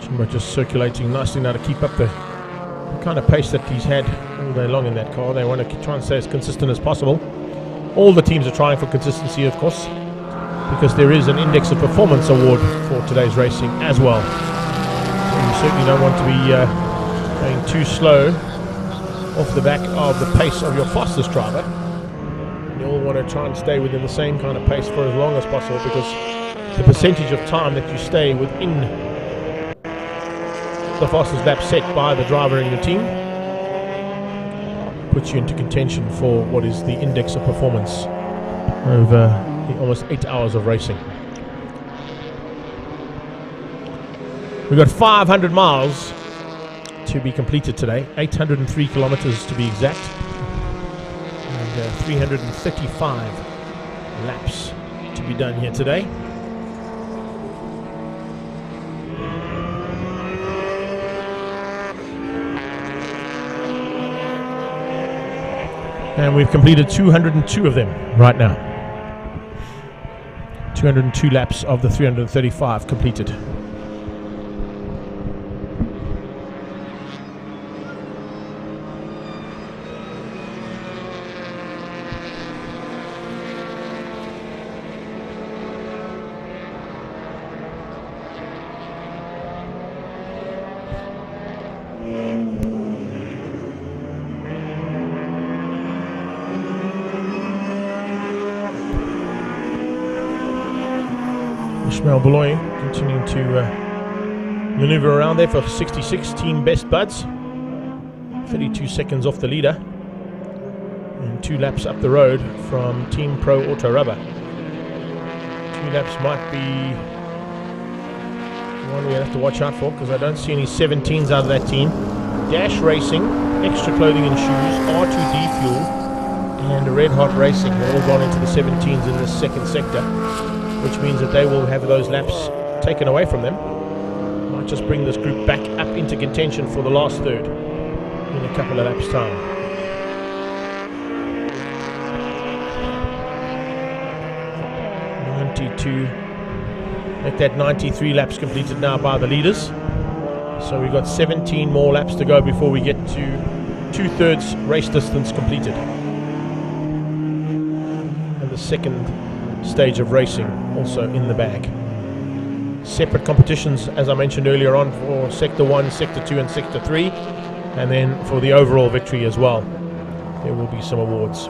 Jimbo just circulating nicely now to keep up the kind of pace that he's had all day long in that car. They want to try and stay as consistent as possible. All the teams are trying for consistency, of course, because there is an Index of Performance award for today's racing as well. So you certainly don't want to be going too slow off the back of the pace of your fastest driver. You all want to try and stay within the same kind of pace for as long as possible, because the percentage of time that you stay within the fastest lap set by the driver in your team puts you into contention for what is the Index of Performance over the almost 8 hours of racing. We've got 500 miles to be completed today, 803 kilometers to be exact, and 335 laps to be done here today. And we've completed 202 of them right now. 202 laps of the 335 completed. Ishmael Beloy continuing to maneuver around there for 66 team best buds. 32 seconds off the leader. And 2 laps up the road from Team Pro Auto Rubber. 2 laps might be one we have to watch out for, because I don't see any 17s out of that team. Dash Racing, Extra Clothing and Shoes, R2D Fuel, and Red Hot Racing have all gone into the 17s in this second sector, which means that they will have those laps taken away from them. Might just bring this group back up into contention for the last third in a couple of laps' time. Make that 93 laps completed now by the leaders. So we've got 17 more laps to go before we get to 2/3 race distance completed. And the second stage of racing also in the bag. Separate competitions, as I mentioned earlier on, for Sector 1, Sector 2 and Sector 3, and then for the overall victory as well. There will be some awards.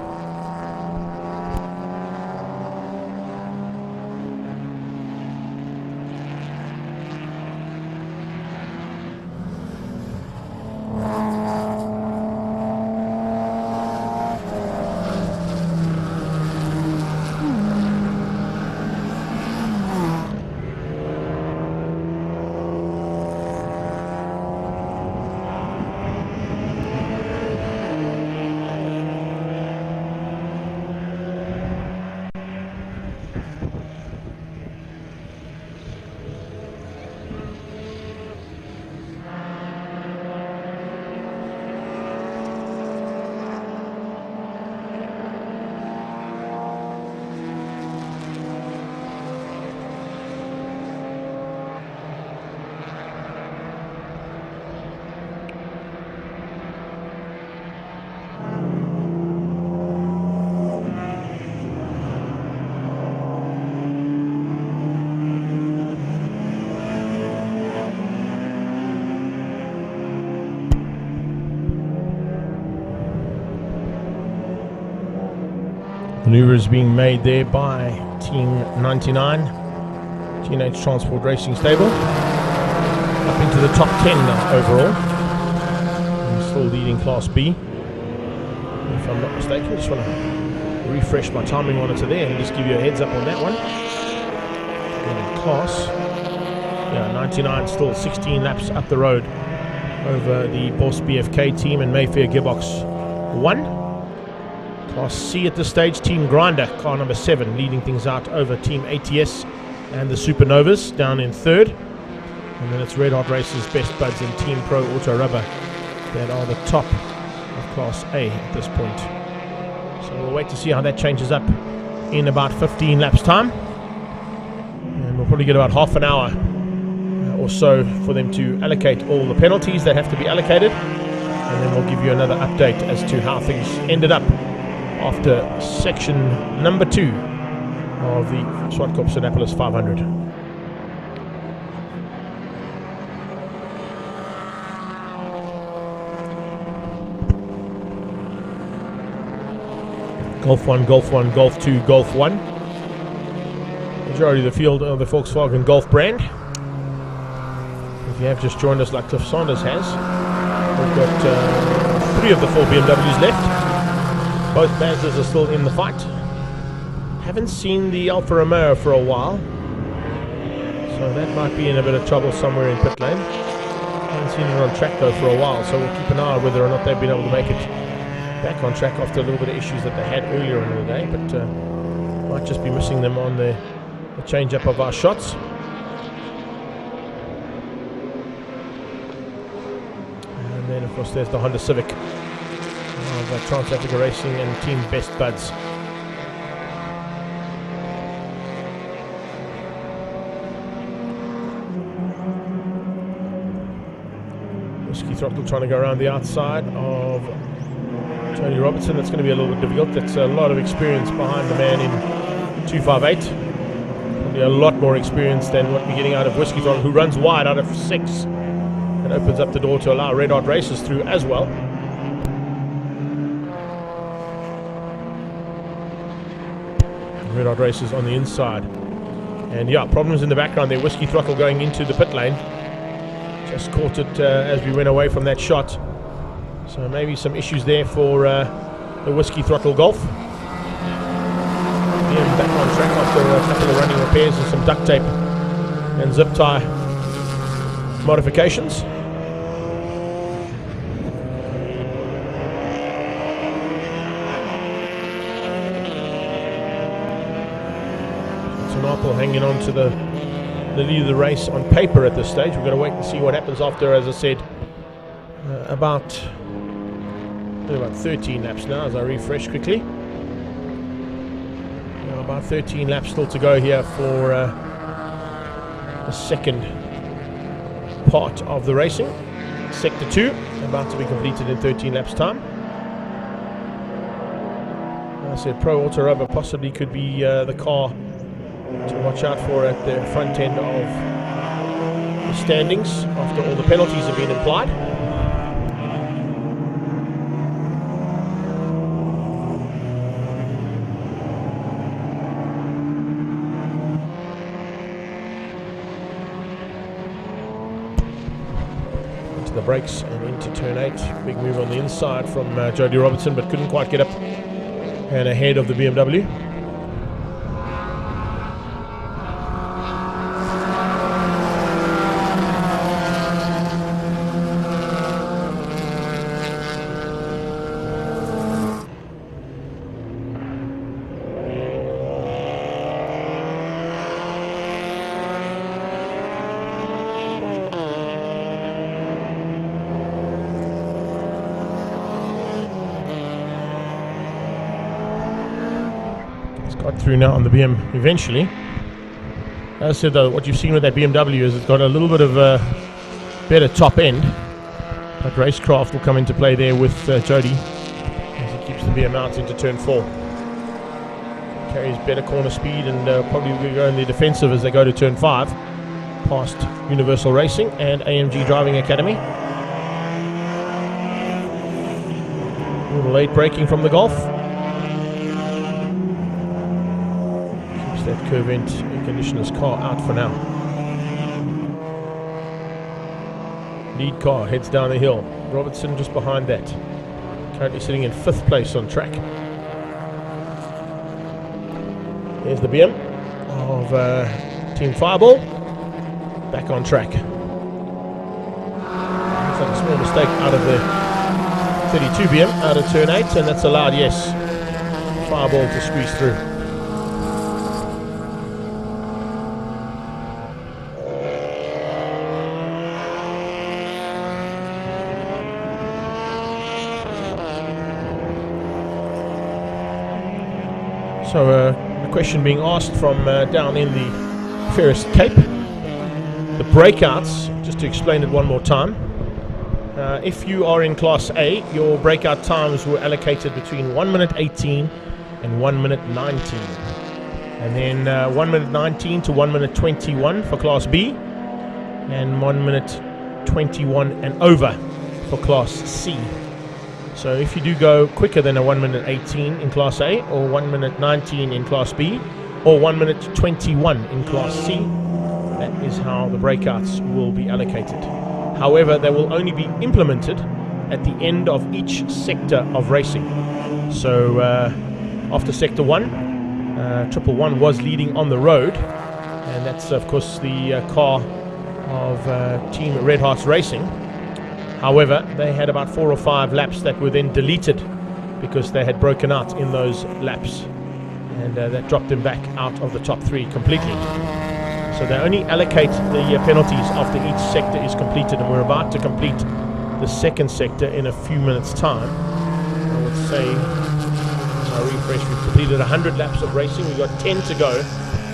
Maneuvers being made there by Team 99, G&H Transport Racing Stable. Up into the top 10 now overall. And still leading Class B. If I'm not mistaken, I just want to refresh my timing monitor there and just give you a heads up on that one. And in class, 99 still 16 laps up the road over the Boss BFK team and Mayfair Gearbox 1. Class C at this stage, Team Grinder, car number 7, leading things out over Team ATS and the Supernovas down in 3rd. And then it's Red Hot Racers, Best Buds and Team Pro Auto Rubber that are the top of Class A at this point. So we'll wait to see how that changes up in about 15 laps time. And we'll probably get about half an hour or so for them to allocate all the penalties that have to be allocated. And then we'll give you another update as to how things ended up after section number 2 of the Zwartkopanapolis 500. Golf 1, Golf 1, Golf 2, Golf 1. Majority of the field of the Volkswagen Golf brand. If you have just joined us like Cliff Saunders has, we've got 3 of the 4 BMWs left. Both Mazdas are still in the fight. Haven't seen the Alfa Romeo for a while, so that might be in a bit of trouble somewhere in pit lane. Haven't seen it on track though for a while, so we'll keep an eye on whether or not they've been able to make it back on track after a little bit of issues that they had earlier in the day, but might just be missing them on the change up of our shots. And then of course there's the Honda Civic of Trans Africa Racing and Team Best Buds. Whiskey Throttle trying to go around the outside of Tony Robertson. That's going to be a little bit difficult. That's a lot of experience behind the man in 258. Probably a lot more experience than what we're getting out of Whiskey Throttle, who runs wide out of 6 and opens up the door to allow Red Hot Racers through as well. Red Hot Racers on the inside. And yeah, problems in the background there. Whiskey Throttle going into the pit lane. Just caught it as we went away from that shot. So maybe some issues there for the Whiskey Throttle Golf. Again, back on track after a couple of running repairs and some duct tape and zip tie modifications. Hanging on to the lead of the race on paper at this stage. We've got to wait and see what happens after, as I said, about 13 laps now as I refresh quickly. About 13 laps still to go here for the second part of the racing. Sector 2 about to be completed in 13 laps time. As I said, Pro Auto Rubber possibly could be the car to watch out for at the front end of the standings after all the penalties have been applied. Into the brakes and into turn 8. Big move on the inside from Jody Robertson, but couldn't quite get up and ahead of the BMW. Got through now on the BM eventually. As I said though, what you've seen with that BMW is it's got a little bit of a better top end, but racecraft will come into play there with Jody as he keeps the BM out into turn 4. Carries better corner speed and probably will go in the defensive as they go to turn 5 past Universal Racing and AMG Driving Academy. A little late braking from the Golf. that curve vent air conditioner's car out for now. Lead car heads down the hill. Robertson just behind that. Currently sitting in 5th place on track. There's the BM of Team Fireball. Back on track. Looks like a small mistake out of the 32 BM out of turn 8, and that's allowed, yes, Fireball to squeeze through. So a question being asked from down in the Ferris Cape. The breakouts, just to explain it one more time. If you are in Class A, your breakout times were allocated between 1 minute 18 and 1 minute 19. And then 1 minute 19 to 1 minute 21 for Class B, and 1 minute 21 and over for Class C. So if you do go quicker than a 1 minute 18 in Class A, or 1 minute 19 in Class B, or 1 minute 21 in Class C, that is how the breakouts will be allocated. However, they will only be implemented at the end of each sector of racing. So after Sector 1, 111 was leading on the road, and that's of course the car of Team Red Hearts Racing. However, they had about 4 or 5 laps that were then deleted because they had broken out in those laps, and that dropped them back out of the top 3 completely. So they only allocate the penalties after each sector is completed, and we're about to complete the second sector in a few minutes' time. I would say, I refresh, we've completed 100 laps of racing. We've got 10 to go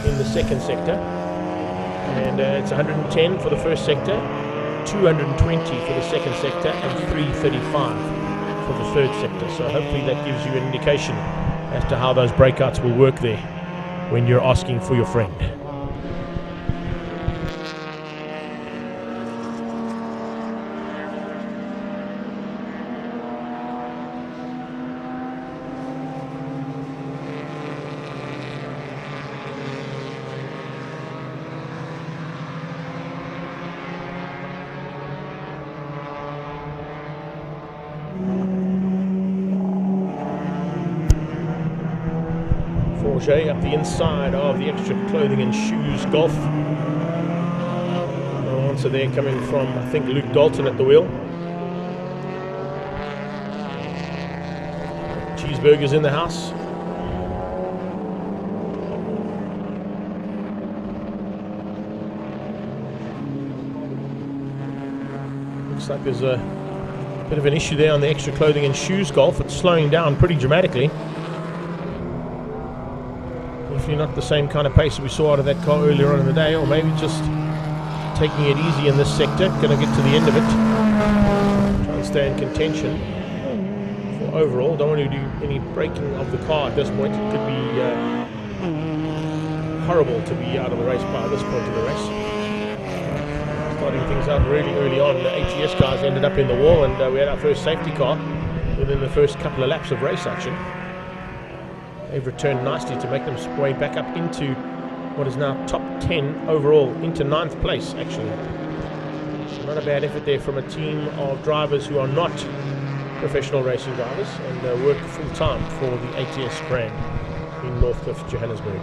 in the second sector, and it's 110 for the first sector, 220 for the second sector, and 335 for the third sector. So hopefully that gives you an indication as to how those breakouts will work there when you're asking for your friend. Up the inside of the extra clothing and shoes golf. No answer there coming from, I think, Luke Dalton at the wheel. Cheeseburgers in the house. Looks like there's a bit of an issue there on the extra clothing and shoes golf. It's slowing down pretty dramatically. Not the same kind of pace that we saw out of that car earlier on in the day, or maybe just taking it easy in this sector. Going to get to the end of it, try and stay in contention for overall. Don't want to do any braking of the car at this point. It could be horrible to be out of the race by this point of the race. Starting things out really early on, the HES cars ended up in the wall, and we had our first safety car within the first couple of laps of race action. They've returned nicely to make them way back up into what is now top 10 overall, into 9th place actually. So not a bad effort there from a team of drivers who are not professional racing drivers and work full time for the ATS brand in Northcliffe, Johannesburg.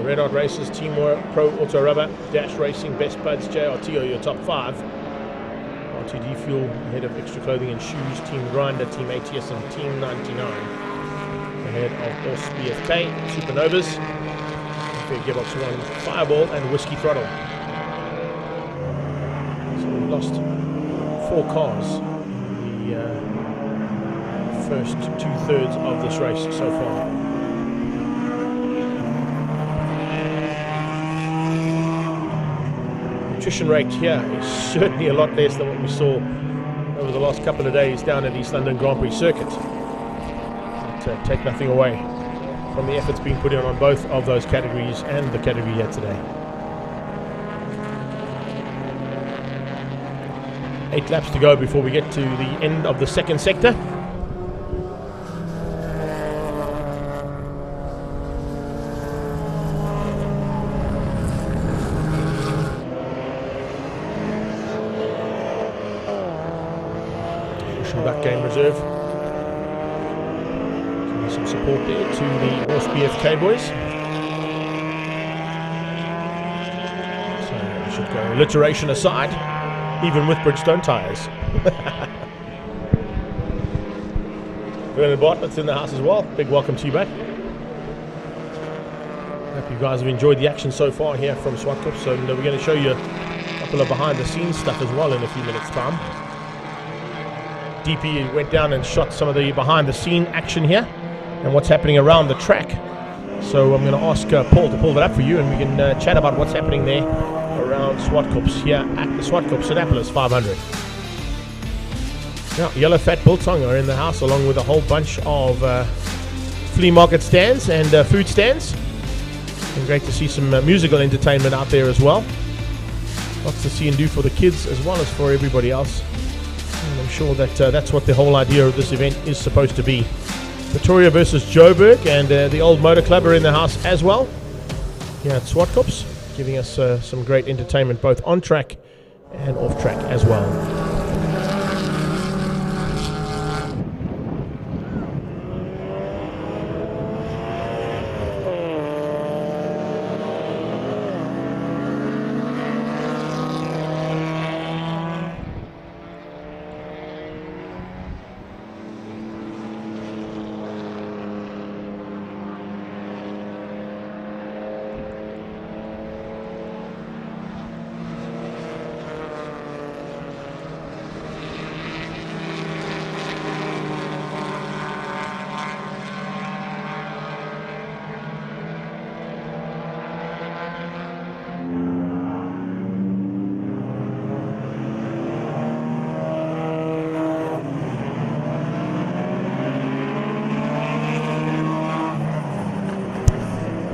Red Hot Races, Team Pro Auto Rubber, Dash Racing, Best Buds, JRT are your top 5. RTD Fuel ahead of Extra Clothing and Shoes, Team Grinder, Team ATS and Team 99. Ahead of Boss BFK, Supernovas, Fair Gearbox 1, Fireball and Whiskey Throttle. So we've lost 4 cars in the first 2/3 of this race so far. Attrition rate here is certainly a lot less than what we saw over the last couple of days down at East London Grand Prix circuit. take nothing away from the efforts being put in on both of those categories and the category here today. 8 laps to go before we get to the end of the second sector. Pushing back game reserve. Some support there to the Horse BFK boys. So we should go alliteration aside, even with Bridgestone tyres. Vernon Bartlett's in the house as well. Big welcome to you, mate. Hope you guys have enjoyed the action so far here from Swartkops. So we're going to show you a couple of behind the scenes stuff as well in a few minutes time. DP went down and shot some of the behind the scene action here and what's happening around the track. So I'm going to ask Paul to pull that up for you, and we can chat about what's happening there around Zwartkopanapolis here at the Zwartkopanapolis 500. Now, Yellow Fat Biltong are in the house along with a whole bunch of flea market stands and food stands. And great to see some musical entertainment out there as well. Lots to see and do for the kids as well as for everybody else. And I'm sure that that's what the whole idea of this event is supposed to be. Pretoria versus Joburg, and the old motor club are in the house as well. Here at Swartkops, giving us some great entertainment both on track and off track as well.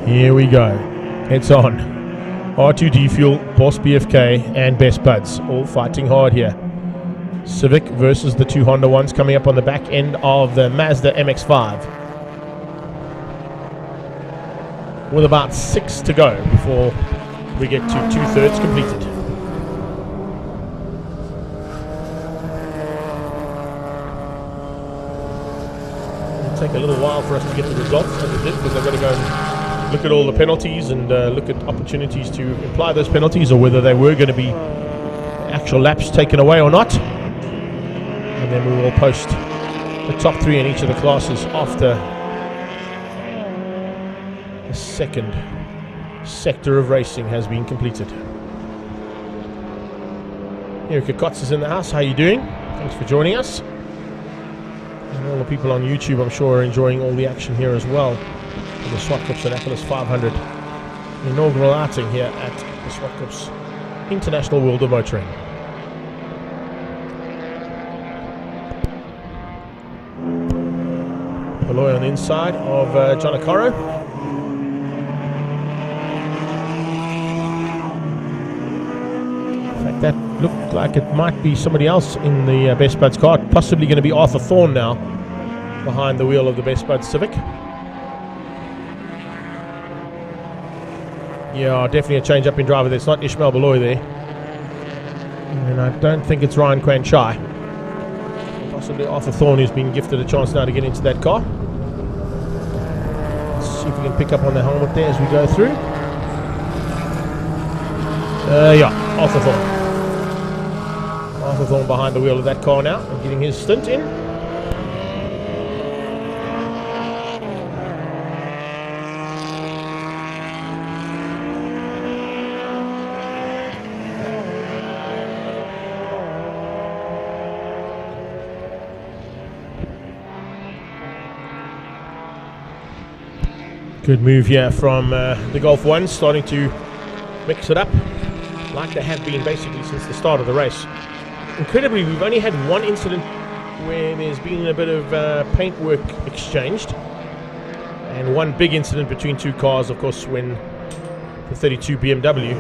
Here we go. It's on. R2D Fuel, Boss BFK, and Best Buds all fighting hard here. Civic versus the two Honda ones coming up on the back end of the Mazda MX-5. With about 6 to go before we get to 2/3 completed. It'll take a little while for us to get the results as it did, because I've got to go and look at all the penalties and look at opportunities to apply those penalties, or whether they were going to be actual laps taken away or not. And then we will post the top 3 in each of the classes after the second sector of racing has been completed. Erika Kotz is in the house. How are you doing? Thanks for joining us. And all the people on YouTube, I'm sure, are enjoying all the action here as well. The Zwartkopanapolis 500 inaugural outing here at the Swartkops International World of Motoring. Beloy on the inside of John Okoro. In fact, that looked like it might be somebody else in the Best Buds car, possibly going to be Arthur Thorne now behind the wheel of the Best Buds Civic. Yeah, definitely a change up in driver there. It's not Ishmael Beloy there. And I don't think it's Ryan Kwan Chai. Possibly Arthur Thorne, who's been gifted a chance now to get into that car. Let's see if we can pick up on the helmet there as we go through. Yeah, Arthur Thorne. Arthur Thorne behind the wheel of that car now and getting his stint in. Good move here from the Golf 1, starting to mix it up like they have been basically since the start of the race. Incredibly, we've only had one incident where there's been a bit of paintwork exchanged. And one big incident between two cars, of course, when the 32 BMW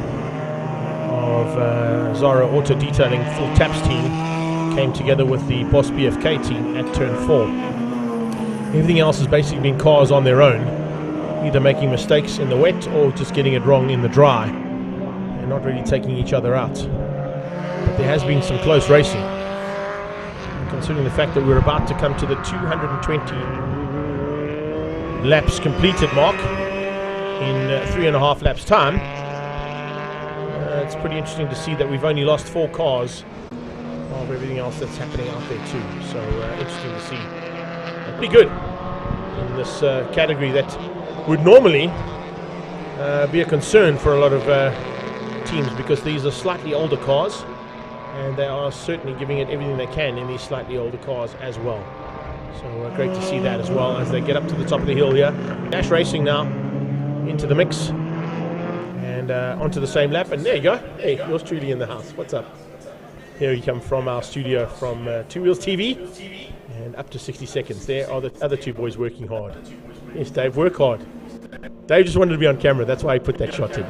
of Zara Auto Detailing Full Taps team came together with the Boss BFK team at turn 4. Everything else has basically been cars on their own, either making mistakes in the wet or just getting it wrong in the dry, and not really taking each other out. But there has been some close racing, considering the fact that we're about to come to the 220 laps completed mark in 3.5 laps time. It's pretty interesting to see that we've only lost 4 cars of everything else that's happening out there too. So interesting to see. Pretty good in this category that would normally be a concern for a lot of teams, because these are slightly older cars and they are certainly giving it everything they can in these slightly older cars as well. So great to see that as well as they get up to the top of the hill here. Dash Racing now into the mix and onto the same lap, and there you go. Hey, yours truly in the house. What's up? Here you come from our studio from Two Wheels TV, and up to 60 seconds. There are the other two boys working hard. Yes, Dave, work hard. Dave just wanted to be on camera, that's why he put that shot in.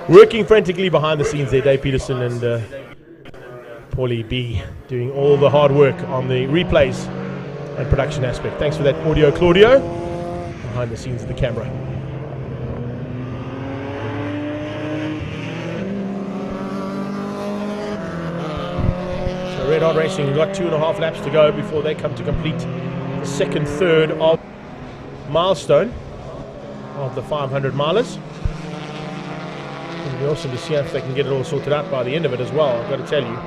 Working frantically behind the scenes there, Dave Peterson and Paulie B doing all the hard work on the replays and production aspect. Thanks for that audio, Claudio, behind the scenes of the camera. So Red Hot Racing, we've got 2.5 laps to go before they come to complete the second third of milestone of the 500 milers. It'll be awesome to see if they can get it all sorted out by the end of it as well, I've got to tell you.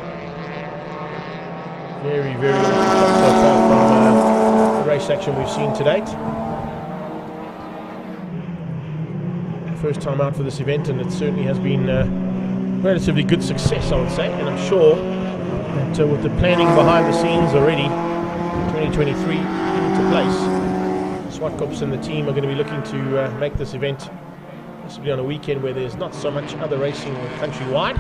Very, very awesome stuff so far from the race action we've seen to date. First time out for this event, and it certainly has been relatively good success, I would say, and I'm sure that with the planning behind the scenes already, 2023 into place, Swartkops and the team are going to be looking to make this event possibly on a weekend where there's not so much other racing countrywide.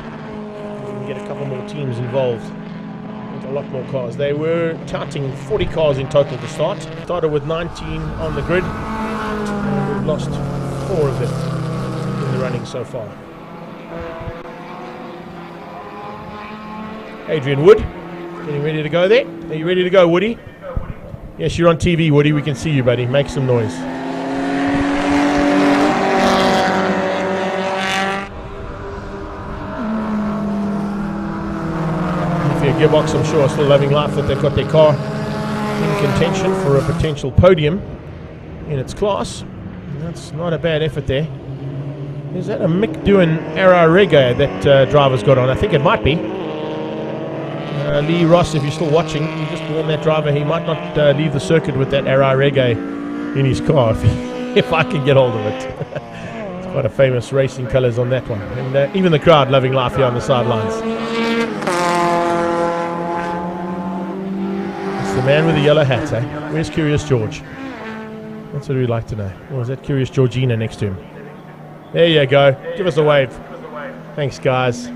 We can get a couple more teams involved with a lot more cars. They were touting 40 cars in total to start. Started with 19 on the grid, and we've lost 4 of them in the running so far. Adrian Wood getting ready to go there. Are you ready to go, Woody? Yes, you're on TV, Woody. We can see you, buddy. Make some noise. Gearbox, I'm sure, are still loving life that they've got their car in contention for a potential podium in its class. And that's not a bad effort there. Is that a Mick Doohan Era Reggae that driver's got on? I think it might be. Lee Ross, if you're still watching, you just warn that driver he might not leave the circuit with that Era Reggae in his car if I can get hold of it. It's quite a famous racing colours on that one. And even the crowd loving life here on the sidelines. The man with the yellow hat, eh? Where's Curious George? That's what we'd like to know. Or is that Curious Georgina next to him? There you go. Give us a wave. Thanks, guys.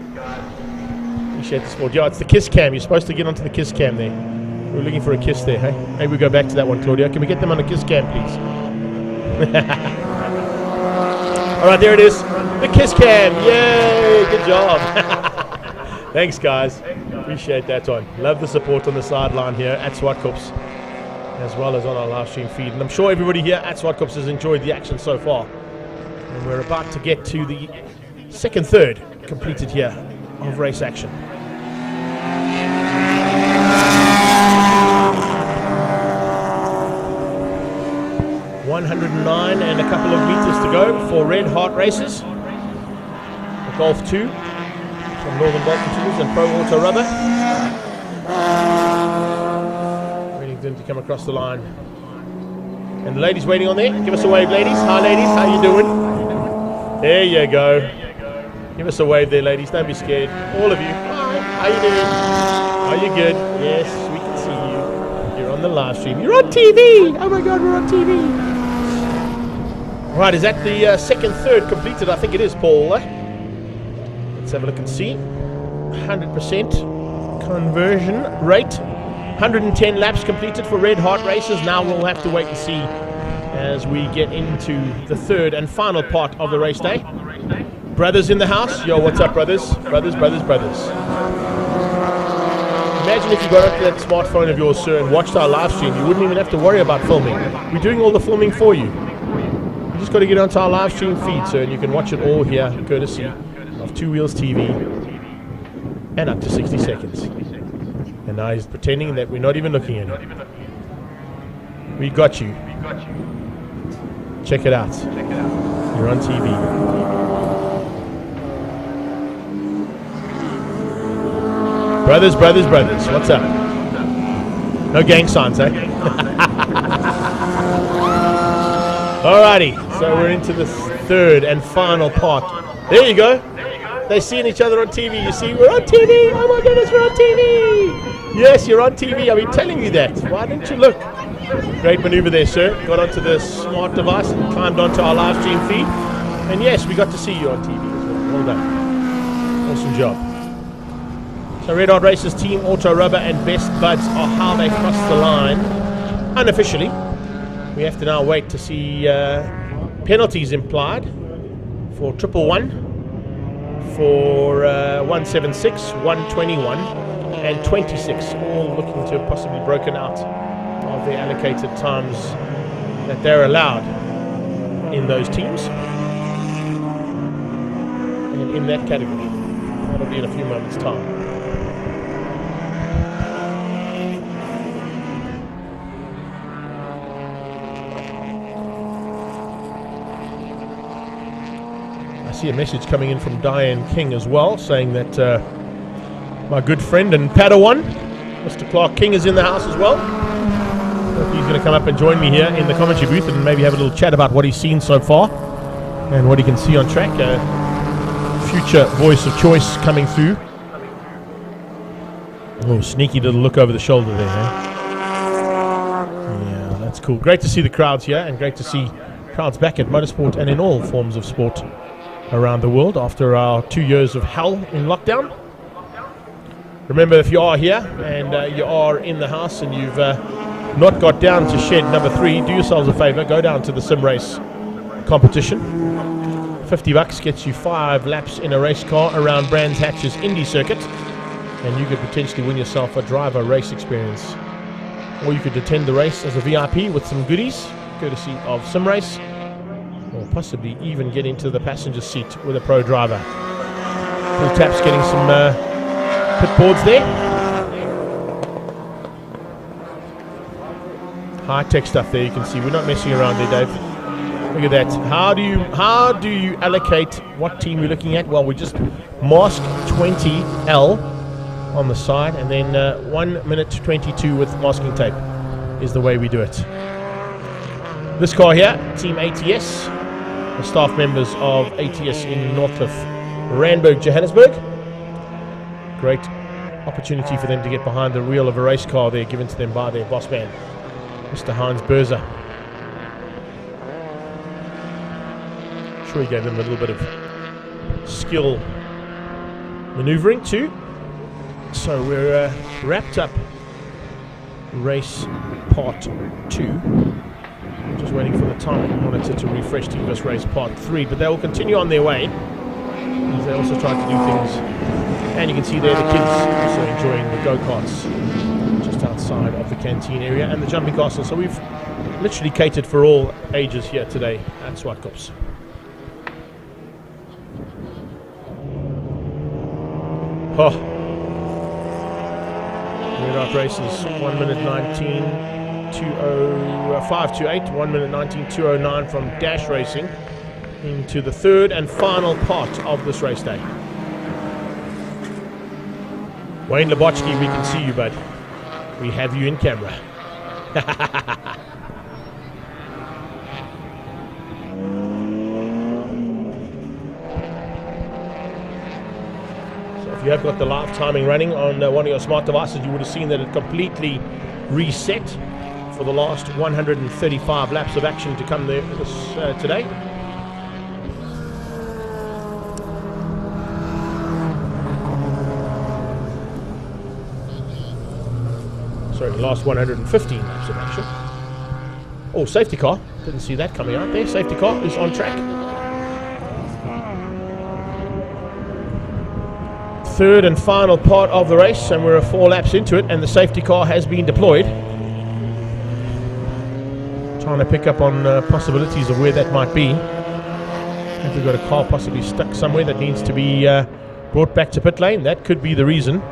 Appreciate the support. Yeah, it's the kiss cam. You're supposed to get onto the kiss cam there. We're looking for a kiss there, hey? Maybe we go back to that one, Claudia. Can we get them on a kiss cam, please? All right, there it is. The kiss cam. Yay! Good job. Thanks, guys. Appreciate that one. Love the support on the sideline here at Swartkops, as well as on our live stream feed. And I'm sure everybody here at Swartkops has enjoyed the action so far. And we're about to get to the second third completed here of race action. $109 and a couple of meters to go for Red Hot Races. The Golf 2. From Northern Bolton Tools and Pro Auto Rubber. Waiting for them to come across the line. And the ladies waiting on there. Give us a wave, ladies. Hi, ladies. How you doing? There you go. Give us a wave there, ladies. Don't be scared. All of you. Hi. How you doing? Are you good? Yes, we can see you. You're on the live stream. You're on TV. Oh my God, we're on TV. Right, is that the second third completed? I think it is, Paul. Let's have a look and see. 100% conversion rate 110 laps completed for Red Heart Races. Now we'll have to wait and see as we get into the third and final part of the race day. Brothers in the house. Yo, what's up, brothers? Brothers. Imagine if you got up to that smartphone of yours, sir, and watched our live stream. You wouldn't even have to worry about filming. We're doing all the filming for you. You just got to get onto our live stream feed, sir, and you can watch it all here, courtesy of Two Wheels TV, and up to 60 seconds. And now he's pretending that we're not even looking at him. We got you. Check it out. You're on TV. Brothers, what's up? No gang signs, eh? Alrighty, so we're into the third and final part. There you go. They're seeing each other on TV. You see, we're on TV. Oh my goodness, we're on TV. Yes, you're on TV. I've been telling you that. Why didn't you look? Great maneuver there, sir. Got onto the smart device and climbed onto our live stream feed. And yes, we got to see you on TV as well. Well done. Awesome job. So Red Heart Races Team Auto Rubber and Best Buds are how they cross the line unofficially. We have to now wait to see penalties implied for 111, for 176, 121 and 26, all looking to have possibly broken out of the allocated times that they're allowed in those teams and in that category. That'll be in a few moments' time. I see a message coming in from Diane King as well, saying that my good friend and Padawan, Mr. Clark King, is in the house as well. So he's going to come up and join me here in the commentary booth and maybe have a little chat about what he's seen so far and what he can see on track. Future voice of choice coming through. Oh, sneaky little look over the shoulder there, eh? Yeah, that's cool. Great to see the crowds here, and great to see crowds back at motorsport and in all forms of sport around the world after our 2 years of hell in lockdown. Remember, if you are here and you are in the house and you've not got down to shed number 3, do yourselves a favor, go down to the sim race competition. $50 gets you 5 laps in a race car around Brands Hatch's Indy circuit, and you could potentially win yourself a driver race experience. Or you could attend the race as a VIP with some goodies, courtesy of sim race, or possibly even get into the passenger seat with a pro driver. Full Taps getting some pit boards there. High-tech stuff there, you can see. We're not messing around there, Dave. Look at that. How do you allocate what team we're looking at? Well, we just mask 20L on the side, and then 1 minute 22 with masking tape is the way we do it. This car here, Team ATS, the staff members of ATS in north of Randburg, Johannesburg. Great opportunity for them to get behind the wheel of a race car there, given to them by their boss man, Mr. Hans Berzer. Sure, he gave them a little bit of skill maneuvering too. So we're wrapped up race part 2. Just waiting for the time monitor to refresh to give us race part 3, but they will continue on their way as they also try to do things. And you can see there the kids also enjoying the go-karts just outside of the canteen area and the jumping castle. So we've literally catered for all ages here today at Swartkops. Oh, Red Heart Races 1 minute 19.20528, 1 minute 19.209 from Dash Racing into the third and final part of this race day. Wayne Labochki, we can see you, bud. We have you in camera. If you have got the live timing running on one of your smart devices, you would have seen that it completely reset for the last 135 laps of action to come there today. Sorry, last 115 laps of action. Oh, safety car. Didn't see that coming out there. Safety car is on track. Third and final part of the race, and we're 4 laps into it, and the safety car has been deployed. Trying to pick up on possibilities of where that might be. If we've got a car possibly stuck somewhere that needs to be brought back to pit lane, that could be the reason.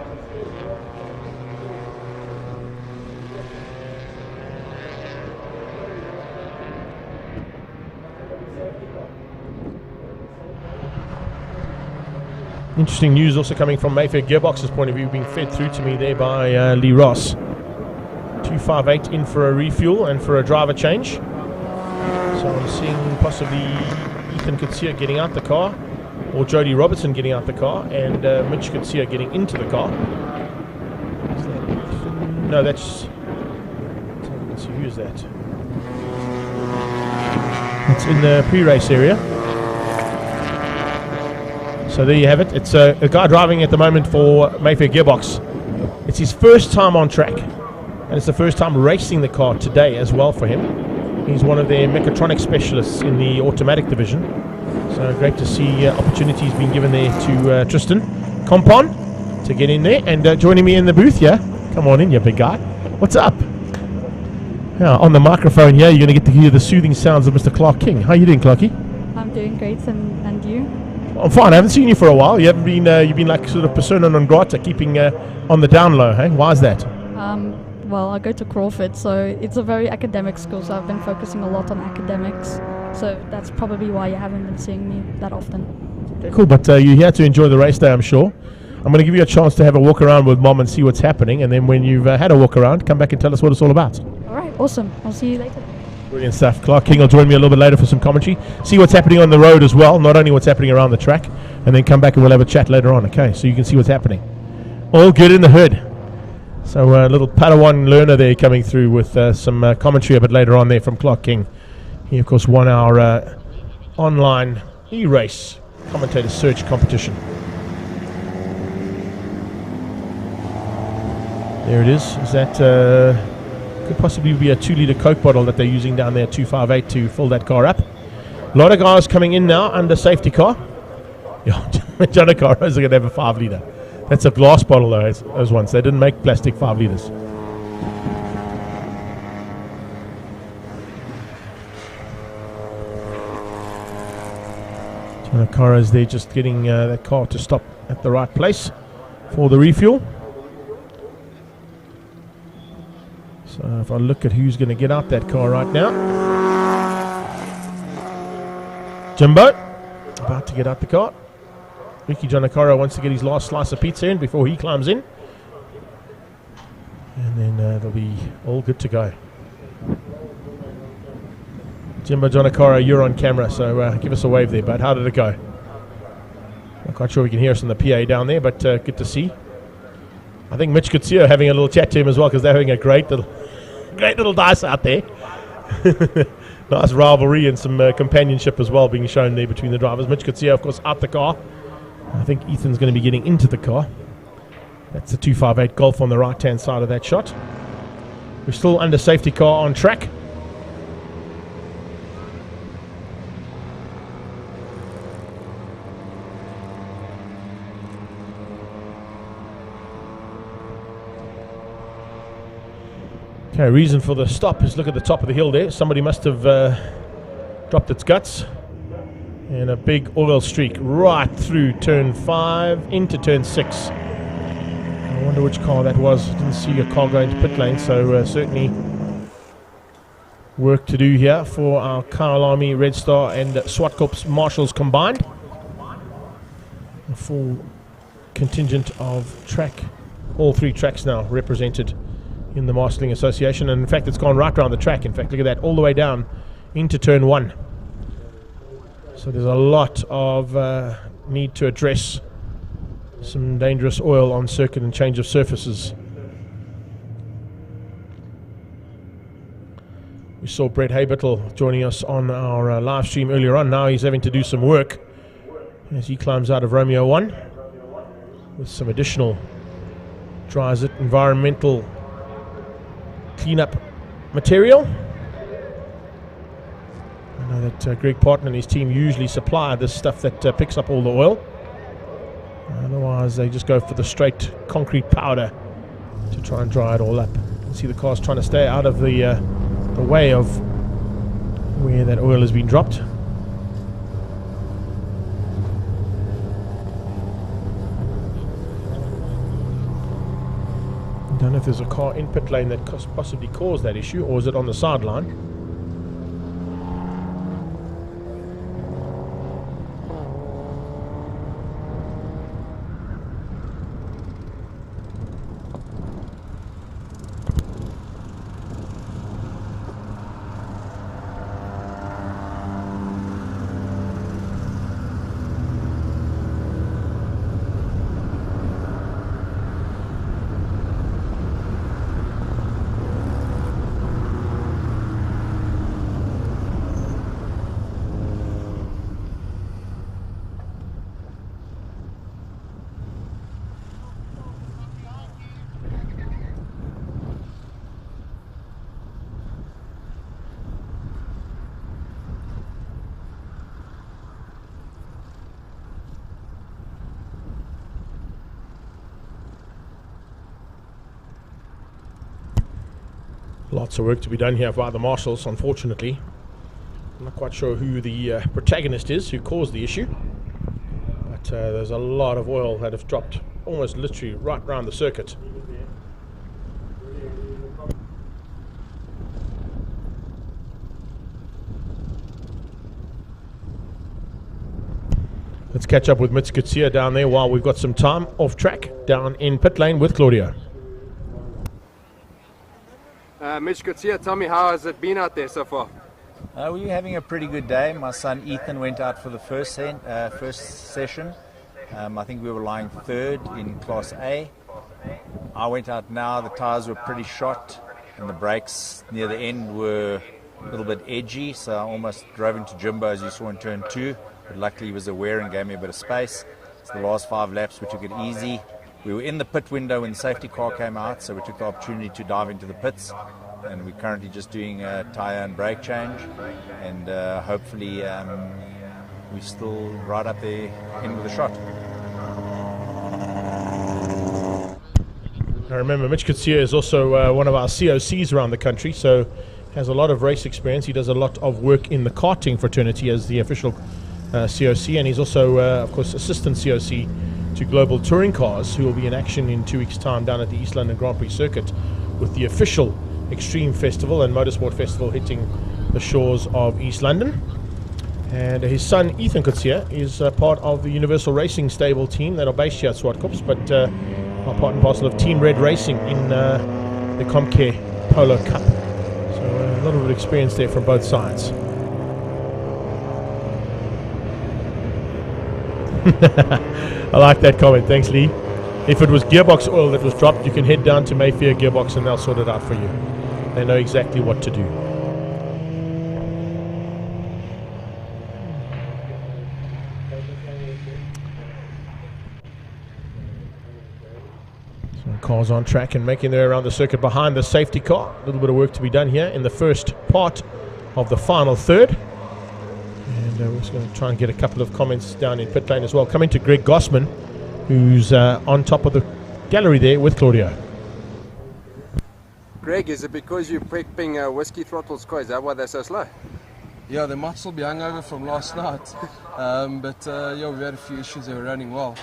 Interesting news also coming from Mayfair Gearbox's point of view, being fed through to me there by Lee Ross. 258 in for a refuel and for a driver change. So I'm seeing possibly Ethan Kutsia getting out the car, or Jody Robertson getting out the car, and Mitch Kutsia getting into the car. No, that's... Let's see, who is that? It's in the pre-race area. So there you have it. It's a guy driving at the moment for Mayfair Gearbox. It's his first time on track, and it's the first time racing the car today as well for him. He's one of their mechatronic specialists in the automatic division. So great to see opportunities being given there to Tristan Compon to get in there and joining me in the booth here. Come on in, you big guy. What's up? Yeah, on the microphone here, you're going to get to hear the soothing sounds of Mr. Clark King. How you doing, Clarky? I'm doing great, and you? I'm fine. I haven't seen you for a while. You haven't been. You've been like sort of persona non grata, keeping on the down low. Hey, why is that? Well, I go to Crawford, so it's a very academic school. So I've been focusing a lot on academics. So that's probably why you haven't been seeing me that often. Okay, cool. But you're here to enjoy the race day, I'm sure. I'm going to give you a chance to have a walk around with Mom and see what's happening, and then when you've had a walk around, come back and tell us what it's all about. All right, awesome. I'll see you later. Brilliant stuff. Clark King will join me a little bit later for some commentary. See what's happening on the road as well, not only what's happening around the track, and then come back and we'll have a chat later on, okay? So you can see what's happening. All good in the hood. So a little Padawan learner there coming through with some commentary a bit later on there from Clark King. He, of course, won our online e-race commentator search competition. There it is. Is that... could possibly be a 2-litre Coke bottle that they're using down there, 258, to fill that car up. A lot of guys coming in now under safety car. Yeah, John O'Cara's going to have a 5-litre. That's a glass bottle though, those ones. They didn't make plastic 5 litres. John O'Cara's there just getting that car to stop at the right place for the refuel. So if I look at who's going to get out that car right now. Jimbo, about to get out the car. Ricky John O'Cara wants to get his last slice of pizza in before he climbs in. And then they'll be all good to go. Jimbo John O'Cara, you're on camera, so give us a wave there, bud. How did it go? Not quite sure we can hear us on the PA down there, but good to see. I think Mitch Kutsia having a little chat to him as well, because they're having a great little dice out there. Nice rivalry and some companionship as well being shown there between the drivers. Mitch Kutsia, of course, out the car. I think Ethan's going to be getting into the car. That's the 258 Golf on the right-hand side of that shot. We're still under safety car on track. Okay, reason for the stop is look at the top of the hill there. Somebody must have dropped its guts. And a big oil streak right through turn 5 into turn 6. I wonder which car that was. Didn't see a car going to pit lane, so certainly work to do here for our Kyle Army, Red Star and Swartkops marshals combined. A full contingent of track, all 3 tracks now represented in the Marshalling Association, and in fact it's gone right around the track. In fact, look at that, all the way down into turn 1. So there's a lot of need to address some dangerous oil on circuit and change of surfaces. We saw Brett Habertle joining us on our live stream earlier on. Now he's having to do some work as he climbs out of Romeo 1 with some additional environmental cleanup material. I know that Greg Parton and his team usually supply this stuff that picks up all the oil. Otherwise, they just go for the straight concrete powder to try and dry it all up. You can see the car's trying to stay out of the way of where that oil has been dropped. I don't know if there's a car in pit lane that possibly caused that issue, or is it on the sideline? Lots of work to be done here by the marshals, unfortunately. I'm not quite sure who the protagonist is, who caused the issue. But there's a lot of oil that have dropped almost literally right around the circuit. Let's catch up with Mitch Gutsia down there while we've got some time off track down in pit lane with Claudio. Mitch Gutsia, tell me, how has it been out there so far? We're having a pretty good day. My son Ethan went out for the first session. I think we were lying third in Class A. I went out now, the tyres were pretty shot and the brakes near the end were a little bit edgy, so I almost drove into Jimbo as you saw in turn 2, but luckily he was aware and gave me a bit of space. So the last 5 laps we took it easy. We were in the pit window when the safety car came out, so we took the opportunity to dive into the pits. And we're currently just doing a tyre and brake change, and hopefully we're still right up there in with a shot. I remember Mitch Gutsia is also one of our COCs around the country, so has a lot of race experience. He does a lot of work in the karting fraternity as the official COC, and he's also, of course, assistant COC to Global Touring Cars, who will be in action in 2 weeks' time down at the East London Grand Prix circuit with the official Extreme Festival and Motorsport Festival hitting the shores of East London. And his son Ethan Gutsia is part of the Universal Racing stable team that are based here at Swartkops, but are part and parcel of Team Red Racing in the Comcare Polo Cup. So a lot of experience there from both sides. I like that comment, thanks Lee. If it was gearbox oil that was dropped, you can head down to Mayfair Gearbox and they'll sort it out for you. They know exactly what to do. So cars on track and making their way around the circuit behind the safety car. A little bit of work to be done here in the first part of the final third. And we're just going to try and get a couple of comments down in pit lane as well. Coming to Greg Gossman, who's on top of the gallery there with Claudio. Greg, is it because you're prepping whiskey throttles car? Is that why they're so slow? Yeah, they might still be hungover from last night. But yeah, we've had a few issues. They were running well.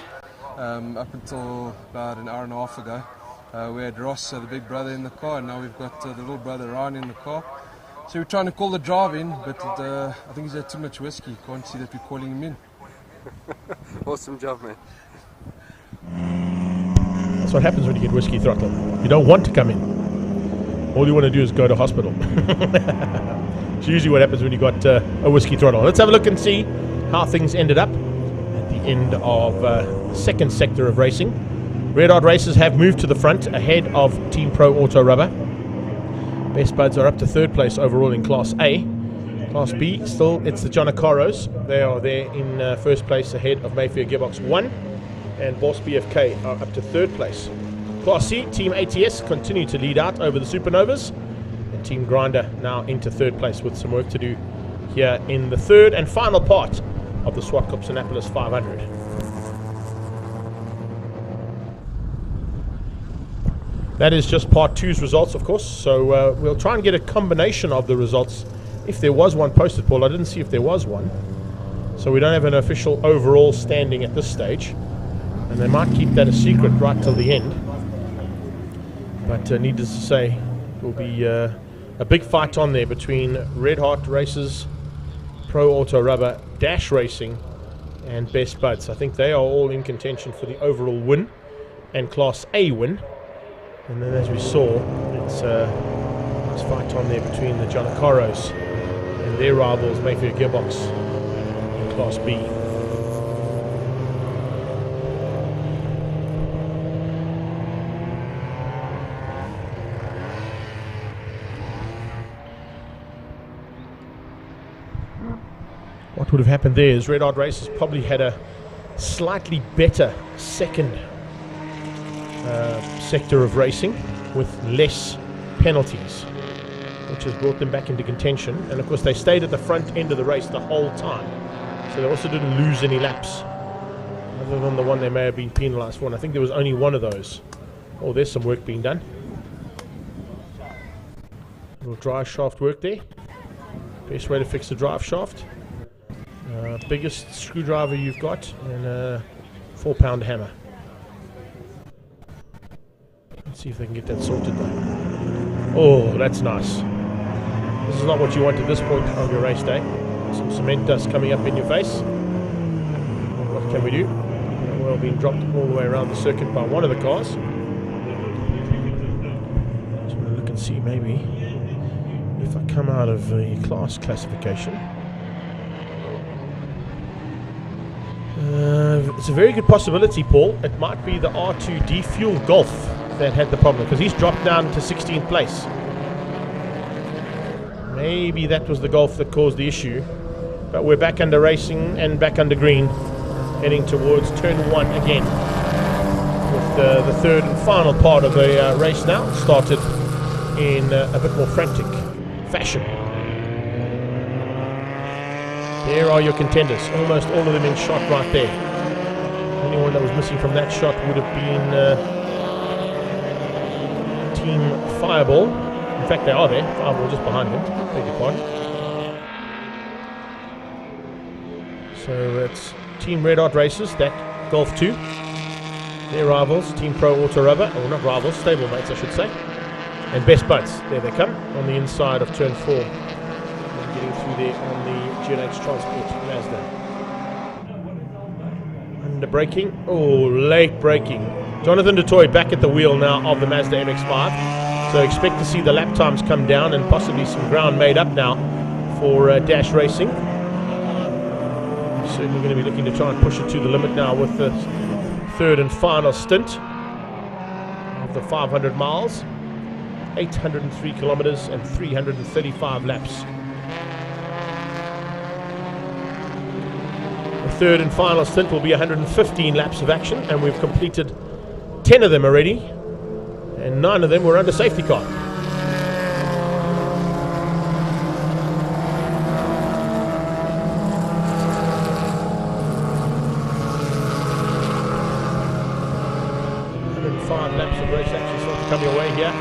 Up until about an hour and a half ago. We had Ross, the big brother, in the car, and now we've got the little brother Ryan in the car. So we're trying to call the drive in, but I think he's had too much whiskey. Can't see that we're calling him in. Awesome job, man. That's what happens when you get whiskey throttle. You don't want to come in. All you want to do is go to hospital. It's usually what happens when you got a whiskey throttle. Let's have a look and see how things ended up at the end of the second sector of racing. Red Hot Racers have moved to the front ahead of Team Pro Auto Rubber. Best Buds are up to third place overall in Class A. Class B, still it's the Giannacaros. They are there in first place ahead of Mayfair Gearbox 1. And Boss BFK are up to third place. Class C, Team ATS continue to lead out over the Supernovas. And Team Grinder now into third place with some work to do here in the third and final part of the Zwartkopanapolis 500. That is just part 2's results, of course, so we'll try and get a combination of the results. If there was one posted, Paul, I didn't see if there was one. So we don't have an official overall standing at this stage. And they might keep that a secret right till the end. But needless to say, it will be a big fight on there between Red Heart Races, Pro Auto Rubber, Dash Racing, and Best Buds. I think they are all in contention for the overall win and Class A win. And then, as we saw, it's a fight on there between the Zwartkopanapolis and their rivals, Mayfair Gearbox, in Class B. What would have happened there is Red Heart Races probably had a slightly better second sector of racing with less penalties, which has brought them back into contention. And of course they stayed at the front end of the race the whole time, so they also didn't lose any laps other than the one they may have been penalised for, and I think there was only one of those. Oh, there's some work being done. Little drive shaft work there. Best way to fix the drive shaft. Biggest screwdriver you've got and a 4-pound hammer. Let's see if they can get that sorted though. Oh, that's nice. This is not what you want at this point of your race day. Some cement dust coming up in your face. What can we do? Well, being dropped all the way around the circuit by one of the cars. Just want to look and see maybe if I come out of the class classification. It's a very good possibility, Paul. It might be the R2D Fuel Golf that had the problem, because he's dropped down to 16th place. Maybe that was the Golf that caused the issue. But we're back under racing and back under green, heading towards turn 1 again, with the third and final part of the race now started in a bit more frantic fashion. There are your contenders, almost all of them in shot right there. Anyone that was missing from that shot would have been Team Fireball. In fact, they are there. Fireball just behind him. Beg your pardon. So it's Team Red Heart Races, that Golf 2. Their rivals, Team Pro Auto Rubber, or not rivals, stablemates I should say. And Best Buds, there they come, on the inside of turn 4. And getting through there on the GNH Transport Mazda. Under braking, oh, late braking. Jonathan DeToy back at the wheel now of the Mazda MX-5. So expect to see the lap times come down and possibly some ground made up now for Dash Racing. Certainly going to be looking to try and push it to the limit now with the third and final stint of the 500 miles. 803 kilometers and 335 laps. The third and final stint will be 115 laps of action, and we've completed 10 of them already, and 9 of them were under safety car. Laps of race action starting to come your way here.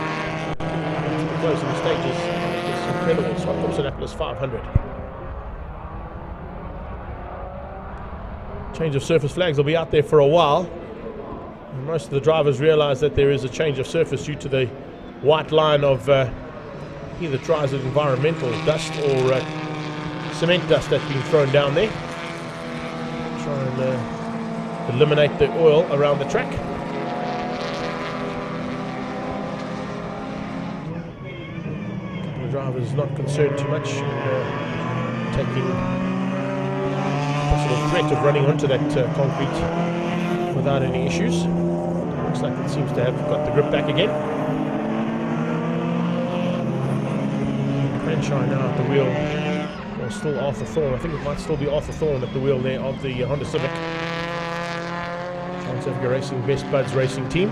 The closing stages. It's incredible. Zwartkopanapolis 500. Change of surface flags will be out there for a while. And most of the drivers realize that there is a change of surface due to the white line of either tries of environmental dust or cement dust that's been thrown down there. Try and eliminate the oil around the track. Drivers not concerned too much, taking the possible threat of running onto that concrete without any issues. Looks like it seems to have got the grip back again. Cranshaw now at the wheel, or still Arthur Thorne. I think it might still be Arthur Thorne at the wheel there of the Honda Civic. Trans Africa Racing Best Buds racing team.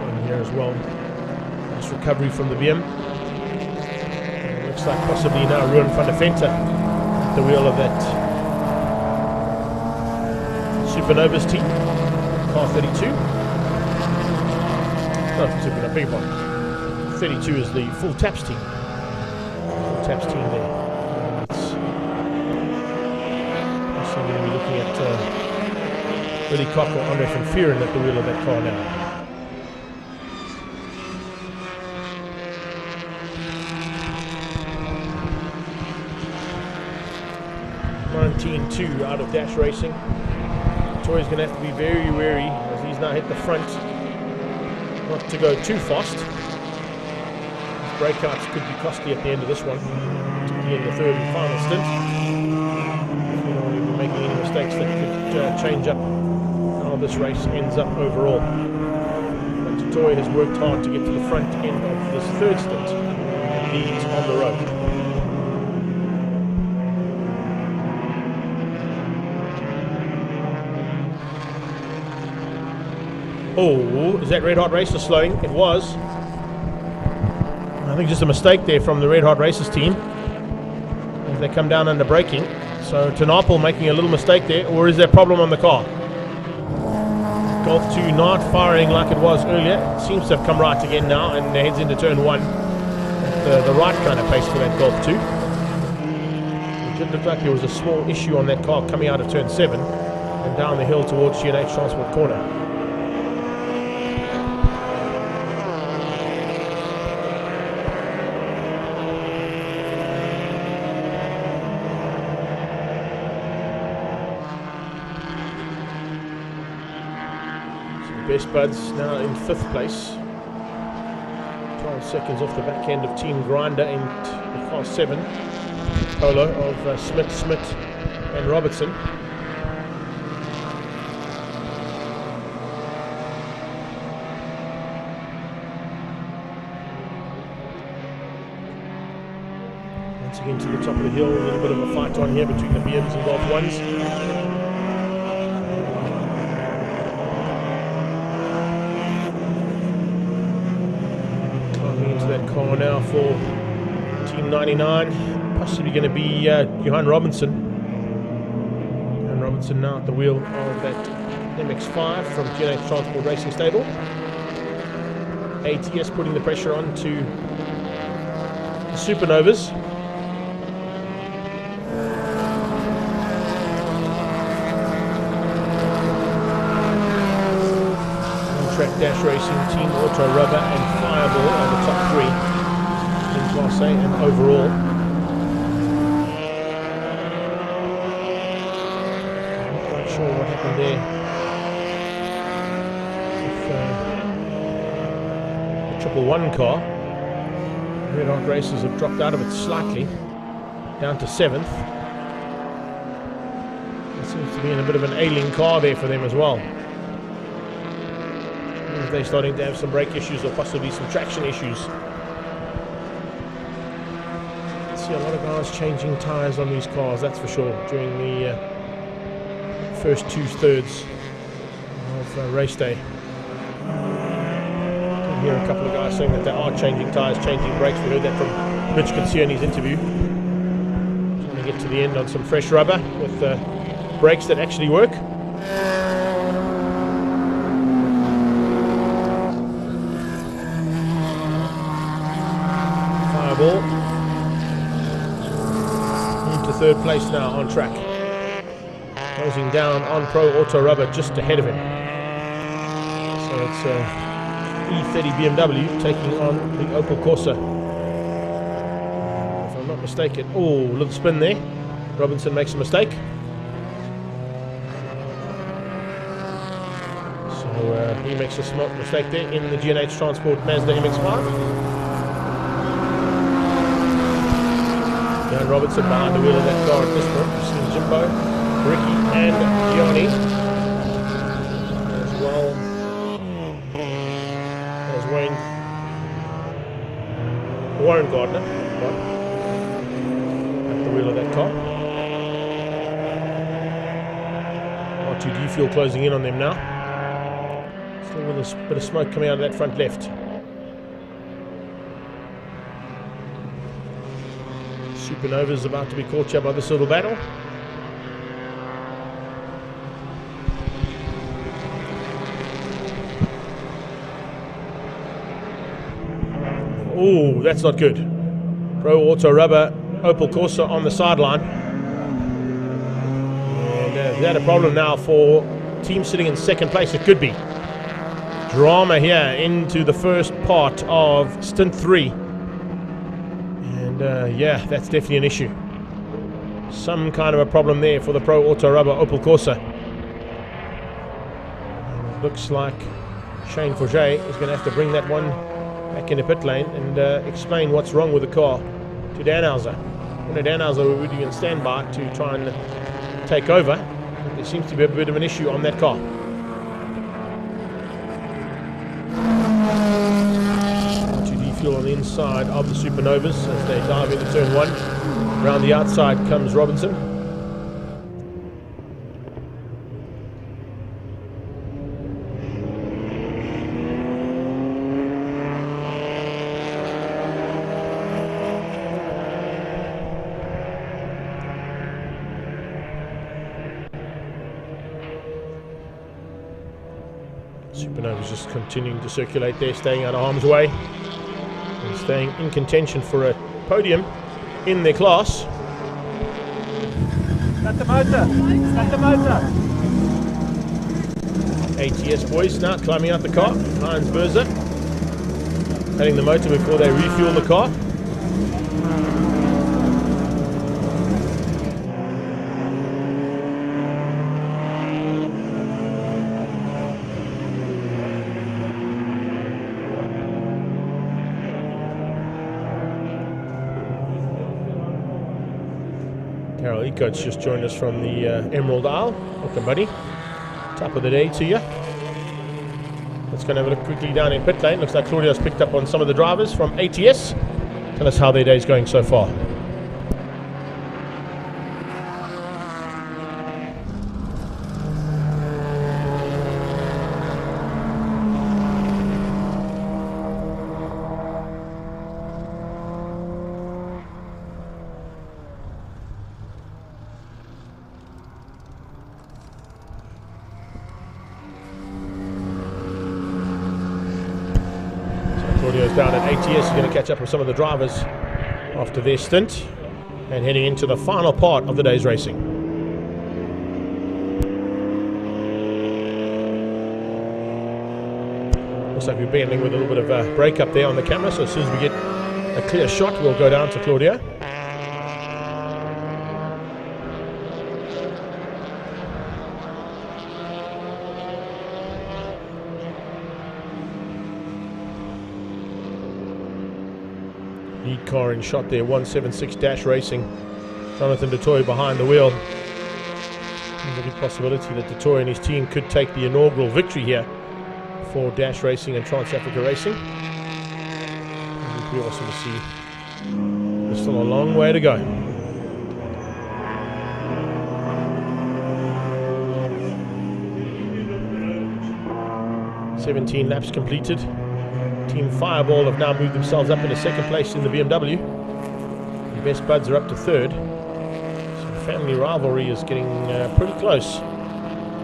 on here as well. Nice recovery from the BM. Looks like possibly now Ruan van der Venter at the wheel of that Supernovas team, car 32. No, Supernova, big one. 32 is the full taps team. Full taps team there. It's also going to be looking at Willie Koch or Andre van Vuren at the wheel of that car now. 19-2 out of Dash Racing. Tori's going to have to be very wary as he's now hit the front. Not to go too fast. His breakouts could be costly at the end of this one, particularly in the third and final stint. You don't want to be making any mistakes that could change up how this race ends up overall. But Tori has worked hard to get to the front end of this third stint and leads on the road. Oh, is that Red Hot Racers slowing? It was. I think just a mistake there from the Red Hot Racers team as they come down under braking. So Tanapel making a little mistake there, or is there a problem on the car? Golf 2 not firing like it was earlier. It seems to have come right again now and heads into turn 1 at the right kind of pace for that Golf 2. It did look like there was a small issue on that car coming out of turn 7 and down the hill towards G&H Transport Corner. Best Buds now in 5th place. 12 seconds off the back end of Team Grinder in the car 7. Polo of Smith, and Robertson. Once again to the top of the hill, a little bit of a fight on here between the BMs and Golf 1s. That car now for Team 99, possibly going to be Johan Robinson. Johan Robinson now at the wheel of that MX-5 from G&H Transport Racing Stable. ATS putting the pressure on to the Supernovas. Track Dash Racing, Team Auto Rubber and Fireball are the top 3 in Class A and overall. Not quite sure what happened there. If, the Triple One car, Red Hot Racers have dropped out of it slightly, down to 7th. It seems to be in a bit of an ailing car there for them as well. They're starting to have some brake issues or possibly some traction issues. See a lot of guys changing tyres on these cars, that's for sure, during the first 2/3 of race day. I hear a couple of guys saying that they are changing tyres, changing brakes. We heard that from Mitch Consioni's interview. Trying to get to the end on some fresh rubber with brakes that actually work. Ball into 3rd place now on track, closing down on Pro Auto Rubber just ahead of him. So it's E30 BMW taking on the Opel Corsa, if I'm not mistaken. Oh, little spin there. Robinson makes a mistake. So he makes a smart mistake there in the G&H Transport Mazda MX-5. Johan Robertson behind the wheel of that car at this point. We've seen Jimbo, Ricky and Gianni, as well as Warren Gardner at the wheel of that car. R2D fuel closing in on them now. Still with Bit of smoke coming out of that front left. Supernova's about to be caught here by this little battle. Oh, that's not good. Pro Auto Rubber, Opel Corsa on the sideline. And is that a problem now for team sitting in second place? It could be. Drama here into the first part of stint 3. And yeah, that's definitely an issue. Some kind of a problem there for the Pro Auto Rubber Opel Corsa. And it looks like Shane Forget is going to have to bring that one back into pit lane and explain what's wrong with the car to Danhauser. Danhauser will be on standby to try and take over. There seems to be a bit of an issue on that car. Fuel on the inside of the Supernovas as they dive into turn 1. Around the outside comes Robinson. Supernova's just continuing to circulate there, staying out of harm's way. And staying in contention for a podium in their class. Start the motor! Start the motor! ATS boys now climbing out the car. Heinz Berzer cutting the motor before they refuel the car. Carol Ecott's just joined us from the Emerald Isle. Welcome, buddy. Top of the day to you. Let's go and have a look quickly down in pit lane. Looks like Claudio's picked up on some of the drivers from ATS. Tell us how their day's going so far. Claudio's down at ATS. He's going to catch up with some of the drivers after their stint and heading into the final part of the day's racing. Looks like we're battling with a little bit of a break up there on the camera, so as soon as we get a clear shot we'll go down to Claudio. Lead car in shot there, 176 Racing. Jonathan DeToy behind the wheel. There's a good possibility that DeToy and his team could take the inaugural victory here for Dash Racing and Trans Africa Racing. It would be awesome to see. There's still a long way to go. "17 laps completed. Team Fireball have now moved themselves up into second place in the BMW. The Best Buds are up to third. So family rivalry is getting pretty close.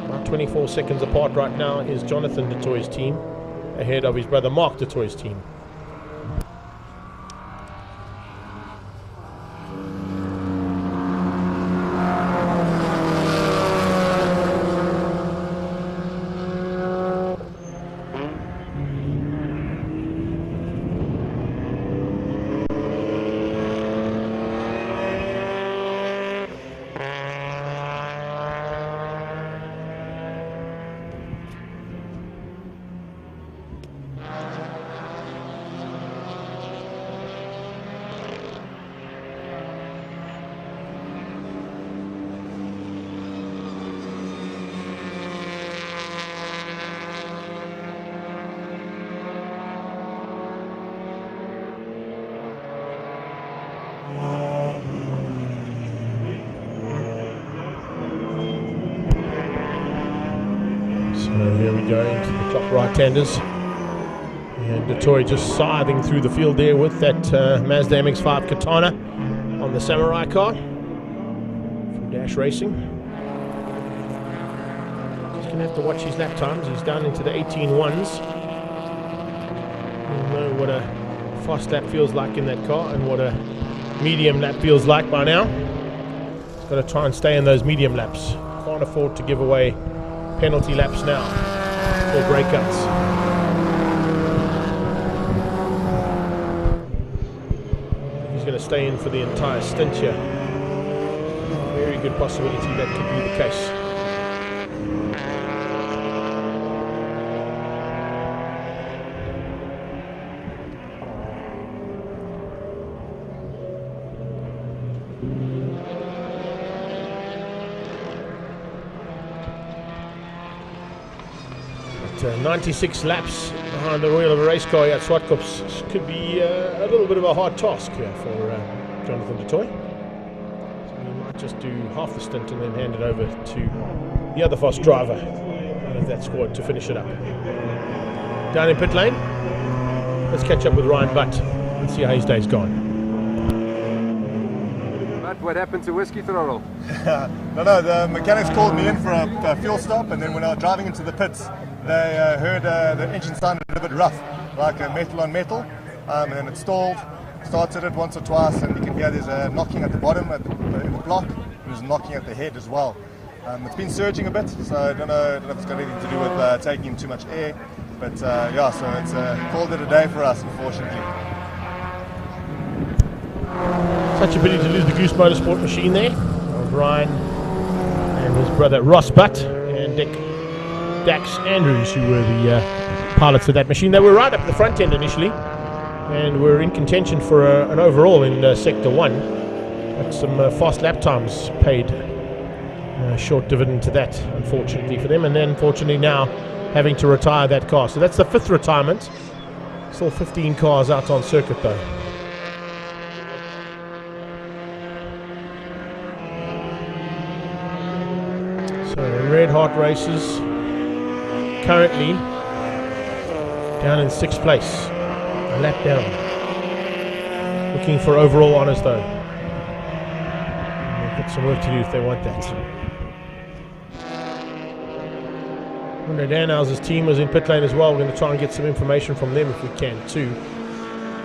About 24 seconds apart right now is Jonathan DeToy's team, ahead of his brother Mark DeToy's team. So here we go into the top right-handers. And Detoy just scything through the field there with that Mazda MX-5 Katana on the Samurai car from Dash Racing. Just going to have to watch his lap times. He's down into the 18.1s. You'll know what a fast lap feels like in that car and what a medium lap feels like by now. He's got to try and stay in those medium laps. Can't afford to give away penalty laps now or breakouts. He's going to stay in for the entire stint here. Very good possibility that could be the case. At 96 laps behind the wheel of a race car here at Swartkops could be a little bit of a hard task here for Jonathan Detoy. So he might just do half the stint and then hand it over to the other fast driver of that squad to finish it up. Down in pit lane, let's catch up with Ryan Butt and see how his day's gone. But what happened to Whiskey Throttle? No, the mechanics called me in for a fuel stop, and then when I was driving into the pits, they heard the engine sounded a bit rough, like metal on metal, and then it stalled, started it once or twice, and you can hear there's a knocking at the bottom in the block. It was knocking at the head as well. It's been surging a bit, so I don't know if it's got anything to do with taking in too much air, but yeah, so it's called it a day for us, unfortunately. Such a pity to lose the Goose Motorsport machine there of Ryan and his brother Ross Butt and Dax Andrews, who were the pilots of that machine. They were right up at the front end initially and were in contention for an overall in Sector 1. But some fast lap times paid a short dividend to that, unfortunately for them. And then, fortunately, now having to retire that car. So that's the 5th retirement. Still 15 cars out on circuit, though. So Red Hot Races currently down in 6th place, a lap down. Looking for overall honours though. They've got some work to do if they want that. Andre Danhauser's team was in pit lane as well. We're going to try and get some information from them if we can too.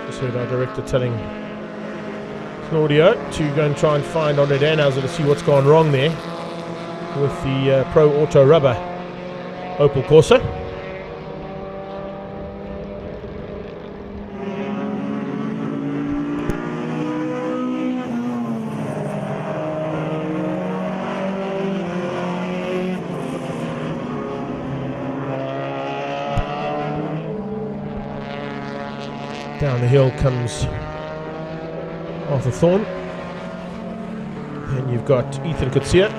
Just heard our director telling Claudio to go and try and find Andre Danhauser to see what's gone wrong there with the Pro Auto Rubber Opel Corsa. Down the hill comes Arthur Thorne, and you've got Ethan Kutsia,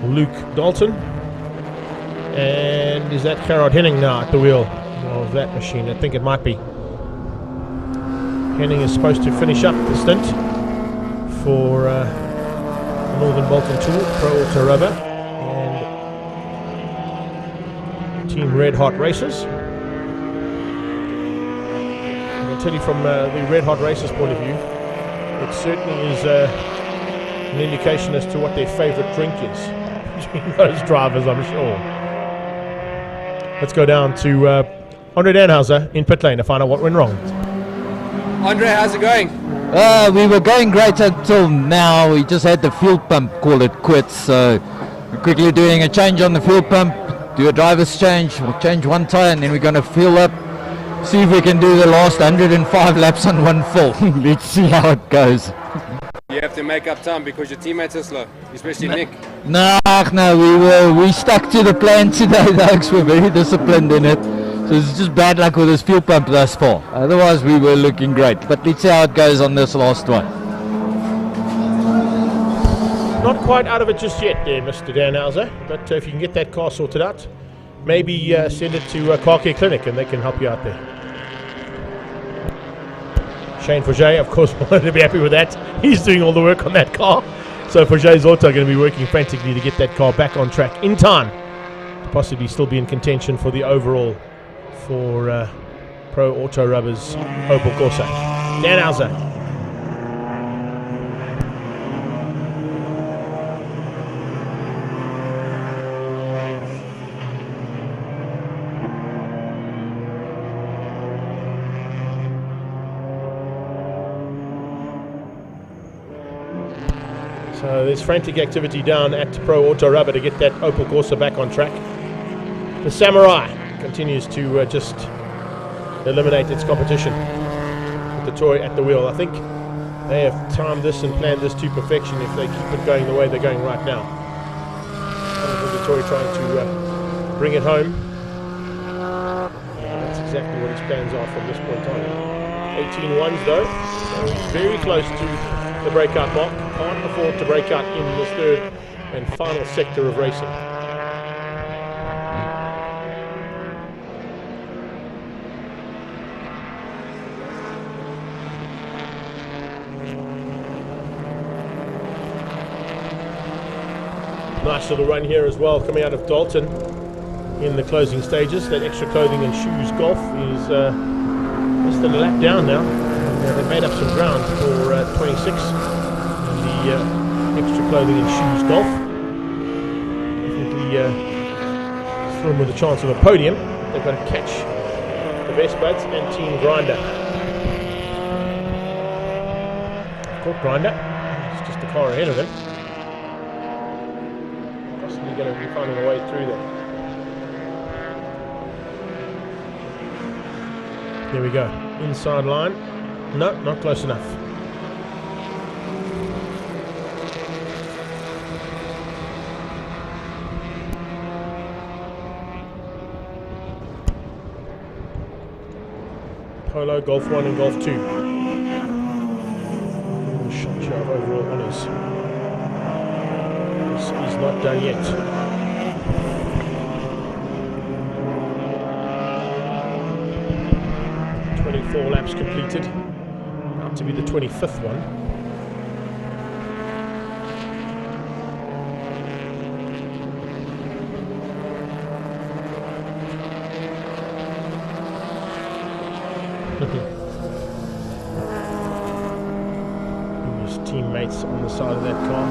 Luke Dalton, and is that Gerard Henning now at the wheel of that machine? I think it might be. Henning is supposed to finish up the stint for the Northern Bolton Tool, Pro Auto Rubber, and Team Red Hot Racers. I'll tell you from the Red Hot Racers point of view, it certainly is an indication as to what their favourite drink is between those drivers, I'm sure. Let's go down to Andre Danhauser in pit lane to find out what went wrong. Andre, how's it going? We were going great until now. We just had the fuel pump call it quits, so we're quickly doing a change on the fuel pump, do a driver's change, we'll change one tyre and then we're going to fuel up, see if we can do the last 105 laps on one full. Let's see how it goes. You have to make up time because your teammates are slow, especially Nick. No, we stuck to the plan today, though, we're very disciplined in it. So it's just bad luck with this fuel pump thus far. Otherwise, we were looking great. But let's see how it goes on this last one. Not quite out of it just yet there, Mr. Danhauser. But if you can get that car sorted out, maybe send it to Car Care Clinic and they can help you out there. Shane Forget, of course, wanted to be happy with that. He's doing all the work on that car. So Forget's also going to be working frantically to get that car back on track in time possibly still be in contention for the overall for Pro Auto Rubbers Opel Corsa. Dan Hauser. So there's frantic activity down at Pro Auto Rubber to get that Opel Corsa back on track. The Samurai continues to just eliminate its competition with the toy at the wheel. I think they have timed this and planned this to perfection if they keep it going the way they're going right now. The toy trying to bring it home. That's exactly what his plans are from this point on. 18 ones though, so he's very close to the breakout mark. Can't afford to break out in this third and final sector of racing. Nice little run here as well coming out of Dalton in the closing stages. That extra clothing and shoes golf is just a lap down now. They've made up some ground for 26 in the extra clothing and shoes golf. Definitely still with a chance of a podium. They've got to catch the Best Buds and Team Grinder. Caught Grinder. It's just the car ahead of him. Possibly going to be finding a way through there. Here we go. Inside line. No, not close enough. Polo, Golf 1 and Golf 2. Shot show of overall honours. He's not done yet. Four laps completed, about to be the 25th one. His teammates on the side of that car.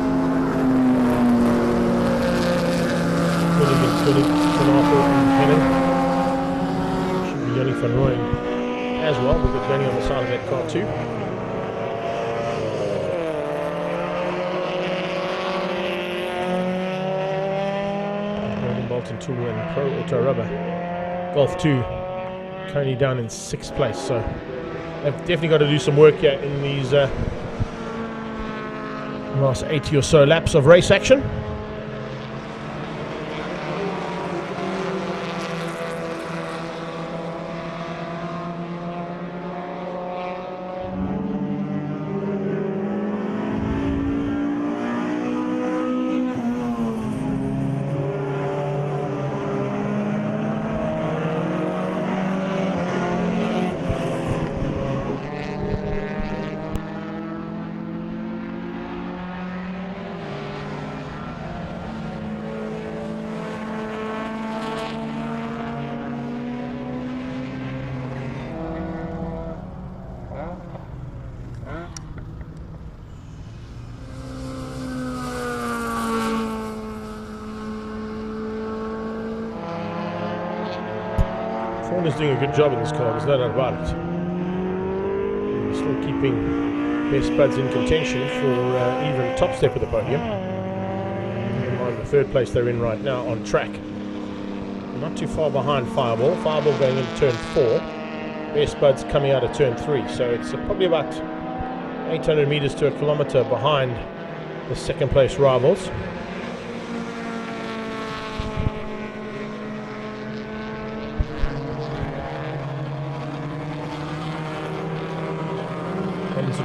Panapolis and Henning. Should be Yanni van Rooyen as well. We've got Benny on the side of that car too. Bolton Tool and Pro Auto Rubber. Golf 2 currently down in 6th place, so they've definitely got to do some work here in these last 80 or so laps of race action. Is doing a good job in this car, there's no doubt about it. Still keeping Best Buds in contention for even top step of the podium. On the 3rd place they're in right now on track. Not too far behind Fireball. Fireball going into turn 4. Best Buds coming out of turn 3. So it's probably about 800 meters to a kilometer behind the 2nd place rivals.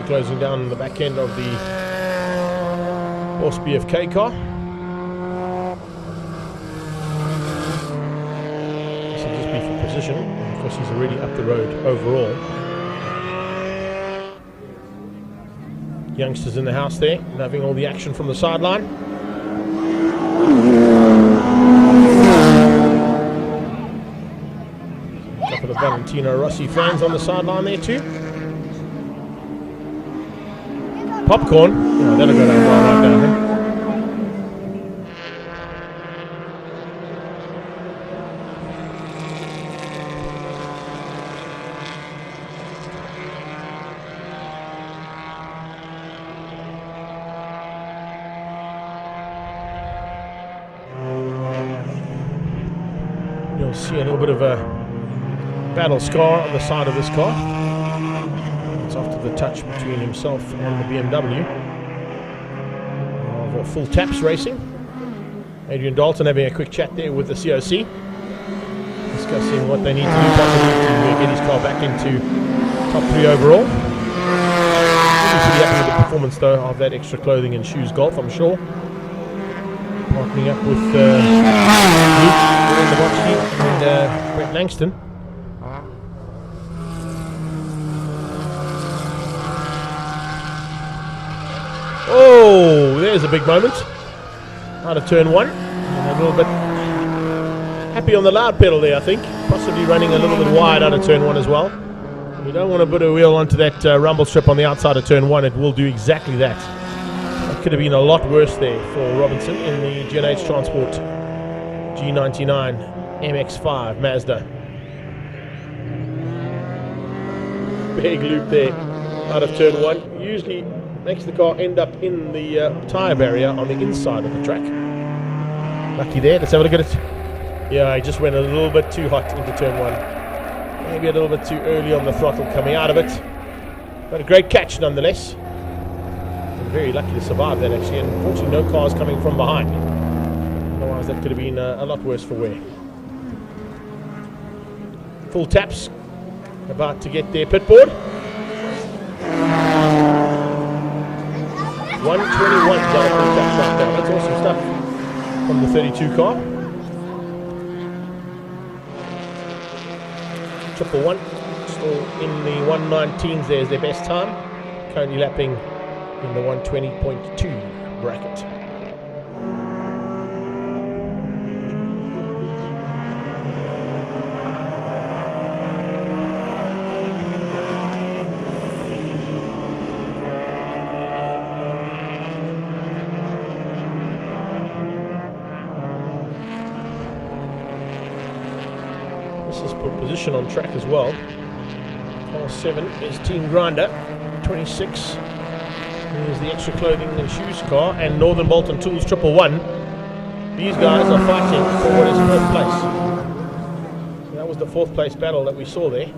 Closing down the back end of the Horse BFK car. This will just be for position. Of course, he's already up the road overall. Youngsters in the house there, loving all the action from the sideline. couple of Valentino Rossi fans on the sideline there too. Popcorn. Oh, that'll go down right down there. You'll see a little bit of a battle scar on the side of this car. It's after the touch between himself and the BMW of Full Taps Racing. Adrian Dalton having a quick chat there with the COC, discussing what they need to do possibly to get his car back into top 3 overall. Really pretty happy with the performance though of that extra clothing and shoes golf, I'm sure. Partnering up with Luke in the box here and Brett Langston. Oh, there's a big moment. Out of turn 1. And a little bit happy on the loud pedal there, I think. Possibly running a little bit wide out of turn 1 as well. You don't want to put a wheel onto that rumble strip on the outside of turn 1. It will do exactly that. That could have been a lot worse there for Robinson in the Gen H Transport G99 MX-5 Mazda. Big loop there out of turn 1. Usually makes the car end up in the tyre barrier on the inside of the track. Lucky there. Let's have a look at it. Yeah, he just went a little bit too hot into turn 1. Maybe a little bit too early on the throttle coming out of it. But a great catch nonetheless. And very lucky to survive that actually. And unfortunately no cars coming from behind. Otherwise that could have been a lot worse for wear. Full Taps about to get their pit board. 121 down Full Taps right there. That's awesome stuff from the 32 car. 111 still in the 119s. There's their best time. Currently lapping in the 120.2 bracket. Position on track as well. Car 7 is Team Grinder. 26 is the extra clothing and shoes car, and Northern Bolton Tools 111. These guys are fighting for what is 4th place. That was the 4th place battle that we saw there.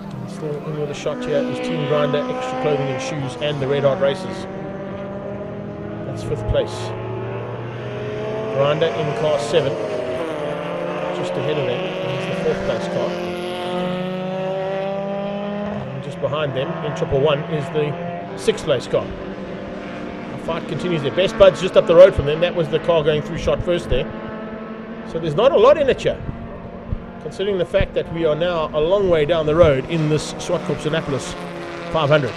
And still in with a shot here is Team Grinder, extra clothing and shoes, and the Red Hot Racers. That's 5th place. Grinder in car 7, just ahead of them. 4th place car. And just behind them in 111 is the 6th place car. The fight continues there. Best Bud's just up the road from them. That was the car going through shot first there. So there's not a lot in it here, considering the fact that we are now a long way down the road in this Zwartkopanapolis 500.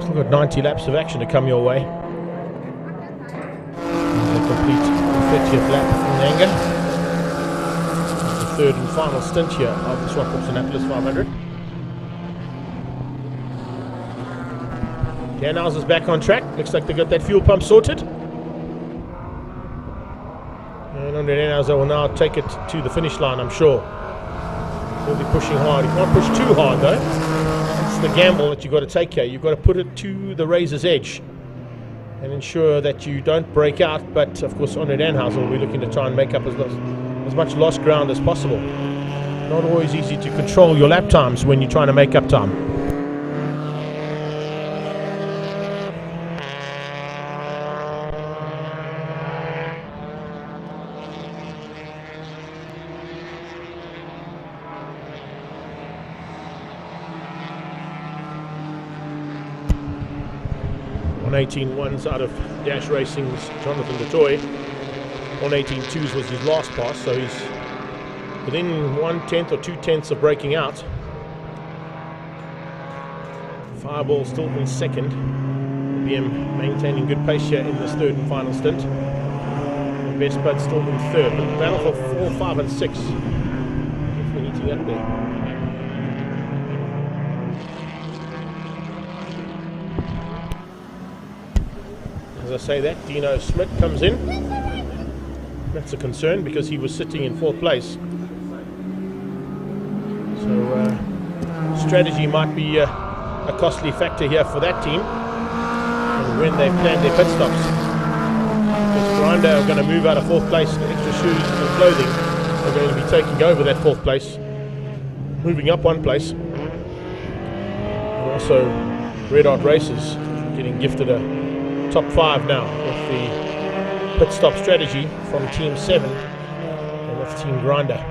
Still got 90 laps of action to come your way. They complete the 30th lap in Anger. The 3rd and final stint here of the Zwartkopanapolis 500. Danhauser's back on track. Looks like they got that fuel pump sorted. And Andre Danhauser will now take it to the finish line, I'm sure. He'll be pushing hard. He can't push too hard though. It's the gamble that you've got to take here. You've got to put it to the razor's edge and ensure that you don't break out. But of course, Andre Danhauser will be looking to try and make up as much lost ground as possible. Not always easy to control your lap times when you're trying to make up time. 1:18.1s out of Dash Racing's Jonathan DeToy. 1:18.2s was his last pass, so he's within 1/10 or 2/10 of breaking out. Fireball still in second. BM maintaining good pace here in this third and final stint. And Best Bud still in third, but the battle for 4, 5 and 6 definitely heating up there. As I say that, Dino Smith comes in. That's a concern because he was sitting in 4th place. So strategy might be a costly factor here for that team. And when they've planned their pit stops, because Grinder are going to move out of 4th place, the extra shoes and clothing are going to be taking over that 4th place, moving up 1 place. And also Red Hot Races getting gifted a top 5 now with the pit stop strategy from Team 7 and that's Team Grinder.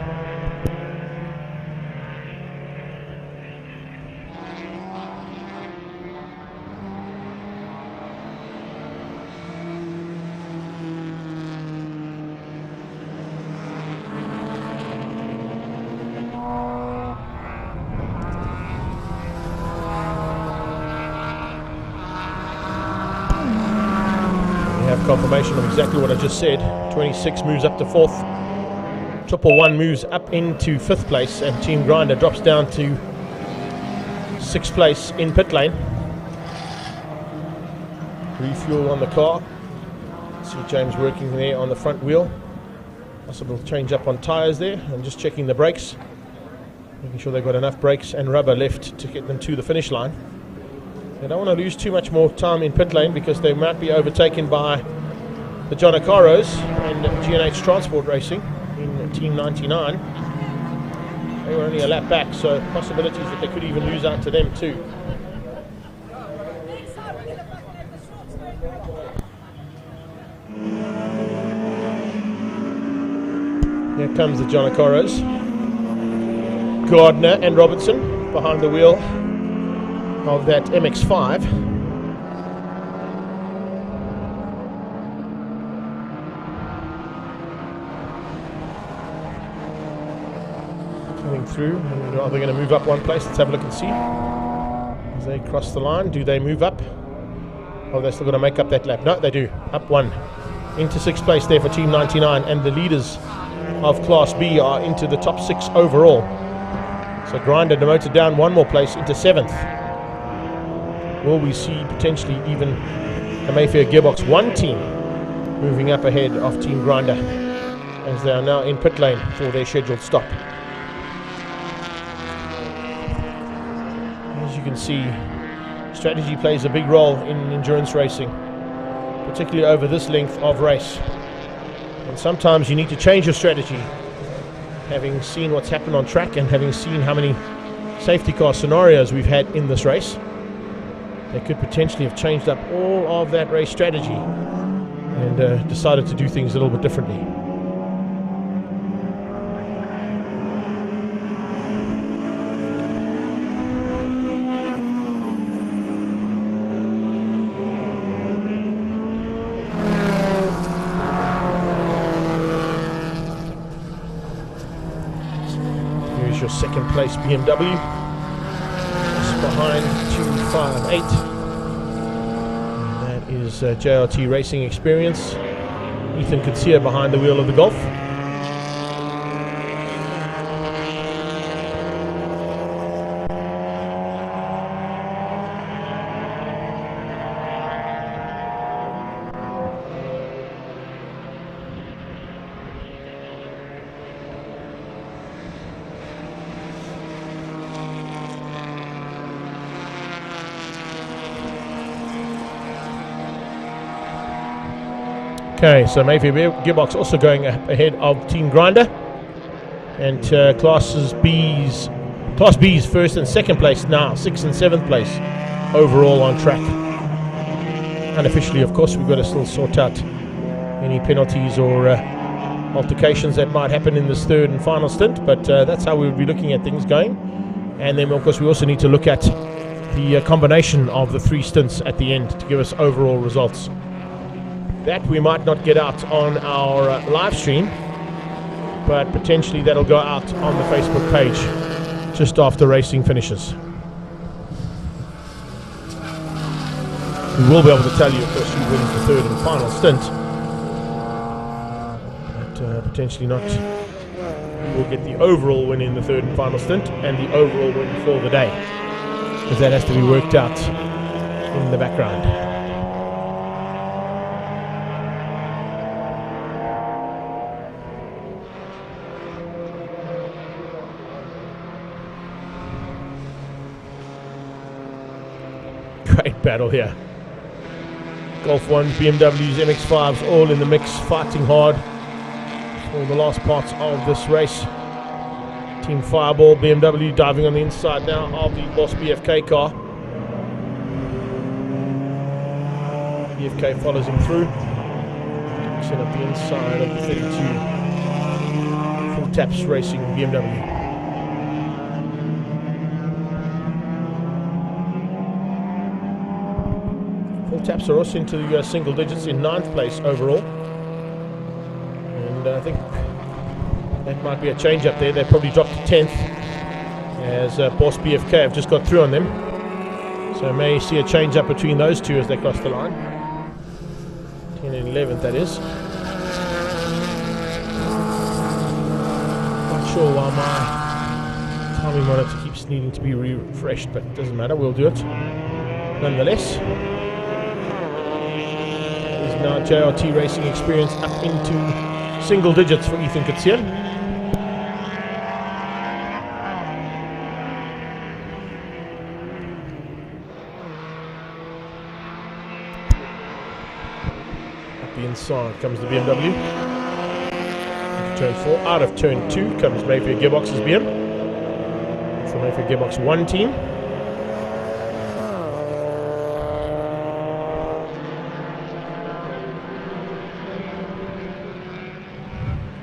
Confirmation of exactly what I just said. 26 moves up to 4th. 111 moves up into 5th place, and Team Grinder drops down to 6th place in pit lane. Refuel on the car. See James working there on the front wheel. Possible change up on tyres there, and just checking the brakes, making sure they've got enough brakes and rubber left to get them to the finish line. They don't want to lose too much more time in pit lane because they might be overtaken by the John Ocaros and G&H Transport Racing in Team 99. They were only a lap back, so possibilities that they could even lose out to them too. Here comes the John Ocaros. Gardner and Robertson behind the wheel of that MX-5. Coming through, and are they going to move up 1 place? Let's have a look and see. As they cross the line, do they move up? Oh, they're still going to make up that lap. No, they do. Up 1. Into 6th place there for Team 99, and the leaders of Class B are into the top 6 overall. So Grinder demoted down 1 more place into 7th. Will we see potentially even a Mayfair Gearbox 1 team moving up ahead of Team Grinder as they are now in pit lane for their scheduled stop? As you can see, strategy plays a big role in endurance racing, particularly over this length of race. And sometimes you need to change your strategy, having seen what's happened on track and having seen how many safety car scenarios we've had in this race. They could potentially have changed up all of that race strategy and decided to do things a little bit differently. Here's your 2nd place BMW. Behind 258. That is JRT Racing Experience. Ethan Kutsia behind the wheel of the Golf. Okay, so Mayfair Gearbox also going ahead of Team Grinder, and Class B's 1st and 2nd place now, 6th and 7th place overall on track. Unofficially, of course, we've got to still sort out any penalties or altercations that might happen in this 3rd and final stint, but that's how we'll be looking at things going. And then, of course, we also need to look at the combination of the 3 stints at the end to give us overall results. That we might not get out on our live stream, but potentially that'll go out on the Facebook page just after racing finishes. We will be able to tell you, of course, who wins the 3rd and final stint, but potentially not. We'll get the overall win in the 3rd and final stint and the overall win for the day, because that has to be worked out in the background. Great battle here. Golf 1s, BMWs, MX-5s, all in the mix, fighting hard for the last parts of this race. Team Fireball, BMW diving on the inside now of the Boss BFK car. BFK follows him through. Set up the inside of the 32. Full Taps Racing BMW. Taps are also into the single digits in 9th place overall, and I think that might be a change up there. They probably dropped to 10th as Boss BFK have just got through on them, so may see a change up between those two as they cross the line. 10 and 11th, that is. Not sure why my timing monitor keeps needing to be refreshed, but it doesn't matter, we'll do it nonetheless. Now JRT Racing Experience up into single digits for Ethan Kutsia. Up the inside comes the BMW. Into turn 4, out of turn 2 comes Mayfair Gearbox's BM. It's the Mayfair Gearbox 1 team.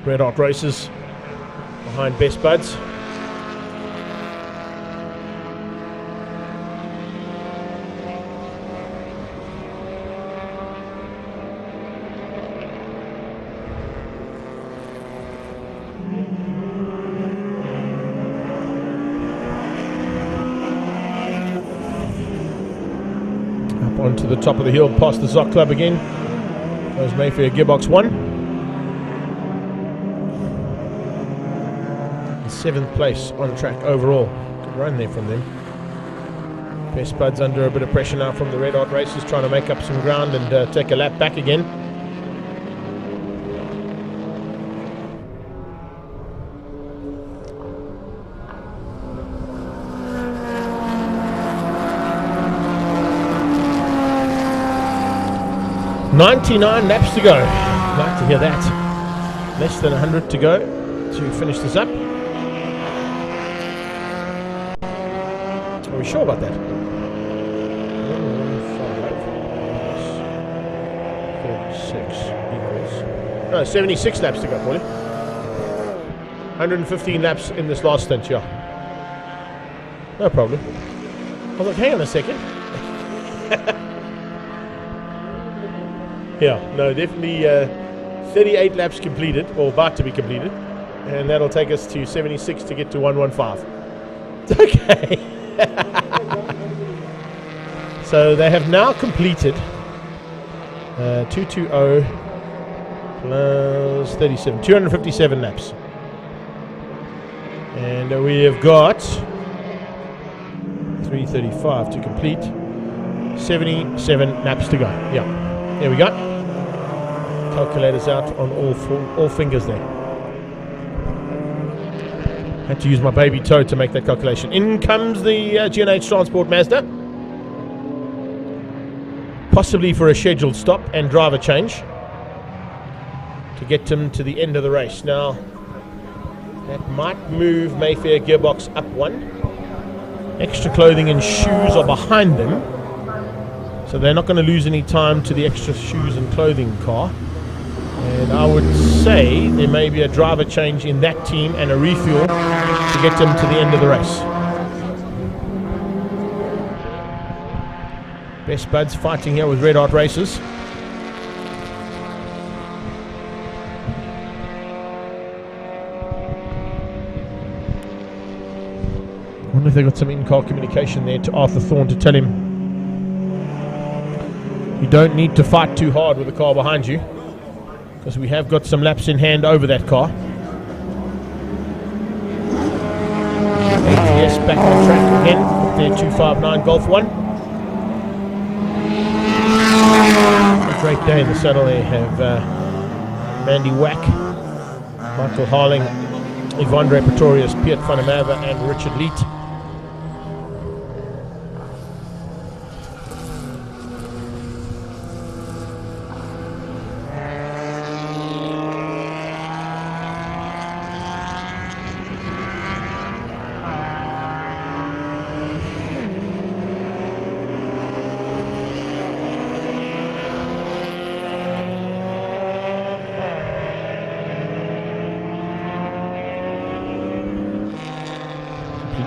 Red Hot Races behind Best Buds. Up onto the top of the hill past the Zoc Club again. Goes Mayfair Gearbox 1. 7th place on track overall. Good run there from them. Best Buds under a bit of pressure now from the Red Hot Racers, trying to make up some ground and take a lap back again. "99 laps to go." I'd like to hear that. Less than 100 to go to finish this up. Are we sure about that? 36 equals... No, 76 laps to go, Paulie. 115 laps in this last stint, yeah. No problem. I was like, hang on a second. Yeah, no, definitely 38 laps completed, or about to be completed. And that'll take us to 76 to get to 115. It's okay. So they have now completed 220 plus 37, 257 laps. And we have got 335 to complete, 77 laps to go. Yeah, there we go. Calculators out on all fingers there. Had to use my baby toe to make that calculation. In comes the G&H Transport Mazda. Possibly for a scheduled stop and driver change to get him to the end of the race. Now, that might move Mayfair Gearbox up 1. Extra clothing and shoes are behind them, so they're not going to lose any time to the extra shoes and clothing car. And I would say there may be a driver change in that team and a refuel to get them to the end of the race. Best buds fighting here with Red Hot Races. I wonder if they got some in-car communication there to Arthur Thorne to tell him you don't need to fight too hard with the car behind you, because we have got some laps in hand over that car. ATS back on track again with their 259 Golf 1. A great day in the saddle. They have Mandy Wack, Michael Harling, Yvonne Pretorius, Piet van der Merwe and Richard Leet.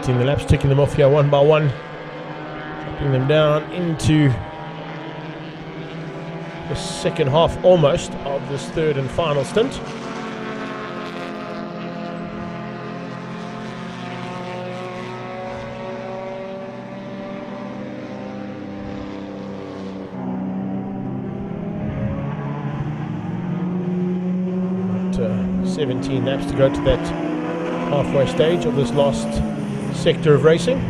The laps, ticking them off here one by one, dropping them down into the second half almost of this third and final stint. But, 17 laps to go to that halfway stage of this last sector of racing.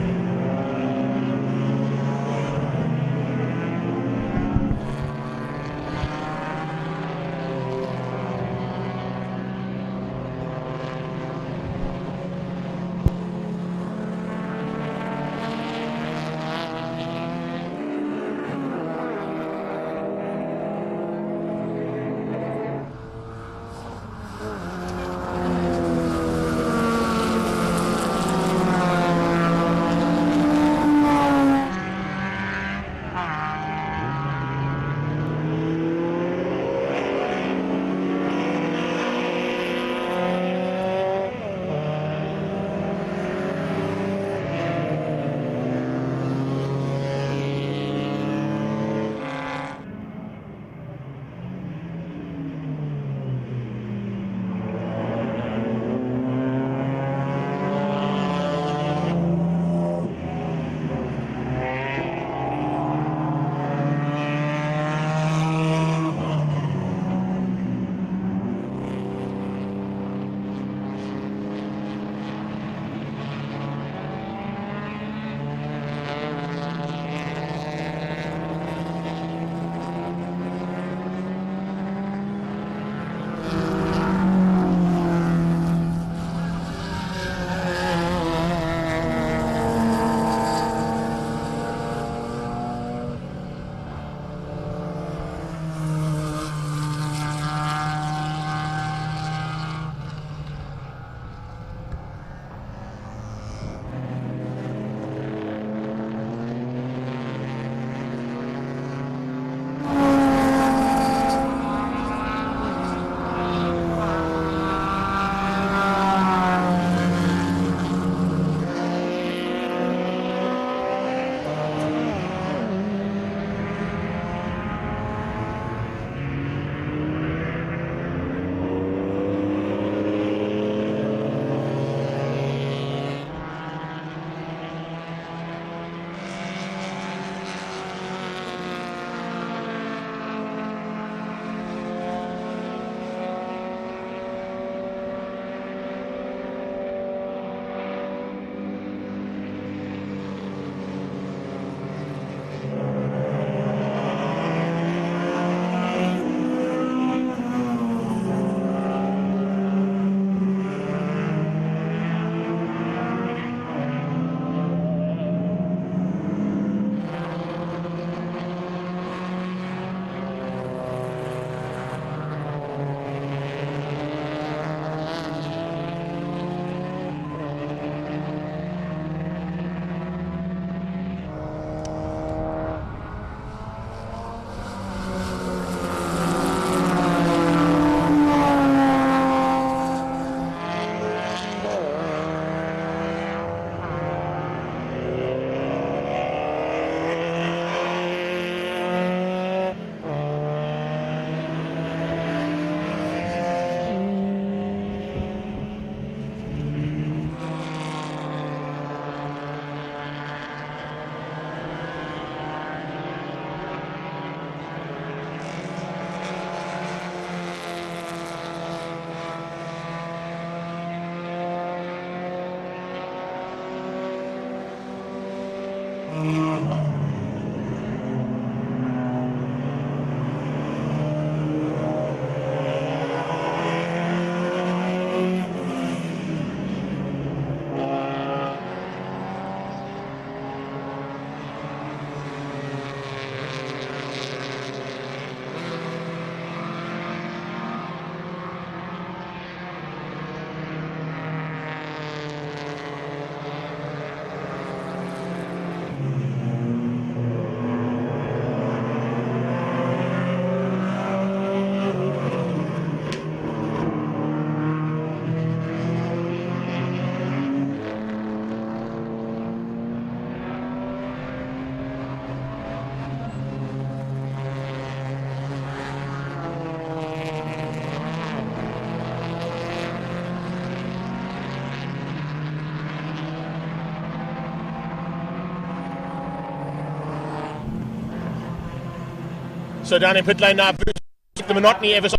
So down in pit lane now, the monotony ever so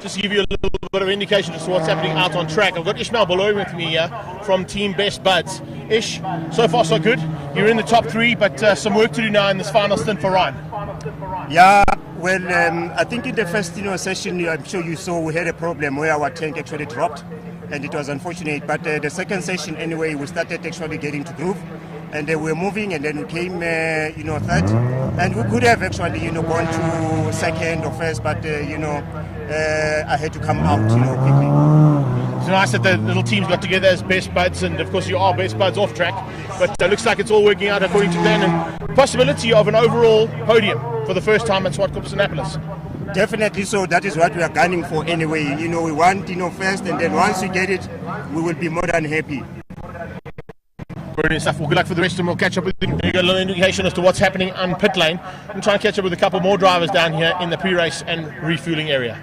just to give you a little bit of indication as to what's happening out on track. I've got Ishmael below with me here from Team Best Buds. Ish, so far so good. You're in the top 3, but some work to do now in this final stint for Ryan. Yeah, well, I think in the first session, I'm sure you saw we had a problem where our tank actually dropped, and it was unfortunate. But the second session, anyway, we started actually getting to groove, and we were moving, and then we came, third, and we could have actually, gone to second or first, but I had to come out, quickly. It's nice that the little teams got together as Best Buds, and of course you are Best Buds off track, but it looks like it's all working out according to plan, and possibility of an overall podium for the first time at Zwartkopanapolis. Definitely so. That is what we are gunning for anyway. We want, first, and then once we get it, we will be more than happy. Brilliant stuff. Well, good luck for the rest of them. We'll catch up with you. You got a little indication as to what's happening on pit lane. I'm trying to catch up with a couple more drivers down here in the pre-race and refueling area.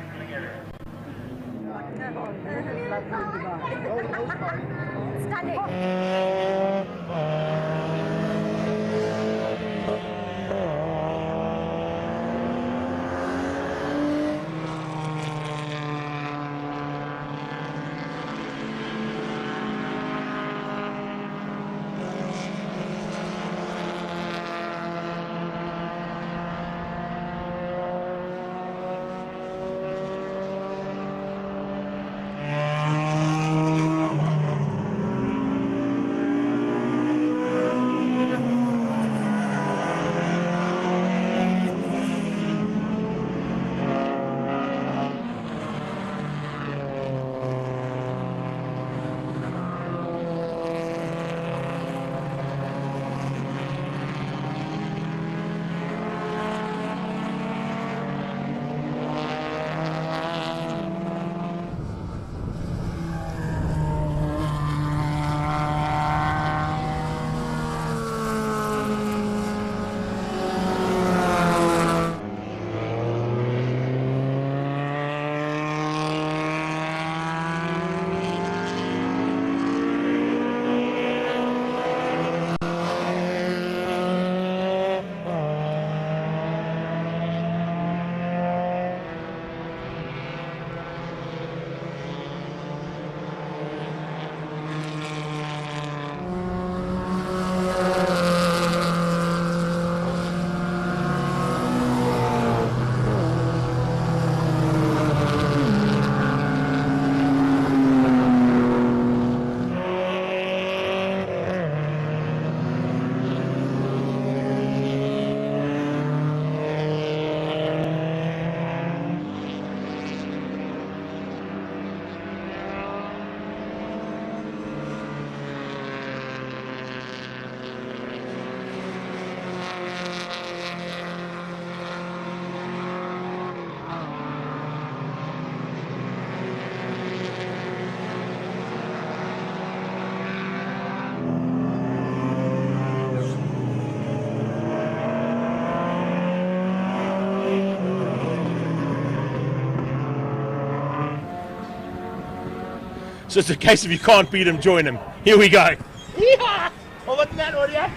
So it's a case of you can't beat him, join him. Here we go. Yeehaw! Oh, what's that audio?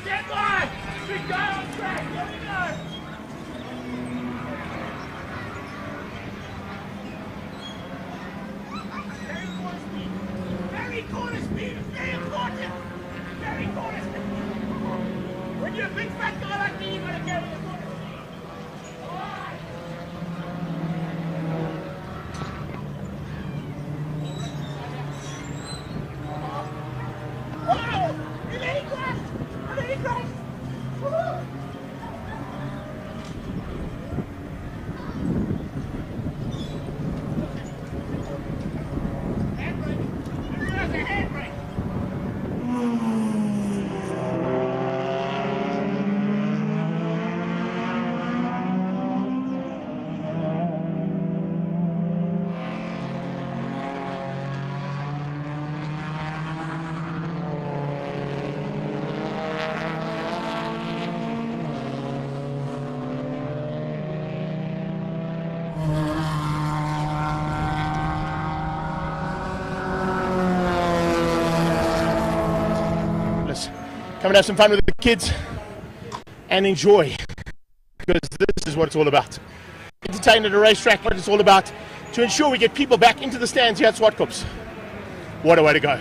Stand by! Big guy on track, here we go! Very corner speed is very important! Very corner speed! When you're a big fat guy like me, you gotta carry your corner speed. Alright! Come and have some fun with the kids and enjoy because this is what it's all about. Entertain at a racetrack, what it's all about, to ensure we get people back into the stands here at Swartkops. What a way to go.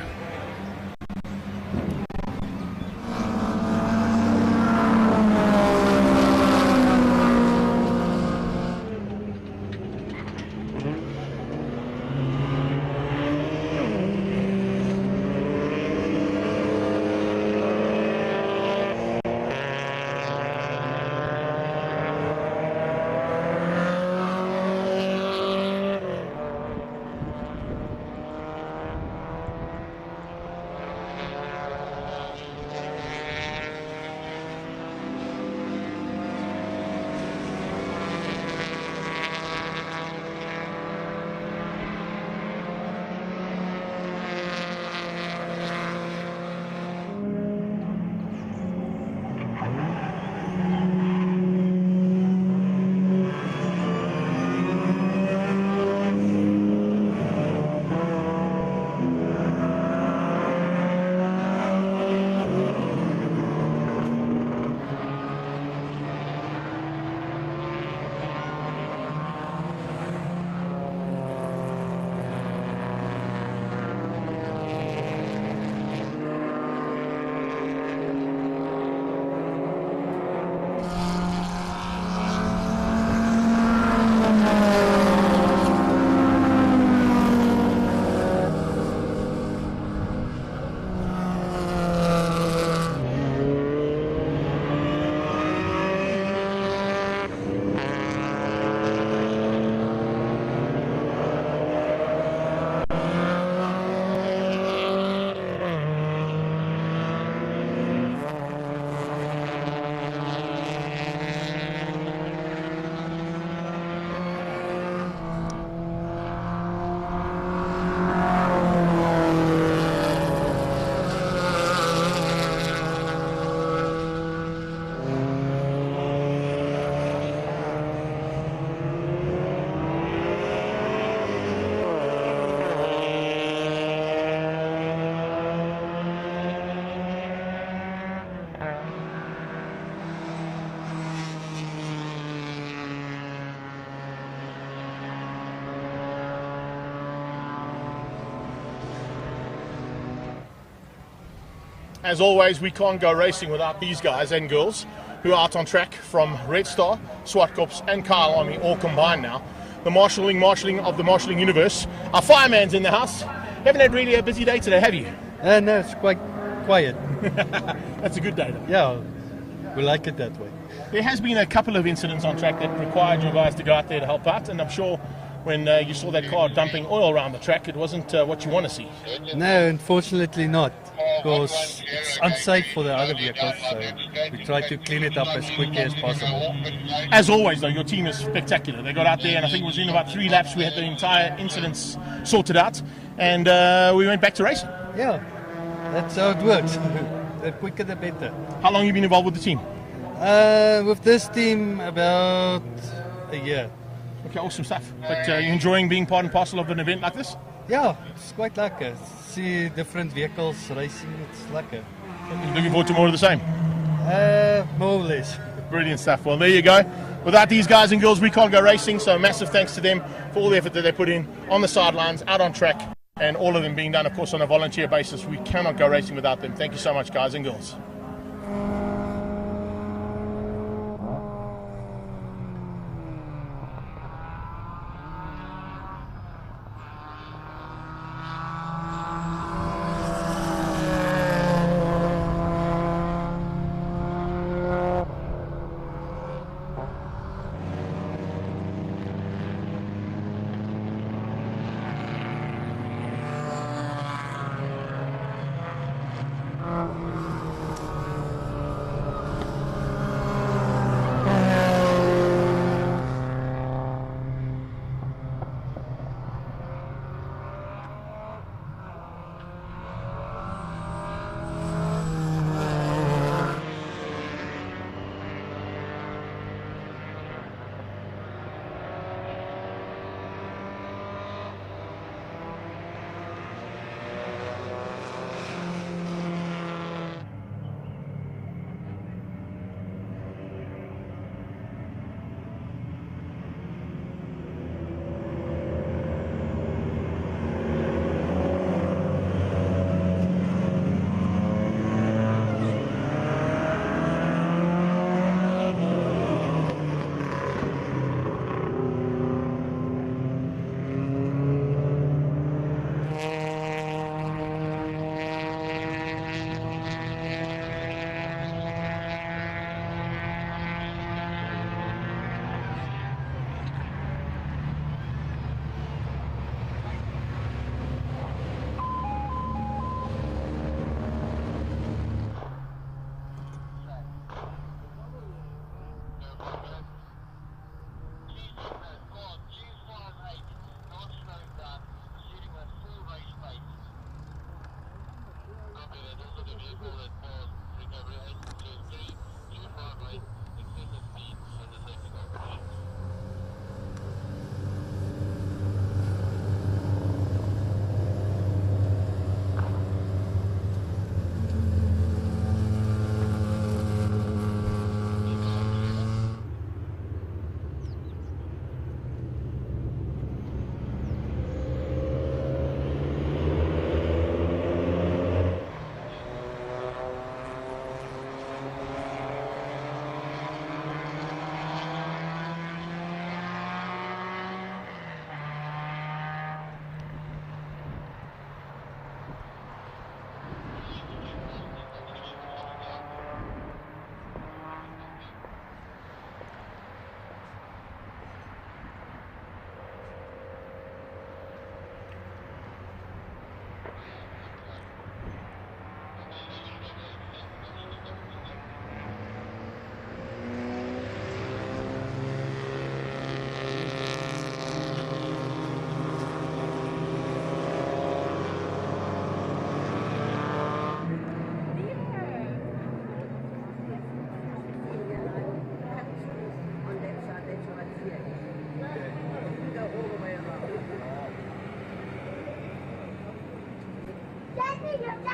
As always, we can't go racing without these guys and girls who are out on track from Red Star, Swartkops and Kyle Army all combined now. The marshalling of the marshalling universe. Our fireman's in the house. Haven't had really a busy day today, have you? No, it's quite quiet. That's a good day though. Yeah, we like it that way. There has been a couple of incidents on track that required you guys to go out there to help out, and I'm sure when you saw that car dumping oil around the track, it wasn't what you want to see. No, unfortunately not, because it's unsafe for the other vehicles, so we try to clean it up as quickly as possible. As always though, your team is spectacular. They got out there and I think it was in about 3 laps we had the entire incidents sorted out, and we went back to racing. Yeah, that's how it works. The quicker the better. How long have you been involved with the team? With this team about a year. Okay, awesome stuff. But you're enjoying being part and parcel of an event like this? Yeah, it's quite lekker. See different vehicles racing, it's lekker. Looking forward to more of the same? More or less. Brilliant stuff. Well, there you go. Without these guys and girls, we can't go racing, so massive thanks to them for all the effort that they put in on the sidelines, out on track, and all of them being done, of course, on a volunteer basis. We cannot go racing without them. Thank you so much, guys and girls.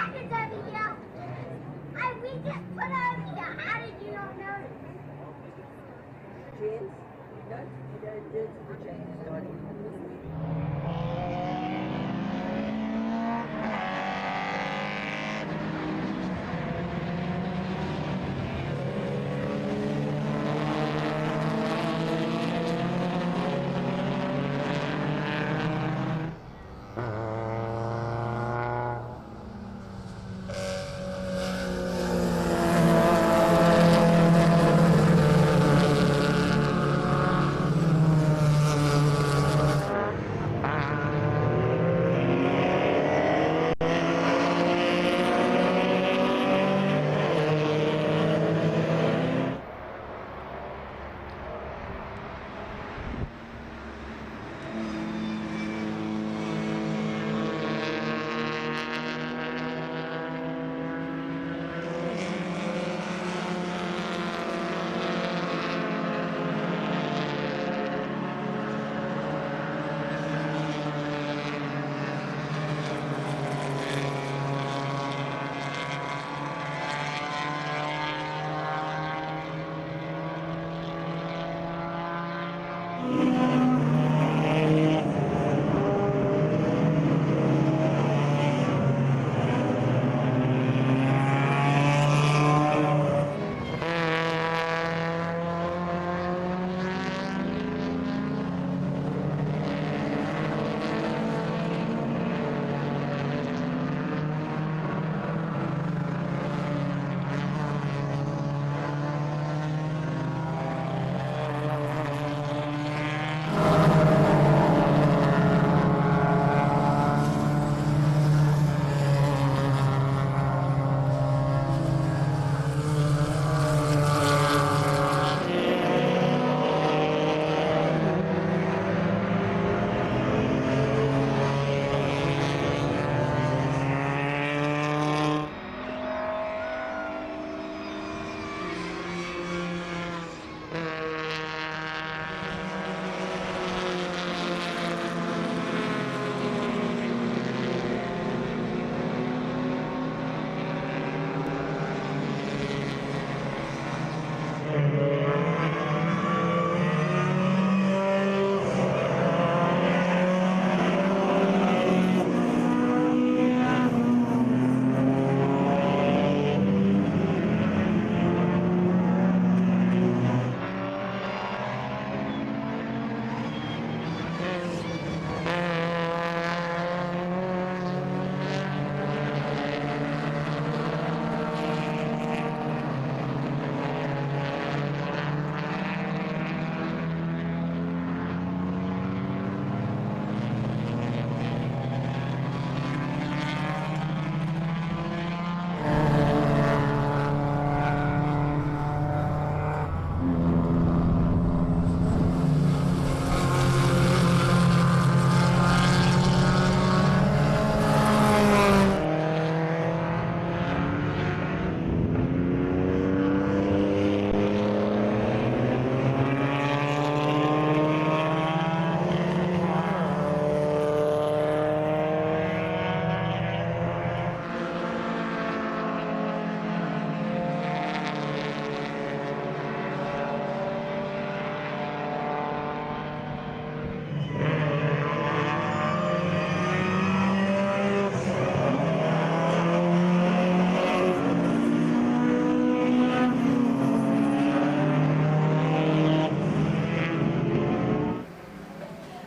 package over here. We just put it over here. How did you not notice? James, you don't do the James starting.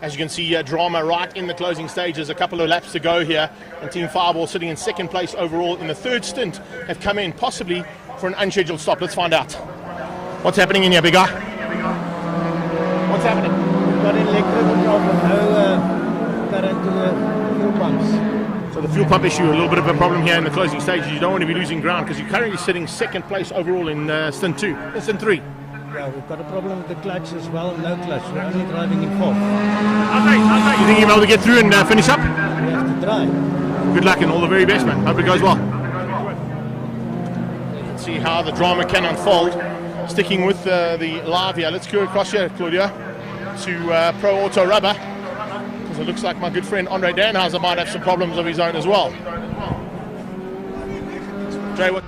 As you can see, drama right in the closing stages. A couple of laps to go here, and Team Fireball sitting in second place overall in the third stint have come in possibly for an unscheduled stop. Let's find out. What's happening in here, big guy? What's happening? We've got an electrical problem, no current to the fuel pumps. So the fuel pump issue, a little bit of a problem here in the closing stages. You don't want to be losing ground because you're currently sitting second place overall in stint 3. Yeah, we've got a problem with the clutch as well, no clutch. We're only driving in fourth. You think you'll be able to get through and finish up? We have to try. Good luck and all the very best, man. Hope it goes well. Let's see how the drama can unfold. Sticking with the live here, let's go across here, Claudia, to Pro Auto Rubber, because it looks like my good friend Andre Danhauser might have some problems of his own as well. Dre, what?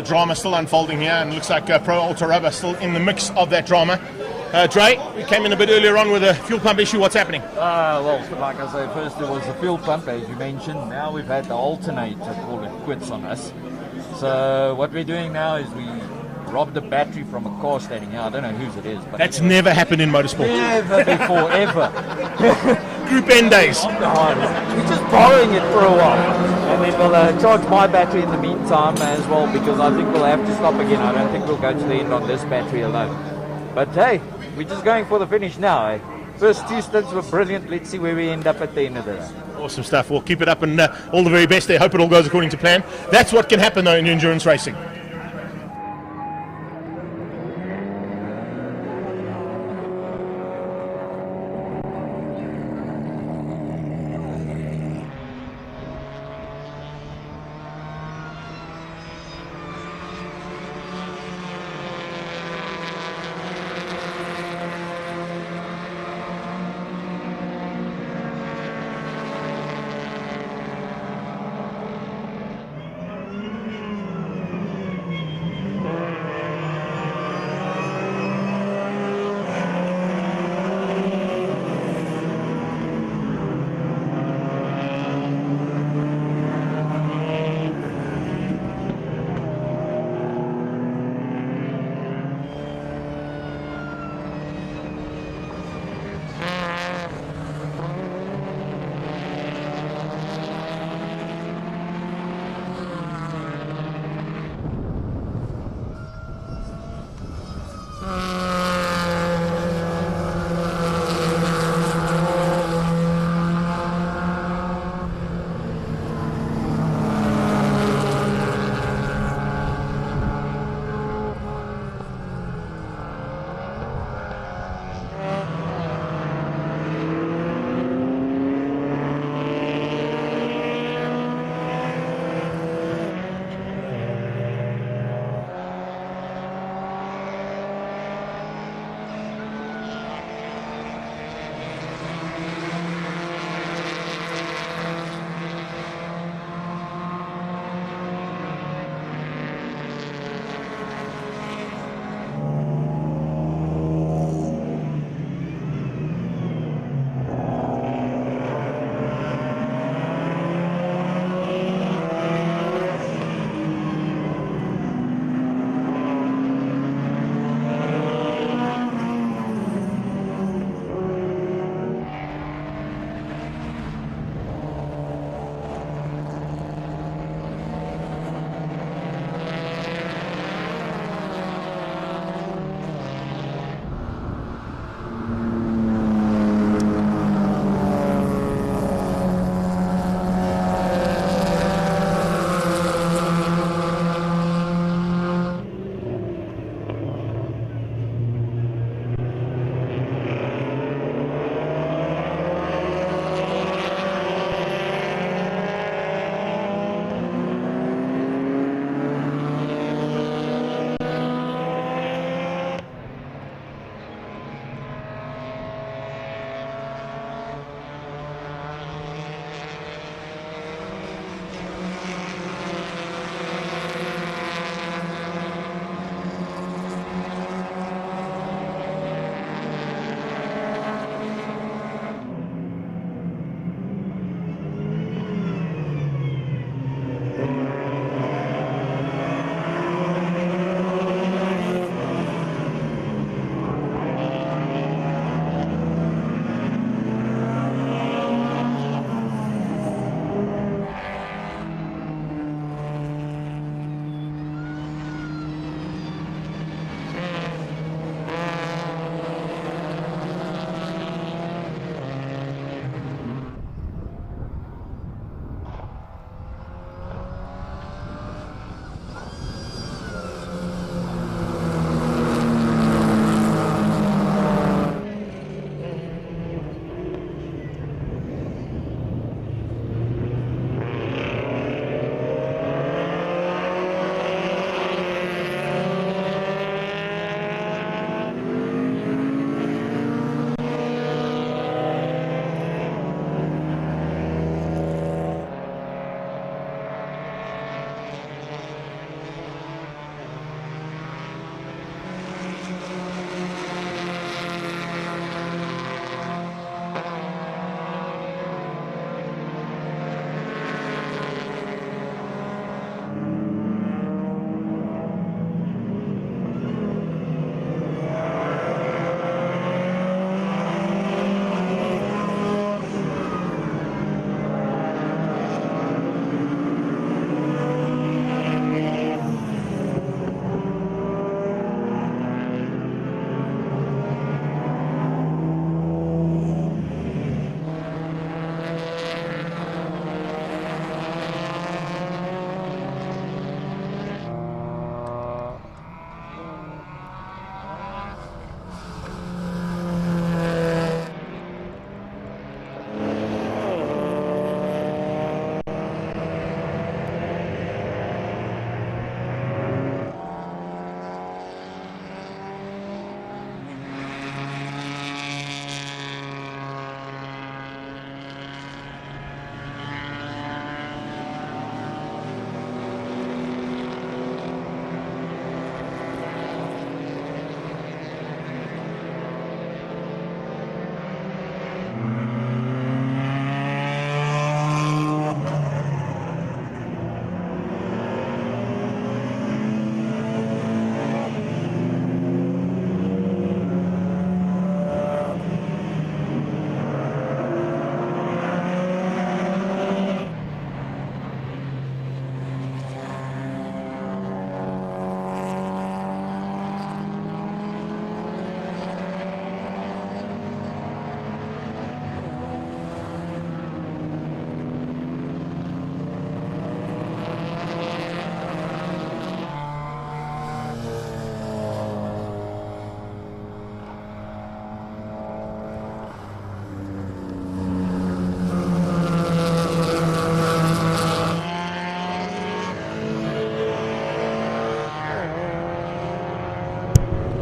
Drama still unfolding here, and looks like Pro Ultra Rubber still in the mix of that drama. Dre, we came in a bit earlier on with a fuel pump issue. What's happening? Well, like I say, first there was the fuel pump, as you mentioned. Now we've had the alternator, call it quits on us. So what we're doing now is we robbed a battery from a car standing here. I don't know whose it is. But That's never happened in motorsport. Never before, ever. Group N days. We're just borrowing it for a while. And then we'll charge my battery in the meantime as well, because I think we'll have to stop again. I don't think we'll go to the end on this battery alone. But hey, we're just going for the finish now. Eh? First two stints were brilliant. Let's see where we end up at the end of the day. Awesome stuff. We'll keep it up, and all the very best there. Hope it all goes according to plan. That's what can happen though in endurance racing.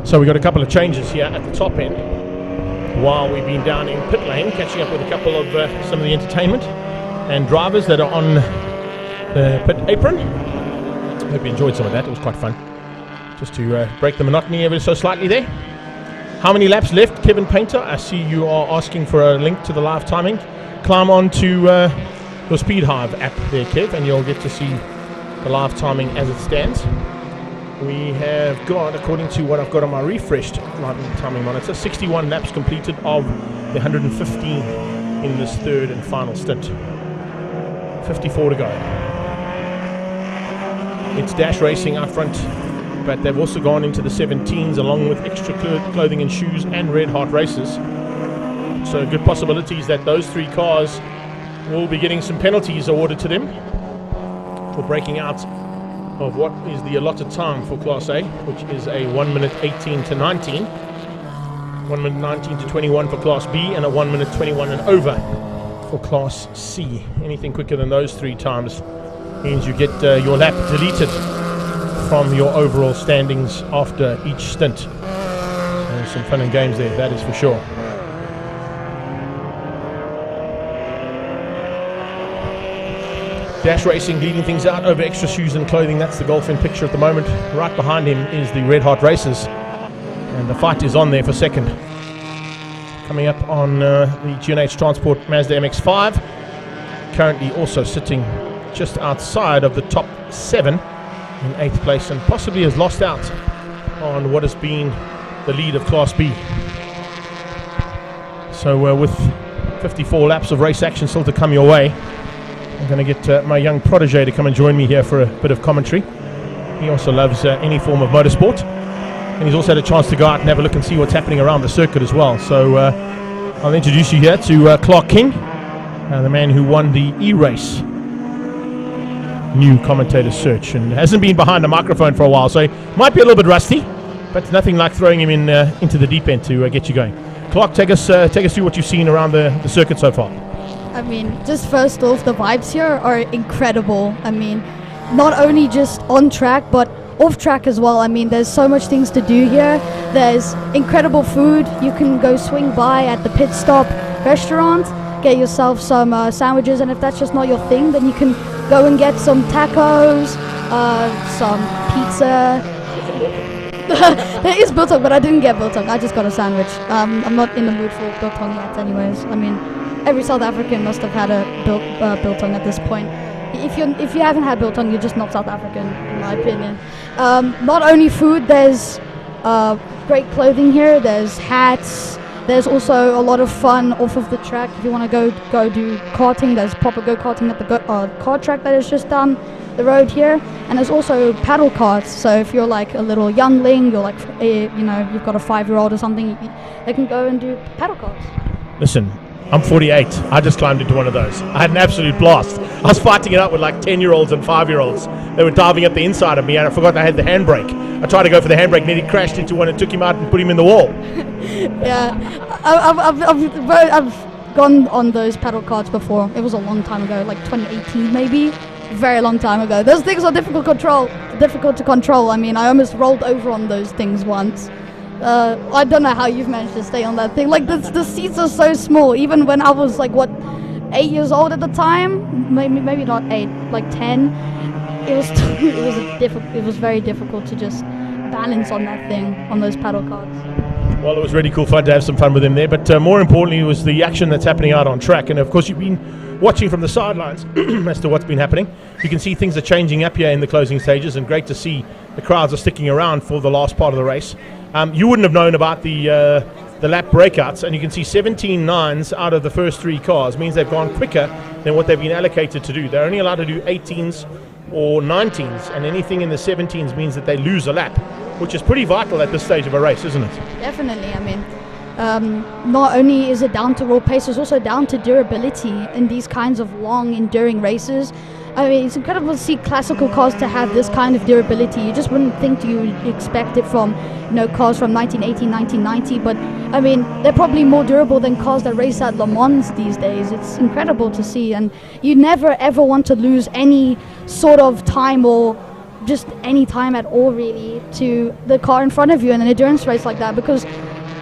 So we got a couple of changes here at the top end while we've been down in pit lane, catching up with a couple of some of the entertainment and drivers that are on the pit apron. Hope you enjoyed some of that. It was quite fun, just to break the monotony ever so slightly there. How many laps left, Kevin Painter? I see you are asking for a link to the live timing. Climb on to your Speed Hive app there, Kev, and you'll get to see the live timing as it stands. We have got, according to what I've got on my refreshed live timing monitor, 61 laps completed of the 115 in this third and final stint. 54 to go. It's Dash Racing out front, but they've also gone into the 17s along with extra clothing and shoes and Red Hot Races. So good possibilities that those three cars will be getting some penalties awarded to them for breaking out of what is the allotted time for Class A, which is a 1 minute 18 to 19, 1 minute 19 to 21 for Class B, and a 1 minute 21 and over for Class C. Anything quicker than those three times means you get your lap deleted from your overall standings after each stint. And some fun and games there, that is for sure. Dash Racing leading things out over extra shoes and clothing. That's the golf in picture at the moment. Right behind him is the Red Hot Races, and the fight is on there for second. Coming up on the G&H Transport Mazda MX-5, currently also sitting just outside of the top 7 in 8th place, and possibly has lost out on what has been the lead of Class B. So with 54 laps of race action still to come your way, I'm going to get my young protege to come and join me here for a bit of commentary. He also loves any form of motorsport, and he's also had a chance to go out and have a look and see what's happening around the circuit as well. So I'll introduce you here to Clark King, the man who won the E-Race new commentator search and hasn't been behind a microphone for a while, so he might be a little bit rusty, but nothing like throwing him in into the deep end to get you going. Clark, take us through what you've seen around the circuit so far. I mean, just first off, the vibes here are incredible. I mean, not only just on track, but off track as well. I mean, there's so much things to do here. There's incredible food. You can go swing by at the pit stop restaurant, get yourself some sandwiches, and if that's just not your thing, then you can go and get some tacos, some pizza. There is biltong, but I didn't get biltong. I just got a sandwich. I'm not in the mood for biltong yet anyways. I mean, every South African must have had a biltong at this point. If you haven't had biltong, you're just not South African, in my opinion. Not only food, there's great clothing here. There's hats. There's also a lot of fun off of the track. If you want to go do karting, there's proper go-karting at the kart track that is just down the road here. And there's also paddle karts. So if you're like a little youngling, you're like, you've got a 5-year-old or something, they can go and do paddle karts. Listen, I'm 48. I just climbed into one of those. I had an absolute blast. I was fighting it out with like 10-year-olds and 5-year-olds. They were diving up the inside of me, and I forgot I had the handbrake. I tried to go for the handbrake, nearly crashed into one and took him out and put him in the wall. Yeah, I've gone on those paddle karts before. It was a long time ago, like 2018 maybe. Very long time ago. Those things are difficult to control. I mean, I almost rolled over on those things once. I don't know how you've managed to stay on that thing. Like the seats are so small. Even when I was like 8 years old at the time, maybe not 8, like 10. It was very difficult to just balance on that thing, on those paddle carts. Well, it was really cool fun to have some fun with him there, but more importantly was the action that's happening out on track. And of course you've been watching from the sidelines as to what's been happening. You can see things are changing up here in the closing stages, and great to see the crowds are sticking around for the last part of the race. You wouldn't have known about the lap breakouts, and you can see 17 nines out of the first 3 cars means they've gone quicker than what they've been allocated to do. They're only allowed to do 18s or 19s, and anything in the 17s means that they lose a lap, which is pretty vital at this stage of a race, isn't it? Definitely. I mean, not only is it down to raw pace, it's also down to durability in these kinds of long, enduring races. I mean, it's incredible to see classical cars to have this kind of durability. You just wouldn't think you would expect it from, cars from 1980, 1990. But I mean, they're probably more durable than cars that race at Le Mans these days. It's incredible to see, and you never ever want to lose any sort of time or just any time at all really to the car in front of you in an endurance race like that, because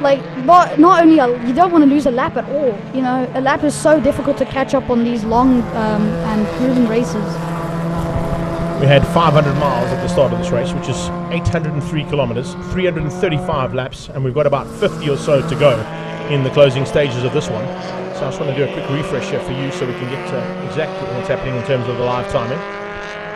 like not only you don't want to lose a lap at all. You know, a lap is so difficult to catch up on these long and grueling races. We had 500 miles at the start of this race, which is 803 kilometers, 335 laps, and we've got about 50 or so to go in the closing stages of this one. So I just want to do a quick refresh here for you so we can get exactly what's happening in terms of the live timing.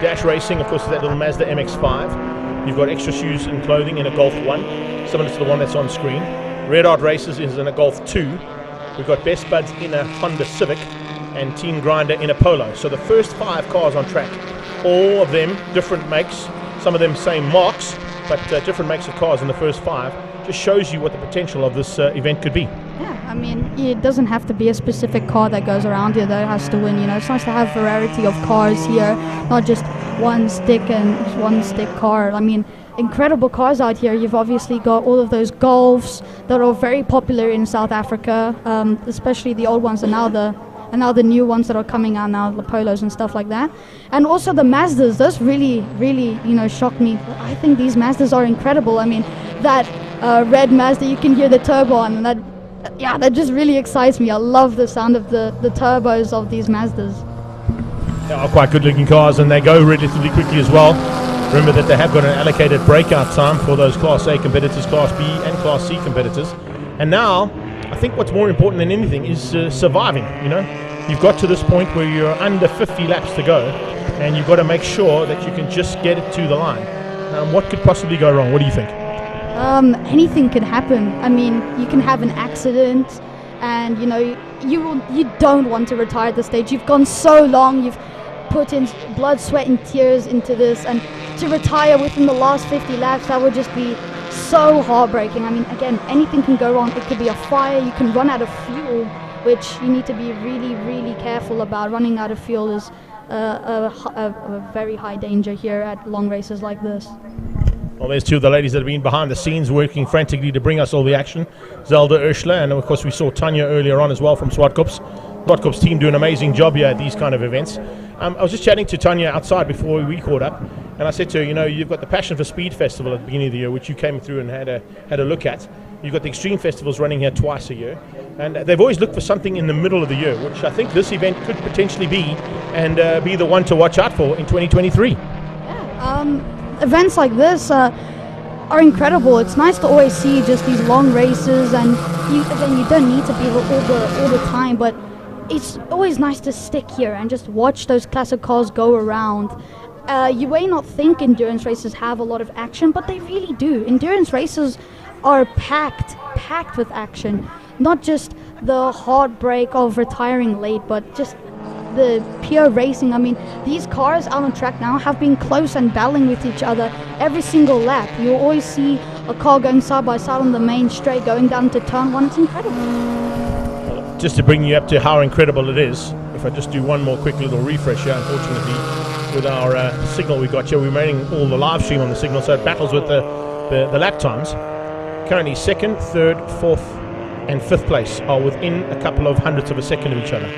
Dash Racing, of course, is that little Mazda MX-5. You've got extra shoes and clothing in a Golf 1, similar to the one that's on screen. Red Art Races is in a Golf 2. We've got Best Buds in a Honda Civic and Team Grinder in a Polo. So the first 5 cars on track, all of them different makes, some of them same marks, but different makes of cars in the first 5, just shows you what the potential of this event could be. Yeah, I mean, it doesn't have to be a specific car that goes around here that has to win. You know, it's nice to have variety of cars here, not just one stick car. I mean, incredible cars out here. You've obviously got all of those Golfs that are very popular in South Africa, especially the old ones, and now the new ones that are coming out now, the Polos and stuff like that. And also the Mazdas. Those really, you know, shocked me. I think these Mazdas are incredible. I mean, that red Mazda, you can hear the turbo on, and that just really excites me. I love the sound of the turbos of these Mazdas. They are quite good looking cars, and they go relatively quickly as well. Remember that they have got an allocated breakout time for those Class A competitors, Class B and Class C competitors. And now, I think what's more important than anything is surviving. You know, you've got to this point where you're under 50 laps to go, and you've got to make sure that you can just get it to the line. What could possibly go wrong? What do you think? Anything can happen. I mean, you can have an accident, and you know, you don't want to retire at this stage. You've gone so long, you've put in blood, sweat and tears into this, and to retire within the last 50 laps, that would just be so heartbreaking. I mean, again, anything can go wrong. It could be a fire, you can run out of fuel, which you need to be really careful about. Running out of fuel is a very high danger here at long races like this. Well, there's 2 of the ladies that have been behind the scenes working frantically to bring us all the action. Zelda Ursula, and of course we saw Tanya earlier on as well from Swartkops. Swartkops team do an amazing job here at these kind of events. I was just chatting to Tanya outside before we caught up, and I said to her, you know, you've got the Passion for Speed Festival at the beginning of the year, which you came through and had a look at. You've got the Extreme Festivals running here twice a year, and they've always looked for something in the middle of the year, which I think this event could potentially be, and be the one to watch out for in 2023. Events like this are incredible. It's nice to always see just these long races, and you don't need to be all the time, but it's always nice to stick here and just watch those classic cars go around. You may not think endurance races have a lot of action, but they really do. Endurance races are packed with action. Not just the heartbreak of retiring late, but just the pure racing. I mean, these cars out on track now have been close and battling with each other every single lap. You always see a car going side by side on the main straight, going down to turn 1. It's incredible. Just to bring you up to how incredible it is, if I just do one more quick little refresh here, unfortunately, with our signal we got here, we're running all the live stream on the signal, so it battles with the lap times. Currently 2nd, 3rd, 4th and 5th place are within a couple of hundredths of a second of each other.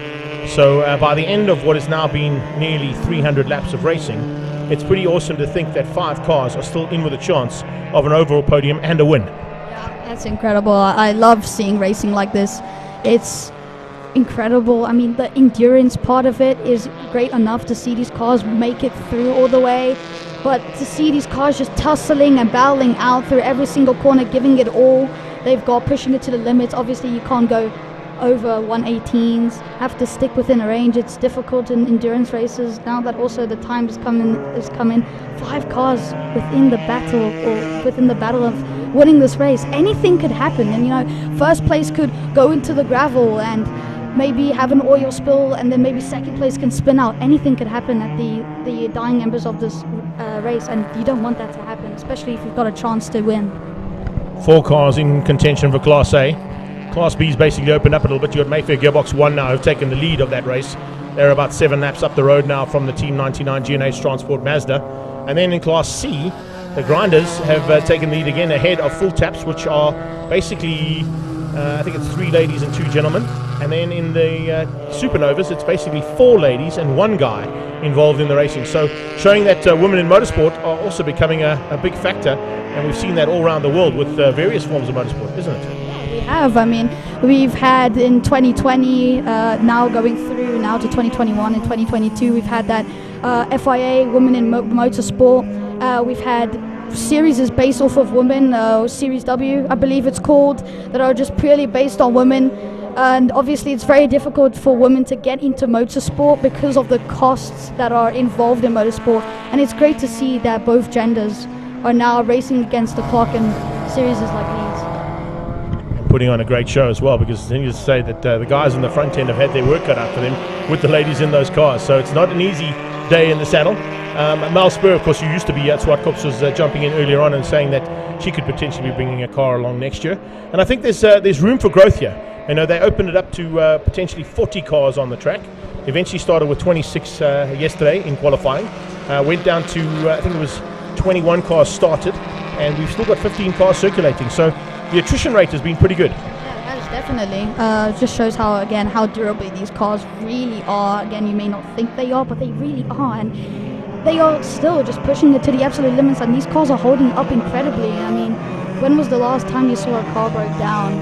So by the end of what has now been nearly 300 laps of racing, it's pretty awesome to think that 5 cars are still in with a chance of an overall podium and a win. Yeah, that's incredible. I love seeing racing like this. It's incredible. I mean, the endurance part of it is great enough to see these cars make it through all the way, but to see these cars just tussling and battling out through every single corner, giving it all they've got, pushing it to the limits. Obviously, you can't go over 118s, have to stick within a range. It's difficult in endurance races. Now that also the time is coming, 5 cars within the battle of winning this race. Anything could happen, and you know, first place could go into the gravel and maybe have an oil spill, and then maybe second place can spin out. Anything could happen at the dying embers of this race, and you don't want that to happen, especially if you've got a chance to win. 4 cars in contention for Class A. Class B's basically opened up a little bit. You've got Mayfair Gearbox 1 now who've taken the lead of that race. They're about 7 laps up the road now from the Team 99 GNH Transport Mazda. And then in Class C, the Grinders have taken the lead again ahead of Full Taps, which are basically I think it's 3 ladies and 2 gentlemen. And then in the Supernovas, it's basically 4 ladies and 1 guy involved in the racing. So showing that women in motorsport are also becoming a big factor. And we've seen that all around the world with various forms of motorsport, isn't it? We have. I mean, we've had in 2020, now going through now to 2021 and 2022, we've had that FIA Women in Motorsport. We've had series based off of women, Series W, I believe it's called, that are just purely based on women. And obviously it's very difficult for women to get into motorsport because of the costs that are involved in motorsport. And it's great to see that both genders are now racing against the clock in series like these. Putting on a great show as well, because needless to say that the guys in the front end have had their work cut out for them with the ladies in those cars. So it's not an easy day in the saddle. Mal Spur, of course, who used to be at Swartkops, was jumping in earlier on and saying that she could potentially be bringing a car along next year. And I think there's room for growth here. You know, they opened it up to potentially 40 cars on the track. Eventually started with 26 yesterday in qualifying. Went down to, I think it was 21 cars started, and we've still got 15 cars circulating. So the attrition rate has been pretty good. Yeah, it has definitely. Just shows how durable these cars really are. Again, you may not think they are, but they really are. And they are still just pushing it to the absolute limits, and these cars are holding up incredibly. I mean, when was the last time you saw a car break down?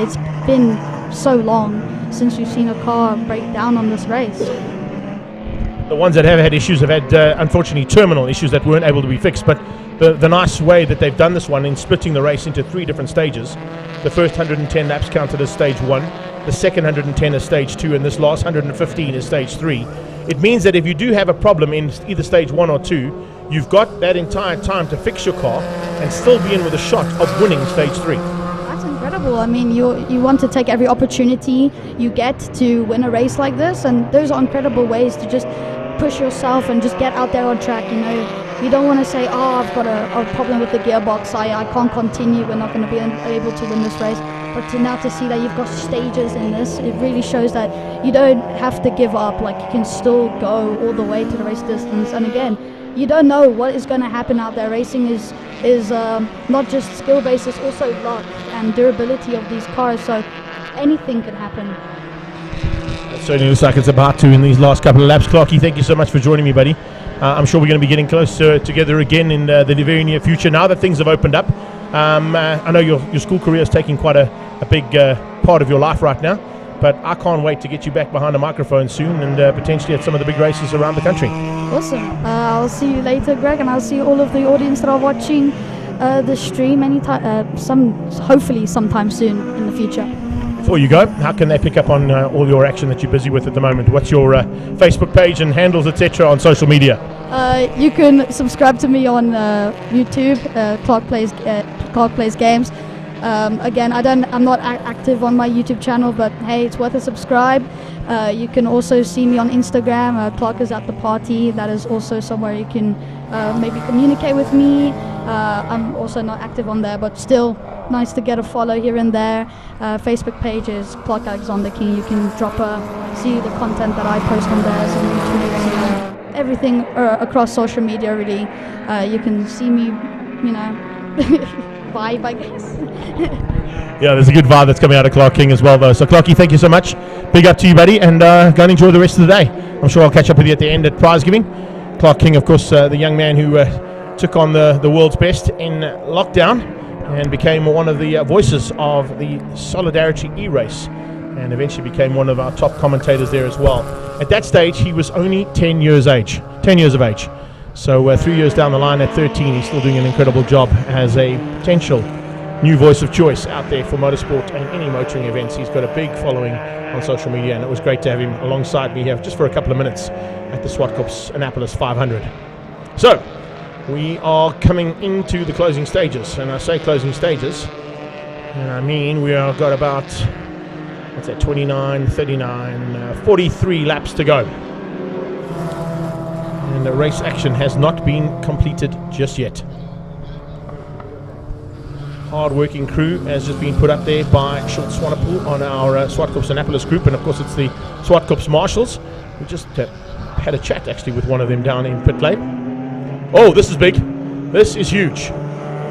It's been so long since we've seen a car break down on this race. The ones that have had issues have had, unfortunately, terminal issues that weren't able to be fixed. But the nice way that they've done this one in splitting the race into 3 different stages. The first 110 laps counted as stage 1, the second 110 is stage 2, and this last 115 is stage 3. It means that if you do have a problem in either stage 1 or 2, you've got that entire time to fix your car and still be in with a shot of winning stage 3. That's incredible. I mean, you want to take every opportunity you get to win a race like this, and those are incredible ways to just push yourself and just get out there on track. You know, you don't want to say, oh, I've got a problem with the gearbox, I can't continue, we're not going to be able to win this race. But now to see that you've got stages in this, it really shows that you don't have to give up. Like, you can still go all the way to the race distance. And again, you don't know what is going to happen out there. Racing is not just skill based, it's also luck and durability of these cars. So anything can happen. It certainly looks like it's about to in these last couple of laps. Clarky, thank you so much for joining me, buddy. I'm sure we're going to be getting closer together again in the very near future now that things have opened up. I know your school career is taking quite a big part of your life right now, but I can't wait to get you back behind a microphone soon and potentially at some of the big races around the country. Awesome. I'll see you later, Greg, and I'll see all of the audience that are watching the stream hopefully sometime soon in the future. Before you go, how can they pick up on all your action that you're busy with at the moment? What's your Facebook page and handles, etc., on social media? You can subscribe to me on YouTube, Clark Plays Games. Again, I'm not active on my YouTube channel, but hey, it's worth a subscribe. You can also see me on Instagram. Clark is at the party. That is also somewhere you can maybe communicate with me. I'm also not active on there, but still nice to get a follow here and there. Facebook page is Clark Alexander King. You can see the content that I post on there, some YouTube, everything across social media really. You can see me, vibe, I guess. Yeah, there's a good vibe that's coming out of Clark King as well, though. So, Clarky, thank you so much. Big up to you, buddy, and go and enjoy the rest of the day. I'm sure I'll catch up with you at the end at prize giving. Clark King, of course, the young man who took on the world's best in lockdown and became one of the voices of the Solidarity E-Race, and eventually became one of our top commentators there as well. At that stage, he was only 10 years of age. So 3 years down the line at 13, he's still doing an incredible job as a potential new voice of choice out there for motorsport and any motoring events. He's got a big following on social media, and it was great to have him alongside me here just for a couple of minutes at the Zwartkopanapolis 500. So, we are coming into the closing stages, and I say closing stages, and I mean we have got about, 29, 39, 43 laps to go. And the race action has not been completed just yet. Hard-working crew has just been put up there by Short Swanepoel on our Zwartkopanapolis group, and of course it's the Swartkops marshals. We just had a chat actually with one of them down in pit lane. Oh, this is big. This is huge.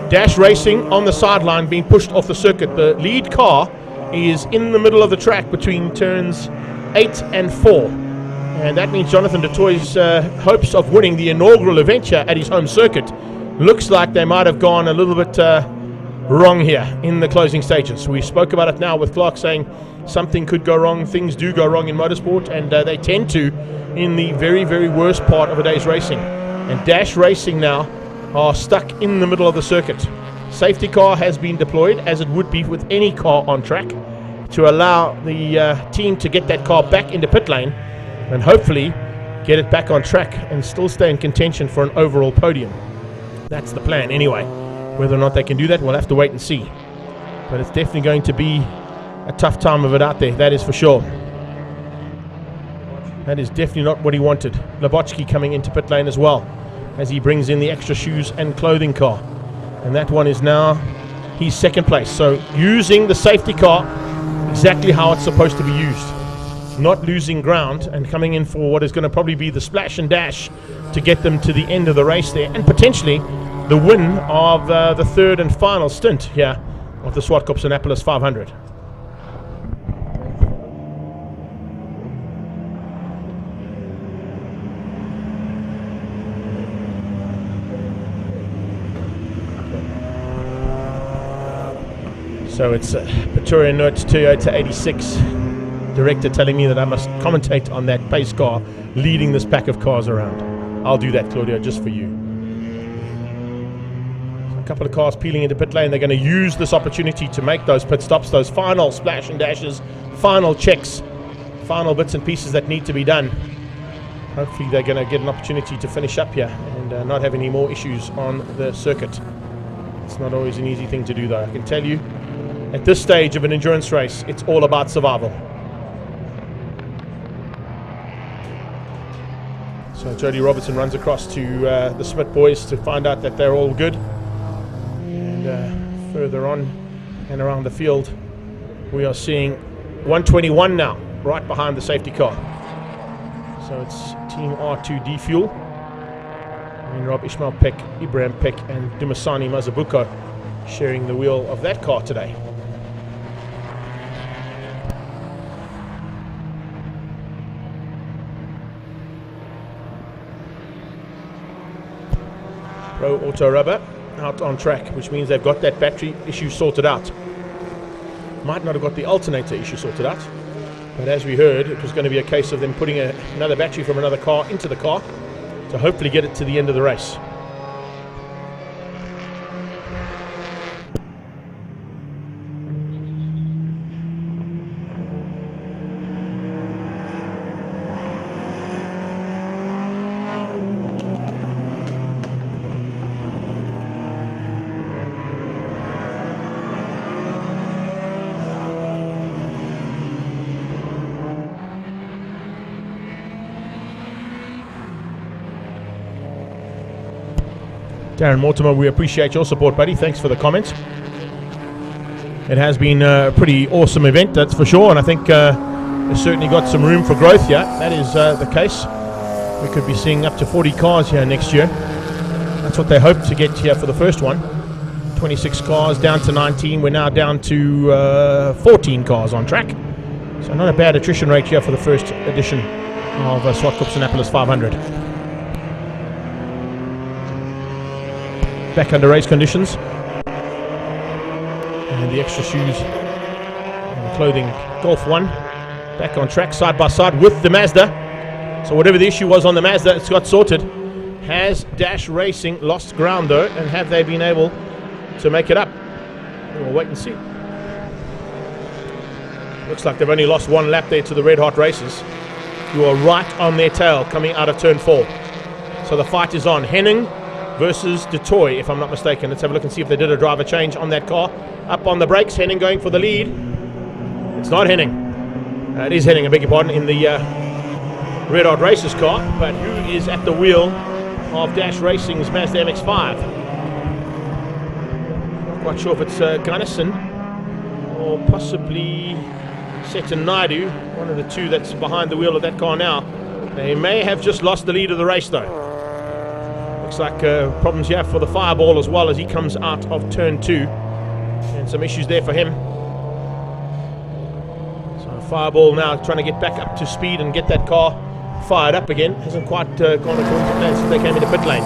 Dash Racing on the sideline being pushed off the circuit. The lead car is in the middle of the track between turns 8 and 4. And that means Jonathan du Toit's hopes of winning the inaugural event here at his home circuit looks like they might have gone a little bit wrong here in the closing stages. We spoke about it now with Clark saying something could go wrong. Things do go wrong in motorsport, and they tend to in the very, very worst part of a day's racing. And Dash Racing now are stuck in the middle of the circuit. Safety car has been deployed, as it would be with any car on track, to allow the team to get that car back into pit lane and hopefully get it back on track and still stay in contention for an overall podium. That's the plan anyway. Whether or not they can do that, we'll have to wait and see. But it's definitely going to be a tough time of it out there, that is for sure. That is definitely not what he wanted. Labochki coming into pit lane as well, as he brings in the extra shoes and clothing car. And that one is now his second place. So using the safety car exactly how it's supposed to be used. Not losing ground and coming in for what is going to probably be the splash and dash to get them to the end of the race there, and potentially the win of the third and final stint here of the Zwartkopanapolis 500. So it's Pretoria Notes Toyota 86 director telling me that I must commentate on that pace car leading this pack of cars around. I'll do that, Claudio, just for you. So a couple of cars peeling into pit lane. They're going to use this opportunity to make those pit stops, those final splash and dashes, final checks, final bits and pieces that need to be done. Hopefully they're going to get an opportunity to finish up here and not have any more issues on the circuit. It's not always an easy thing to do, though. I can tell you, at this stage of an endurance race, it's all about survival. So Jody Robertson runs across to the Smith boys to find out that they're all good. And further on and around the field, we are seeing 121 now, right behind the safety car. So it's Team R2 Fuel. And Rob Ishmael Peck, Ibrahim Peck, and Dumasani Mazabuko sharing the wheel of that car today. Pro Auto Rubber out on track, which means they've got that battery issue sorted out. Might not have got the alternator issue sorted out, but as we heard, it was going to be a case of them putting another battery from another car into the car to hopefully get it to the end of the race. Darren Mortimer, we appreciate your support, buddy. Thanks for the comments. It has been a pretty awesome event, that's for sure, and I think it's certainly got some room for growth here. That is the case. We could be seeing up to 40 cars here next year. That's what they hope to get here for the first one. 26 cars down to 19. We're now down to 14 cars on track. So not a bad attrition rate here for the first edition of Zwartkopanapolis 500. Back under race conditions, and the extra shoes and clothing. Golf 1 back on track side by side with the Mazda. So whatever the issue was on the Mazda, it's got sorted. Has Dash Racing lost ground though, and have they been able to make it up? We'll wait and see. Looks like they've only lost one lap there to the Red Hot Racers, who are right on their tail coming out of turn 4. So the fight is on. Henning versus Du Toit, if I'm not mistaken. Let's have a look and see if they did a driver change on that car. Up on the brakes, Henning going for the lead. It's not Henning. It is Henning, I beg your pardon, in the Red Hot Racers car. But who is at the wheel of Dash Racing's Mazda MX-5? Not quite sure if it's Gunnison or possibly Seton Naidu, one of the two that's behind the wheel of that car now. They may have just lost the lead of the race though. Looks like problems here for the Fireball as well as he comes out of turn 2. And some issues there for him. Fireball now trying to get back up to speed and get that car fired up again. Hasn't quite gone according to plan since they came into pit lane.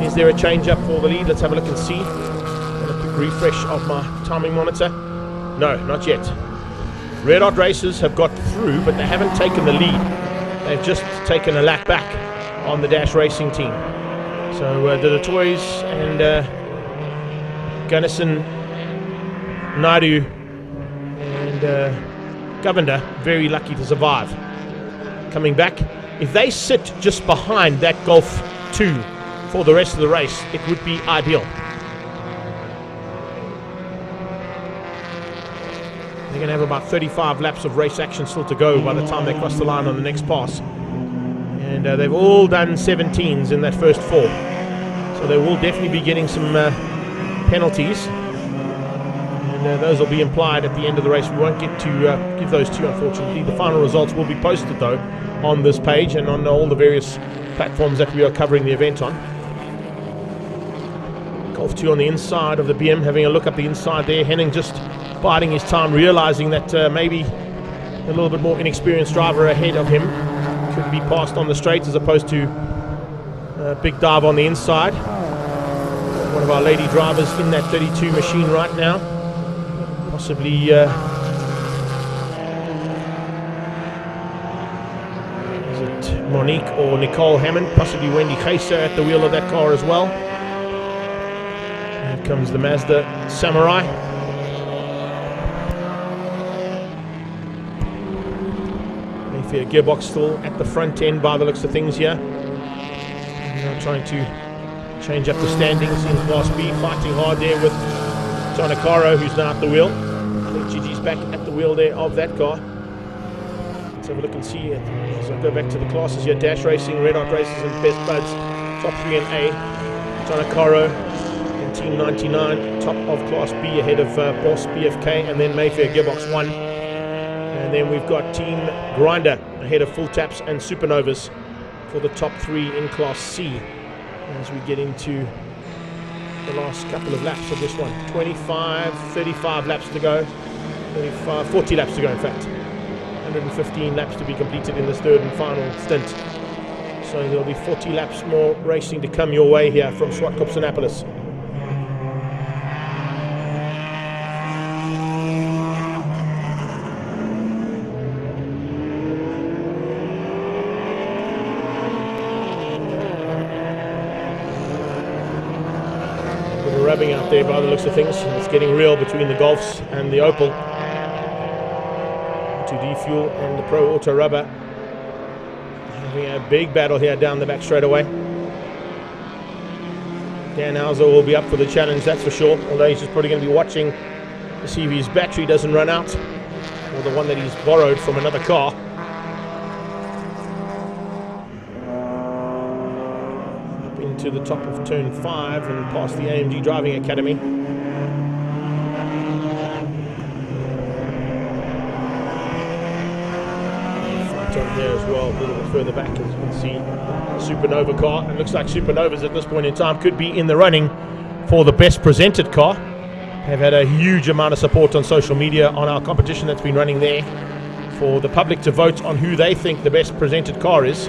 Is there a change up for the lead? Let's have a look and see. And a quick refresh of my timing monitor. No, not yet. Red Hot Racers have got through, but they haven't taken the lead. They've just taken a lap back on the Dash Racing team. So the Toys and Gunnison, Naidu and Govender very lucky to survive. Coming back, if they sit just behind that Golf 2 for the rest of the race, it would be ideal. They're going to have about 35 laps of race action still to go by the time they cross the line on the next pass. And they've all done 17s in that first 4. So they will definitely be getting some penalties. And those will be implied at the end of the race. We won't get to give those to you, unfortunately. The final results will be posted, though, on this page and on all the various platforms that we are covering the event on. Golf 2 on the inside of the BM, having a look up the inside there. Henning just biding his time, realizing that maybe a little bit more inexperienced driver ahead of him could be passed on the straight as opposed to a big dive on the inside. One of our lady drivers in that 32 machine right now. Possibly is it Monique or Nicole Hammond, possibly Wendy Keiser at the wheel of that car as well. Here comes the Mazda Samurai. Mayfair gearbox still at the front end by the looks of things here. Now trying to change up the standings in Class B, fighting hard there with John Akaro, who's now at the wheel. I think Gigi's back at the wheel there of that car. Let's have a look and see it. So I'll go back to the classes here. Dash Racing, Red Hot Racers and Best Buds. Top 3 in A. John Akaro in Team 99. Top of Class B ahead of Boss BFK. And then Mayfair Gearbox 1. And then we've got Team Grinder ahead of Full Taps and Supernovas for the top 3 in Class C. As we get into the last couple of laps of this one. 35 laps to go. 40 laps to go, in fact. 115 laps to be completed in this third and final stint. So there'll be 40 laps more racing to come your way here from Zwartkopanapolis. Rubbing out there by the looks of things. It's getting real between the Golfs and the Opel. 2D Fuel and the Pro Auto Rubber. Having a big battle here down the back straight away. Dan Hauser will be up for the challenge, that's for sure. Although he's just probably going to be watching to see if his battery doesn't run out. Or the one that he's borrowed from another car. To the top of turn 5 and past the AMG Driving Academy. Fight on here as well, a little bit further back, as you can see. Supernova car. It looks like Supernovas at this point in time could be in the running for the best presented car. Have had a huge amount of support on social media on our competition that's been running there for the public to vote on who they think the best presented car is.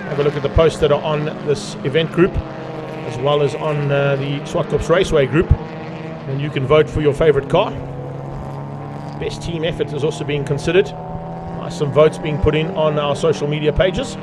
Have a look at the posts that are on this event group, as well as on the Swartkops Raceway group, and you can vote for your favorite car. Best team effort is also being considered. Some votes being put in on our social media pages.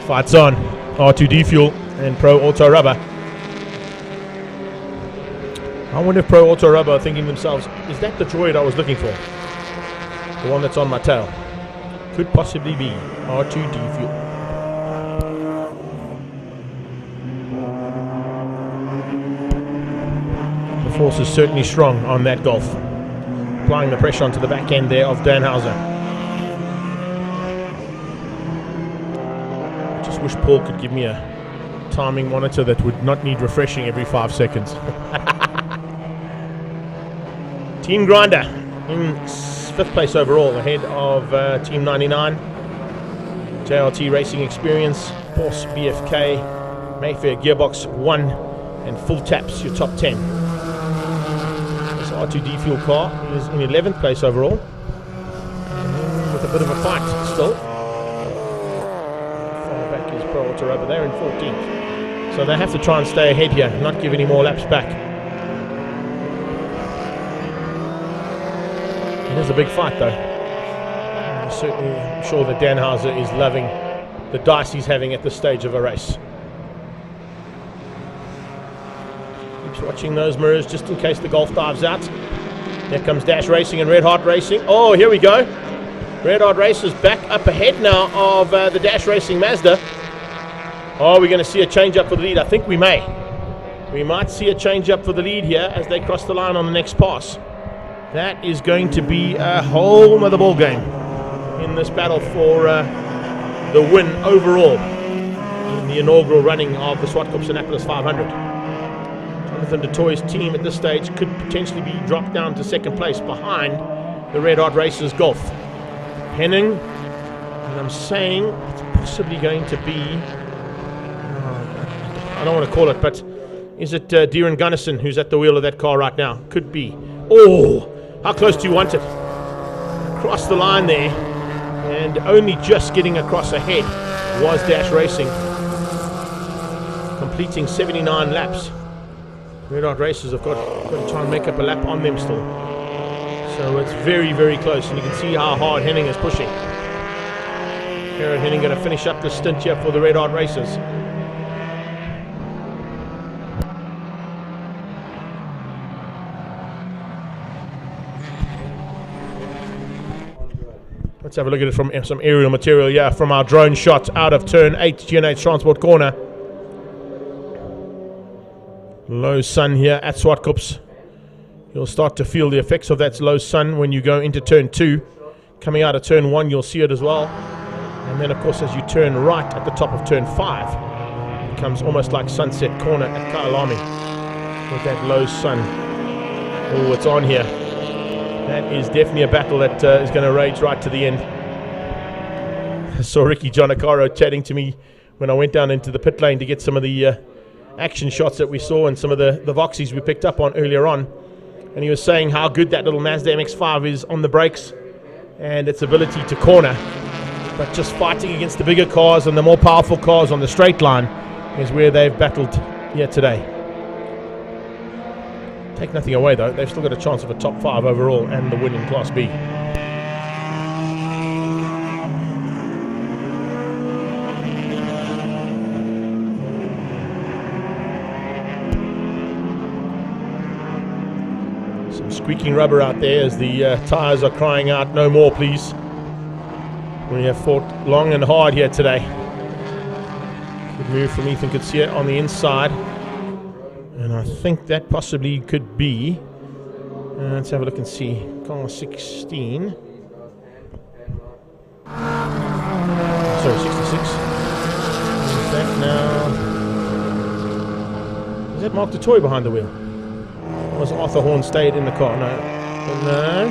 Fights on. R2D Fuel and Pro Auto Rubber. I wonder if Pro Auto Rubber are thinking to themselves, is that the droid I was looking for? The one that's on my tail. Could possibly be R2D Fuel. The force is certainly strong on that Golf. Applying the pressure onto the back end there of Dan Hauser. Wish Paul could give me a timing monitor that would not need refreshing every 5 seconds. Team Grinder in 5th place overall, ahead of Team 99. JLT Racing Experience, Porsche BFK, Mayfair Gearbox 1, and Full Taps, your top 10. This R2D fuel car is in 11th place overall, with a bit of a fight still. Far back is Pro Auto Rubber, they're in 14th. So they have to try and stay ahead here, not give any more laps back. It is a big fight though. I'm certainly sure that Danhauser is loving the dice he's having at this stage of a race. Keeps watching those mirrors just in case the Golf dives out. Here comes Dash Racing and Red Heart Racing. Oh, here we go. Red Heart Racers back up ahead now of the Dash Racing Mazda. Oh, we're going to see a change up for the lead. I think we may. We might see a change up for the lead here as they cross the line on the next pass. That is going to be a whole other ball game in this battle for the win overall in the inaugural running of the Zwartkopanapolis 500. Jonathan DeToy's team at this stage could potentially be dropped down to 2nd place behind the Red Hot Racers Golf. Henning, and I'm saying it's possibly going to be, I don't want to call it, but is it Deeran Gunnison who's at the wheel of that car right now? Could be. Oh, how close do you want it? Across the line there, and only just getting across ahead was Dash Racing, completing 79 laps. Red Hot Racers have got to try and make up a lap on them still. So it's very, very close, and you can see how hard Henning is pushing. Karen Henning going to finish up the stint here for the Red Hot Racers. Let's have a look at it from some aerial material, from our drone shot out of turn 8, G&H Transport Corner. Low sun here at Swartkops. You'll start to feel the effects of that low sun when you go into turn 2. Coming out of turn 1, you'll see it as well. And then, of course, as you turn right at the top of turn 5, it becomes almost like Sunset Corner at Kailami with that low sun. Oh, it's on here. That is definitely a battle that is going to rage right to the end. I saw Ricky Gianacaro chatting to me when I went down into the pit lane to get some of the action shots that we saw and some of the Voxies we picked up on earlier on. And he was saying how good that little Mazda MX-5 is on the brakes and its ability to corner. But just fighting against the bigger cars and the more powerful cars on the straight line is where they've battled here today. Take nothing away though, they've still got a chance of a top 5 overall and the win in Class B. Some squeaking rubber out there as the tyres are crying out, no more please. We have fought long and hard here today. Good move from Ethan Kutsia on the inside. And I think that possibly could be, let's have a look and see, car 16. Sorry, 66. Is that now? Is that Mark DeToy behind the wheel? Or was Arthur Horn stayed in the car? No. No.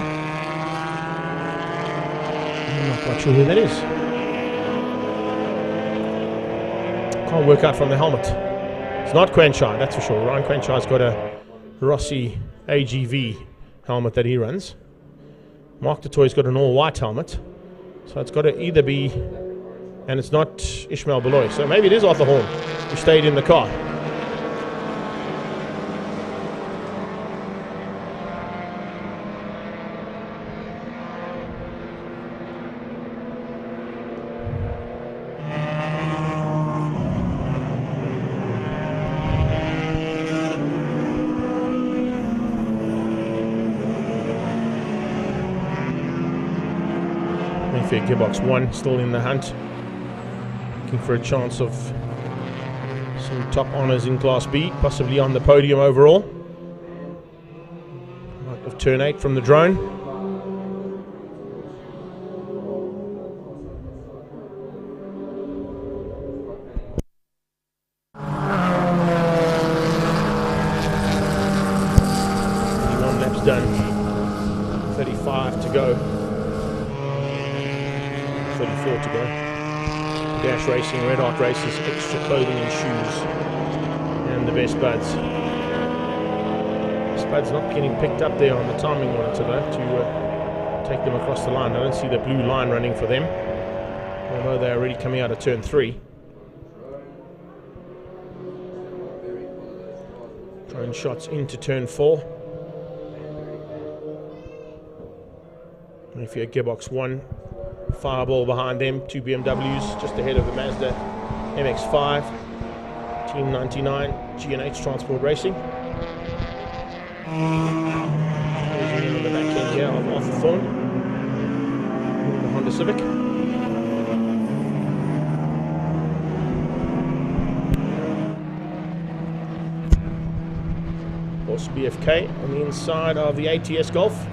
I'm not quite sure who that is. Can't work out from the helmet. It's not Quenchai, that's for sure. Ryan Quenchai's got a Rossi AGV helmet that he runs. Mark DeToy's got an all-white helmet. So it's got to either be, and it's not Ishmael Beloy. So maybe it is Arthur Horn who stayed in the car. Mayfair Gearbox 1 still in the hunt, looking for a chance of some top honours in Class B, possibly on the podium overall. Right of turn 8 from the drone. Laps done. 4 to go. Dash Racing, Red Hot Races, Extra Clothing and Shoes, and the Best Buds. Best Buds not getting picked up there on the timing monitor though to take them across the line. I don't see the blue line running for them, although they're already coming out of turn 3. Drone shots into turn 4. And if you're Gearbox 1, Fireball behind them, 2 BMWs just ahead of the Mazda MX-5, Team 99, G&H Transport Racing. Closing in on the back end here of Arthur Thorne, the Honda Civic. Also BFK on the inside of the ATS Golf.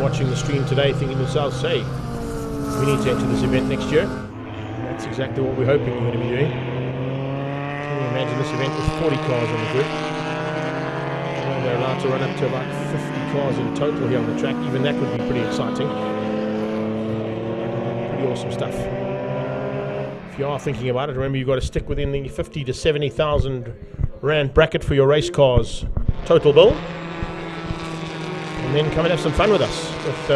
Watching the stream today thinking to themselves, hey, we need to enter this event next year. That's exactly what we're hoping you're going to be doing. Can you imagine this event with 40 cars on the grid? And they're allowed to run up to about 50 cars in total here on the track. Even that would be pretty exciting. Pretty awesome stuff. If you are thinking about it, remember you've got to stick within the 50 to 70,000 Rand bracket for your race cars total bill. And then come and have some fun with us with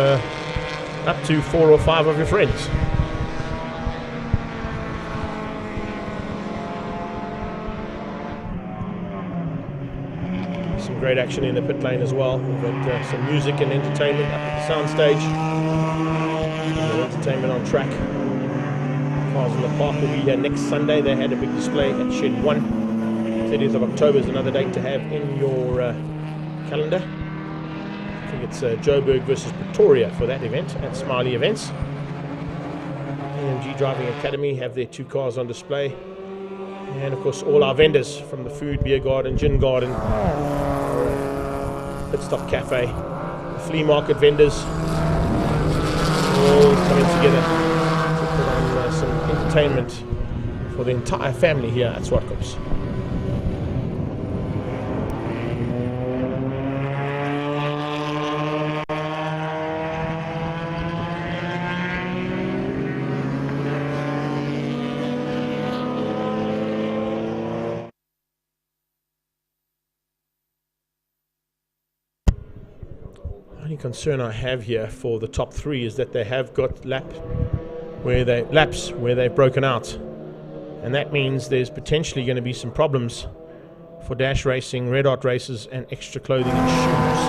up to 4 or 5 of your friends. Some great action in the pit lane as well. We've got some music and entertainment up at the sound stage. Entertainment on track. Cars in the Park will be here next Sunday. They had a big display at Shed 1. 30th of October is another date to have in your calendar. I think it's Joburg versus Pretoria for that event at Smiley Events. AMG Driving Academy have their 2 cars on display. And of course all our vendors from the food, beer garden, gin garden, Pit Stop Cafe, the flea market vendors, all coming together to put on some entertainment for the entire family here at Swartkops. Concern I have here for the top 3 is that they have got laps where they've broken out, and that means there's potentially going to be some problems for Dash Racing, Red Hot Races, and Extra Clothing and Shoes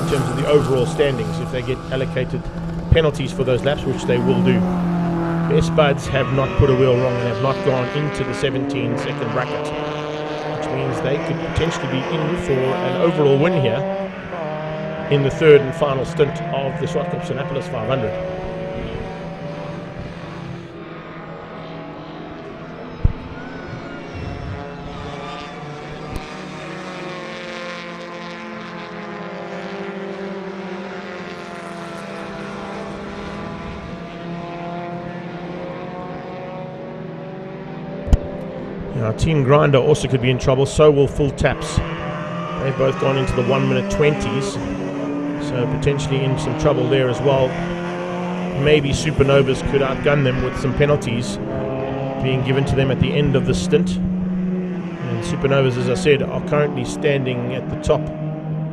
in terms of the overall standings if they get allocated penalties for those laps, which they will do. Best Buds have not put a wheel wrong and have not gone into the 17-second bracket, which means they could potentially be in for an overall win here in the 3rd and final stint of the Zwartkopanapolis 500. Now, Team Grinder also could be in trouble, so will Full Taps. They've both gone into the 1-minute 20s. So potentially in some trouble there as well. Maybe Supernovas could outgun them with some penalties being given to them at the end of the stint. And Supernovas, as I said, are currently standing at the top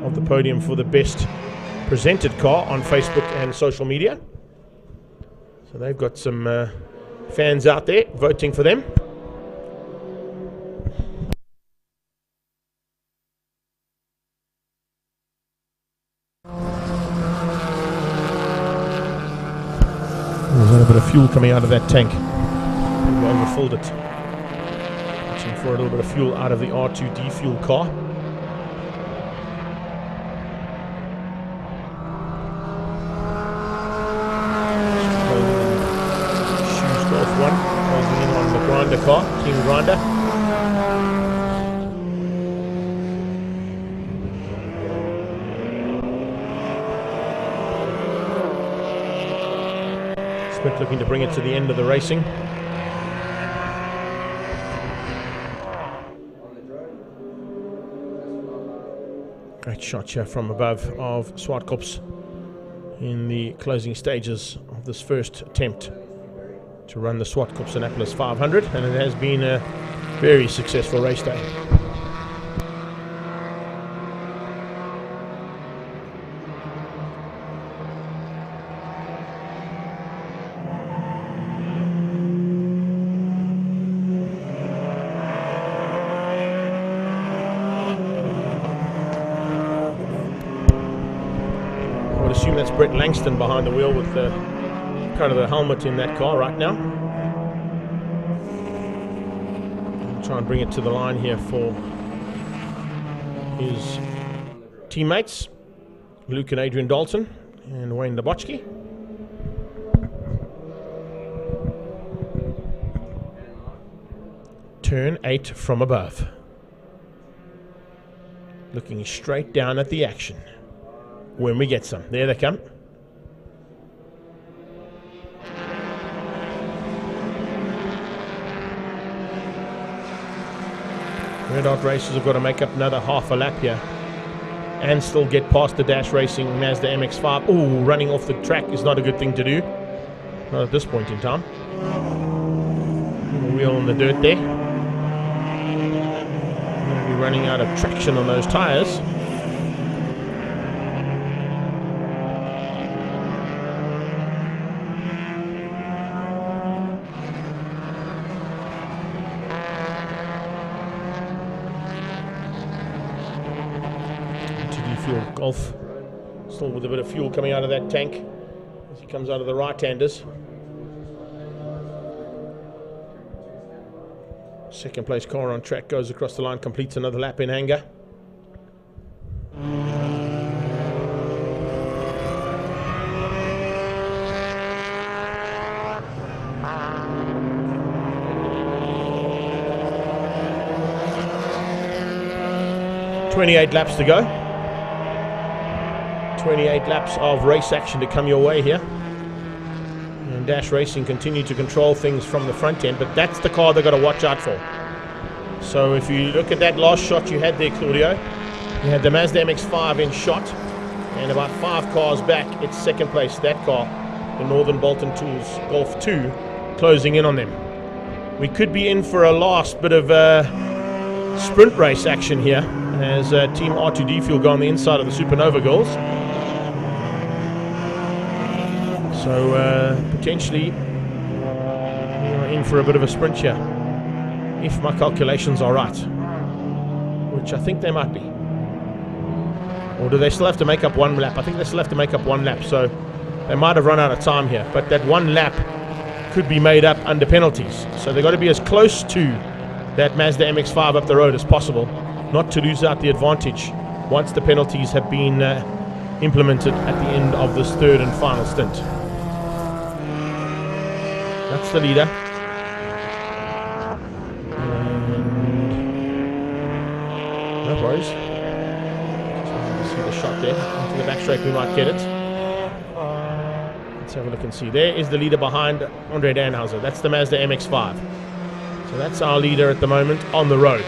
of the podium for the best presented car on Facebook and social media. So they've got some fans out there voting for them. There's a little bit of fuel coming out of that tank. We overfilled it. Watching for a little bit of fuel out of the R2D fuel car. Shoes Golf 1 closing in on the Grinder car, Team Grinder. Quint looking to bring it to the end of the racing. Great shot here from above of Swartkops in the closing stages of this first attempt to run the Zwartkopanapolis 500, and it has been a very successful race day. I would assume that's Brett Langston behind the wheel with the kind of the helmet in that car right now. I'll try and bring it to the line here for his teammates, Luke and Adrian Dalton and Wayne Dabochki. Turn 8 from above. Looking straight down at the action. When we get some. There they come. Red Hot Racers have got to make up another half a lap here and still get past the Dash Racing Mazda MX-5. Ooh, running off the track is not a good thing to do. Not at this point in time. Wheel on the dirt there. Going to be running out of traction on those tyres. Golf still with a bit of fuel coming out of that tank as he comes out of the right-handers. Second place car on track goes across the line, completes another lap in anger. "28 laps to go. 28 laps of race action to come your way here. And Dash Racing continue to control things from the front end, but that's the car they've got to watch out for. So if you look at that last shot you had there, Claudio, you had the Mazda MX-5 in shot, and about 5 cars back, it's second place, that car, the Northern Bolton Tools Golf 2, closing in on them. We could be in for a last bit of sprint race action here, as Team R2D Fuel go on the inside of the Supernova Girls. So potentially we are in for a bit of a sprint here, if my calculations are right, which I think they might be. Or do they still have to make up one lap? I think they still have to make up one lap, so they might have run out of time here. But that one lap could be made up under penalties, so they've got to be as close to that Mazda MX-5 up the road as possible, not to lose out the advantage once the penalties have been implemented at the end of this third and final stint. That's the leader. And no worries. Just see the shot there. Into the back straight, we might get it. Let's have a look and see. There is the leader behind Andre Danhauser. That's the Mazda MX-5. So that's our leader at the moment on the road.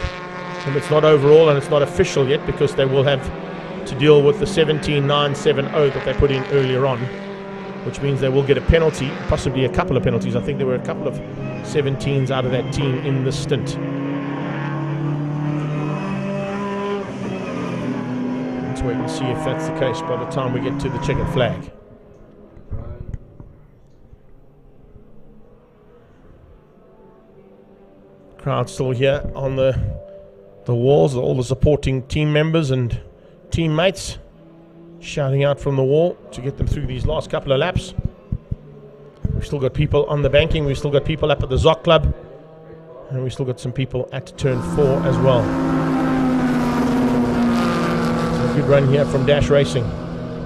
And it's not overall and it's not official yet because they will have to deal with the 17.970 that they put in earlier on, which means they will get a penalty, possibly a couple of penalties. I think there were a couple of 17s out of that team in the stint. Let's wait and see if that's the case by the time we get to the checkered flag. Crowd still here on the walls, all the supporting team members and teammates shouting out from the wall to get them through these last couple of laps. We've still got people on the banking, we've still got people up at the Zoc Club, and we've still got some people at turn 4 as well. So a good run here from Dash Racing.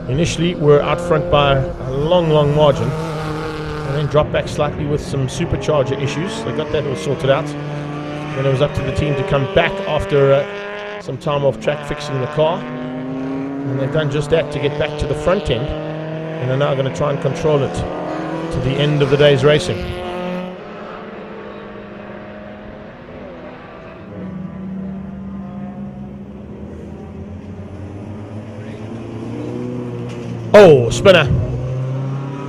Initially we're out front by a long margin, and then dropped back slightly with some supercharger issues. They got that all sorted out. Then it was up to the team to come back after some time off track fixing the car. And they've done just that to get back to the front end, and are now going to try and control it to the end of the day's racing. Oh, spinner.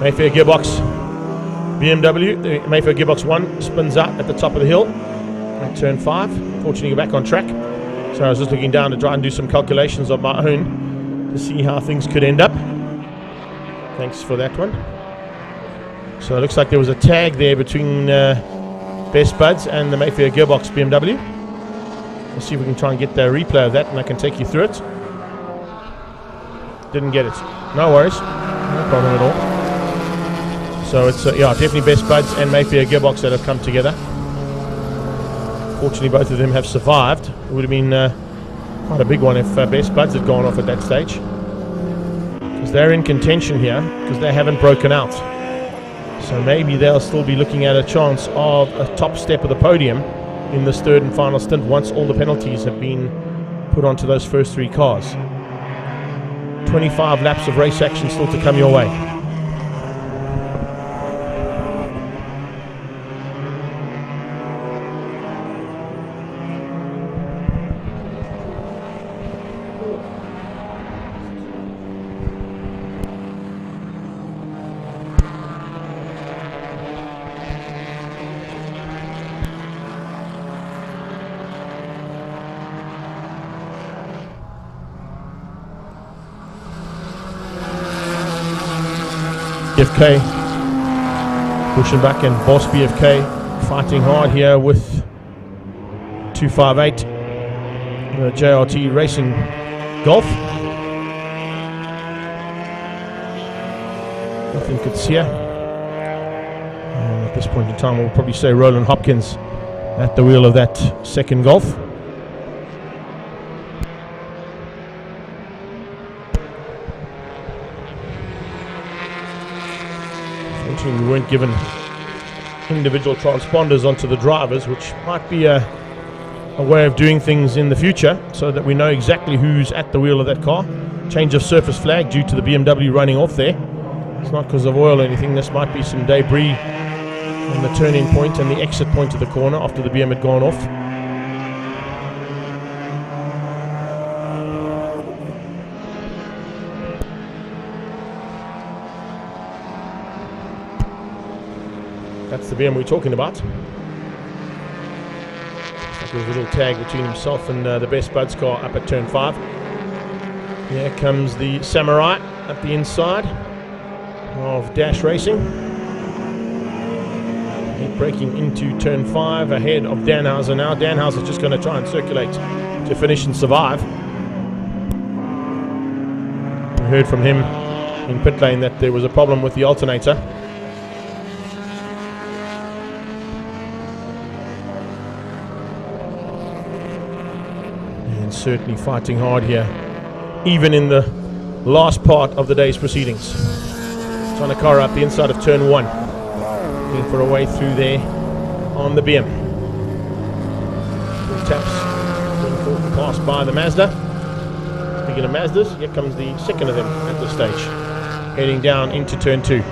Mayfair gearbox. BMW, the Mayfair gearbox 1 spins out at the top of the hill at turn 5. Fortunately, you're back on track. So I was just looking down to try and do some calculations of my own to see how things could end up. Thanks for that one. So it looks like there was a tag there between Best Buds and the Mayfair gearbox BMW. Let's see if we can try and get the replay of that, and I can take you through it. Didn't get it. No worries. No problem at all. So it's yeah, definitely Best Buds and Mayfair gearbox that have come together. Fortunately, both of them have survived. It would have been quite a big one if Best Buds had gone off at that stage. Because they're in contention here, because they haven't broken out. So maybe they'll still be looking at a chance of a top step of the podium in this third and final stint once all the penalties have been put onto those first 3 cars. 25 laps of race action still to come your way. BFK pushing back, and Boss BFK fighting hard here with 258 the JRT Racing Golf. Nothing could see her. And at this point in time, we'll probably say Roland Hopkins at the wheel of that second Golf. We weren't given individual transponders onto the drivers, which might be a way of doing things in the future so that we know exactly who's at the wheel of that car. Change of surface flag due to the BMW running off there. It's not because of oil or anything. This might be some debris on the turning point and the exit point of the corner after the BM had gone off. That's the BM we're talking about. There's a little tag between himself and the Best Buds car up at turn 5. Here comes the Samurai at the inside of Dash Racing. He's breaking into turn 5 ahead of Danhauser now. Danhauser's just going to try and circulate to finish and survive. We heard from him in pit lane that there was a problem with the alternator. Certainly fighting hard here, even in the last part of the day's proceedings. Trying to car up the inside of turn 1, looking for a way through there on the BM. Full taps, being forced to pass by the Mazda. Speaking of Mazdas, here comes the second of them at this stage, heading down into turn 2.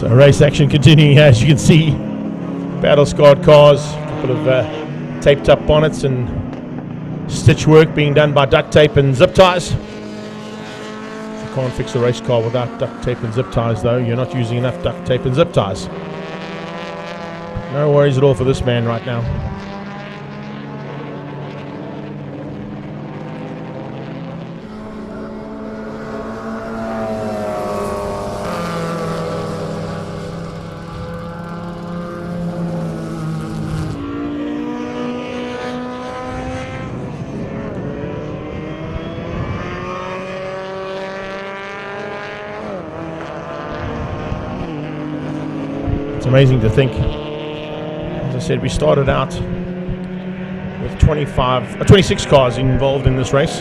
So race action continuing here, as you can see. Battle scarred cars, a couple of taped up bonnets and stitch work being done by duct tape and zip ties. You can't fix a race car without duct tape and zip ties though. You're not using enough duct tape and zip ties. No worries at all for this man right now. It's amazing to think. As I said, we started out with 26 cars involved in this race.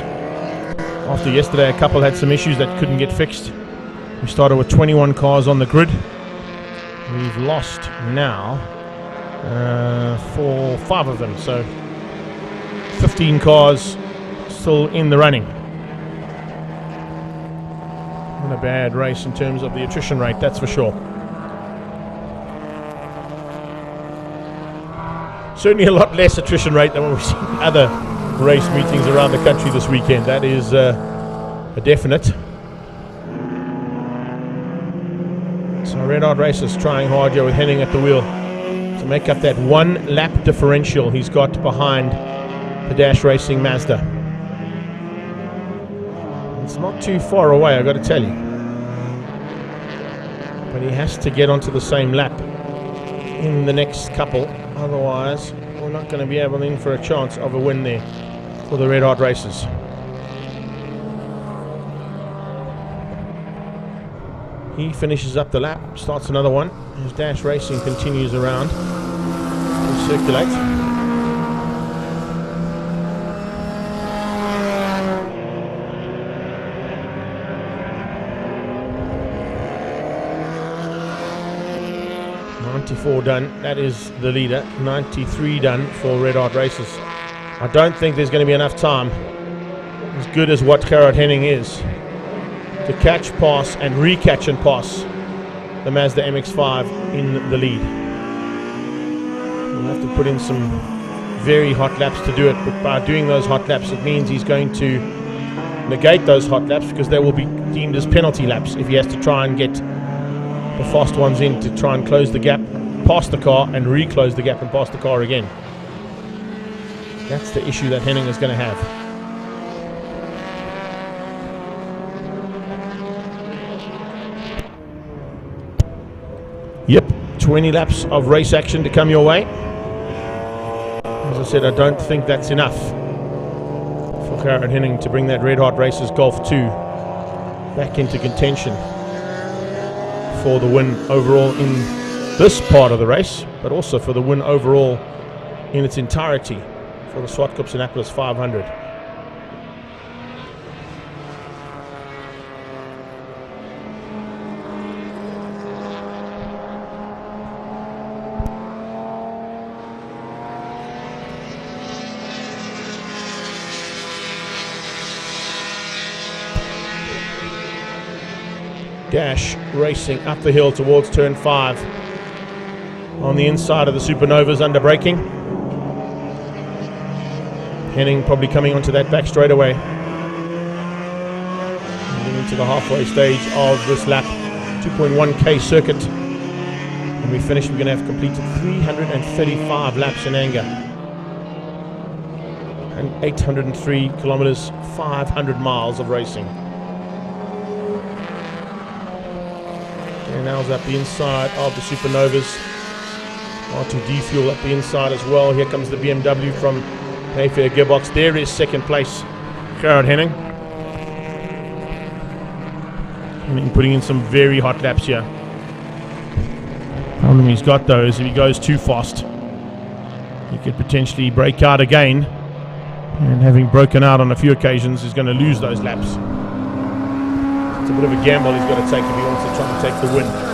After yesterday, a couple had some issues that couldn't get fixed. We started with 21 cars on the grid. We've lost now 5 of them, so 15 cars still in the running. Not a bad race in terms of the attrition rate, that's for sure. Certainly a lot less attrition rate than what we've seen in other race meetings around the country this weekend. That is a definite. So Red Hot Racers trying hard here with Henning at the wheel to make up that 1 lap differential he's got behind the Dash Racing Mazda. It's not too far away, I've got to tell you. But he has to get onto the same lap in the next couple. Otherwise, we're not going to be able in for a chance of a win there for the Red Hot Racers. He finishes up the lap, starts another one. As Dash Racing continues around to circulate. .94 done, that is the leader. 93 done for Red Hot Racers. I don't think there's going to be enough time, as good as what Gerard Henning is, to catch, pass and recatch and pass the Mazda MX-5 in the lead. We'll have to put in some very hot laps to do it, but by doing those hot laps it means he's going to negate those hot laps because they will be deemed as penalty laps if he has to try and get the fast ones in to try and close the gap, pass the car and reclose the gap and pass the car again. That's the issue that Henning is going to have. Yep, 20 laps of race action to come your way. As I said, I don't think that's enough for Gerard Henning to bring that Red Hot Racers Golf 2 back into contention for the win overall in this part of the race, but also for the win overall in its entirety for the Zwartkopanapolis 500. Dash racing up the hill towards turn 5 on the inside of the Supernovas under braking. Henning probably coming onto that back straightaway. Moving into the halfway stage of this lap, 2.1k circuit. When we finish, we're going to have completed 335 laps in anger. And 803 kilometers, 500 miles of racing. And now's up the inside of the Supernovas. R2D fuel up the inside as well. Here comes the BMW from Mayfair Gearbox. There is second place, Gerard Henning. And putting in some very hot laps here. Problem he's got though is if he goes too fast, he could potentially break out again. And having broken out on a few occasions, he's going to lose those laps. It's a bit of a gamble he's got to take if he wants to try and take the win.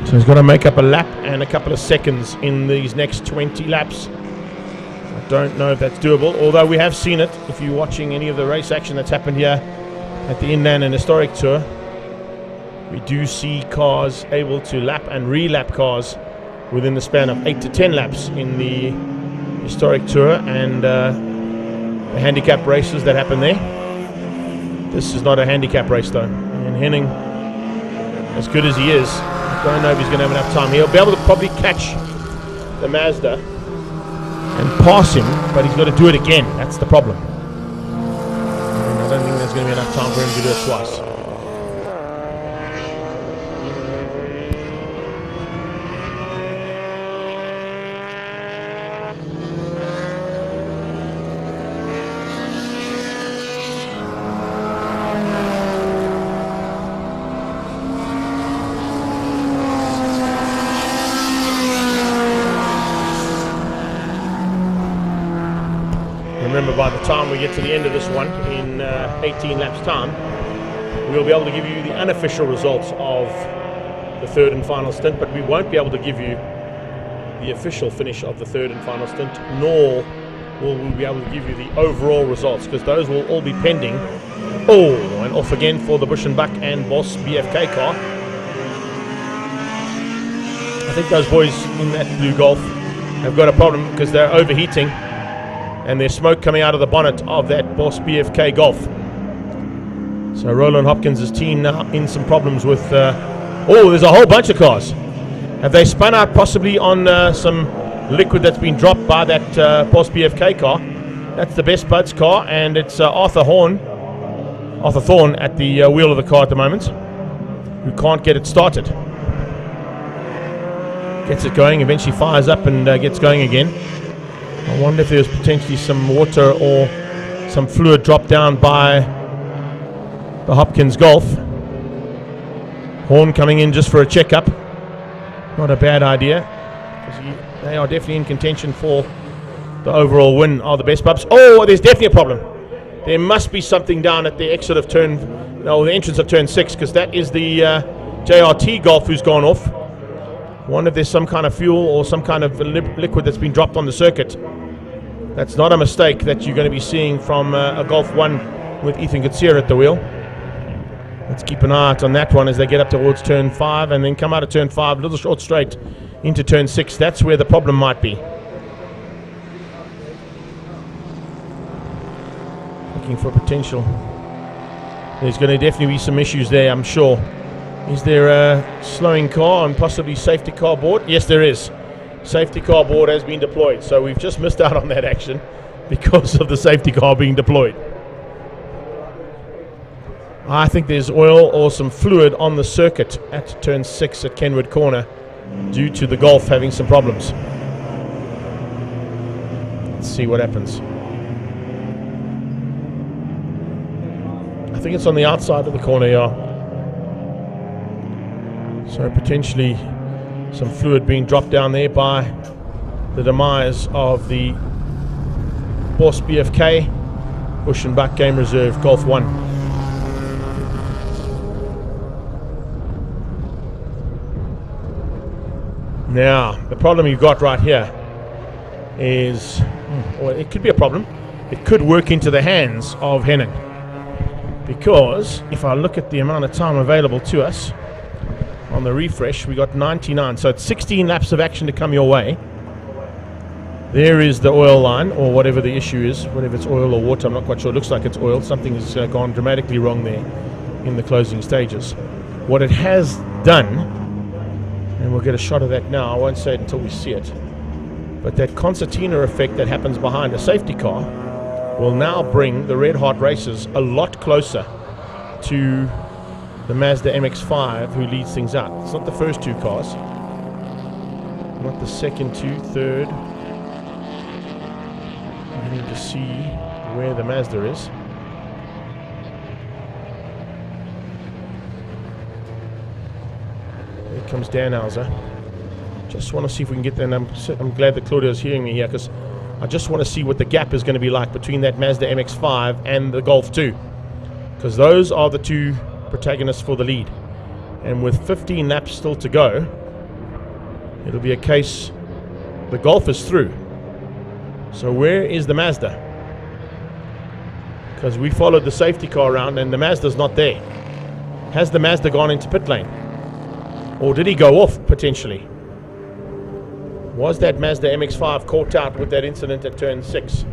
So he's got to make up a lap and a couple of seconds in these next 20 laps. I don't know if that's doable, although we have seen it. If you're watching any of the race action that's happened here at the Inland and Historic Tour, we do see cars able to lap and re-lap cars within the span of 8 to 10 laps in the Historic Tour and the handicap races that happen there. This is not a handicap race though, and Henning, as good as he is, don't know if he's going to have enough time. He'll be able to probably catch the Mazda and pass him, but he's got to do it again. That's the problem. there's going to be enough time for him to do it twice. Remember, by the time we get to the end of this one in 18 laps time, we'll be able to give you the unofficial results of the third and final stint, but we won't be able to give you the official finish of the third and final stint, nor will we be able to give you the overall results, because those will all be pending. Oh, and off again for the Bush and Buck and Boss BFK car. I think those boys in that blue Golf have got a problem because they're overheating and there's smoke coming out of the bonnet of that Boss BFK Golf. So Roland Hopkins' team now in some problems with there's a whole bunch of cars. Have they spun out possibly on some liquid that's been dropped by that Boss BFK car? That's the Best Buds car, and it's Arthur Thorne at the wheel of the car at the moment, who can't get it started. Gets it going, eventually fires up and gets going again. I wonder if there's potentially some water or some fluid dropped down by the Hopkins Golf. Horn coming in just for a checkup. Not a bad idea, because they are definitely in contention for the overall win of the Best Bubs. Oh, there's definitely a problem. There must be something down at the exit of the entrance of turn 6, because that is the JRT Golf who's gone off. Wonder if there's some kind of fuel or some kind of liquid that's been dropped on the circuit. That's not a mistake that you're going to be seeing from a Golf 1 with Ethan Gutierrez at the wheel. Let's keep an eye out on that one as they get up towards turn 5 and then come out of turn 5, a little short straight into turn 6. That's where the problem might be. Looking for potential. There's going to definitely be some issues there, I'm sure. Is there a slowing car and possibly safety car board? Yes, there is. Safety car board has been deployed, so we've just missed out on that action because of the safety car being deployed. I think there's oil or some fluid on the circuit at turn 6 at Kenwood Corner due to the Golf having some problems. Let's see what happens. I think it's on the outside of the corner, yeah. So potentially some fluid being dropped down there by the demise of the Boss BFK Bush and Buck Game Reserve Golf 1. Now, the problem you've got right here is, well, it could be a problem. It could work into the hands of Henning, because if I look at the amount of time available to us on the refresh, we got 99, so it's 16 laps of action to come your way. There is the oil line, or whatever the issue is, whether it's oil or water, I'm not quite sure. It looks like it's oil. Something has gone dramatically wrong there in the closing stages. What it has done, and we'll get a shot of that now, I won't say it until we see it, but that concertina effect that happens behind a safety car will now bring the Red Hot Racers a lot closer to the Mazda MX-5 who leads things out. It's not the first two cars, not the second two, third. I need to see where the Mazda is. Here comes Danhauser. Just want to see if we can get there, and I'm glad that Claudio's hearing me here, because I just want to see what the gap is going to be like between that Mazda MX-5 and the Golf 2, because those are the two protagonists for the lead. And with 15 laps still to go, it'll be a case the Golf is through. So where is the Mazda? Because we followed the safety car around and the Mazda's not there. Has the Mazda gone into pit lane? Or did he go off potentially? Was that Mazda MX-5 caught out with that incident at turn 6?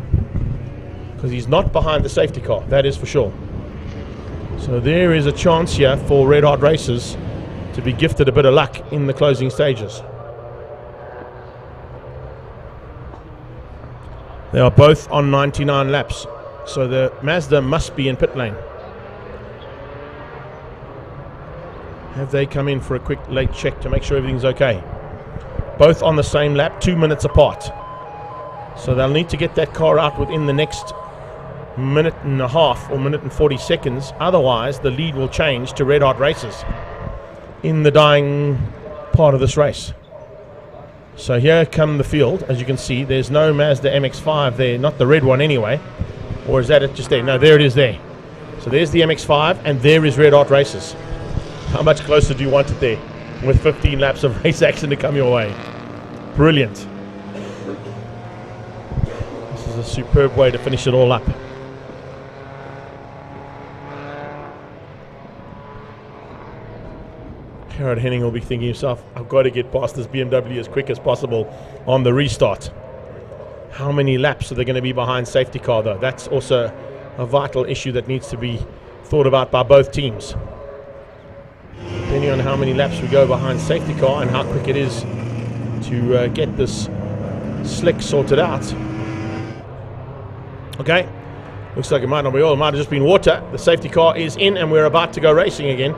Because he's not behind the safety car, that is for sure. So there is a chance here for Red Hot Racers to be gifted a bit of luck in the closing stages. They are both on 99 laps, so the Mazda must be in pit lane. have they come in for a quick late check to make sure everything's okay. Both on the same lap, 2 minutes apart. So they'll need to get that car out within the next minute and a half or minute and 40 seconds. Otherwise, the lead will change to Red Hot Races in the dying part of this race. So here come the field. As you can see, there's no Mazda MX-5 there, not the red one anyway. Or is that it just there? No, there it is there. So there's the MX-5 and there is Red Hot Races. How much closer do you want it there? With 15 laps of race action to come your way. Brilliant. This is a superb way to finish it all up. Gerard Henning will be thinking to himself, I've got to get past this BMW as quick as possible on the restart. How many laps are they going to be behind safety car though? That's also a vital issue that needs to be thought about by both teams. Depending on how many laps we go behind safety car and how quick it is to get this slick sorted out. Okay, looks like it might not be oil, it might have just been water. The safety car is in and we're about to go racing again.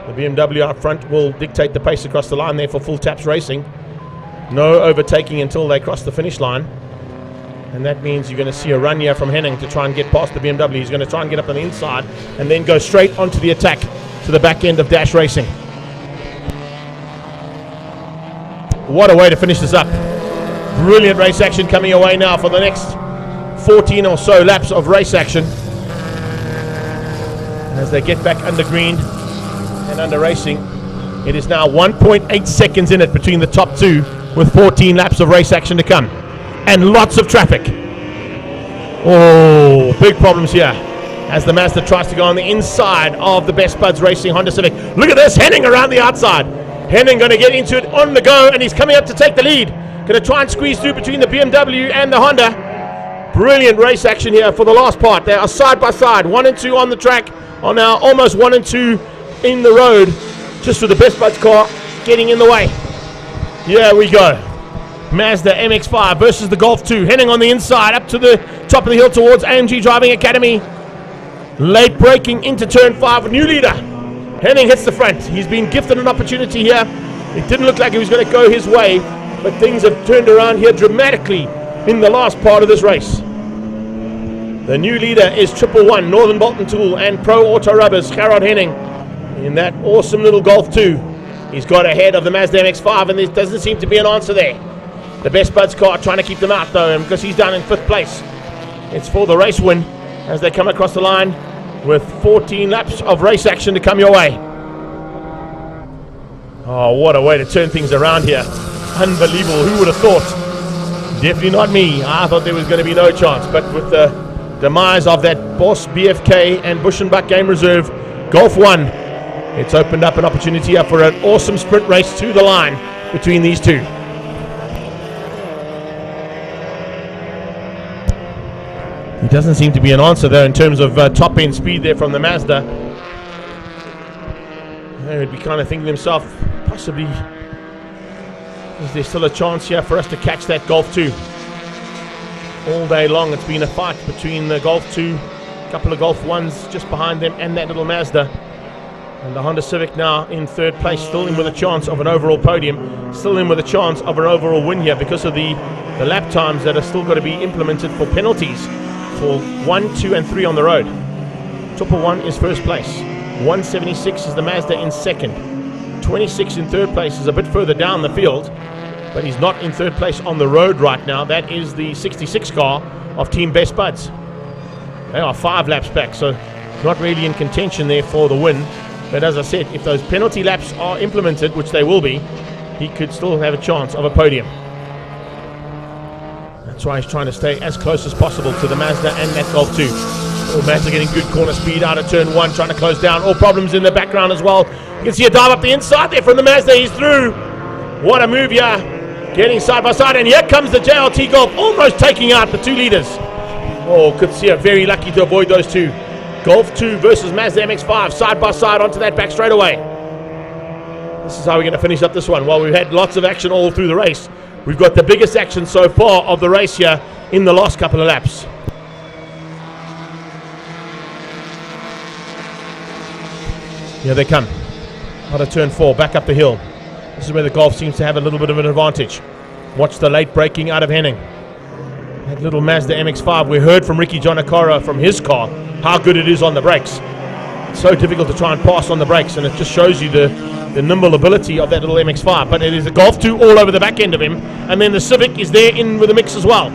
The BMW up front will dictate the pace across the line there for full taps racing. No overtaking until they cross the finish line. And that means you're going to see a run here from Henning to try and get past the BMW. He's going to try and get up on the inside and then go straight onto the attack to the back end of Dash Racing. What a way to finish this up. Brilliant race action coming away now for the next 14 or so laps of race action. As they get back under green and under racing, it is now 1.8 seconds in it between the top two with 14 laps of race action to come. And lots of traffic. Oh, big problems here as the Mazda tries to go on the inside of the Best Buds Racing Honda Civic. Look at this, Henning around the outside. Henning going to get into it on the go, and he's coming up to take the lead. Going to try and squeeze through between the BMW and the Honda. Brilliant race action here for the last part. They are side by side. 1 and 2 on the track are now almost 1 and 2 in the road, just with the Best Buds car getting in the way. Here we go. Mazda MX-5 versus the Golf 2. Henning on the inside up to the top of the hill towards AMG Driving Academy. Late braking into turn 5. New leader. Henning hits the front. He's been gifted an opportunity here. It didn't look like he was going to go his way, but things have turned around here dramatically in the last part of this race. The new leader is 111 Northern Bolton Tool and Pro Auto Rubbers Gerard Henning in that awesome little Golf 2. He's got ahead of the Mazda MX-5 and there doesn't seem to be an answer there. The Best Buds car trying to keep them out though, and because he's down in 5th place, it's for the race win as they come across the line with 14 laps of race action to come your way. Oh, what a way to turn things around here. Unbelievable. Who would have thought? Definitely not me. I thought there was going to be no chance, but with the demise of that Boss BFK and Bush & Buck Game Reserve Golf 1, it's opened up an opportunity here for an awesome sprint race to the line between these two. There doesn't seem to be an answer though in terms of top end speed there from the Mazda. They would be kind of thinking to themselves, possibly, is there still a chance here for us to catch that Golf 2? All day long it's been a fight between the Golf 2, a couple of Golf 1s just behind them, and that little Mazda. And the Honda Civic now in 3rd place, still in with a chance of an overall podium, still in with a chance of an overall win here because of the lap times that are still got to be implemented for penalties for 1, 2 and 3 on the road. 111 is 1st place, 176 is the Mazda in 2nd, 26 in 3rd place is a bit further down the field, but he's not in 3rd place on the road right now. That is the 66 car of Team Best Buds. They are 5 laps back, so not really in contention there for the win. But as I said, if those penalty laps are implemented, which they will be, he could still have a chance of a podium. That's why he's trying to stay as close as possible to the Mazda and that Golf 2. Oh, Mazda getting good corner speed out of turn 1, trying to close down. All problems in the background as well. You can see a dive up the inside there from the Mazda. He's through. What a move here. Getting side by side, and here comes the JLT Golf, almost taking out the 2 leaders. Oh, could see very lucky to avoid those 2. Golf 2 versus Mazda MX-5, side by side onto that back straightaway. This is how we're going to finish up this one. While we've had lots of action all through the race, we've got the biggest action so far of the race here in the last couple of laps. Here they come. Out of turn 4, back up the hill. This is where the Golf seems to have a little bit of an advantage. Watch the late braking out of Henning. That little Mazda MX-5, we heard from Ricky Jonakara from his car how good it is on the brakes. It's so difficult to try and pass on the brakes, and it just shows you the nimble ability of that little MX-5. But it is the Golf 2 all over the back end of him, and then the Civic is there in with the mix as well.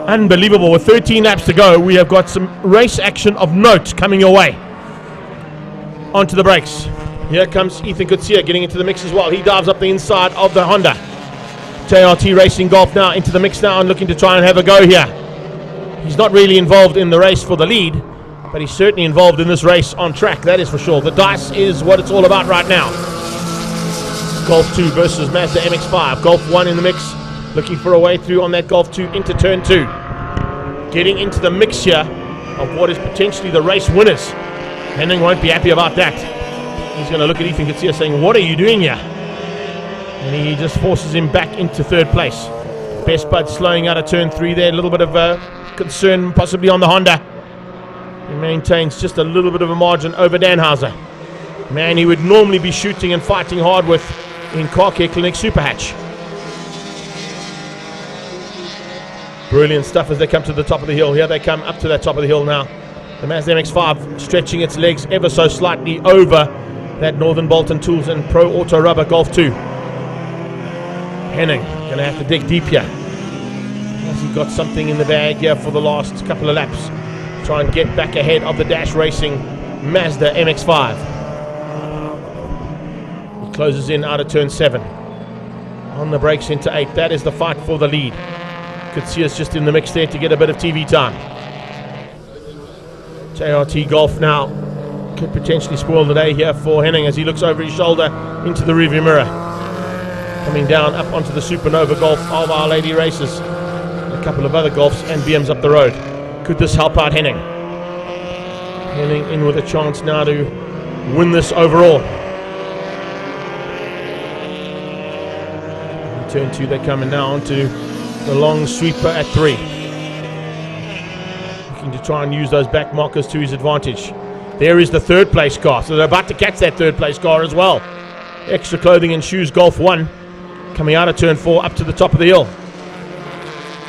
Unbelievable. With 13 laps to go, we have got some race action of note coming your way. Onto the brakes. Here comes Ethan Kutsia getting into the mix as well. He dives up the inside of the Honda. JRT Racing Golf now into the mix now and looking to try and have a go here. He's not really involved in the race for the lead, but he's certainly involved in this race on track, that is for sure. The dice is what it's all about right now. Golf 2 versus Mazda MX-5. Golf 1 in the mix, looking for a way through on that Golf 2 into turn 2. Getting into the mix here of what is potentially the race winners. Henning won't be happy about that. He's going to look at Ethan Kutsia saying, what are you doing here? And he just forces him back into third place. Best Bud slowing out of turn 3 there. A little bit of concern possibly on the Honda. He maintains just a little bit of a margin over Danhauser. Man, he would normally be shooting and fighting hard with in Car Care Clinic Super Hatch. Brilliant stuff as they come to the top of the hill. Here they come up to that top of the hill now. The Mazda MX-5 stretching its legs ever so slightly over that Northern Bolton Tools and Pro Auto Rubber Golf 2. Henning going to have to dig deep here. Has he got something in the bag here for the last couple of laps? Try and get back ahead of the Dash Racing Mazda MX-5. He closes in out of turn 7. On the brakes into 8. That is the fight for the lead. Kutsia's just in the mix there to get a bit of TV time. JRT Golf now could potentially spoil the day here for Henning as he looks over his shoulder into the rearview mirror. Coming down up onto the Supernova Golf of Our Lady Races. A couple of other Golfs and BMs up the road. Could this help out Henning? Henning in with a chance now to win this overall. Turn 2 they're coming now onto the long sweeper at 3. Looking to try and use those back markers to his advantage. There is the third place car, so they're about to catch that third place car as well. Extra Clothing and Shoes Golf 1 coming out of turn 4 up to the top of the hill.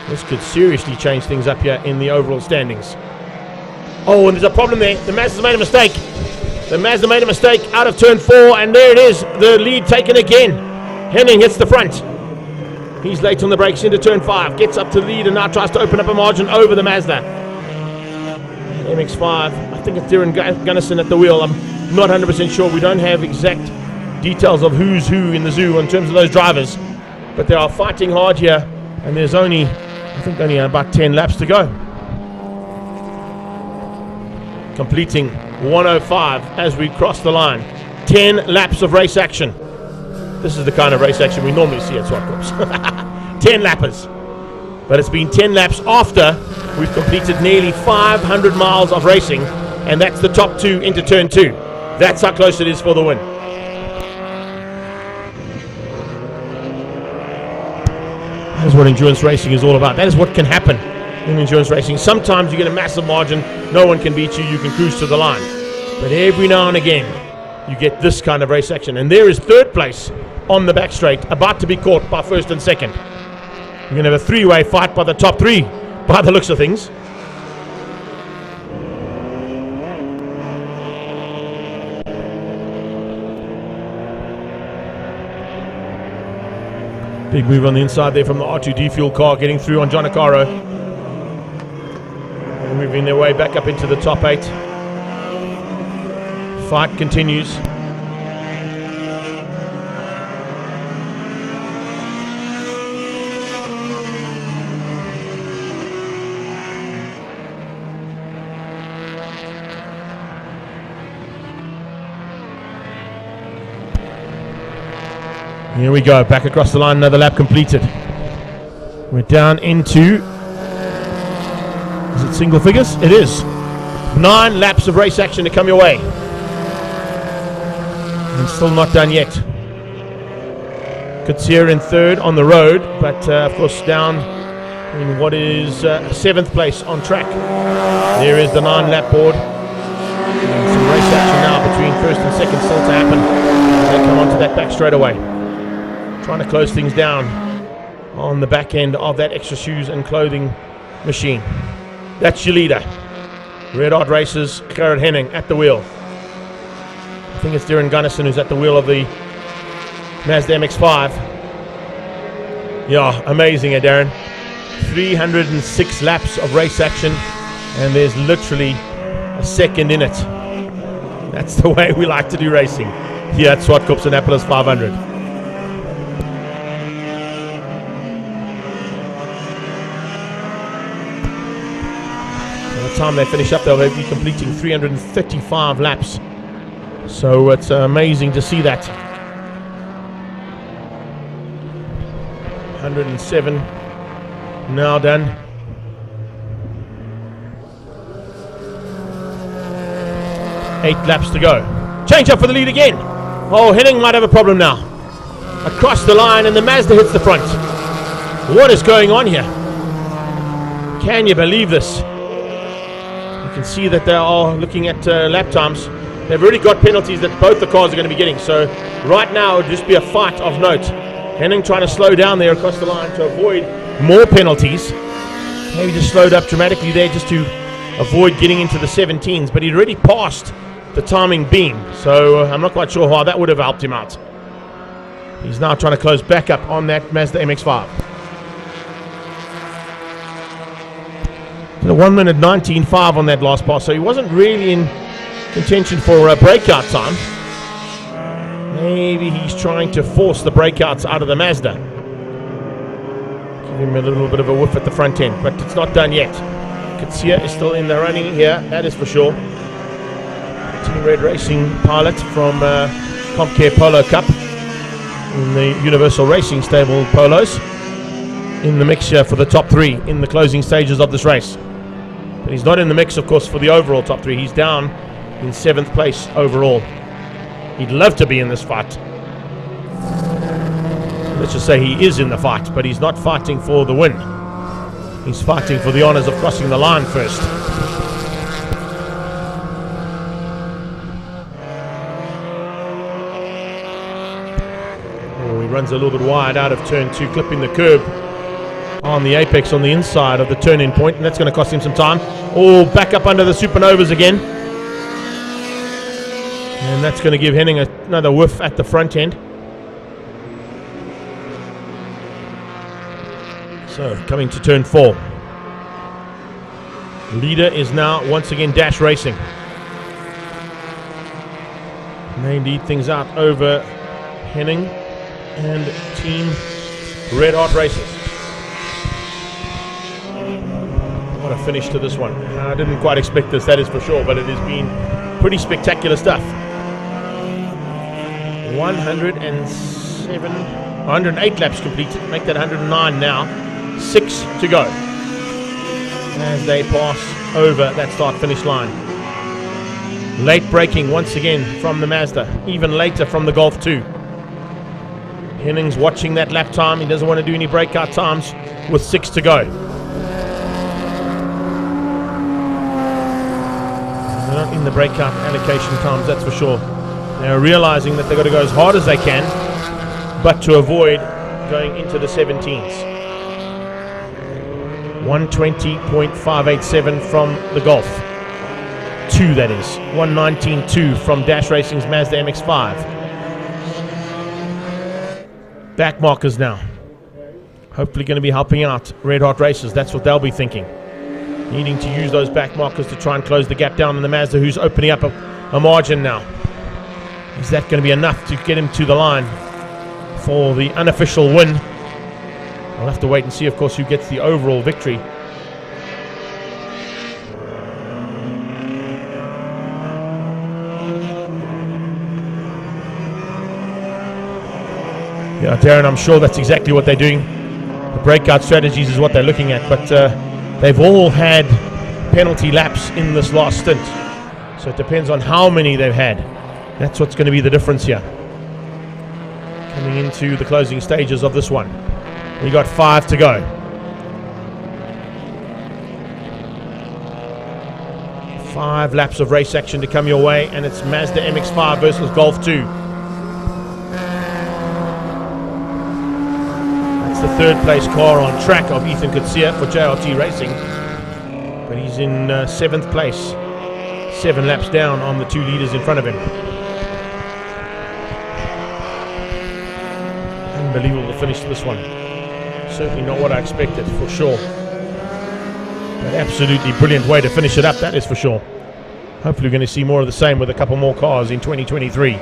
This could seriously change things up here in the overall standings. Oh, and there's a problem there. The Mazda's made a mistake. The Mazda made a mistake out of turn 4, and there it is. The lead taken again. Henning hits the front. He's late on the brakes into turn 5. Gets up to the lead and now tries to open up a margin over the Mazda. MX-5, I think it's Darren Gunnison at the wheel. I'm not 100% sure. We don't have exact details of who's who in the zoo in terms of those drivers. But they are fighting hard here, and there's only about 10 laps to go. Completing 105 as we cross the line. 10 laps of race action. This is the kind of race action we normally see at Swartkops. 10 lappers. But it's been 10 laps after we've completed nearly 500 miles of racing, and that's the top 2 into turn 2. That's how close it is for the win. That is what endurance racing is all about. That is what can happen in endurance racing. Sometimes you get a massive margin, no one can beat you, you can cruise to the line. But every now and again, you get this kind of race action. And there is third place on the back straight, about to be caught by first and second. You're going to have a three-way fight by the top 3, by the looks of things. Big move on the inside there from the R2D fuel car, getting through on John Acaro. And moving their way back up into the top 8. Fight continues. Here we go, back across the line, another lap completed. We're down into, is it single figures? It is. 9 laps of race action to come your way. And still not done yet. Kutsia in third on the road, but of course down in what is 7th place on track. There is the 9 lap board. And some race action now between first and second still to happen. They come onto that back straight away. Trying to close things down on the back end of that extra shoes and clothing machine. That's your leader. Red Hot Racers, Gerrit Henning at the wheel. I think it's Darren Gunnison who's at the wheel of the Mazda MX-5. Yeah, amazing, Darren. 306 laps of race action, and there's literally a second in it. That's the way we like to do racing here at Zwartkopanapolis 500. By the time they finish up, they'll be completing 335 laps. So it's amazing to see that. 107 now done. Eight laps to go. Change up for the lead again. Oh, Henning might have a problem now. Across the line, and the Mazda hits the front. What is going on here? Can you believe this? You can see that they are looking at lap times. They've already got penalties that both the cars are going to be getting. So right now, it would just be a fight of note. Henning trying to slow down there across the line to avoid more penalties. Maybe just slowed up dramatically there just to avoid getting into the 17s. But he'd already passed the timing beam. So I'm not quite sure how that would have helped him out. He's now trying to close back up on that Mazda MX-5. So 1 minute 19.5 on that last pass. So he wasn't really in contention for a breakout time. Maybe he's trying to force the breakouts out of the Mazda. Give him a little bit of a whiff at the front end, but it's not done yet. Katsia is still in the running here, that is for sure. Team Red Racing pilot from Comcare Polo Cup in the Universal Racing Stable Polos in the mix here for the top three in the closing stages of this race. But he's not in the mix, of course, for the overall top three. He's down in 7th place overall. He'd love to be in this fight. Let's just say he is in the fight, but he's not fighting for the win. He's fighting for the honors of crossing the line first. Oh, he runs a little bit wide out of turn 2, clipping the curb on the apex on the inside of the turn-in point, and that's going to cost him some time. Oh, back up under the Supernovas again. And that's going to give Henning another whiff at the front end. So, coming to turn 4. Leader is now once again Dash Racing. They lead things out over Henning and Team Red Hot Racers. What a finish to this one. I didn't quite expect this, that is for sure, but it has been pretty spectacular stuff. 108 laps completed, make that 109 now. 6 to go as they pass over that start-finish line. Late braking once again from the Mazda, even later from the Golf 2. Henning's watching that lap time. He doesn't want to do any breakout times with 6 to go. They're not in the breakout allocation times, that's for sure. They're realizing that they've got to go as hard as they can, but to avoid going into the 17s. 120.587 from the Golf 2, that is. 119.2 from Dash Racing's Mazda MX-5. Back markers now. Hopefully going to be helping out Red Hot Racers. That's what they'll be thinking. Needing to use those back markers to try and close the gap down in the Mazda, who's opening up a margin now. Is that going to be enough to get him to the line for the unofficial win? We'll have to wait and see, of course, who gets the overall victory. Yeah, Darren, I'm sure that's exactly what they're doing. The breakout strategies is what they're looking at, but they've all had penalty laps in this last stint. So it depends on how many they've had. That's what's going to be the difference here. Coming into the closing stages of this one. We got 5 to go. 5 laps of race action to come your way, and it's Mazda MX-5 versus Golf 2. That's the 3rd place car on track of Ethan Kutsia for JRT Racing, but he's in 7th place, 7 laps down on the 2 leaders in front of him. Unbelievable finish to this one. Certainly not what I expected, for sure. An absolutely brilliant way to finish it up, that is for sure. Hopefully we're going to see more of the same with a couple more cars in 2023.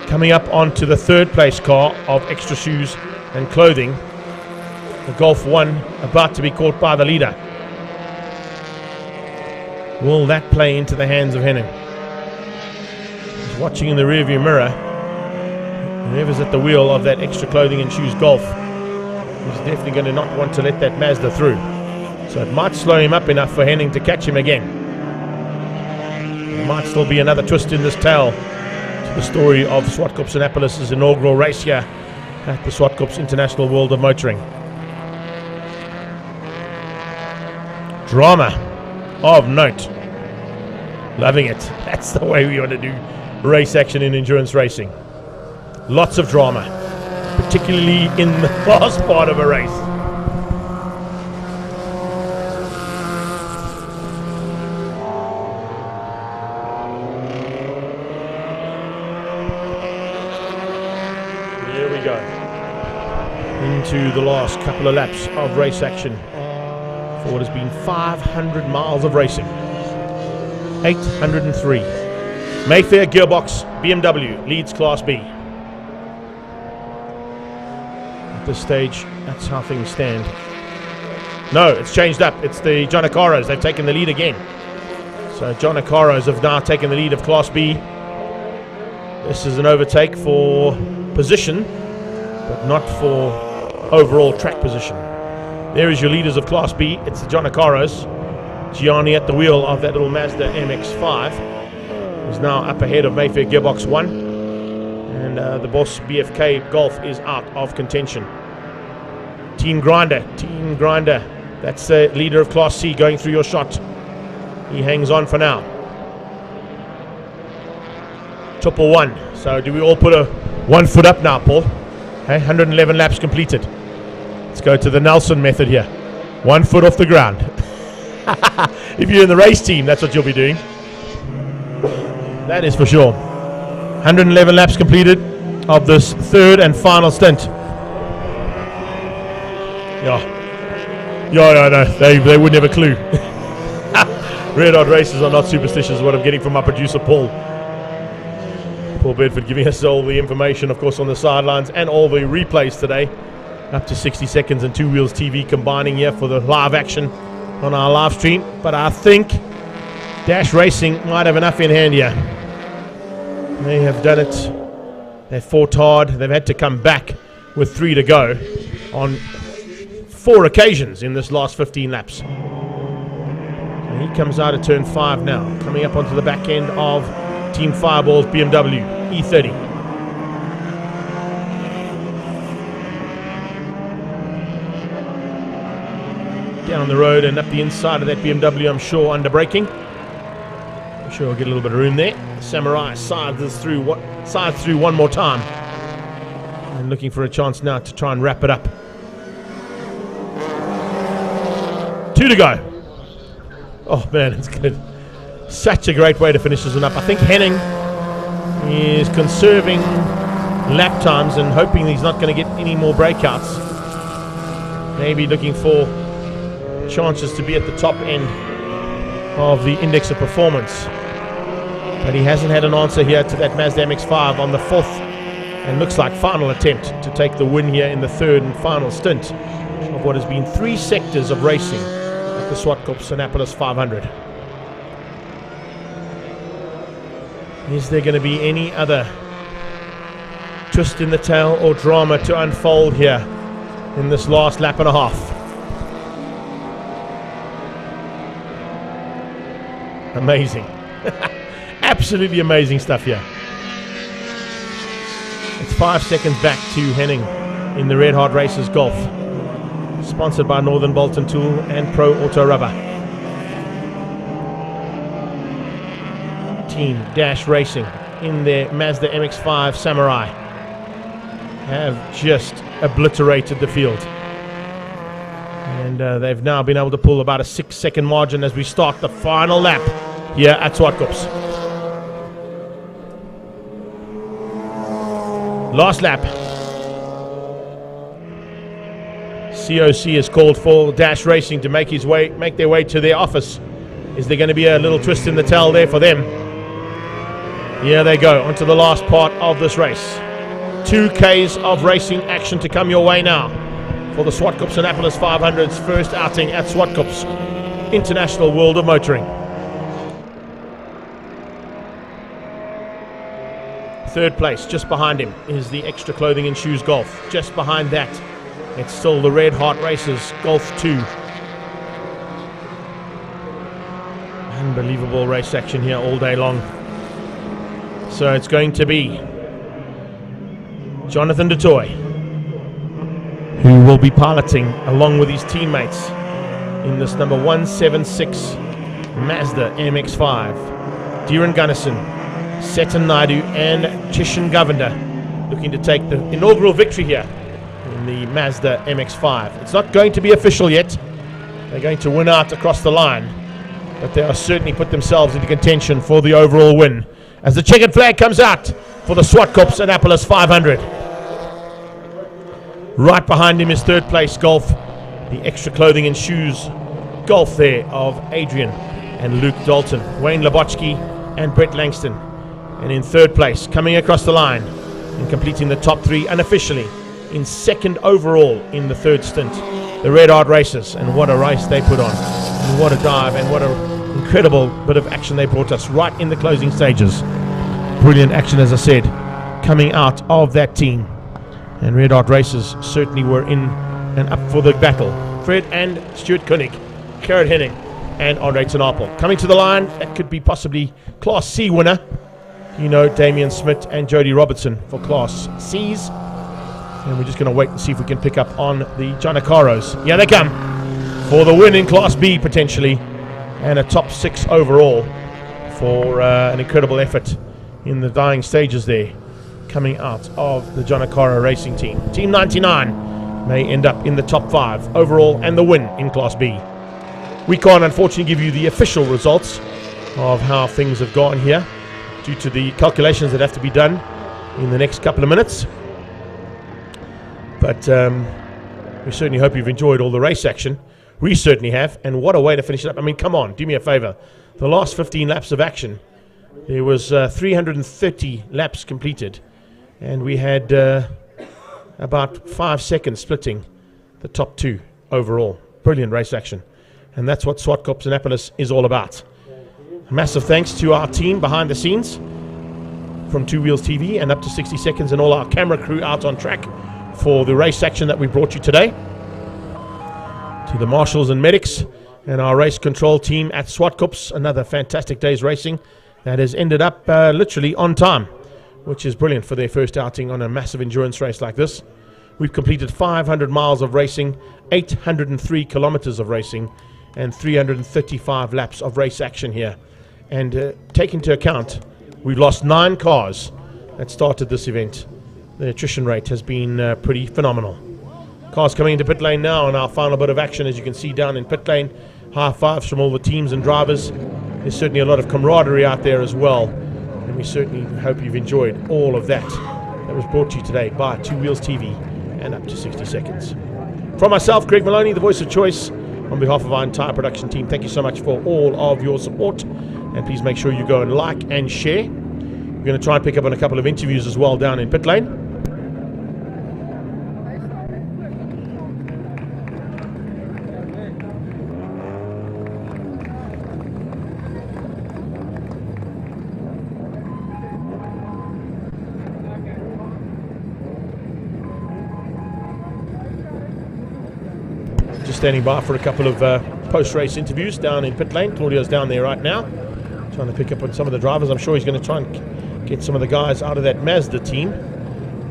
Coming up onto the 3rd place car of extra shoes and clothing, the Golf 1 about to be caught by the leader. Will that play into the hands of Henning? He's watching in the rearview mirror. Whoever's at the wheel of that extra clothing and shoes Golf is definitely going to not want to let that Mazda through. So it might slow him up enough for Henning to catch him again. There might still be another twist in this tale to the story of Zwartkopanapolis' inaugural race here at the Swartkops International World of Motoring. Drama of note. Loving it. That's the way we want to do race action in endurance racing. Lots of drama, particularly in the last part of a race. Here we go. Into the last couple of laps of race action for what has been 500 miles of racing. 803. Mayfair Gearbox BMW leads Class B. This stage, that's how things stand. No, it's changed up. It's the John Acaros. They've taken the lead again. So John Acaros have now taken the lead of Class B. This is an overtake for position, but not for overall track position. There is your leaders of Class B. It's the John Acaros. Gianni at the wheel of that little Mazda MX-5 is now up ahead of Mayfair Gearbox 1. And the Boss BFK Golf is out of contention. Team Grinder, that's the leader of Class C going through your shot. He hangs on for now. Triple 1. So do we all put a 1 foot up now, Paul? Okay, 111 laps completed. Let's go to the Nelson method here. 1 foot off the ground. If you're in the race team, that's what you'll be doing. That is for sure. 111 laps completed of this 3rd and final stint. Yeah, no, they wouldn't have a clue. Red Hot Races are not superstitious, what I'm getting from my producer Paul Bedford, giving us all the information, of course, on the sidelines and all the replays today. Up to 60 seconds and Two Wheels TV combining here for the live action on our live stream. But I think Dash Racing might have enough in hand here. They have done it. They've fought hard. They've had to come back with 3 to go on 4 occasions in this last 15 laps. And he comes out of turn 5 now, coming up onto the back end of Team Fireball's BMW E30. Down the road and up the inside of that BMW, I'm sure, under braking. I'm sure we'll get a little bit of room there. Samurai sides through one more time. And looking for a chance now to try and wrap it up. 2 to go. Oh man, it's good. Such a great way to finish this one up. I think Henning is conserving lap times and hoping he's not going to get any more breakouts. Maybe looking for chances to be at the top end of the index of performance. But he hasn't had an answer here to that Mazda MX-5 on the 4th and looks like final attempt to take the win here in the 3rd and final stint of what has been 3 sectors of racing at the Zwartkopanapolis 500. Is there going to be any other twist in the tail or drama to unfold here in this last lap and a half? Amazing. Absolutely amazing stuff here. It's 5 seconds back to Henning in the Red Hot Races Golf. Sponsored by Northern Bolton Tool and Pro Auto Rubber. team, Dash Racing, in their Mazda MX-5 Samurai, have just obliterated the field. And they've now been able to pull about a 6-second margin as we start the final lap here at Swartkops. Last lap. COC is called for Dash Racing to make their way to their office. Is there going to be a little twist in the tail there for them? Here they go, onto the last part of this race. 2 Ks of racing action to come your way now for the Zwartkopanapolis 500's first outing at Swartkops International World of Motoring. Third place, just behind him, is the Extra Clothing and Shoes Golf. Just behind that, it's still the Red Heart Racers Golf 2. Unbelievable race action here all day long. So it's going to be Jonathan DeToy, who will be piloting along with his teammates in this number 176 Mazda MX-5. Diran Gunnison, Setan Naidu and Chishan Govender looking to take the inaugural victory here in the Mazda MX-5. It's not going to be official yet. They're going to win out across the line, but they are certainly put themselves into contention for the overall win as the checkered flag comes out for the Zwartkopanapolis 500. Right behind him is third place Golf, the Extra Clothing and Shoes Golf there of Adrian and Luke Dalton, Wayne Labotsky and Brett Langston. And in third place, coming across the line and completing the top 3 unofficially, in second overall in the third stint, the Red Heart Racers. And what a race they put on, and what a dive, and what an incredible bit of action they brought us right in the closing stages. Brilliant action, as I said, coming out of that team. And Red Heart Racers certainly were in and up for the battle. Fred and Stuart Koenig, Gerard Henning and Andre Tenapel. Coming to the line, that could be possibly Class C winner. You know, Damian Smith and Jody Robertson for Class C's. And we're just going to wait and see if we can pick up on the Giannicaros. Yeah, they come for the win in Class B potentially. And a top 6 overall for an incredible effort in the dying stages there, coming out of the Giannicaro racing team. Team 99 may end up in the top 5 overall and the win in Class B. We can't unfortunately give you the official results of how things have gone here due to the calculations that have to be done in the next couple of minutes. But we certainly hope you've enjoyed all the race action. We certainly have, and what a way to finish it up. I mean, come on, do me a favor. The last 15 laps of action, there was 330 laps completed, and we had about 5 seconds splitting the top 2 overall. Brilliant race action, and that's what Zwartkopanapolis is all about. A massive thanks to our team behind the scenes from Two Wheels TV and Up to 60 Seconds, and all our camera crew out on track for the race action that we brought you today. To the marshals and medics and our race control team at Swartkops, another fantastic day's racing that has ended up literally on time, which is brilliant for their first outing on a massive endurance race like this. We've completed 500 miles of racing, 803 kilometers of racing, and 335 laps of race action here. And take into account, we've lost 9 cars that started this event. The attrition rate has been pretty phenomenal. Cars coming into pit lane now on our final bit of action, as you can see down in pit lane. High fives from all the teams and drivers. There's certainly a lot of camaraderie out there as well, and we certainly hope you've enjoyed all of that that was brought to you today by Two Wheels TV and Up to 60 Seconds. From myself, Greg Maloney, the voice of choice, on behalf of our entire production team, thank you so much for all of your support, and please make sure you go and like and share. We're going to try and pick up on a couple of interviews as well down in pit lane. Just standing by for a couple of post-race interviews down in pit lane. Claudio's down there right now, trying to pick up on some of the drivers. I'm sure he's going to try and get some of the guys out of that Mazda team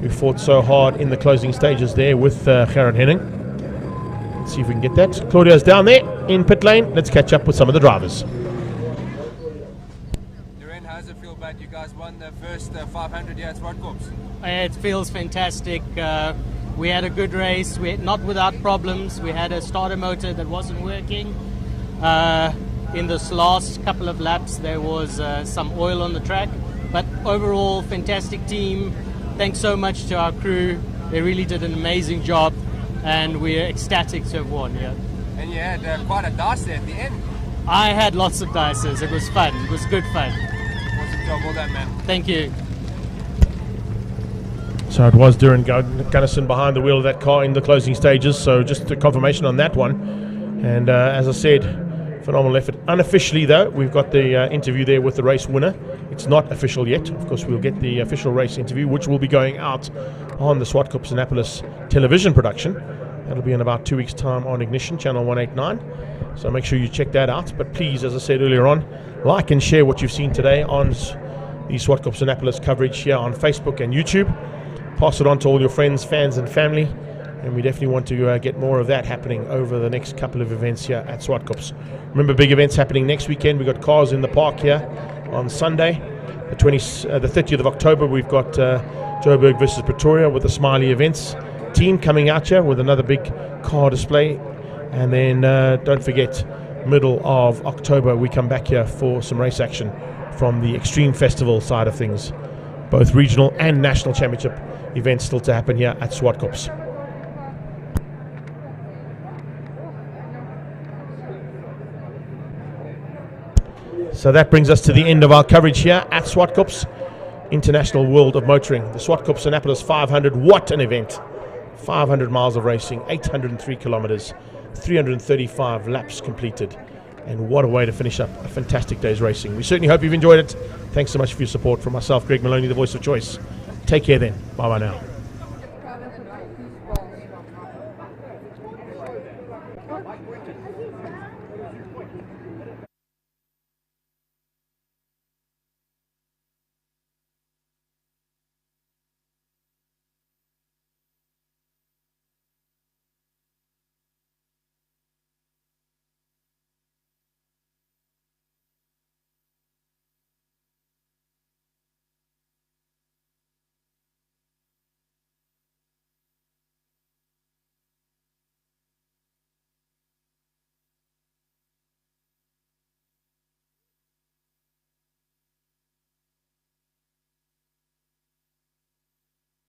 who fought so hard in the closing stages there with Gerard Henning. Let's see if we can get that. Claudio's down there in pit lane. Let's catch up with some of the drivers. Duran, how's it tonight. You guys won the first 500 here at Swartkops. It feels fantastic. We had a good race. Not without problems. We had a starter motor that wasn't working. In this last couple of laps, there was some oil on the track. But overall, fantastic team. Thanks so much to our crew. They really did an amazing job, and we're ecstatic to have won. Yeah. And you had quite a dice there at the end. I had lots of dices. It was fun. It was good fun. Awesome job, well done, man. Thank you. So it was Duran Gunnison behind the wheel of that car in the closing stages. So just a confirmation on that one. And as I said, phenomenal effort. Unofficially, though, we've got the interview there with the race winner. It's not official yet. Of course, we'll get the official race interview, which will be going out on the Zwartkopanapolis television production. That'll be in about 2 weeks' time on Ignition, channel 189. So make sure you check that out. But please, as I said earlier on, like and share what you've seen today on the Zwartkopanapolis coverage here on Facebook and YouTube. Pass it on to all your friends, fans, and family. And we definitely want to get more of that happening over the next couple of events here at Swartkops. Remember, big events happening next weekend. We've got cars in the park here on Sunday, the 30th of October. We've got Joburg versus Pretoria with the Smiley Events team coming out here with another big car display. And then don't forget, middle of October, we come back here for some race action from the Extreme Festival side of things. Both regional and national championship events still to happen here at Swartkops. So that brings us to the end of our coverage here at Swartkops, International World of Motoring. The Zwartkopanapolis 500, what an event. 500 miles of racing, 803 kilometers, 335 laps completed. And what a way to finish up a fantastic day's racing. We certainly hope you've enjoyed it. Thanks so much for your support. From myself, Greg Maloney, the voice of choice. Take care then. Bye-bye now.